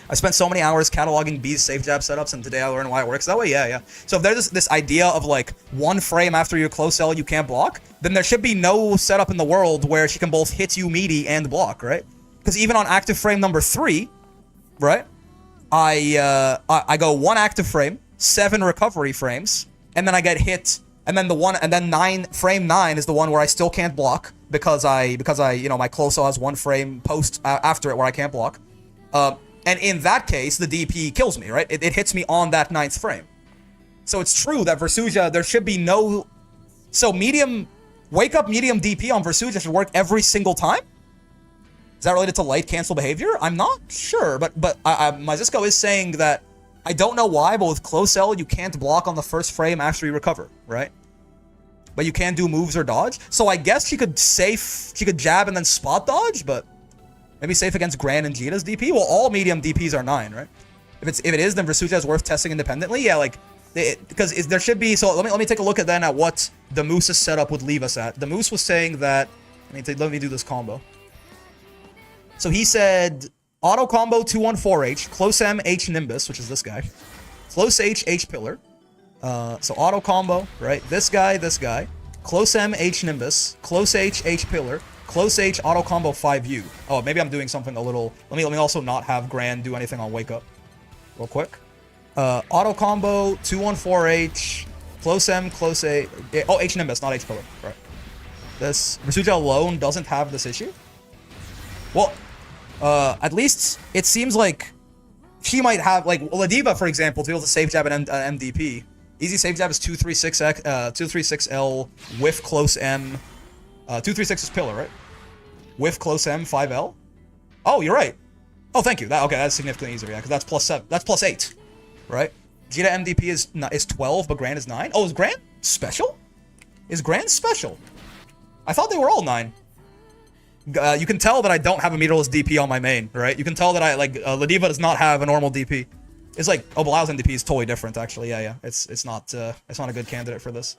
I spent so many hours cataloging B's safe jab setups, and today I learned why it works that way. Yeah. So if there's this idea of like 1 frame after your close cell you can't block, then there should be no setup in the world where she can both hit you meaty and block, right? Because even on active frame number 3, right? I go 1 active frame, 7 recovery frames, and then I get hit, and then frame 9 is the one where I still can't block because I my close cell has 1 frame post after it where I can't block. And in that case, the DP kills me, right? It hits me on that 9th frame. So it's true that Versuja, there should be no... So wake up medium DP on Versuja should work every single time? Is that related to light cancel behavior? I'm not sure, but my Zisco is saying that I don't know why, but with close L, you can't block on the first frame after you recover, right? But you can't do moves or dodge. So I guess she could jab and then spot dodge, but maybe safe against Gran and Jita's DP. Well, all medium DPs are 9, right? If it is, then Versucha is worth testing independently. Yeah, like because there should be. So let me take a look at what the Moose's setup would leave us at. The Moose was saying that. Let me do this combo. So he said auto combo 214H, close M H Nimbus, which is this guy, close H Pillar. So auto combo, right? This guy, close M H Nimbus, close H Pillar, close H auto combo 5U. Oh, maybe I'm doing something a little. Let me also not have Gran do anything on wake up, real quick. Auto combo 214H, close M, close A. Oh, H Nimbus, not H Pillar, right? This Versucha alone doesn't have this issue. Well, at least it seems like she might have, like, Ladiva, for example, to be able to safe jab an MDP. Easy safe jab is 236L with close M. 236 is pillar, right? With close M, 5L. Oh, you're right. Oh, thank you. Okay, that's significantly easier, yeah, because that's +7. That's +8, right? Jita MDP is 12, but Gran is 9. Oh, is Gran special? Is Gran special? I thought they were all 9. You can tell that I don't have a meterless DP on my main, right? You can tell that Ladiva does not have a normal DP. It's like, oh, Bilal's MDP is totally different, actually. Yeah. It's not a good candidate for this.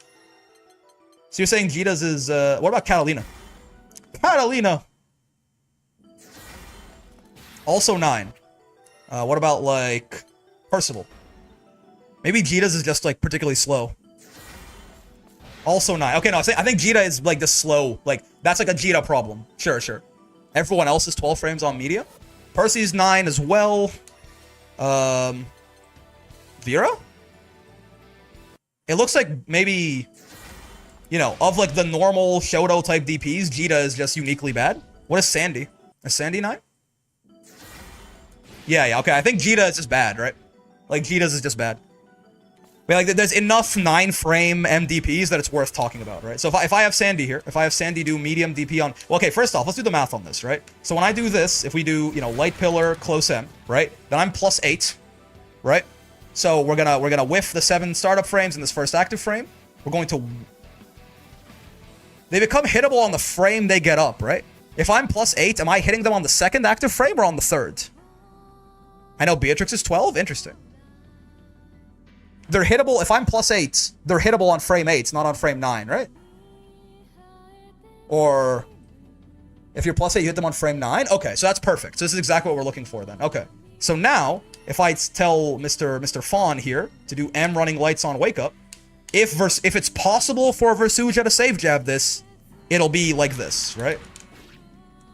So you're saying Jita's is, what about Catalina? Catalina! Also 9. What about, like, Percival? Maybe Jita's is just, like, particularly slow. Also 9. Okay, no, I think Jita is, like, the slow. Like, that's, like, a Jita problem. Sure. Everyone else is 12 frames on media. Percy's 9 as well. Vera? It looks like maybe, you know, of, like, the normal Shoto-type DPs, Jita is just uniquely bad. What is Sandy? Is Sandy 9? Yeah, okay, I think Jita is just bad, right? Like, Jita's is just bad. I mean, like, there's enough 9-frame MDPs that it's worth talking about, right? So if I have Sandy here, if I have Sandy do medium DP on... Well, okay, first off, let's do the math on this, right? So when I do this, if we do, you know, light pillar, close M, right? Then I'm +8, right? So we're gonna whiff the 7 startup frames in this first active frame. We're going to... They become hittable on the frame they get up, right? If I'm +8, am I hitting them on the second active frame or on the third? I know Beatrix is 12. Interesting. They're hittable. If I'm +8, they're hittable on frame 8, not on frame 9, right? Or if you're +8, you hit them on frame 9? Okay, so that's perfect. So this is exactly what we're looking for then. Okay. So now, if I tell Mr. Fawn here to do M running lights on wake up, if it's possible for Versucha to save jab this, it'll be like this, right?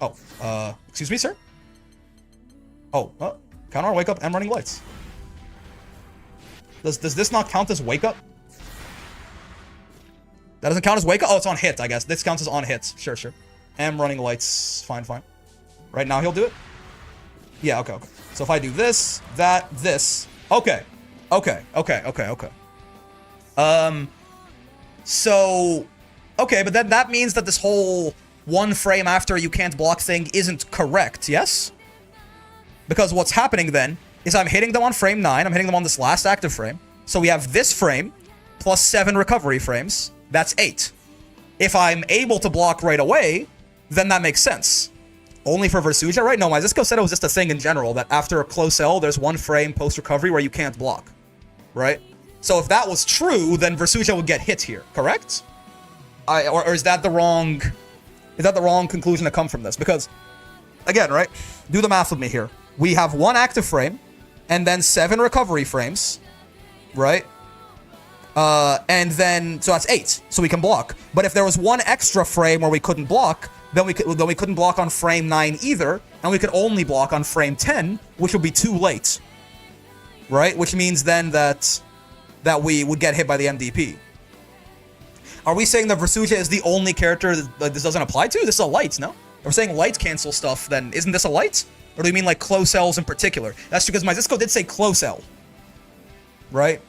Oh, excuse me, sir? Oh, counter wake up, M running lights. Does this not count as wake up? That doesn't count as wake up? Oh, it's on hit, I guess. This counts as on hits. Sure. M running lights. Fine. Right now he'll do it? Yeah, okay. So if I do this, that, this. Okay. So, okay, but then that means that this whole 1 frame after you can't block thing isn't correct, yes? Because what's happening then is I'm hitting them on frame 9. I'm hitting them on this last active frame. So we have this frame plus 7 recovery frames. That's 8. If I'm able to block right away, then that makes sense. Only for Versucha, right? No, my Zisco said it was just a thing in general, that after a close L, there's 1 frame post-recovery where you can't block, right? So if that was true, then Versucha would get hit here, correct? Or is that the wrong conclusion to come from this? Because, again, right? Do the math with me here. We have 1 active frame, and then 7 recovery frames, right? And then, so that's 8, so we can block. But if there was 1 extra frame where we couldn't block, then we couldn't block on frame 9 either, and we could only block on frame 10, which would be too late, right? Which means then that we would get hit by the MDP. Are we saying that Versucha is the only character that this doesn't apply to? This is a light, no? If we're saying light cancel stuff, then isn't this a light? Or do you mean like close L's in particular? That's because my Zisco did say close L, right?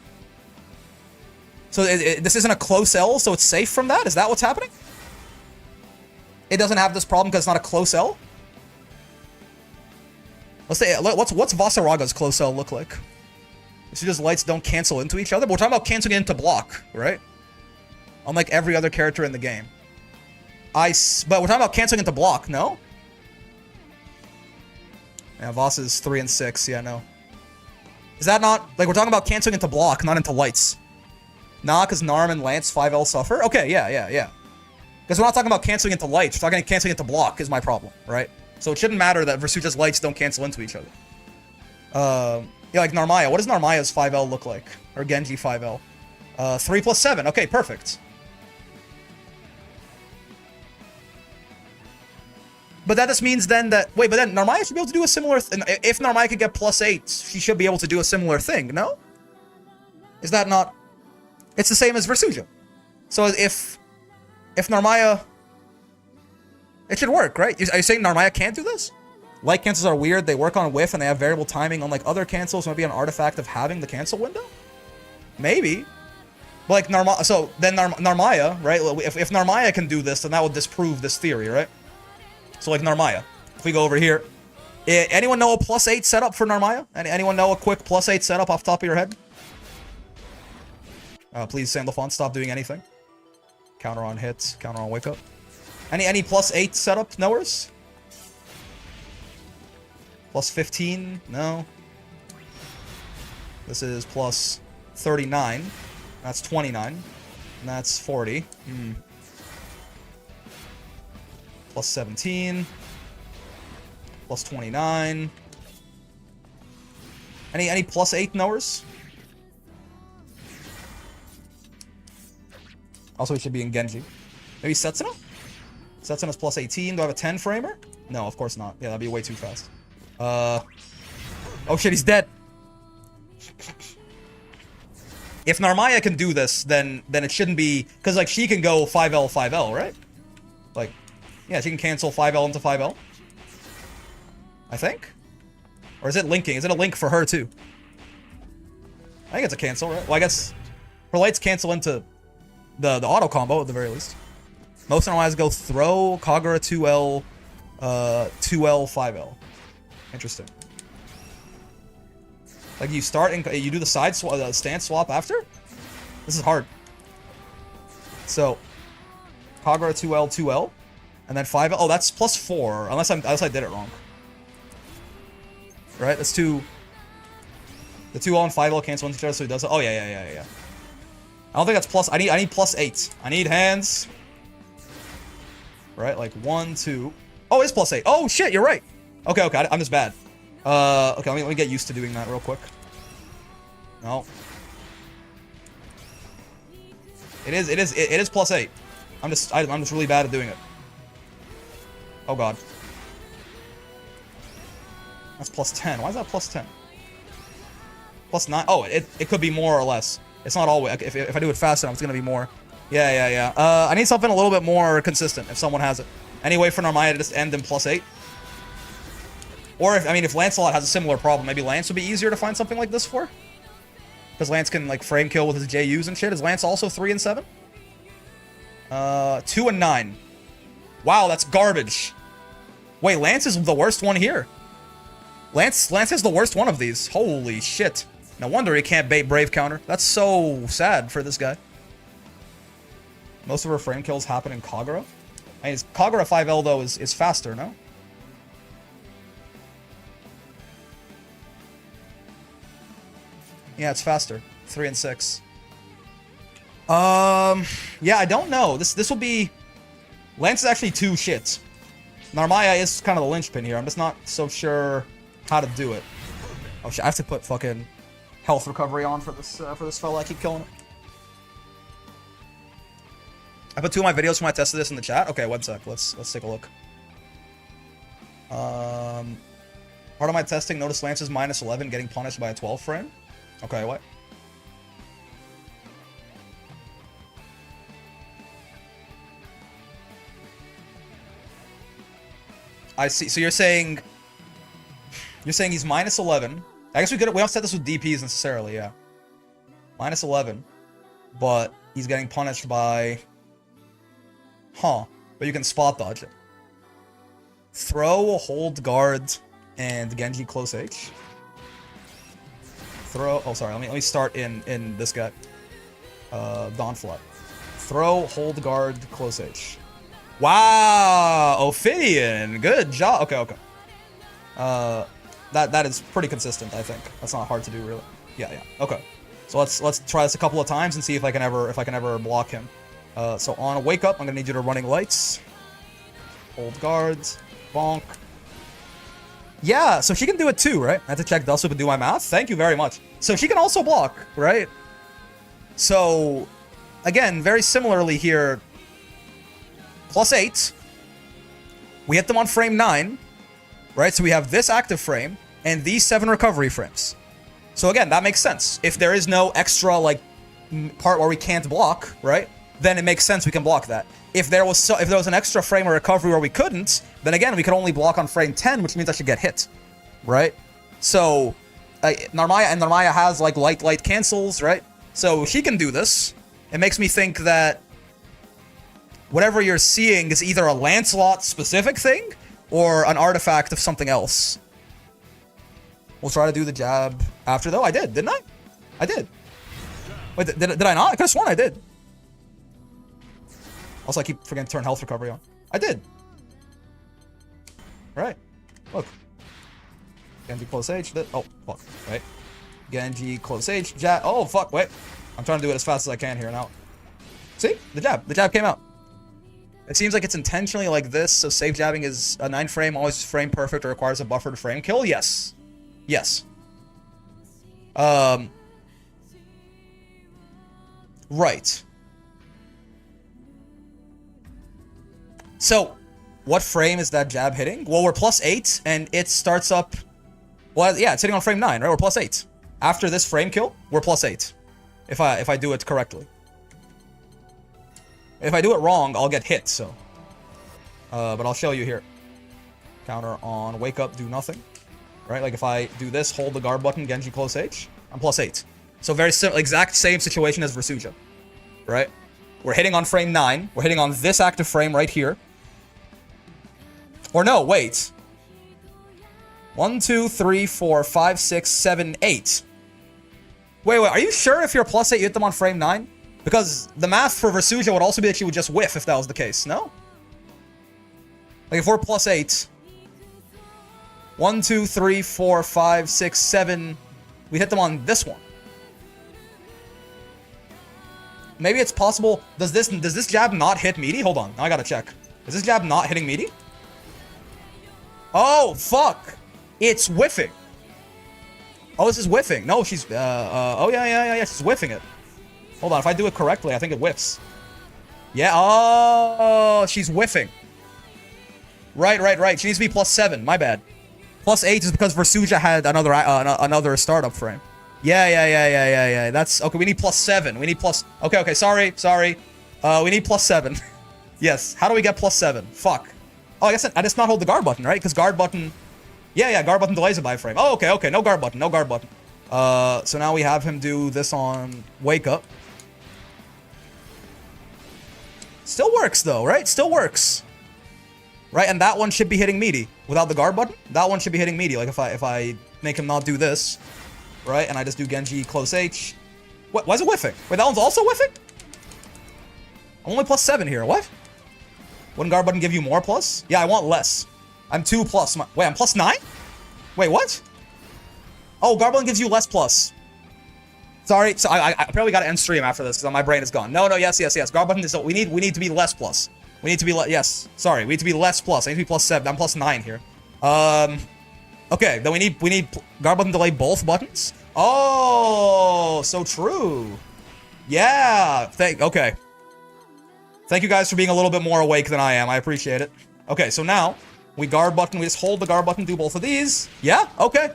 So this isn't a close L, so it's safe from that? Is that what's happening? It doesn't have this problem because it's not a close L? Let's say, what's Vasaraga's close L look like? Versucha's lights don't cancel into each other. But we're talking about canceling into block, right? Unlike every other character in the game. But we're talking about canceling into block, no? Yeah, Voss is 3 and 6. Yeah, no. Is that not... Like, we're talking about canceling into block, not into lights. Nah, because Narm and Lance 5L suffer? Okay, yeah. Because we're not talking about canceling into lights. We're talking canceling into block is my problem, right? So it shouldn't matter that Versucha's lights don't cancel into each other. Yeah, like Narmaya. What does Narmaya's 5L look like? Or Genji 5L? 3 plus 7. Okay, perfect. But that just means then that... Wait, but then Narmaya should be able to do a similar... If Narmaya could get plus 8, she should be able to do a similar thing, no? Is that not... It's the same as Versucha. So if Narmaya... It should work, right? Are you saying Narmaya can't do this? Light cancels are weird. They work on whiff and they have variable timing. Unlike other cancels, might be an artifact of having the cancel window? Maybe. But like Narmaya... So then Narmaya, right? If Narmaya can do this, then that would disprove this theory, right? So like Narmaya. If we go over here. Anyone know a plus 8 setup for Narmaya? Anyone know a quick plus 8 setup off the top of your head? Please, Sandalphon, stop doing anything. Counter on hits, counter on wake up. Any plus 8 setup knowers? Plus 15? No. This is plus 39. That's 29. And that's 40. Plus 17. Plus 29. Any plus 8 knowers? Also, he should be in Genji. Maybe Setsuna? Setsuna's plus 18. Do I have a 10 framer? No, of course not. Yeah, that'd be way too fast. Oh shit, he's dead. If Narmaya can do this, then it shouldn't be... Because, like, she can go 5L, 5L, right? Like, yeah, she can cancel 5L into 5L. I think? Or is it linking? Is it a link for her, too? I think it's a cancel, right? Well, I guess her lights cancel into the auto combo, at the very least. Most Narmayas go throw, Kagura 2L, 2L, 5L. Interesting. Like, you start and you do the side swap, the stance swap after? This is hard. So, Kagura 2L, 2L, and then 5L. Oh, that's plus 4, unless I did it wrong. Right? That's two. The 2L and 5L cancel into each other, so he does it. Oh, yeah. I don't think that's plus. I need plus 8. I need hands. Right? Like 1, 2. Oh, it's plus 8. Oh, shit, you're right. Okay, I'm just bad. Okay, let me get used to doing that real quick. No. It is plus 8. I'm just really bad at doing it. Oh god. That's plus 10. Why is that plus 10? Plus 9. Oh, it could be more or less. It's not always. If I do it fast enough, it's gonna be more. Yeah. I need something a little bit more consistent if someone has it. Any way for Narmaya to just end in plus 8? Or if Lancelot has a similar problem, maybe Lance would be easier to find something like this for? Because Lance can, like, frame kill with his JUs and shit. Is Lance also 3 and 7? 2 and 9. Wow, that's garbage. Wait, Lance is the worst one here. Lance is the worst one of these. Holy shit. No wonder he can't bait Brave counter. That's so sad for this guy. Most of her frame kills happen in Kagura. I mean, Kagura 5L, though, is faster, no? Yeah, it's faster. 3 and 6. Yeah, I don't know. This will be... Lance is actually 2 shits. Narmaya is kind of the linchpin here. I'm just not so sure how to do it. Oh shit, I have to put fucking health recovery on for this fella. I keep killing it. I put 2 of my videos from when I tested this in the chat. Okay, one sec. Let's take a look. Part of my testing, notice Lance is minus 11 getting punished by a 12 frame. Okay, what? I see. So you're saying he's minus 11. I guess we don't set this with DPs necessarily, yeah. Minus 11. But he's getting punished by... Huh. But you can spot dodge it. Throw, hold guard, and Genji close H. Throw. Oh, sorry. Let me start in this guy. Dawn Flood. Throw, hold guard, close H. Wow, Ophidian. Good job. Okay. That is pretty consistent, I think. That's not hard to do, really. Yeah. Okay. So let's try this a couple of times and see if I can ever block him. So on a wake up, I'm gonna need you to running lights. Hold guards. Bonk. Yeah, so she can do it too, right? I have to check Dustwhip and do my math. Thank you very much. So she can also block, right? So, again, very similarly here. +8. We hit them on frame 9, right? So we have this active frame and these 7 recovery frames. So again, that makes sense. If there is no extra, like, part where we can't block, right? Then it makes sense we can block that. If there was an extra frame or recovery where we couldn't, then again, we could only block on frame 10, which means I should get hit, right? So, Narmaya has, like, light cancels, right? So she can do this. It makes me think that whatever you're seeing is either a Lancelot-specific thing or an artifact of something else. We'll try to do the jab after, though. I did, didn't I? I did. Wait, did I not? I could have sworn I did. Also, I keep forgetting to turn health recovery on. I did. Right. Look. Genji close H. Oh, fuck. Right. Genji close H. Jab. Oh, fuck. Wait. I'm trying to do it as fast as I can here now. See? The jab. The jab came out. It seems like it's intentionally like this, so safe jabbing is a 9 frame, always frame perfect, or requires a buffered frame kill? Yes. Yes. Right. So, what frame is that jab hitting? Well, we're +8, and it starts up... Well, yeah, it's hitting on frame 9, right? We're +8. After this frame kill, we're +8. If I do it correctly. If I do it wrong, I'll get hit, so... but I'll show you here. Counter on wake up, do nothing. Right? Like, if I do this, hold the guard button, Genji close H, I'm +8. So very exact same situation as Versuja. Right? We're hitting on frame 9. We're hitting on this active frame right here. Or no, wait. 1, 2, 3, 4, 5, 6, 7, 8. Wait, are you sure if you're +8 you hit them on frame 9? Because the math for Versuja would also be that she would just whiff if that was the case, no? Like if we're +8. 1, 2, 3, 4, 5, 6, 7. We hit them on this one. Maybe it's possible. Does this jab not hit meaty? Hold on, now I gotta check. Is this jab not hitting meaty? Oh, fuck. It's whiffing. Oh, this is whiffing. No, she's, oh, yeah, she's whiffing it. Hold on, if I do it correctly, I think it whiffs. Yeah, oh, she's whiffing. Right. She needs to be +7, my bad. +8 is because Versuja had another startup frame. Yeah. That's, okay, we need +7. We need okay, sorry. We need +7. Yes, how do we get +7? Fuck. Oh, I guess I just not hold the guard button, right? Because guard button... Yeah, guard button delays a buy frame. Oh, okay, no guard button. So now we have him do this on wake up. Still works, though, right? Still works. Right, and that one should be hitting meaty. Without the guard button, that one should be hitting meaty. Like, if I make him not do this, right, and I just do Genji close H. What? Why is it whiffing? Wait, that one's also whiffing? I'm only +7 here. What? Wouldn't guard button give you more plus? Yeah, I want less. I'm 2 plus. Wait, I'm +9? Wait, what? Oh, guard button gives you less plus. Sorry, so I probably gotta end stream after this because my brain is gone. No, yes. Guard button is... We need to be less plus. We need to be yes. Sorry, we need to be less plus. I need to be +7. I'm +9 here. Okay, then we need guard button delay both buttons. Oh, so true. Yeah. Okay. Thank you guys for being a little bit more awake than I am. I appreciate it. Okay, so now we guard button. We just hold the guard button, do both of these. Yeah? Okay.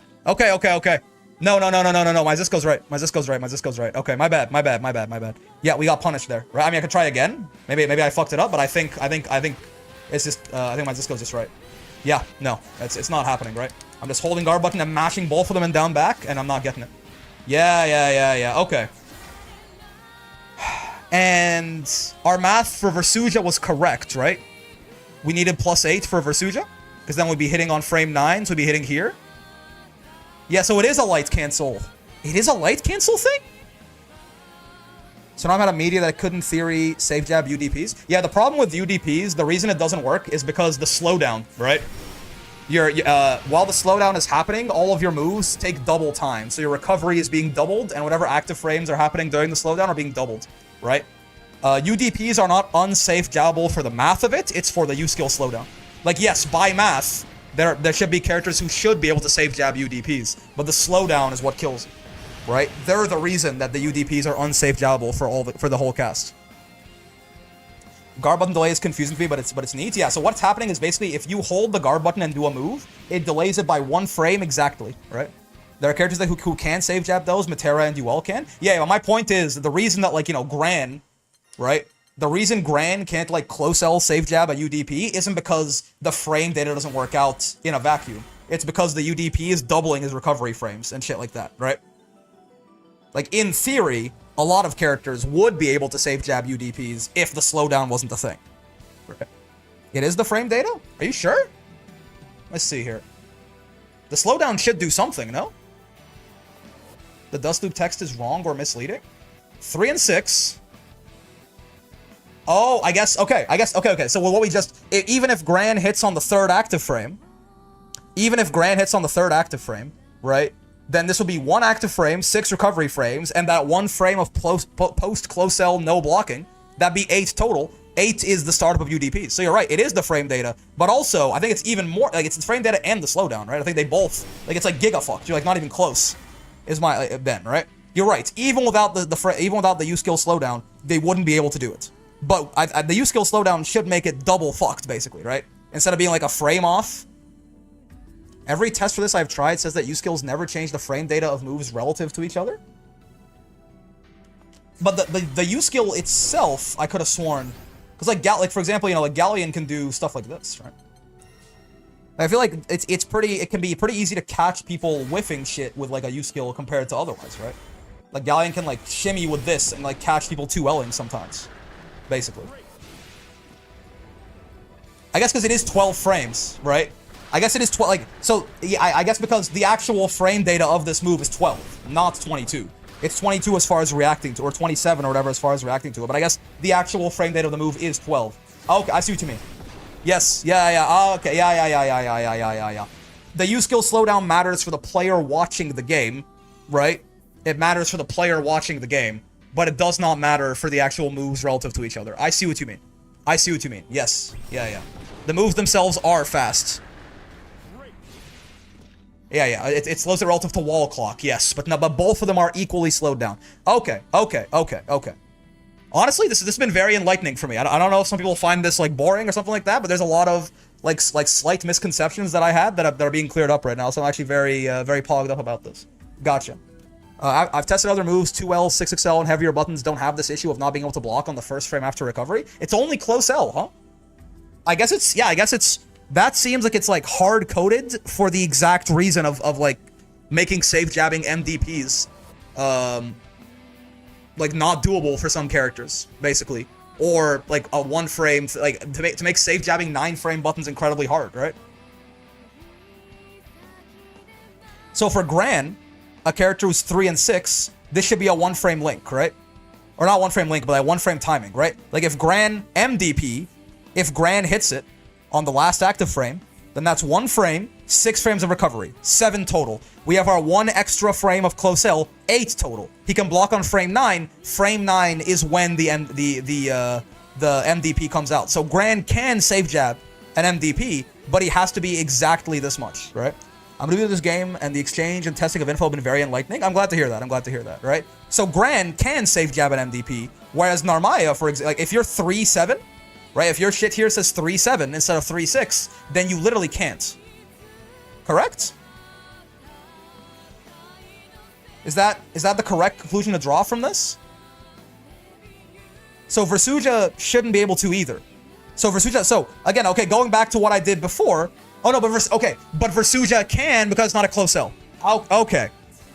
No. My Zisco's right. Okay, my bad. Yeah, we got punished there. Right? I mean, I could try again. Maybe I fucked it up, but I think it's just I think my Zisco's just right. Yeah, no. It's not happening, right? I'm just holding guard button and mashing both of them and down back, and I'm not getting it. Yeah. Okay. And our math for Versuja was correct, right? We needed +8 for Versuja, because then we'd be hitting on frame 9, so we'd be hitting here. Yeah, so it is a light cancel. It is a light cancel thing? So now I'm at a media that could, in theory, safe jab UDPs. Yeah, the problem with UDPs, the reason it doesn't work is because the slowdown, right? While the slowdown is happening, all of your moves take double time. So your recovery is being doubled, and whatever active frames are happening during the slowdown are being doubled, right? UDPs are not unsafe jabbable for the math of it. It's for the U-skill slowdown. Like, yes, by math, there should be characters who should be able to safe jab UDPs, but the slowdown is what kills it, right? They're the reason that the UDPs are unsafe jabbable for the whole cast. Guard button delay is confusing to me, but it's neat. Yeah, so what's happening is basically if you hold the guard button and do a move, it delays it by 1 frame exactly, right? There are characters who can save jab those. Matera and Duel can. Yeah, my point is, the reason that, like, you know, Gran, right? The reason Gran can't, like, close L save jab a UDP isn't because the frame data doesn't work out in a vacuum. It's because the UDP is doubling his recovery frames and shit like that, right? Like, in theory, a lot of characters would be able to save jab UDPs if the slowdown wasn't a thing. Right. It is the frame data? Are you sure? Let's see here. The slowdown should do something, no? The dust loop text is wrong or misleading? 3 and 6. Oh, I guess, okay. So what we just, even if Gran hits on the third active frame, right? Then this will be 1 active frame, 6 recovery frames, and that 1 frame of post-close L no blocking, that'd be 8 total. 8 is the startup of UDP. So you're right, it is the frame data, but also, I think it's even more, like, it's the frame data and the slowdown, right? I think they both, like, it's like gigafucked. You're, like, not even close, is my, Ben, right? You're right, even without the U-skill slowdown, they wouldn't be able to do it. But the U-skill slowdown should make it double fucked, basically, right? Instead of being, like, a frame off. Every test for this I've tried says that U-skills never change the frame data of moves relative to each other. But the U-skill itself, I could have sworn, because like for example, you know, like Galleon can do stuff like this, right? I feel like it can be pretty easy to catch people whiffing shit with like a U-skill compared to otherwise, right? Like Galleon can like shimmy with this and like catch people 2L'ing sometimes, basically. I guess because it is 12 frames, right? I guess it is 12, like, so, yeah, I guess because the actual frame data of this move is 12, not 22. It's 22 as far as reacting to, or 27 or whatever as far as reacting to it, but I guess the actual frame data of the move is 12. Okay, I see what you mean. Yes, yeah, okay, yeah. The U-skill slowdown matters for the player watching the game, right? It matters for the player watching the game, but it does not matter for the actual moves relative to each other. I see what you mean. Yes, yeah. The moves themselves are fast. Yeah, it slows it relative to wall clock, yes, but both of them are equally slowed down. Okay. Honestly, this has been very enlightening for me. I don't know if some people find this like boring or something like that, but there's a lot of like slight misconceptions that I had that are being cleared up right now. So I'm actually very pogged up about this. Gotcha. I've tested other moves. 2L, 6XL, and heavier buttons don't have this issue of not being able to block on the first frame after recovery. It's only close L, huh? I guess it's. That seems like it's like hard-coded for the exact reason of like making safe jabbing MDPs like not doable for some characters, basically. Or like a 1 frame, like to make safe jabbing 9 frame buttons incredibly hard, right? So for Gran, a character who's 3 and 6, this should be a 1 frame link, right? Or not 1 frame link, but a 1 frame timing, right? Like if Gran MDP, if Gran hits it on the last active frame, then that's 1 frame, 6 frames of recovery, 7 total. We have our 1 extra frame of close L, 8 total. He can block on frame 9. Frame 9 is when the MDP comes out. So Gran can save jab an MDP, but he has to be exactly this much, right? I'm gonna do this game, and the exchange and testing of info have been very enlightening. I'm glad to hear that. Right? So Gran can save jab an MDP, whereas Narmaya, for example, like if you're 3-7. Right, if your shit here says 3-7 instead of 3-6, then you literally can't. Correct? Is that the correct conclusion to draw from this? So Versuja shouldn't be able to either. So again, okay, going back to what I did before. Oh no, but Versuja can because it's not a close L. Okay.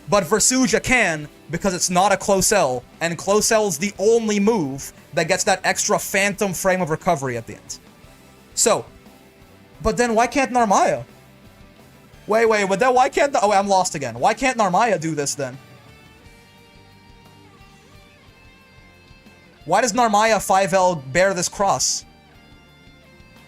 But Versuja can because it's not a close L, and close L is the only move that gets that extra phantom frame of recovery at the end. So, but then why can't Narmaya? Wait, but then why can't... Oh, I'm lost again. Why can't Narmaya do this then? Why does Narmaya 5L bear this cross?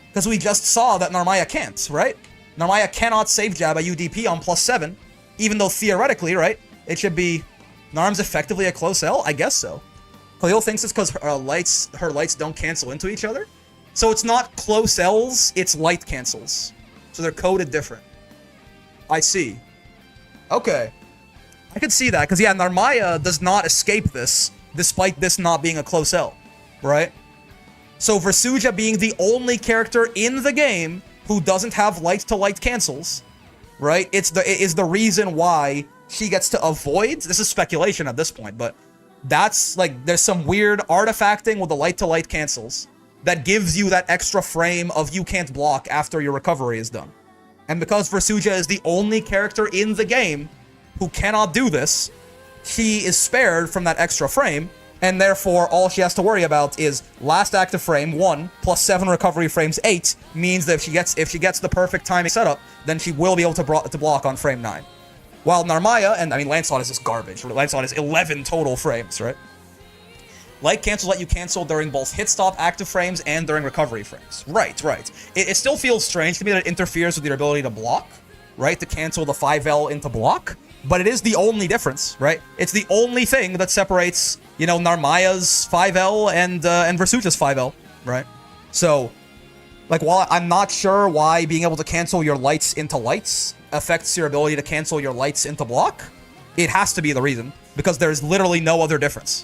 Because we just saw that Narmaya can't, right? Narmaya cannot safe jab a UDP on +7, even though theoretically, right, it should be Narm's effectively a close L? I guess so. Khalil thinks it's because her lights don't cancel into each other. So it's not close L's, it's light cancels. So they're coded different. I see. Okay. I could see that, because yeah, Narmaya does not escape this, despite this not being a close L, right? So Versuja being the only character in the game who doesn't have light-to-light cancels, right? It is the reason why she gets to avoid, this is speculation at this point, but that's, like, there's some weird artifacting with the light-to-light cancels that gives you that extra frame of you can't block after your recovery is done. And because Versuja is the only character in the game who cannot do this, she is spared from that extra frame, and therefore all she has to worry about is last active frame 1 plus 7 recovery frames 8 means that if she gets the perfect timing setup, then she will be able to block on frame 9. While Narmaya, and I mean Lancelot is just garbage. Lancelot is 11 total frames, right? Light cancels let you cancel during both hit stop active frames and during recovery frames. Right. It still feels strange to me that it interferes with your ability to block, right? To cancel the 5L into block. But it is the only difference, right? It's the only thing that separates, you know, Narmaya's 5L and Versuja's 5L, right? So, like, while I'm not sure why being able to cancel your lights into lights affects your ability to cancel your lights into block, it has to be the reason, because there's literally no other difference.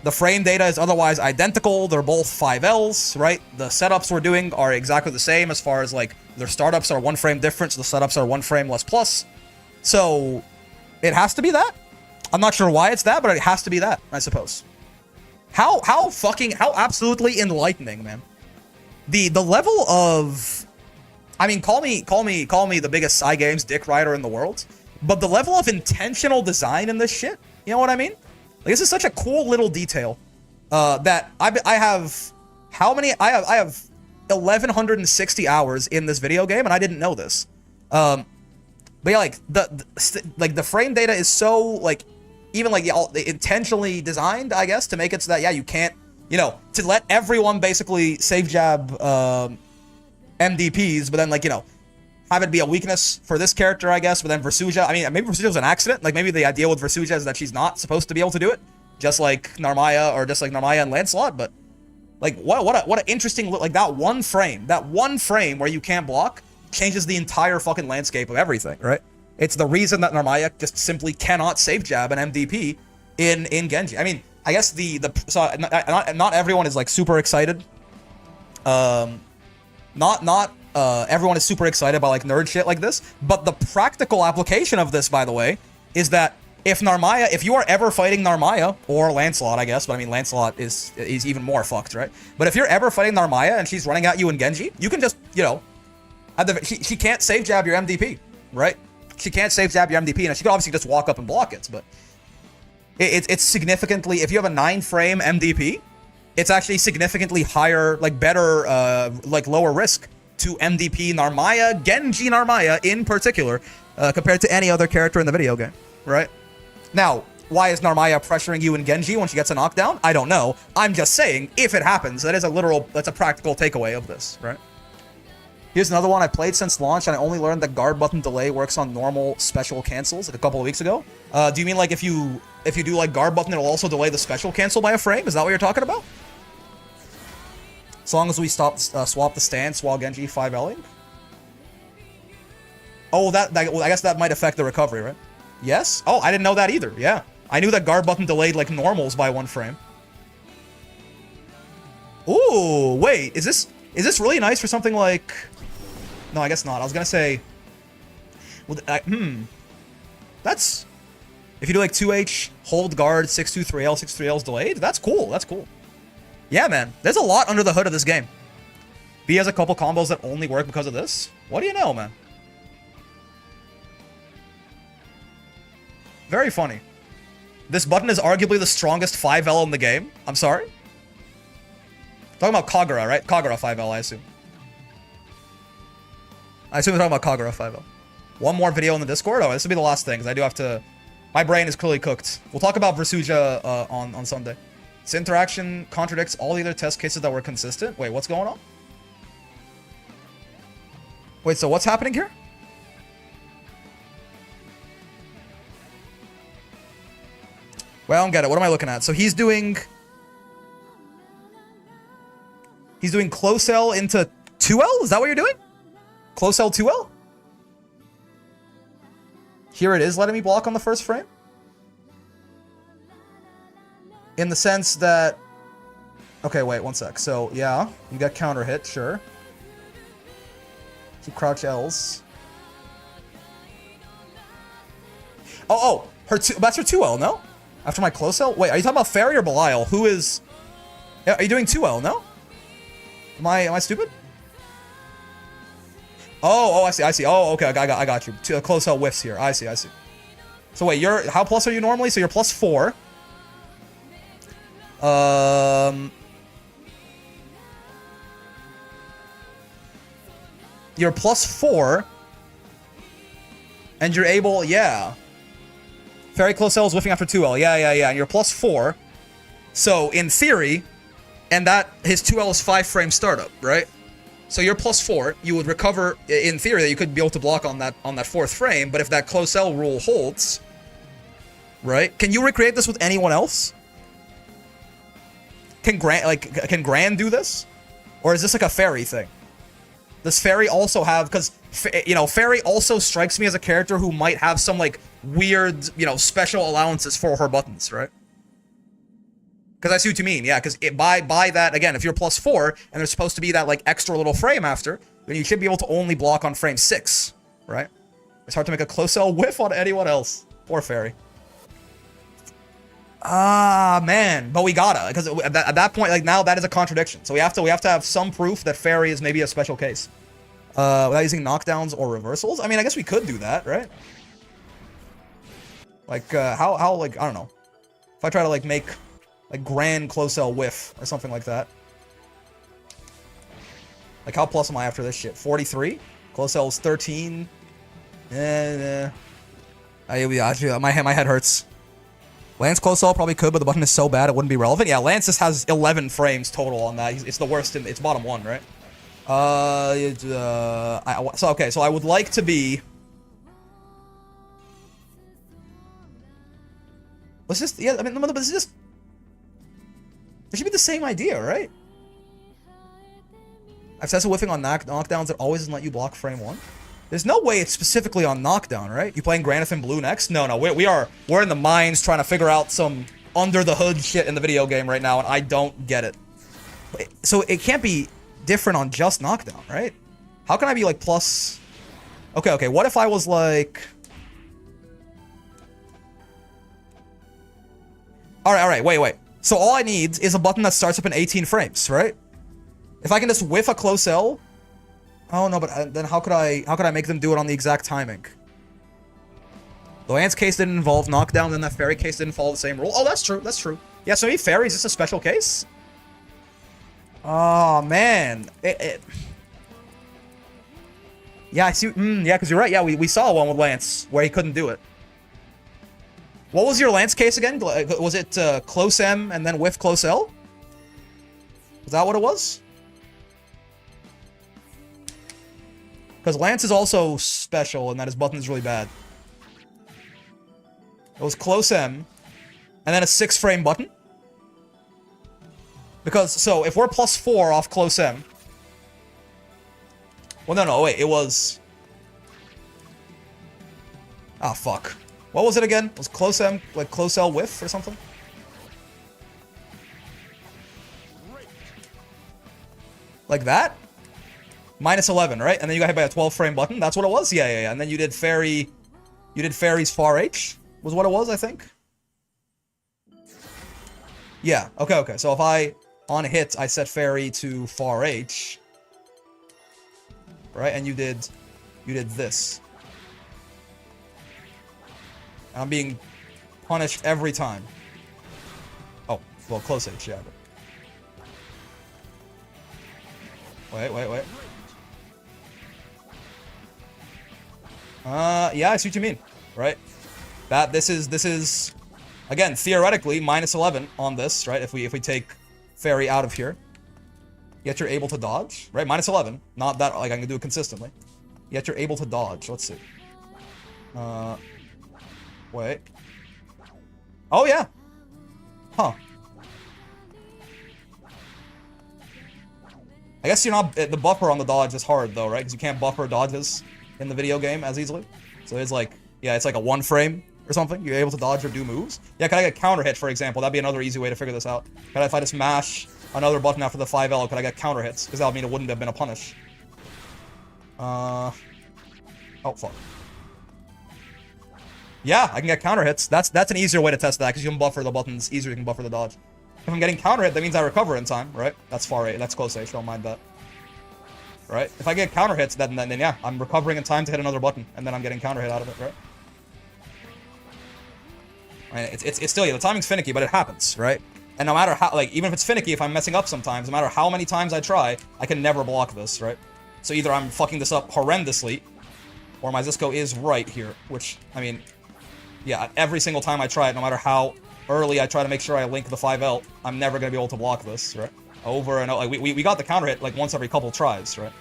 The frame data is otherwise identical. They're both 5Ls, right? The setups we're doing are exactly the same as far as, like, their startups are 1 frame difference, the setups are 1 frame less plus. So it has to be that. I'm not sure why it's that, but it has to be that, I suppose. How absolutely enlightening, man. The level of, I mean, call me the biggest Cygames dick rider in the world, but the level of intentional design in this shit, you know what I mean? Like, this is such a cool little detail that I have 1,160 hours in this video game, and I didn't know this. But yeah, like the frame data is so, like, even like intentionally designed, I guess, to make it so that, yeah, you can't, you know, to let everyone basically save jab MDPs, but then, like, you know, have it be a weakness for this character, I guess, but then Versuja, I mean, maybe Versuja's an accident. Like, maybe the idea with Versuja is that she's not supposed to be able to do it, just like Narmaya, or just like Narmaya and Lancelot, but, like, what an interesting, like, that one frame where you can't block changes the entire fucking landscape of everything, right? It's the reason that Narmaya just simply cannot safe jab an MDP in Genji. I mean, I guess so not everyone is, like, super excited. Everyone is super excited by, like, nerd shit like this, but the practical application of this, by the way, is that if you are ever fighting Narmaya, or Lancelot, I guess, but I mean, Lancelot is even more fucked, right? But if you're ever fighting Narmaya and she's running at you in Genji, you can just, you know, she can't safe jab your MDP, right? She can't safe jab your MDP, and she can obviously just walk up and block it, but it's significantly, if you have a 9-frame MDP, it's actually significantly higher, like, better, like, lower risk to MDP Narmaya, Genji Narmaya in particular, compared to any other character in the video game, right? Now, why is Narmaya pressuring you in Genji when she gets a knockdown? I don't know. I'm just saying, if it happens, that's a practical takeaway of this, right? Here's another one I played since launch, and I only learned that guard button delay works on normal special cancels, like, a couple of weeks ago. Do you mean, like, if you do, like, guard button, it'll also delay the special cancel by a frame? Is that what you're talking about? As long as we swap the stance while Genji 5L'ing? Oh, well, I guess that might affect the recovery, right? Yes? Oh, I didn't know that either. Yeah. I knew that guard button delayed, like, normals by 1 frame. Ooh, wait. Is this really nice for something like... No, I guess not. I was gonna say... Well, that's... If you do, like, 2H, hold guard, 623L, 623L's delayed, that's cool. That's cool. Yeah, man. There's a lot under the hood of this game. B has a couple combos that only work because of this. What do you know, man? Very funny. This button is arguably the strongest 5L in the game. I'm sorry? Talking about Kagura, right? Kagura 5L, I assume. I assume we're talking about Kagura 5L. One more video in the Discord? Oh, this will be the last thing, because I do have to... My brain is clearly cooked. We'll talk about Versuja on Sunday. This interaction contradicts all the other test cases that were consistent. Wait, what's going on? Wait, so what's happening here? Well, I don't get it. What am I looking at? So he's doing close L into 2L? Is that what you're doing? Close L 2L? Here it is letting me block on the first frame? In the sense that... Okay, wait, one sec. So, yeah, you got counter hit, sure. Keep crouch Ls. Oh, that's her 2L, no? After my close L? Wait, are you talking about Fairy or Belial? Who is... Are you doing 2L, no? Am I stupid? Oh, I see. Oh, okay, I got you. Close L whiffs here. I see. So wait, how plus are you normally? So you're plus 4. You're plus 4. And you're able, yeah. Fairy close L is whiffing after 2L. Yeah. And you're plus 4. So, in theory, and that, his 2L is 5 frame startup, right? So you're plus 4. You would recover, in theory, that you could be able to block on that 4th frame, but if that close L rule holds, right? Can you recreate this with anyone else? Can Gran do this? Or is this like a Fairy thing? Does Fairy also have, because, you know, Fairy also strikes me as a character who might have some, like, weird, you know, special allowances for her buttons, right? Because I see what you mean, yeah, because by that, again, if you're plus 4, and there's supposed to be that, like, extra little frame after, then you should be able to only block on frame 6, right? It's hard to make a close L whiff on anyone else. Poor Fairy. Ah, man, but we gotta, because at that point, like, now that is a contradiction. So we have to have some proof that Fairy is maybe a special case. Without using knockdowns or reversals? I mean, I guess we could do that, right? Like, how, like, I don't know. If I try to, like, make... like, grand close L whiff, or something like that. Like, how plus am I after this shit? 43? Close L is 13. My head hurts. Lance close L probably could, but the button is so bad it wouldn't be relevant. Yeah, Lance just has 11 frames total on that. It's the worst in... It's bottom 1, right? So I would like to be... Let's just... Yeah, I mean, but this is just... It should be the same idea, right? I've tested whiffing on knockdowns that always doesn't let you block frame 1. There's no way it's specifically on knockdown, right? You playing Granith and Blue next? No, we're in the mines trying to figure out some under the hood shit in the video game right now, and I don't get it. So it can't be different on just knockdown, right? How can I be like plus... Okay, what if I was like... Alright, wait. So all I need is a button that starts up in 18 frames, right? If I can just whiff a close L... Oh no, but then how could I make them do it on the exact timing? The Lance case didn't involve knockdown, then that Fairy case didn't follow the same rule. Oh, that's true. Yeah, so maybe Fairy, is this a special case? Oh, man. Yeah, I see. Yeah, because you're right. Yeah, we saw one with Lance where he couldn't do it. What was your Lance case again? Was it close M and then whiff close L? Was that what it was? Because Lance is also special and that his button is really bad. It was close M and then a 6-frame button. Because, so, if we're plus 4 off close M... Well, no, wait, it was... Ah, fuck. What was it again? Was close M, like, close L whiff or something? Like that? Minus 11, right? And then you got hit by a 12-frame button? That's what it was? Yeah. And then you did Fairy... You did Fairy's far H? Was what it was, I think? Yeah, okay. So if I... On hit, I set Fairy to far H. Right? And you did this. And I'm being punished every time. Oh, well, close H, yeah. But... Wait. Yeah, I see what you mean. Right? This is Again, theoretically, minus 11 on this, right? If we take Fairy out of here. Yet you're able to dodge, right? Minus 11. Not that, like, I can do it consistently. Yet you're able to dodge. Let's see. Wait. Oh, yeah. Huh. I guess you're not... The buffer on the dodge is hard, though, right? Because you can't buffer dodges in the video game as easily. So it's like... Yeah, it's like a 1 frame or something. You're able to dodge or do moves. Yeah, can I get counter hit, for example? That'd be another easy way to figure this out. Can I, if I just mash another button after the 5L, could I get counter hits? Because that would mean it wouldn't have been a punish. Oh, fuck. Yeah, I can get counter hits. That's an easier way to test that, because you can buffer the buttons easier, you can buffer the dodge. If I'm getting counter hit, that means I recover in time, right? That's far A, that's close A, so don't mind that. Right? If I get counter hits, then yeah, I'm recovering in time to hit another button, and then I'm getting counter hit out of it, right? Right, it's still, yeah, the timing's finicky, but it happens, right? And no matter how, like, even if it's finicky, if I'm messing up sometimes, no matter how many times I try, I can never block this, right? So either I'm fucking this up horrendously, or my Zisco is right here, which, I mean, yeah, every single time I try it, no matter how early I try to make sure I link the 5L, I'm never going to be able to block this, right? Over and over. Like, we got the counter hit, like, once every couple tries, right?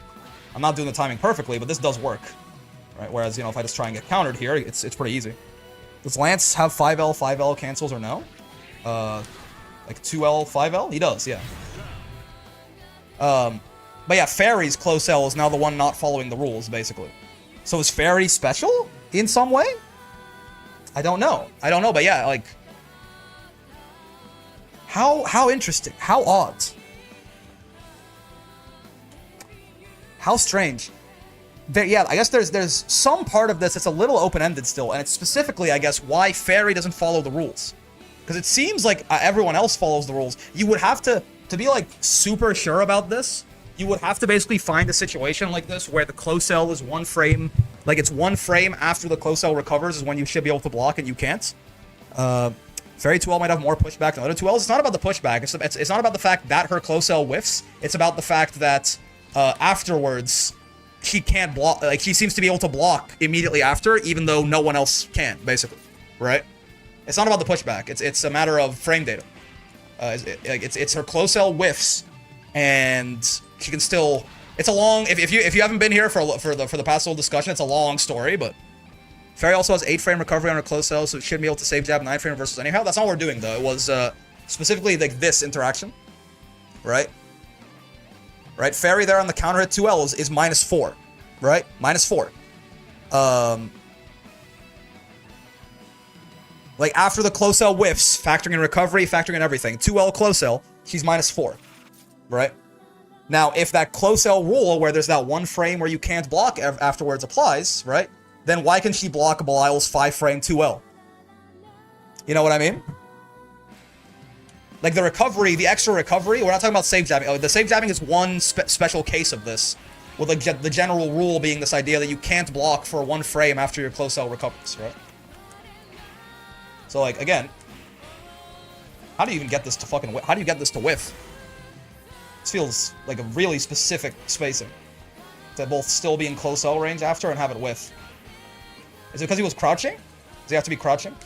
I'm not doing the timing perfectly, but this does work, right? Whereas, you know, if I just try and get countered here, it's pretty easy. Does Lance have 5L, 5L cancels, or no? Like 2L, 5L? He does, yeah. But yeah, Fairy's close L is now the one not following the rules, basically. So is Fairy special in some way? I don't know. I don't know, but yeah, like... How interesting. How odd. How strange. Yeah, I guess there's some part of this that's a little open-ended still, and it's specifically, I guess, why Fairy doesn't follow the rules. Because it seems like everyone else follows the rules. You would have to be, like, super sure about this, you would have to basically find a situation like this where the close L is 1 frame, like, it's 1 frame after the close L recovers is when you should be able to block and you can't. Fairy 2L might have more pushback than other 2Ls. It's not about the pushback. It's not about the fact that her close L whiffs. It's about the fact that afterwards... she can't block, like, she seems to be able to block immediately after, even though no one else can, basically, right? It's not about the pushback, it's a matter of frame data. It's her close L whiffs, and she can still, it's a long, if you haven't been here for the past little discussion, it's a long story, but Fairy also has 8 frame recovery on her close L, so it should be able to save jab 9 frame versus anyhow. That's not what we're doing, though. It was, specifically, like, this interaction, right? Right, Fairy there on the counter hit 2Ls is -4, right? -4. Like, after the close L whiffs, factoring in recovery, factoring in everything, 2L close L, she's -4, right? Now, if that close L rule, where there's that 1 frame where you can't block afterwards applies, right? Then why can she block Belial's 5 frame 2L? You know what I mean? Like, the recovery, the extra recovery, we're not talking about save jabbing. The save jabbing is one special case of this, with, like, the general rule being this idea that you can't block for 1 frame after your close L recovers, right? So, like, again, how do you even get this to fucking whiff? How do you get this to whiff? This feels like a really specific spacing. To both still be in close L range after and have it whiff. Is it because he was crouching? Does he have to be crouching?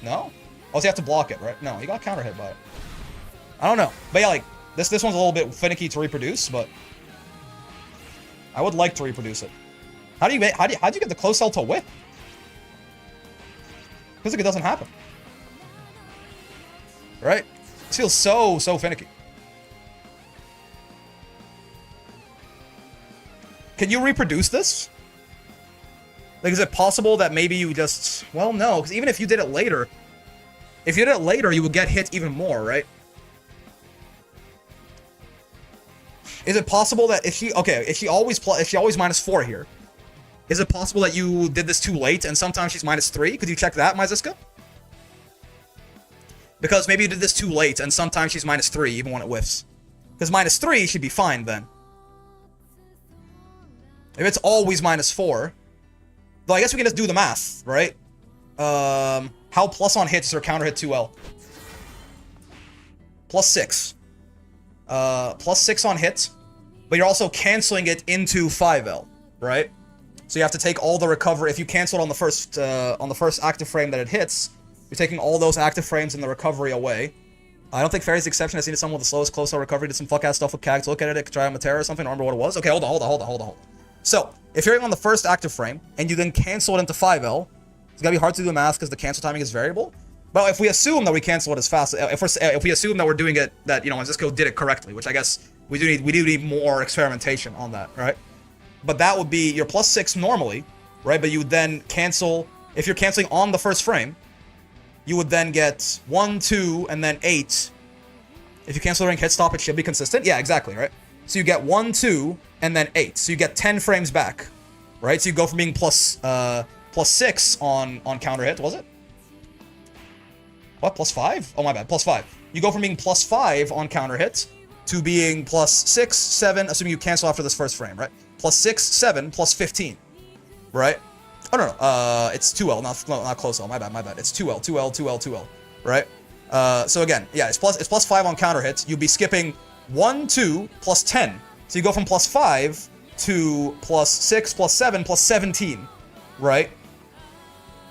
No? Oh, so you have to block it, right? No, he got counter hit by it. I don't know. But yeah, like, this one's a little bit finicky to reproduce, but I would like to reproduce it. How do you get the close L to whip? Feels like it doesn't happen. Right? This feels so finicky. Can you reproduce this? Like, is it possible that maybe you just... Well, no, because even if you did it later... If you did it later, you would get hit even more, right? Is it possible that if she... Okay, if she always -4 here, is it possible that you did this too late and sometimes she's -3? Could you check that, Myziska? Because maybe you did this too late and sometimes she's -3 even when it whiffs. Because -3 should be fine then. If it's always -4... Though I guess we can just do the math, right? How plus on hits is her counter hit 2L? +6. +6 on hits, but you're also canceling it into 5L, right? So you have to take all the recovery. If you cancel it on the first active frame that it hits, you're taking all those active frames and the recovery away. I don't think Fairy's the exception. I've seen someone with the slowest close-out recovery did some fuck-ass stuff with CAG to look at it, try on Matera or something. I don't remember what it was. Okay, hold on. So, if you're on the first active frame, and you then cancel it into 5L, it's gonna be hard to do the math because the cancel timing is variable. But if we assume that we cancel it as fast, if we assume that we're doing it, that, you know, Zisco did it correctly, which I guess we do need more experimentation on that, right? But that would be your +6 normally, right? But you would then cancel, if you're canceling on the first frame, you would then get 1, 2, and then 8. If you cancel during hit stop, it should be consistent. Yeah, exactly, right? So you get 1, 2, and then 8. So you get 10 frames back, right? So you go from being +6 on counter hit, was it? What, +5? Oh, my bad, +5. You go from being +5 on counter hit to being +6, 7, assuming you cancel after this first frame, right? +6, 7, +15, right? Oh, no, it's 2L, not close L. My bad. It's 2L, 2L, 2L, 2L, right? So again, yeah, it's +5 on counter hits. You'd be skipping 1, 2, +10. So you go from +5 to +6, +7, +17, right?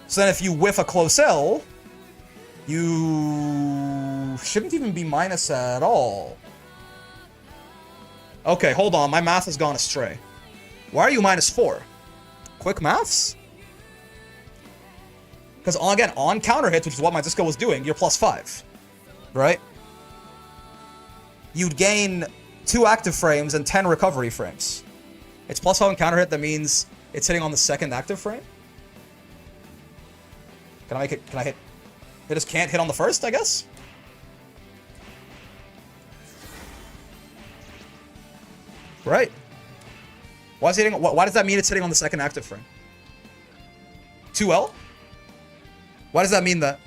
So then if you whiff a close L, you shouldn't even be minus at all. Okay, hold on. My math has gone astray. Why are you -4? Quick maths? Because, again, on counter hits, which is what my Zisco was doing, you're +5, right? You'd gain 2 active frames and 10 recovery frames. It's +5 on counter hit, that means it's hitting on the second active frame? Can I hit? It just can't hit on the first, I guess? Right. Why does that mean it's hitting on the second active frame? 2L? Why does that mean that?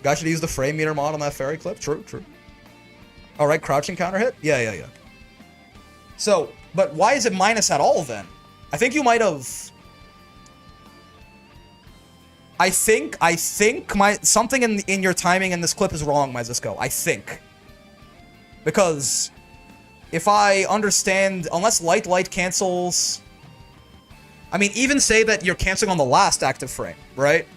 Guy should use the frame meter mod on that fairy clip. True. Alright, crouching counter hit? Yeah. So, but why is it minus at all then? I think you might have... I think something in your timing in this clip is wrong, my Zisco. I think. Because if I understand, unless light cancels... I mean, even say that you're canceling on the last active frame, right?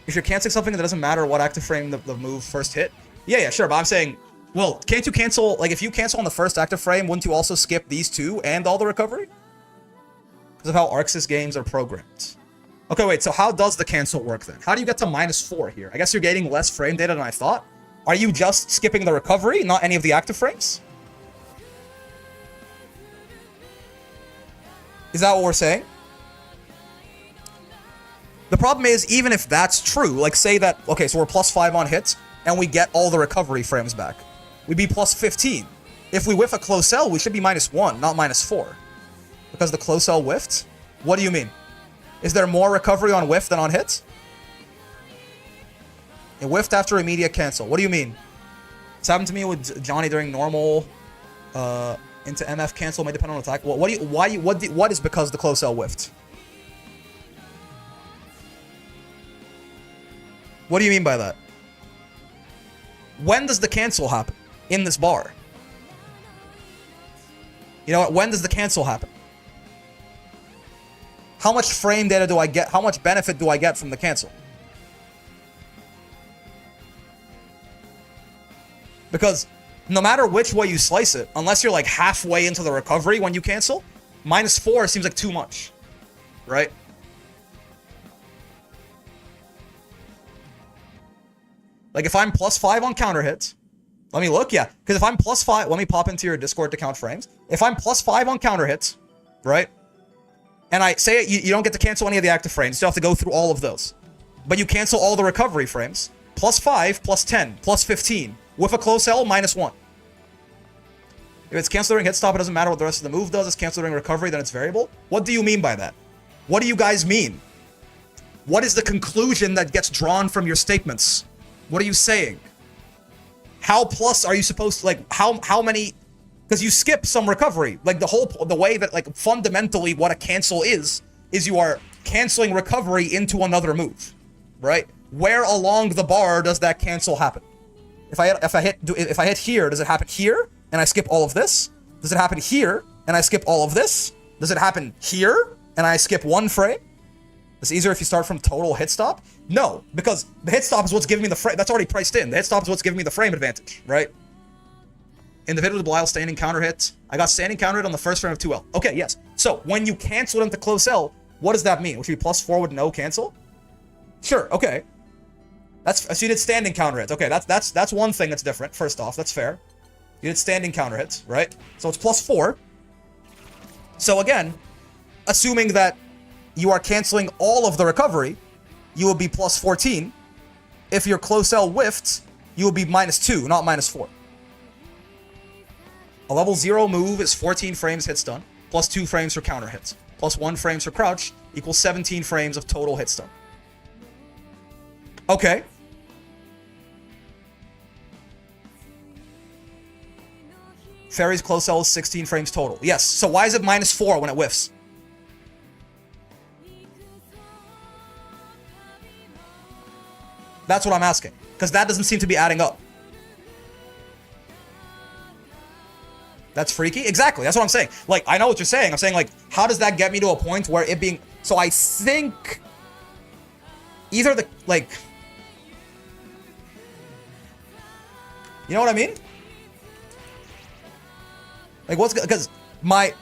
If you're canceling something, it doesn't matter what active frame the move first hit. Yeah, sure, but I'm saying, well, can't you cancel, like, if you cancel on the first active frame, wouldn't you also skip these 2 and all the recovery? Because of how Arxis games are programmed. Okay, wait, so how does the cancel work then? How do you get to -4 here? I guess you're getting less frame data than I thought. Are you just skipping the recovery, not any of the active frames? Is that what we're saying? The problem is, even if that's true, like say that, okay, so we're +5 on hits, and we get all the recovery frames back. We'd be +15. If we whiff a close L, we should be -1, not -4. Because the close L whiffed? What do you mean? Is there more recovery on whiff than on hits? It whiffed after immediate cancel. What do you mean? It's happened to me with Johnny during normal, into MF cancel may depend on attack. Well, what is because the close L whiffed? What do you mean by that? When does the cancel happen in this bar? You know what? When does the cancel happen? How much frame data do I get? How much benefit do I get from the cancel? Because no matter which way you slice it, unless you're like halfway into the recovery when you cancel, -4 seems like too much, right? Like if I'm +5 on counter hits, let me look, yeah. Because if I'm +5, let me pop into your Discord to count frames. If I'm +5 on counter hits, right? And I say you don't get to cancel any of the active frames, you still have to go through all of those. But you cancel all the recovery frames, +5, +10, +15. With a close L, -1. If it's canceled during hit stop, it doesn't matter what the rest of the move does. It's canceled during recovery, then it's variable. What do you mean by that? What do you guys mean? What is the conclusion that gets drawn from your statements? What are you saying? How plus are you supposed to, like, how many... Because you skip some recovery. Like, the way that, like, fundamentally what a cancel is you are canceling recovery into another move, right? Where along the bar does that cancel happen? If I hit here, does it happen here and I skip all of this? Does it happen here and I skip all of this? Does it happen here and I skip one frame? It's easier if you start from total hit stop? No, because the hit stop is what's giving me the frame. That's already priced in. The hit stop is what's giving me the frame advantage, right? Individual Belial standing counter hit. I got standing counter hit on the first frame of 2L. Okay, yes. So when you cancel it into close L, what does that mean? Which would be +4 with no cancel? Sure, okay. So you did standing counter hit. Okay, that's one thing that's different. First off, that's fair. You did standing counter hits, right? So it's +4. So again, assuming that you are canceling all of the recovery, you will be +14. If your close L whiffed, you will be -2, not -4. A level 0 move is 14 frames hit stun, +2 frames for counter hits, +1 frames for crouch, equals 17 frames of total hit stun. Okay. Fairy's close L is 16 frames total. Yes, so why is it -4 when it whiffs? That's what I'm asking. Because that doesn't seem to be adding up. That's freaky? Exactly, that's what I'm saying. Like, I know what you're saying. I'm saying, like, how does that get me to a point where it being... So I think... Either the, like... You know what I mean? Like, what's... Because my...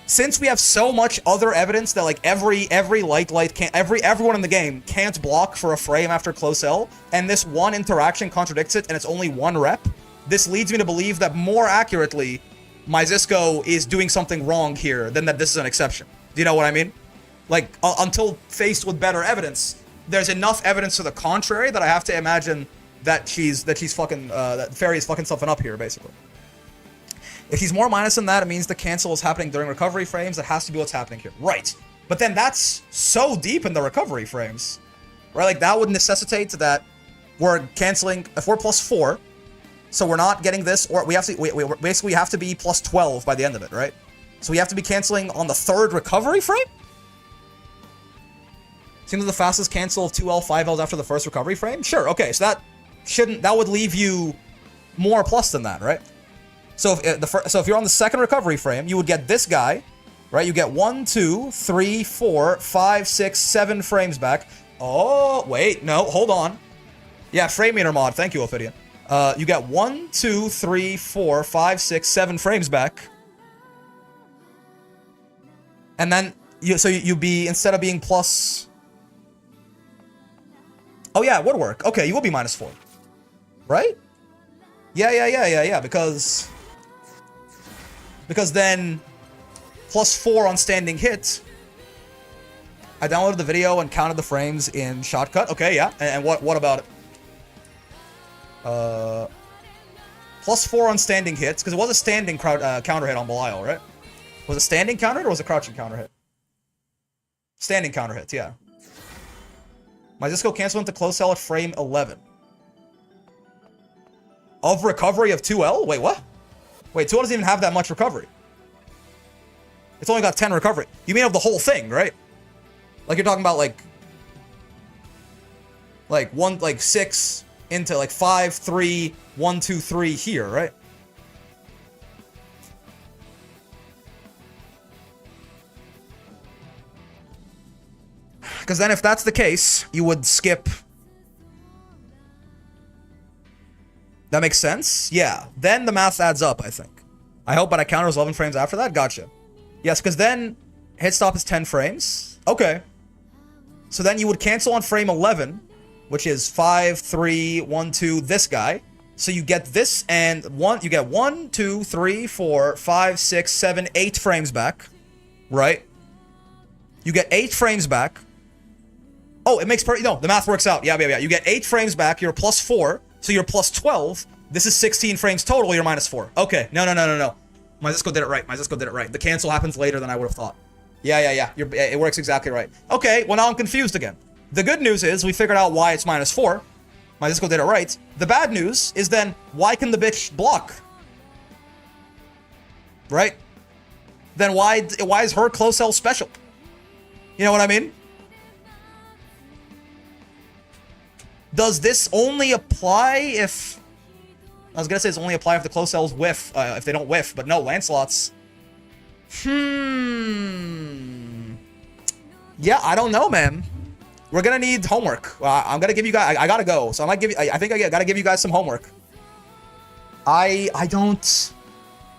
Since we have so much other evidence that, like, every light can't... Everyone in the game can't block for a frame after close L, and this one interaction contradicts it, and it's only one rep, this leads me to believe that more accurately, my Zisco is doing something wrong here than that this is an exception. Do you know what I mean? Like, until faced with better evidence, there's enough evidence to the contrary that I have to imagine that she's fucking, that Fairy is fucking something up here, basically. If he's more minus than that, it means the cancel is happening during recovery frames. That has to be what's happening here. Right. But then that's so deep in the recovery frames. Right? Like, that would necessitate that we're canceling, if we're +4, so we're not getting this, or we have to, we basically have to be +12 by the end of it, right? So we have to be canceling on the third recovery frame? Seems like the fastest cancel of 2L, 5Ls after the first recovery frame? Sure, okay, so that would leave you more plus than that, right? So if you're on the second recovery frame, you would get this guy, right? You get 1, 2, 3, 4, 5, 6, 7 frames back. Oh, wait, no, hold on. Yeah, frame meter mod, thank you, Ophidian. You get 1, 2, 3, 4, 5, 6, 7 frames back. And then, you'd be, instead of being plus... Oh yeah, it would work. Okay, you will be -4. Right? Yeah, because then, +4 on standing hit. I downloaded the video and counted the frames in Shotcut. Okay, yeah, and what about it? +4 on standing hits, because it was a standing counter hit on Belial, right? Was it standing counter hit or was it crouching counter hit? Standing counter hit, yeah. My Zisco cancel into close L at frame 11. Of recovery of 2L? Wait, what? Wait, 2L doesn't even have that much recovery. It's only got 10 recovery. You mean of the whole thing, right? Like you're talking about like 6 into like 5, 3, 1, 2, 3 here, right? Because then if that's the case, you would skip... That makes sense? Yeah. Then the math adds up, I think. I hope, but I counters 11 frames after that? Gotcha. Yes, because then hit stop is 10 frames. Okay. So then you would cancel on frame 11, which is 5, 3, 1, 2, this guy. So you get this and you get 1, 2, 3, 4, 5, 6, 7, 8 frames back. Right? You get 8 frames back. Oh, it makes no, the math works out. Yeah. You get 8 frames back, you're +4, so you're +12. This is 16 frames total, you're -4. Okay, no. My Zisco did it right. The cancel happens later than I would have thought. Yeah. It works exactly right. Okay, well now I'm confused again. The good news is we figured out why it's -4. My Zisco did it right. The bad news is then, why can the bitch block? Right? Then why is her close L special? You know what I mean? Does this only apply if... I was gonna say it's only apply if the close L's whiff, if they don't whiff, but no, Lancelot's Yeah, I don't know, man. We're gonna need homework. I'm gonna give you guys. I gotta go, so I might give. I think I gotta give you guys some homework. I don't.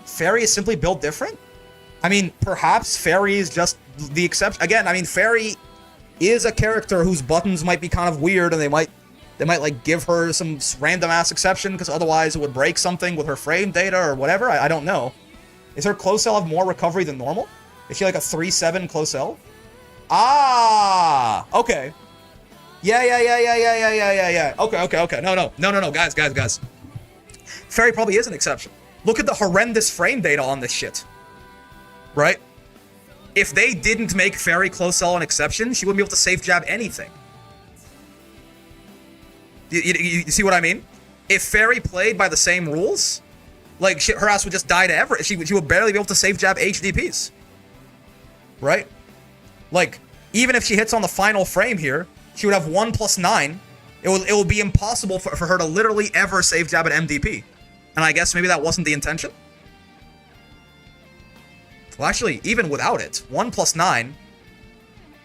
Fairy is simply built different. I mean, perhaps Fairy is just the exception. Again, I mean, Fairy is a character whose buttons might be kind of weird, and they might like give her some random ass exception because otherwise it would break something with her frame data or whatever. I don't know. Is her close cell have more recovery than normal? Is she like a 3-7 close cell? Ah, okay. Yeah. Okay. No, guys. Fairy probably is an exception. Look at the horrendous frame data on this shit. Right? If they didn't make Fairy close cell an exception, she wouldn't be able to safe jab anything. You see what I mean? If Fairy played by the same rules, like her ass would just die to ever. She would barely be able to safe jab HDPs. Right? Like, even if she hits on the final frame here, she would have 1+9. It would be impossible for her to literally ever safe jab an MDP. And I guess maybe that wasn't the intention. Well, actually, even without it, 1+9,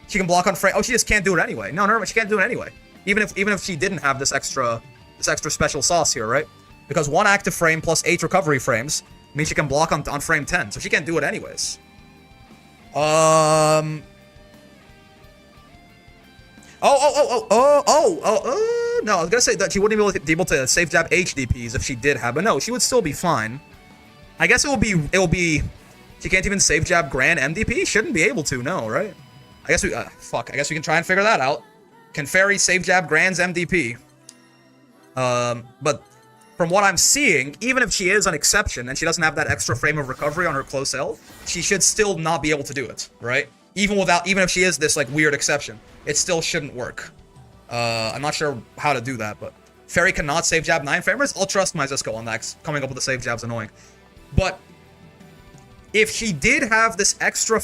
she can block on frame. Oh, she just can't do it anyway. No, she can't do it anyway. Even if she didn't have this extra special sauce here, right? Because 1 active frame plus 8 recovery frames means she can block on frame 10, so she can't do it anyways. No, I was gonna say that she wouldn't be able to safe jab HDPs if she did have, but no, she would still be fine. I guess it will be. She can't even safe jab Grand MDP. Shouldn't be able to, no, right? I guess we can try and figure that out. Can Fairy safe jab Grand's MDP? But from what I'm seeing, even if she is an exception and she doesn't have that extra frame of recovery on her close L, she should still not be able to do it, right? Even if she is this like weird exception, it still shouldn't work. I'm not sure how to do that, but Fairy cannot safe jab 9-framers. I'll trust my Zisco on that. Coming up with the safe jab's annoying. But if she did have this extra,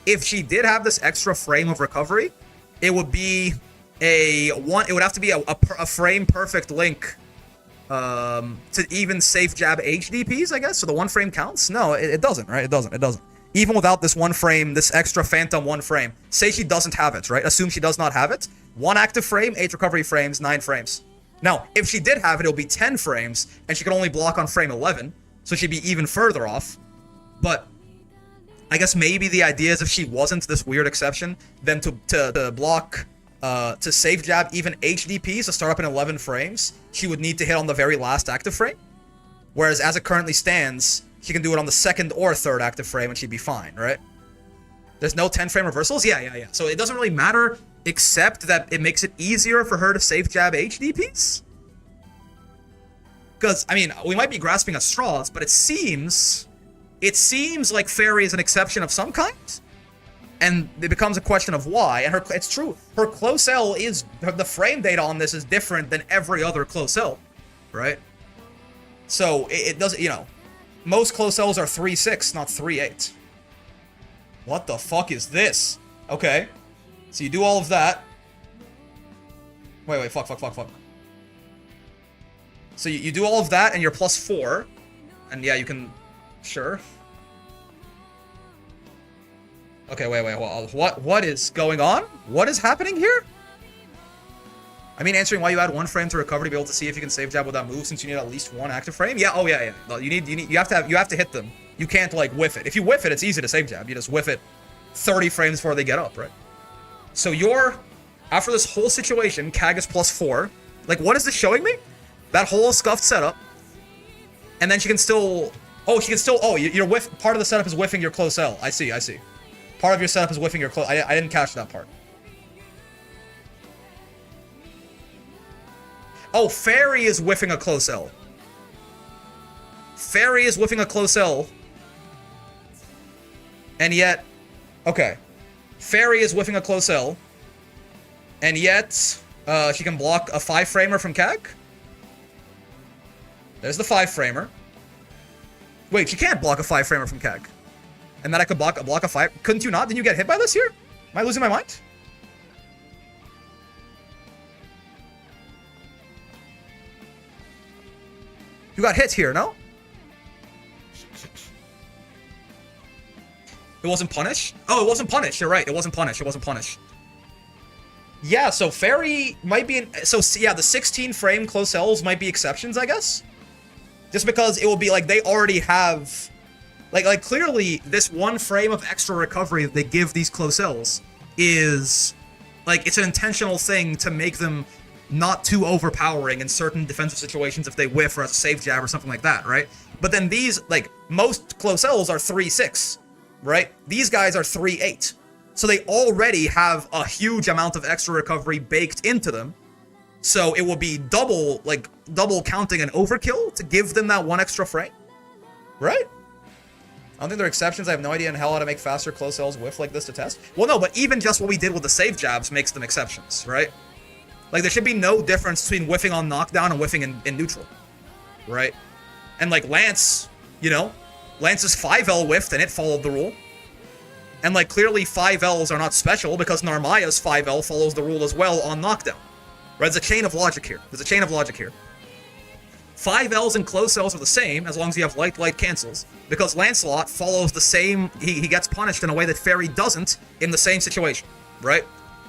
if she did have this extra frame of recovery, it would be it would have to be a frame perfect link to even safe jab HDPs, I guess. So the 1 frame counts? No, it doesn't, right? It doesn't. Even without this 1 frame, this extra phantom 1 frame, say she doesn't have it, right? Assume she does not have it. 1 active frame, 8 recovery frames, 9 frames. Now, if she did have it, it'll be 10 frames, and she could only block on frame 11, so she'd be even further off. But I guess maybe the idea is if she wasn't this weird exception, then to block, to safe jab even HDPs to start up in 11 frames, she would need to hit on the very last active frame. Whereas as it currently stands, she can do it on the 2nd or 3rd active frame and she'd be fine, right? There's no 10 frame reversals? Yeah. So it doesn't really matter, except that it makes it easier for her to safe jab HDPs? Because, I mean, we might be grasping at straws, but it seems like Fairy is an exception of some kind. And it becomes a question of why. And it's true. Her close L is, the frame data on this is different than every other close L, right? So it doesn't, most close L's are 3-6, not 3-8. What the fuck is this? Okay. So you do all of that. Wait, fuck. So you do all of that and you're +4. And yeah, you can, sure. Okay, wait, what is going on? What is happening here? I mean, answering why you add 1 frame to recover to be able to see if you can save jab with that move, since you need at least 1 active frame. Yeah, oh yeah. No, you have to hit them. You can't like whiff it. If you whiff it, it's easy to save jab. You just whiff it 30 frames before they get up, right? So after this whole situation, Kag is +4. Like, what is this showing me? That whole scuffed setup, and then she can still. Your whiff. Part of the setup is whiffing your close L. I see. Part of your setup is whiffing your close. I didn't catch that part. Oh, Fairy is whiffing a close L. Fairy is whiffing a close L. And yet... Okay. Fairy is whiffing a close L. And yet... she can block a 5-framer from Kag? There's the 5-framer. Wait, she can't block a 5-framer from Kag. And then I could block a 5... Couldn't you not? Didn't you get hit by this here? Am I losing my mind? You got hit here, no? It wasn't Punish? Oh, it wasn't Punish. You're right. It wasn't Punish. It wasn't Punish. Yeah, so Fairy might be... So, yeah, the 16 frame close cells might be exceptions, I guess? Just because it will be like they already have... Like clearly, this 1 frame of extra recovery that they give these close cells is... Like, it's an intentional thing to make them not too overpowering in certain defensive situations if they whiff or as a safe jab or something like that, right? But then these, like, most close cells are 3-6, right? These guys are 3-8. So they already have a huge amount of extra recovery baked into them. So it will be double counting an overkill to give them that 1 extra frame, right? I don't think there are exceptions. I have no idea in hell how to make faster close cells whiff like this to test. Well, no, but even just what we did with the safe jabs makes them exceptions, right? Like, there should be no difference between whiffing on knockdown and whiffing in neutral, right? And, like, Lance, you know, Lance's 5L whiffed and it followed the rule. And, like, clearly 5Ls are not special because Narmaya's 5L follows the rule as well on knockdown. Right? There's a chain of logic here. 5Ls and close cells are the same as long as you have light cancels. Because Lancelot follows the same... He gets punished in a way that Fairy doesn't in the same situation. Right?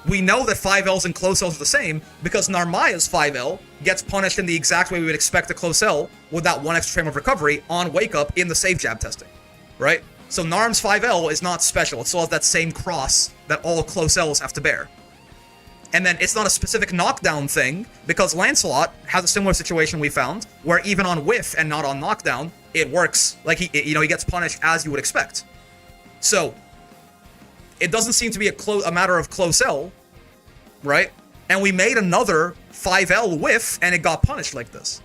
We know that 5Ls and close cells are the same because Narmaya's 5L gets punished in the exact way we would expect a close cell with that 1 extra frame of recovery on wake up in the safe jab testing. Right? So Narm's 5L is not special. It still has that same cross that all close Ls have to bear. And then it's not a specific knockdown thing because Lancelot has a similar situation we found where even on whiff and not on knockdown, it works. Like, he gets punished as you would expect. So it doesn't seem to be a matter of close L, right? And we made another 5L whiff and it got punished like this.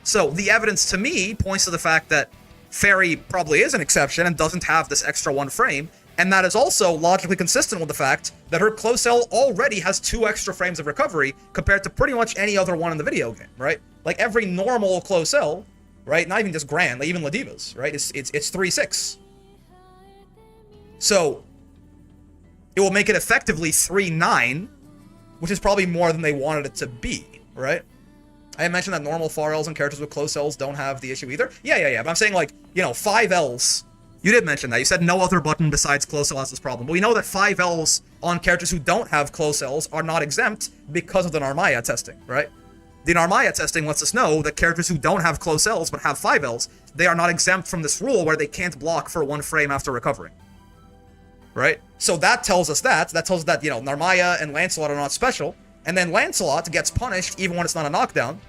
So the evidence to me points to the fact that Fairy probably is an exception and doesn't have this extra 1 frame, and that is also logically consistent with the fact that her close cell already has 2 extra frames of recovery compared to pretty much any other one in the video game, right? Like every normal close cell, right? Not even just Grand, like even Ladiva's, right? It's 3-6. So it will make it effectively 3-9, which is probably more than they wanted it to be, right? I mentioned that normal far Ls and characters with close cells don't have the issue either. Yeah. But I'm saying, like, you know, 5Ls. You did mention that. You said no other button besides close cell has this problem. But we know that 5Ls on characters who don't have close cells are not exempt because of the Narmaya testing, right? The Narmaya testing lets us know that characters who don't have close cells but have 5Ls, they are not exempt from this rule where they can't block for 1 frame after recovering. Right? So that tells us that. That tells us that, you know, Narmaya and Lancelot are not special. And then Lancelot gets punished even when it's not a knockdown.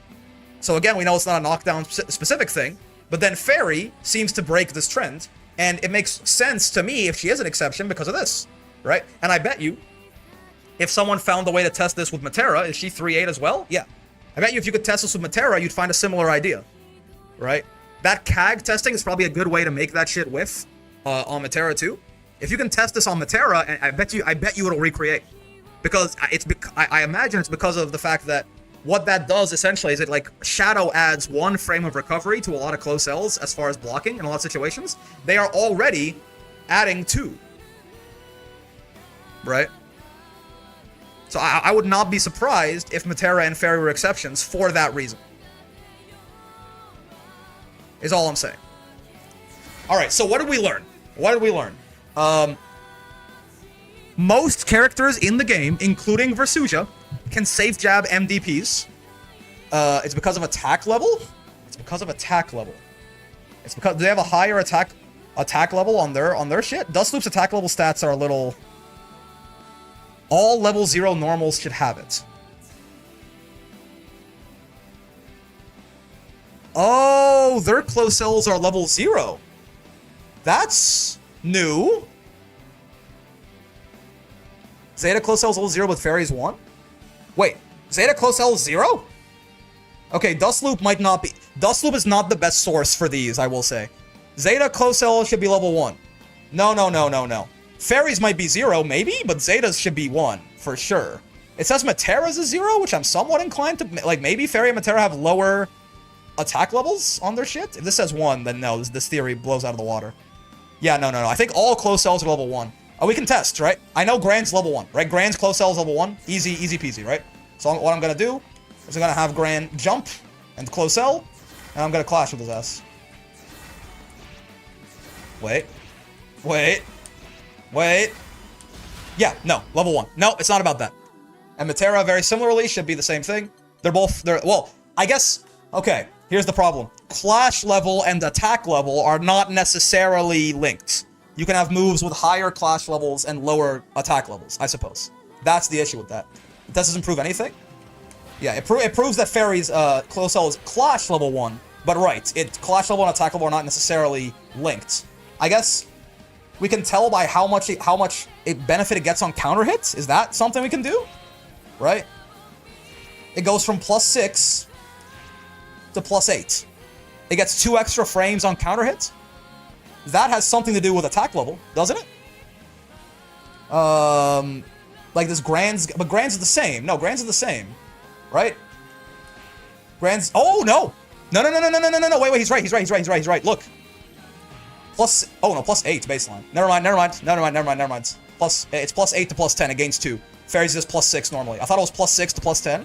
So again, we know it's not a knockdown specific thing. But then Fairy seems to break this trend. And it makes sense to me if she is an exception because of this. Right? And I bet you, if someone found a way to test this with Matera, is she 3-8 as well? Yeah. I bet you if you could test this with Matera, you'd find a similar idea. Right? That CAG testing is probably a good way to make that shit whiff on Matera too. If you can test this on Matera, and I bet you it'll recreate. Because I imagine it's because of the fact that what that does essentially is it like Shadow adds 1 frame of recovery to a lot of close cells as far as blocking in a lot of situations. They are already adding 2. Right? So I would not be surprised if Matera and Fairy were exceptions for that reason. Is all I'm saying. Alright, so what did we learn? Most characters in the game, including Versuja, can safe jab MDPs. It's because of attack level? It's because do they have a higher attack level on their shit? Dustloop's attack level stats are a little... All level 0 normals should have it. Oh, their close cells are level 0. That's new. Zeta close cells level 0 with Fairies 1? Wait, Zeta close cells 0? Okay, Dustloop might not be... Dustloop is not the best source for these, I will say. Zeta close cell should be level 1. No. Fairies might be 0, maybe, but Zetas should be 1, for sure. It says Matera's a 0, which I'm somewhat inclined to... Like, maybe Fairy and Matera have lower attack levels on their shit? If this says 1, then no, this theory blows out of the water. Yeah, no. I think all close cells are level 1. Oh, we can test, right? I know Grand's level 1, right? Grand's close cell is level 1. Easy peasy, right? So what I'm going to do is I'm going to have Grand jump and close cell, and I'm going to clash with his ass. Wait. Wait. Yeah, no, level 1. No, it's not about that. And Matera, very similarly, should be the same thing. Well, I guess, okay, here's the problem. Clash level and attack level are not necessarily linked. You can have moves with higher clash levels and lower attack levels, I suppose. That's the issue with that. This doesn't prove anything. Yeah, it proves that Fairy's close cell is clash level 1, but right, clash level and attack level are not necessarily linked. I guess we can tell by how much benefit it gets on counter hits. Is that something we can do? Right? It goes from +6 to +8. It gets 2 extra frames on counter hits. That has something to do with attack level, doesn't it? Like this but Grand's the same. No, Grand's the same, right? Grand's. Oh no! No! Wait, he's right. Look. +8 baseline. Never mind. It's +8 to +10. It gains 2. Fairy's just +6 normally. I thought it was +6 to +10.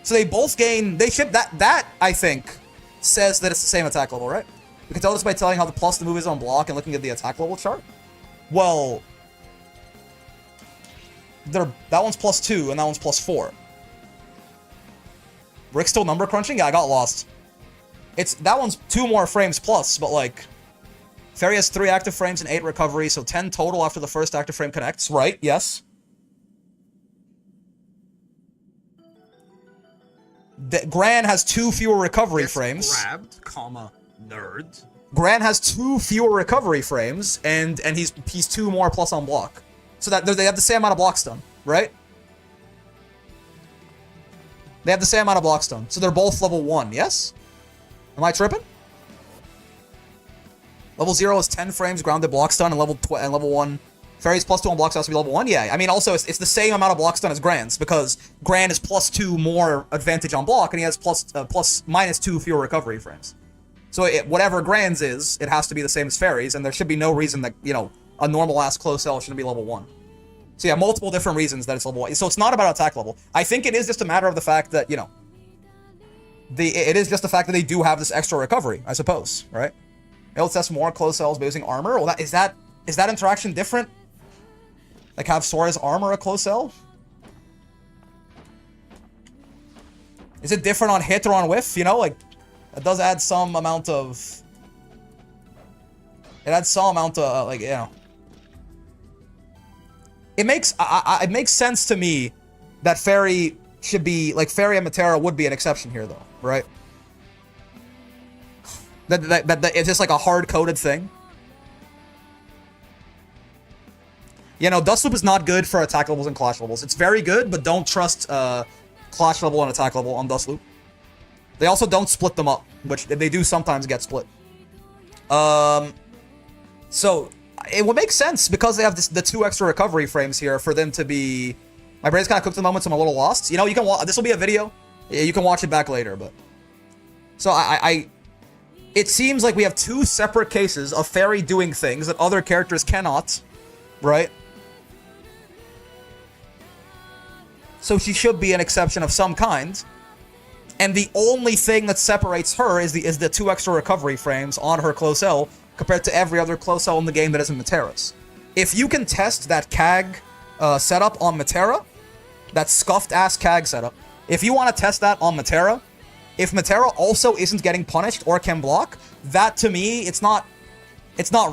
So they both gain. They ship that I think says that it's the same attack level, right? We can tell this by telling how the move is on block and looking at the attack level chart. Well, that one's +2 and that one's +4. Rick's still number crunching? Yeah, I got lost. That one's 2 more frames plus, but like, Fairy has 3 active frames and 8 recovery, so 10 total after the first active frame connects, right? Yes. Gran has 2 fewer recovery frames. Grabbed, nerd. Gran has 2 fewer recovery frames, and he's 2 more plus on block. So that they have the same amount of block stun, right? They have the same amount of block stun. So they're both level 1, yes? Am I tripping? Level 0 is 10 frames grounded block stun, and level 1 Fairy's +2 on block stun has to be level 1. Yeah, I mean also it's the same amount of block stun as Gran's, because Gran is +2 more advantage on block, and he has -2 fewer recovery frames. So whatever Gran's is, it has to be the same as Fairy's, and there should be no reason that, you know, a normal ass close cell shouldn't be level 1. So yeah, multiple different reasons that it's level 1. So it's not about attack level. I think it is just a matter of the fact that, you know, it is just the fact that they do have this extra recovery, I suppose, right? It'll test more close cells by using armor. Well, is that interaction different? Like have Sora's armor a close cell? Is it different on hit or on whiff? You know, like that does add some amount of. It adds some amount of like, you know. It makes sense to me that Fairy should be like Fairy and Matera would be an exception here though, right? That it's just like a hard-coded thing. You know, Dust Loop is not good for attack levels and clash levels. It's very good, but don't trust clash level and attack level on Dust Loop. They also don't split them up, which they do sometimes get split. So it would make sense because they have the 2 extra recovery frames here for them to be. My brain's kind of cooked at the moment, so I'm a little lost. You know, you can this will be a video. You can watch it back later, but so it seems like we have 2 separate cases of Fairy doing things that other characters cannot, right? So she should be an exception of some kind. And the only thing that separates her is the 2 extra recovery frames on her close L compared to every other close L in the game that isn't Matera's. If you can test that CAG setup on Matera, that scuffed-ass CAG setup, if you want to test that on Matera, if Matera also isn't getting punished or can block, that to me, it's not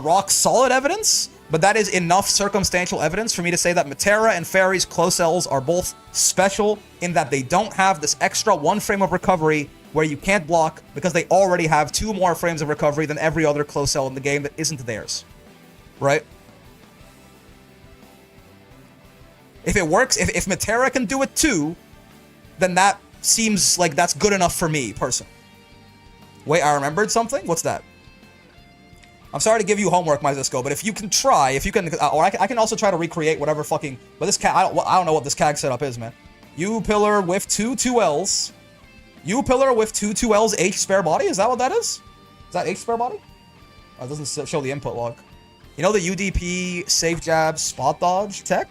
rock solid evidence, but that is enough circumstantial evidence for me to say that Matera and Fairy's close L's are both special in that they don't have this extra 1 frame of recovery where you can't block because they already have 2 more frames of recovery than every other close L in the game that isn't theirs. Right? If it works, if Matera can do it too, then that seems like that's good enough for me, personally. Wait, I remembered something? What's that? I'm sorry to give you homework, my Zisco, but if you can try, or I can also try to recreate whatever fucking, but this CAG, I don't know what this CAG setup is, man. U-pillar with 2 2Ls. U-pillar with 2 2Ls, H spare body? Is that what that is? Is that H spare body? Oh, it doesn't show the input log. You know the UDP safe jab spot dodge tech?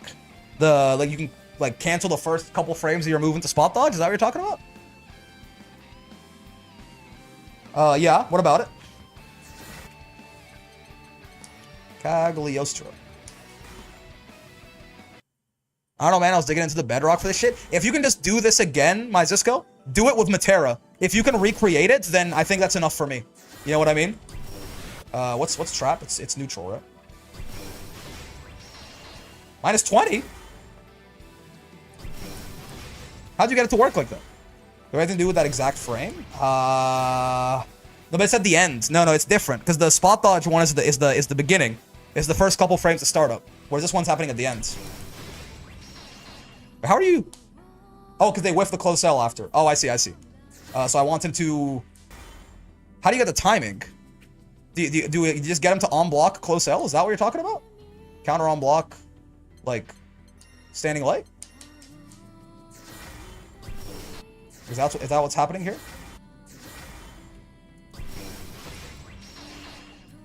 Like you can like cancel the first couple frames of your move into spot dodge? Is that what you're talking about? Yeah, what about it? Cagliostro. I don't know, man. I was digging into the bedrock for this shit. If you can just do this again, my Zisco, do it with Matera. If you can recreate it, then I think that's enough for me. You know what I mean? What's trap? It's neutral, right? Minus 20? How'd you get it to work like that? Do I have anything to do with that exact frame? No, but it's at the end. No, it's different because the spot dodge one is the beginning. It's the first couple frames of startup, whereas this one's happening at the end. How are you? Oh, because they whiff the close L after. Oh, I see. So I want him to. How do you get the timing? Do you just get him to on block close L? Is that what you're talking about? Counter on block, like standing light. Is that what's happening here?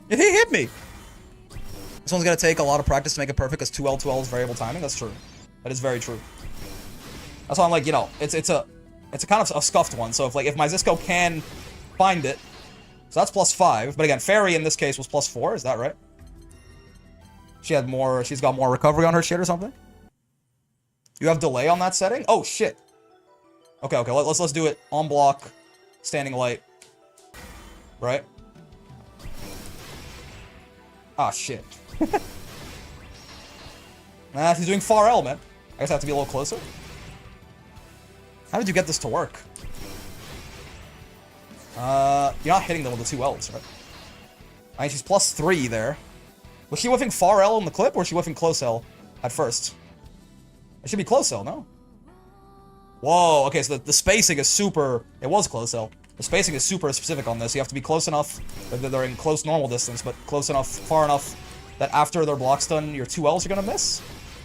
He hit me. This one's gonna take a lot of practice to make it perfect, because 2L 2L is variable timing. That's true. That is very true. That's why I'm like, you know, it's a kind of a scuffed one. So if my Zisco can find it, so that's +5. But again, Fairy in this case was +4. Is that right? She's got more recovery on her shit or something. You have delay on that setting? Oh shit. Okay. Let's do it on block, standing light. Right? Ah shit. Nah, he's doing far L, man. I guess I have to be a little closer. How did you get this to work? You're not hitting them with the 2 L's, right? I mean, she's +3 there. Was she whiffing far L in the clip, or was she whiffing close L at first? It should be close L, no? Whoa, okay, so the spacing is super... It was close L. The spacing is super specific on this. You have to be close enough, they're in close normal distance, but close enough, far enough, that after their block's done, your 2 L's are gonna miss?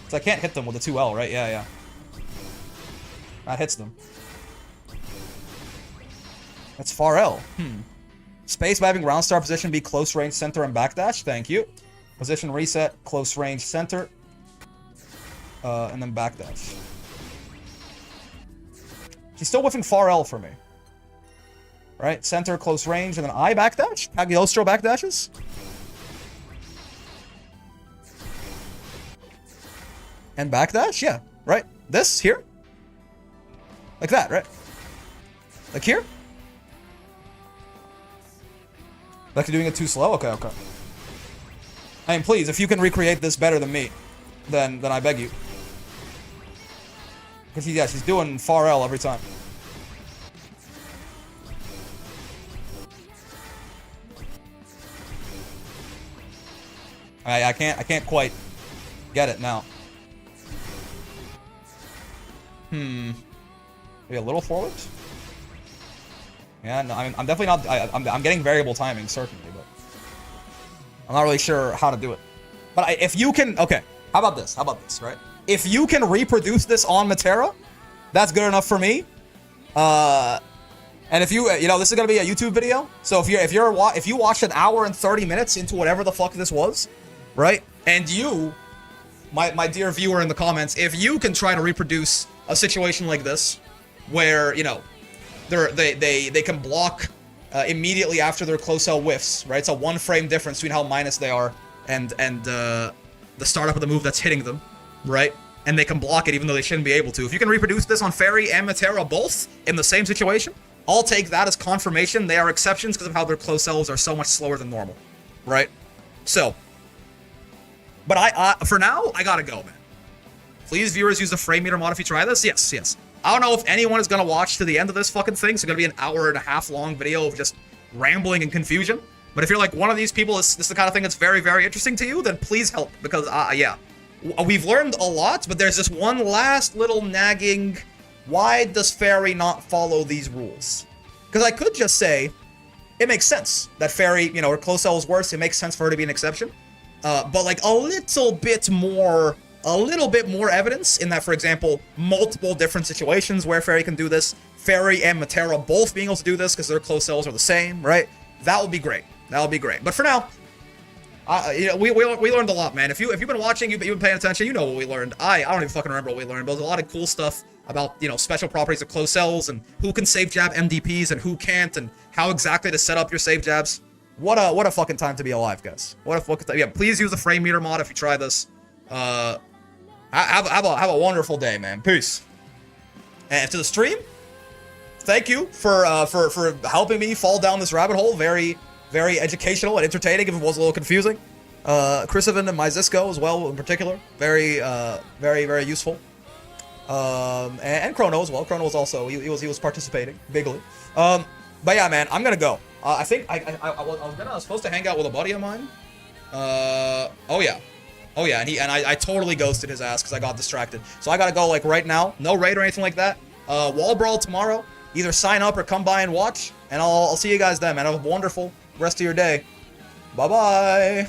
So I can't hit them with a 2L, right? Yeah. That hits them. That's far L. Space by having round star position be close range center and backdash. Thank you. Position reset, close range center. And then backdash. She's still whiffing far L for me. Right? Center, close range, and then I backdash? Cagliostro backdashes? And backdash? Yeah. Right? This? Here? Like that, right? Like here? Like you're doing it too slow? Okay. I mean, please, if you can recreate this better than me, then I beg you. Because she's doing far L every time. I can't quite get it now. Maybe a little forward? Yeah, no, I'm definitely not. I'm getting variable timing, certainly, but I'm not really sure how to do it. But if you can, okay, how about this, right? If you can reproduce this on Matera, that's good enough for me. And if you know, this is gonna be a YouTube video, so if you watched an hour and 30 minutes into whatever the fuck this was, right? And you, my dear viewer in the comments, if you can try to reproduce a situation like this, where, you know, they can block immediately after their close L whiffs, right? It's a 1 frame difference between how minus they are and the startup of the move that's hitting them, right? And they can block it even though they shouldn't be able to. If you can reproduce this on Fairy and Matera both in the same situation, I'll take that as confirmation. They are exceptions because of how their close Ls are so much slower than normal, right? So, but for now, I gotta go, man. Please, viewers, use the frame meter mod if you try this. Yes. I don't know if anyone is going to watch to the end of this fucking thing. It's going to be an hour-and-a-half long video of just rambling and confusion. But if you're like one of these people, this is the kind of thing that's very, very interesting to you, then please help. Because, yeah, we've learned a lot, but there's this one last little nagging, why does Fairy not follow these rules? Because I could just say, it makes sense that Fairy, you know, her close L is worse. It makes sense for her to be an exception. But like a little bit more evidence in that, for example, multiple different situations where Fairy can do this, Fairy and Matera both being able to do this because their close Ls are the same, right? That would be great. But for now, you know, we learned a lot, man. If you've been watching, you've been paying attention, you know what we learned. I don't even fucking remember what we learned, but there's a lot of cool stuff about, you know, special properties of close Ls and who can save jab MDPs and who can't, and how exactly to set up your save jabs. What a fucking time to be alive, guys. What a fucking time. Yeah, please use the frame meter mod if you try this. Have a wonderful day, man. Peace. And to the stream, thank you for helping me fall down this rabbit hole. Very, very educational and entertaining if it was a little confusing. Chrisovan and my Zisco as well in particular. Very, very useful. And Chrono as well. Chrono was also, he was participating bigly. But yeah, man, I'm gonna go. I think I was supposed to hang out with a buddy of mine. Oh yeah, and I totally ghosted his ass because I got distracted. So I gotta go like right now. No raid or anything like that. Wall Brawl tomorrow. Either sign up or come by and watch. And I'll see you guys then, man. Have a wonderful rest of your day. Bye bye.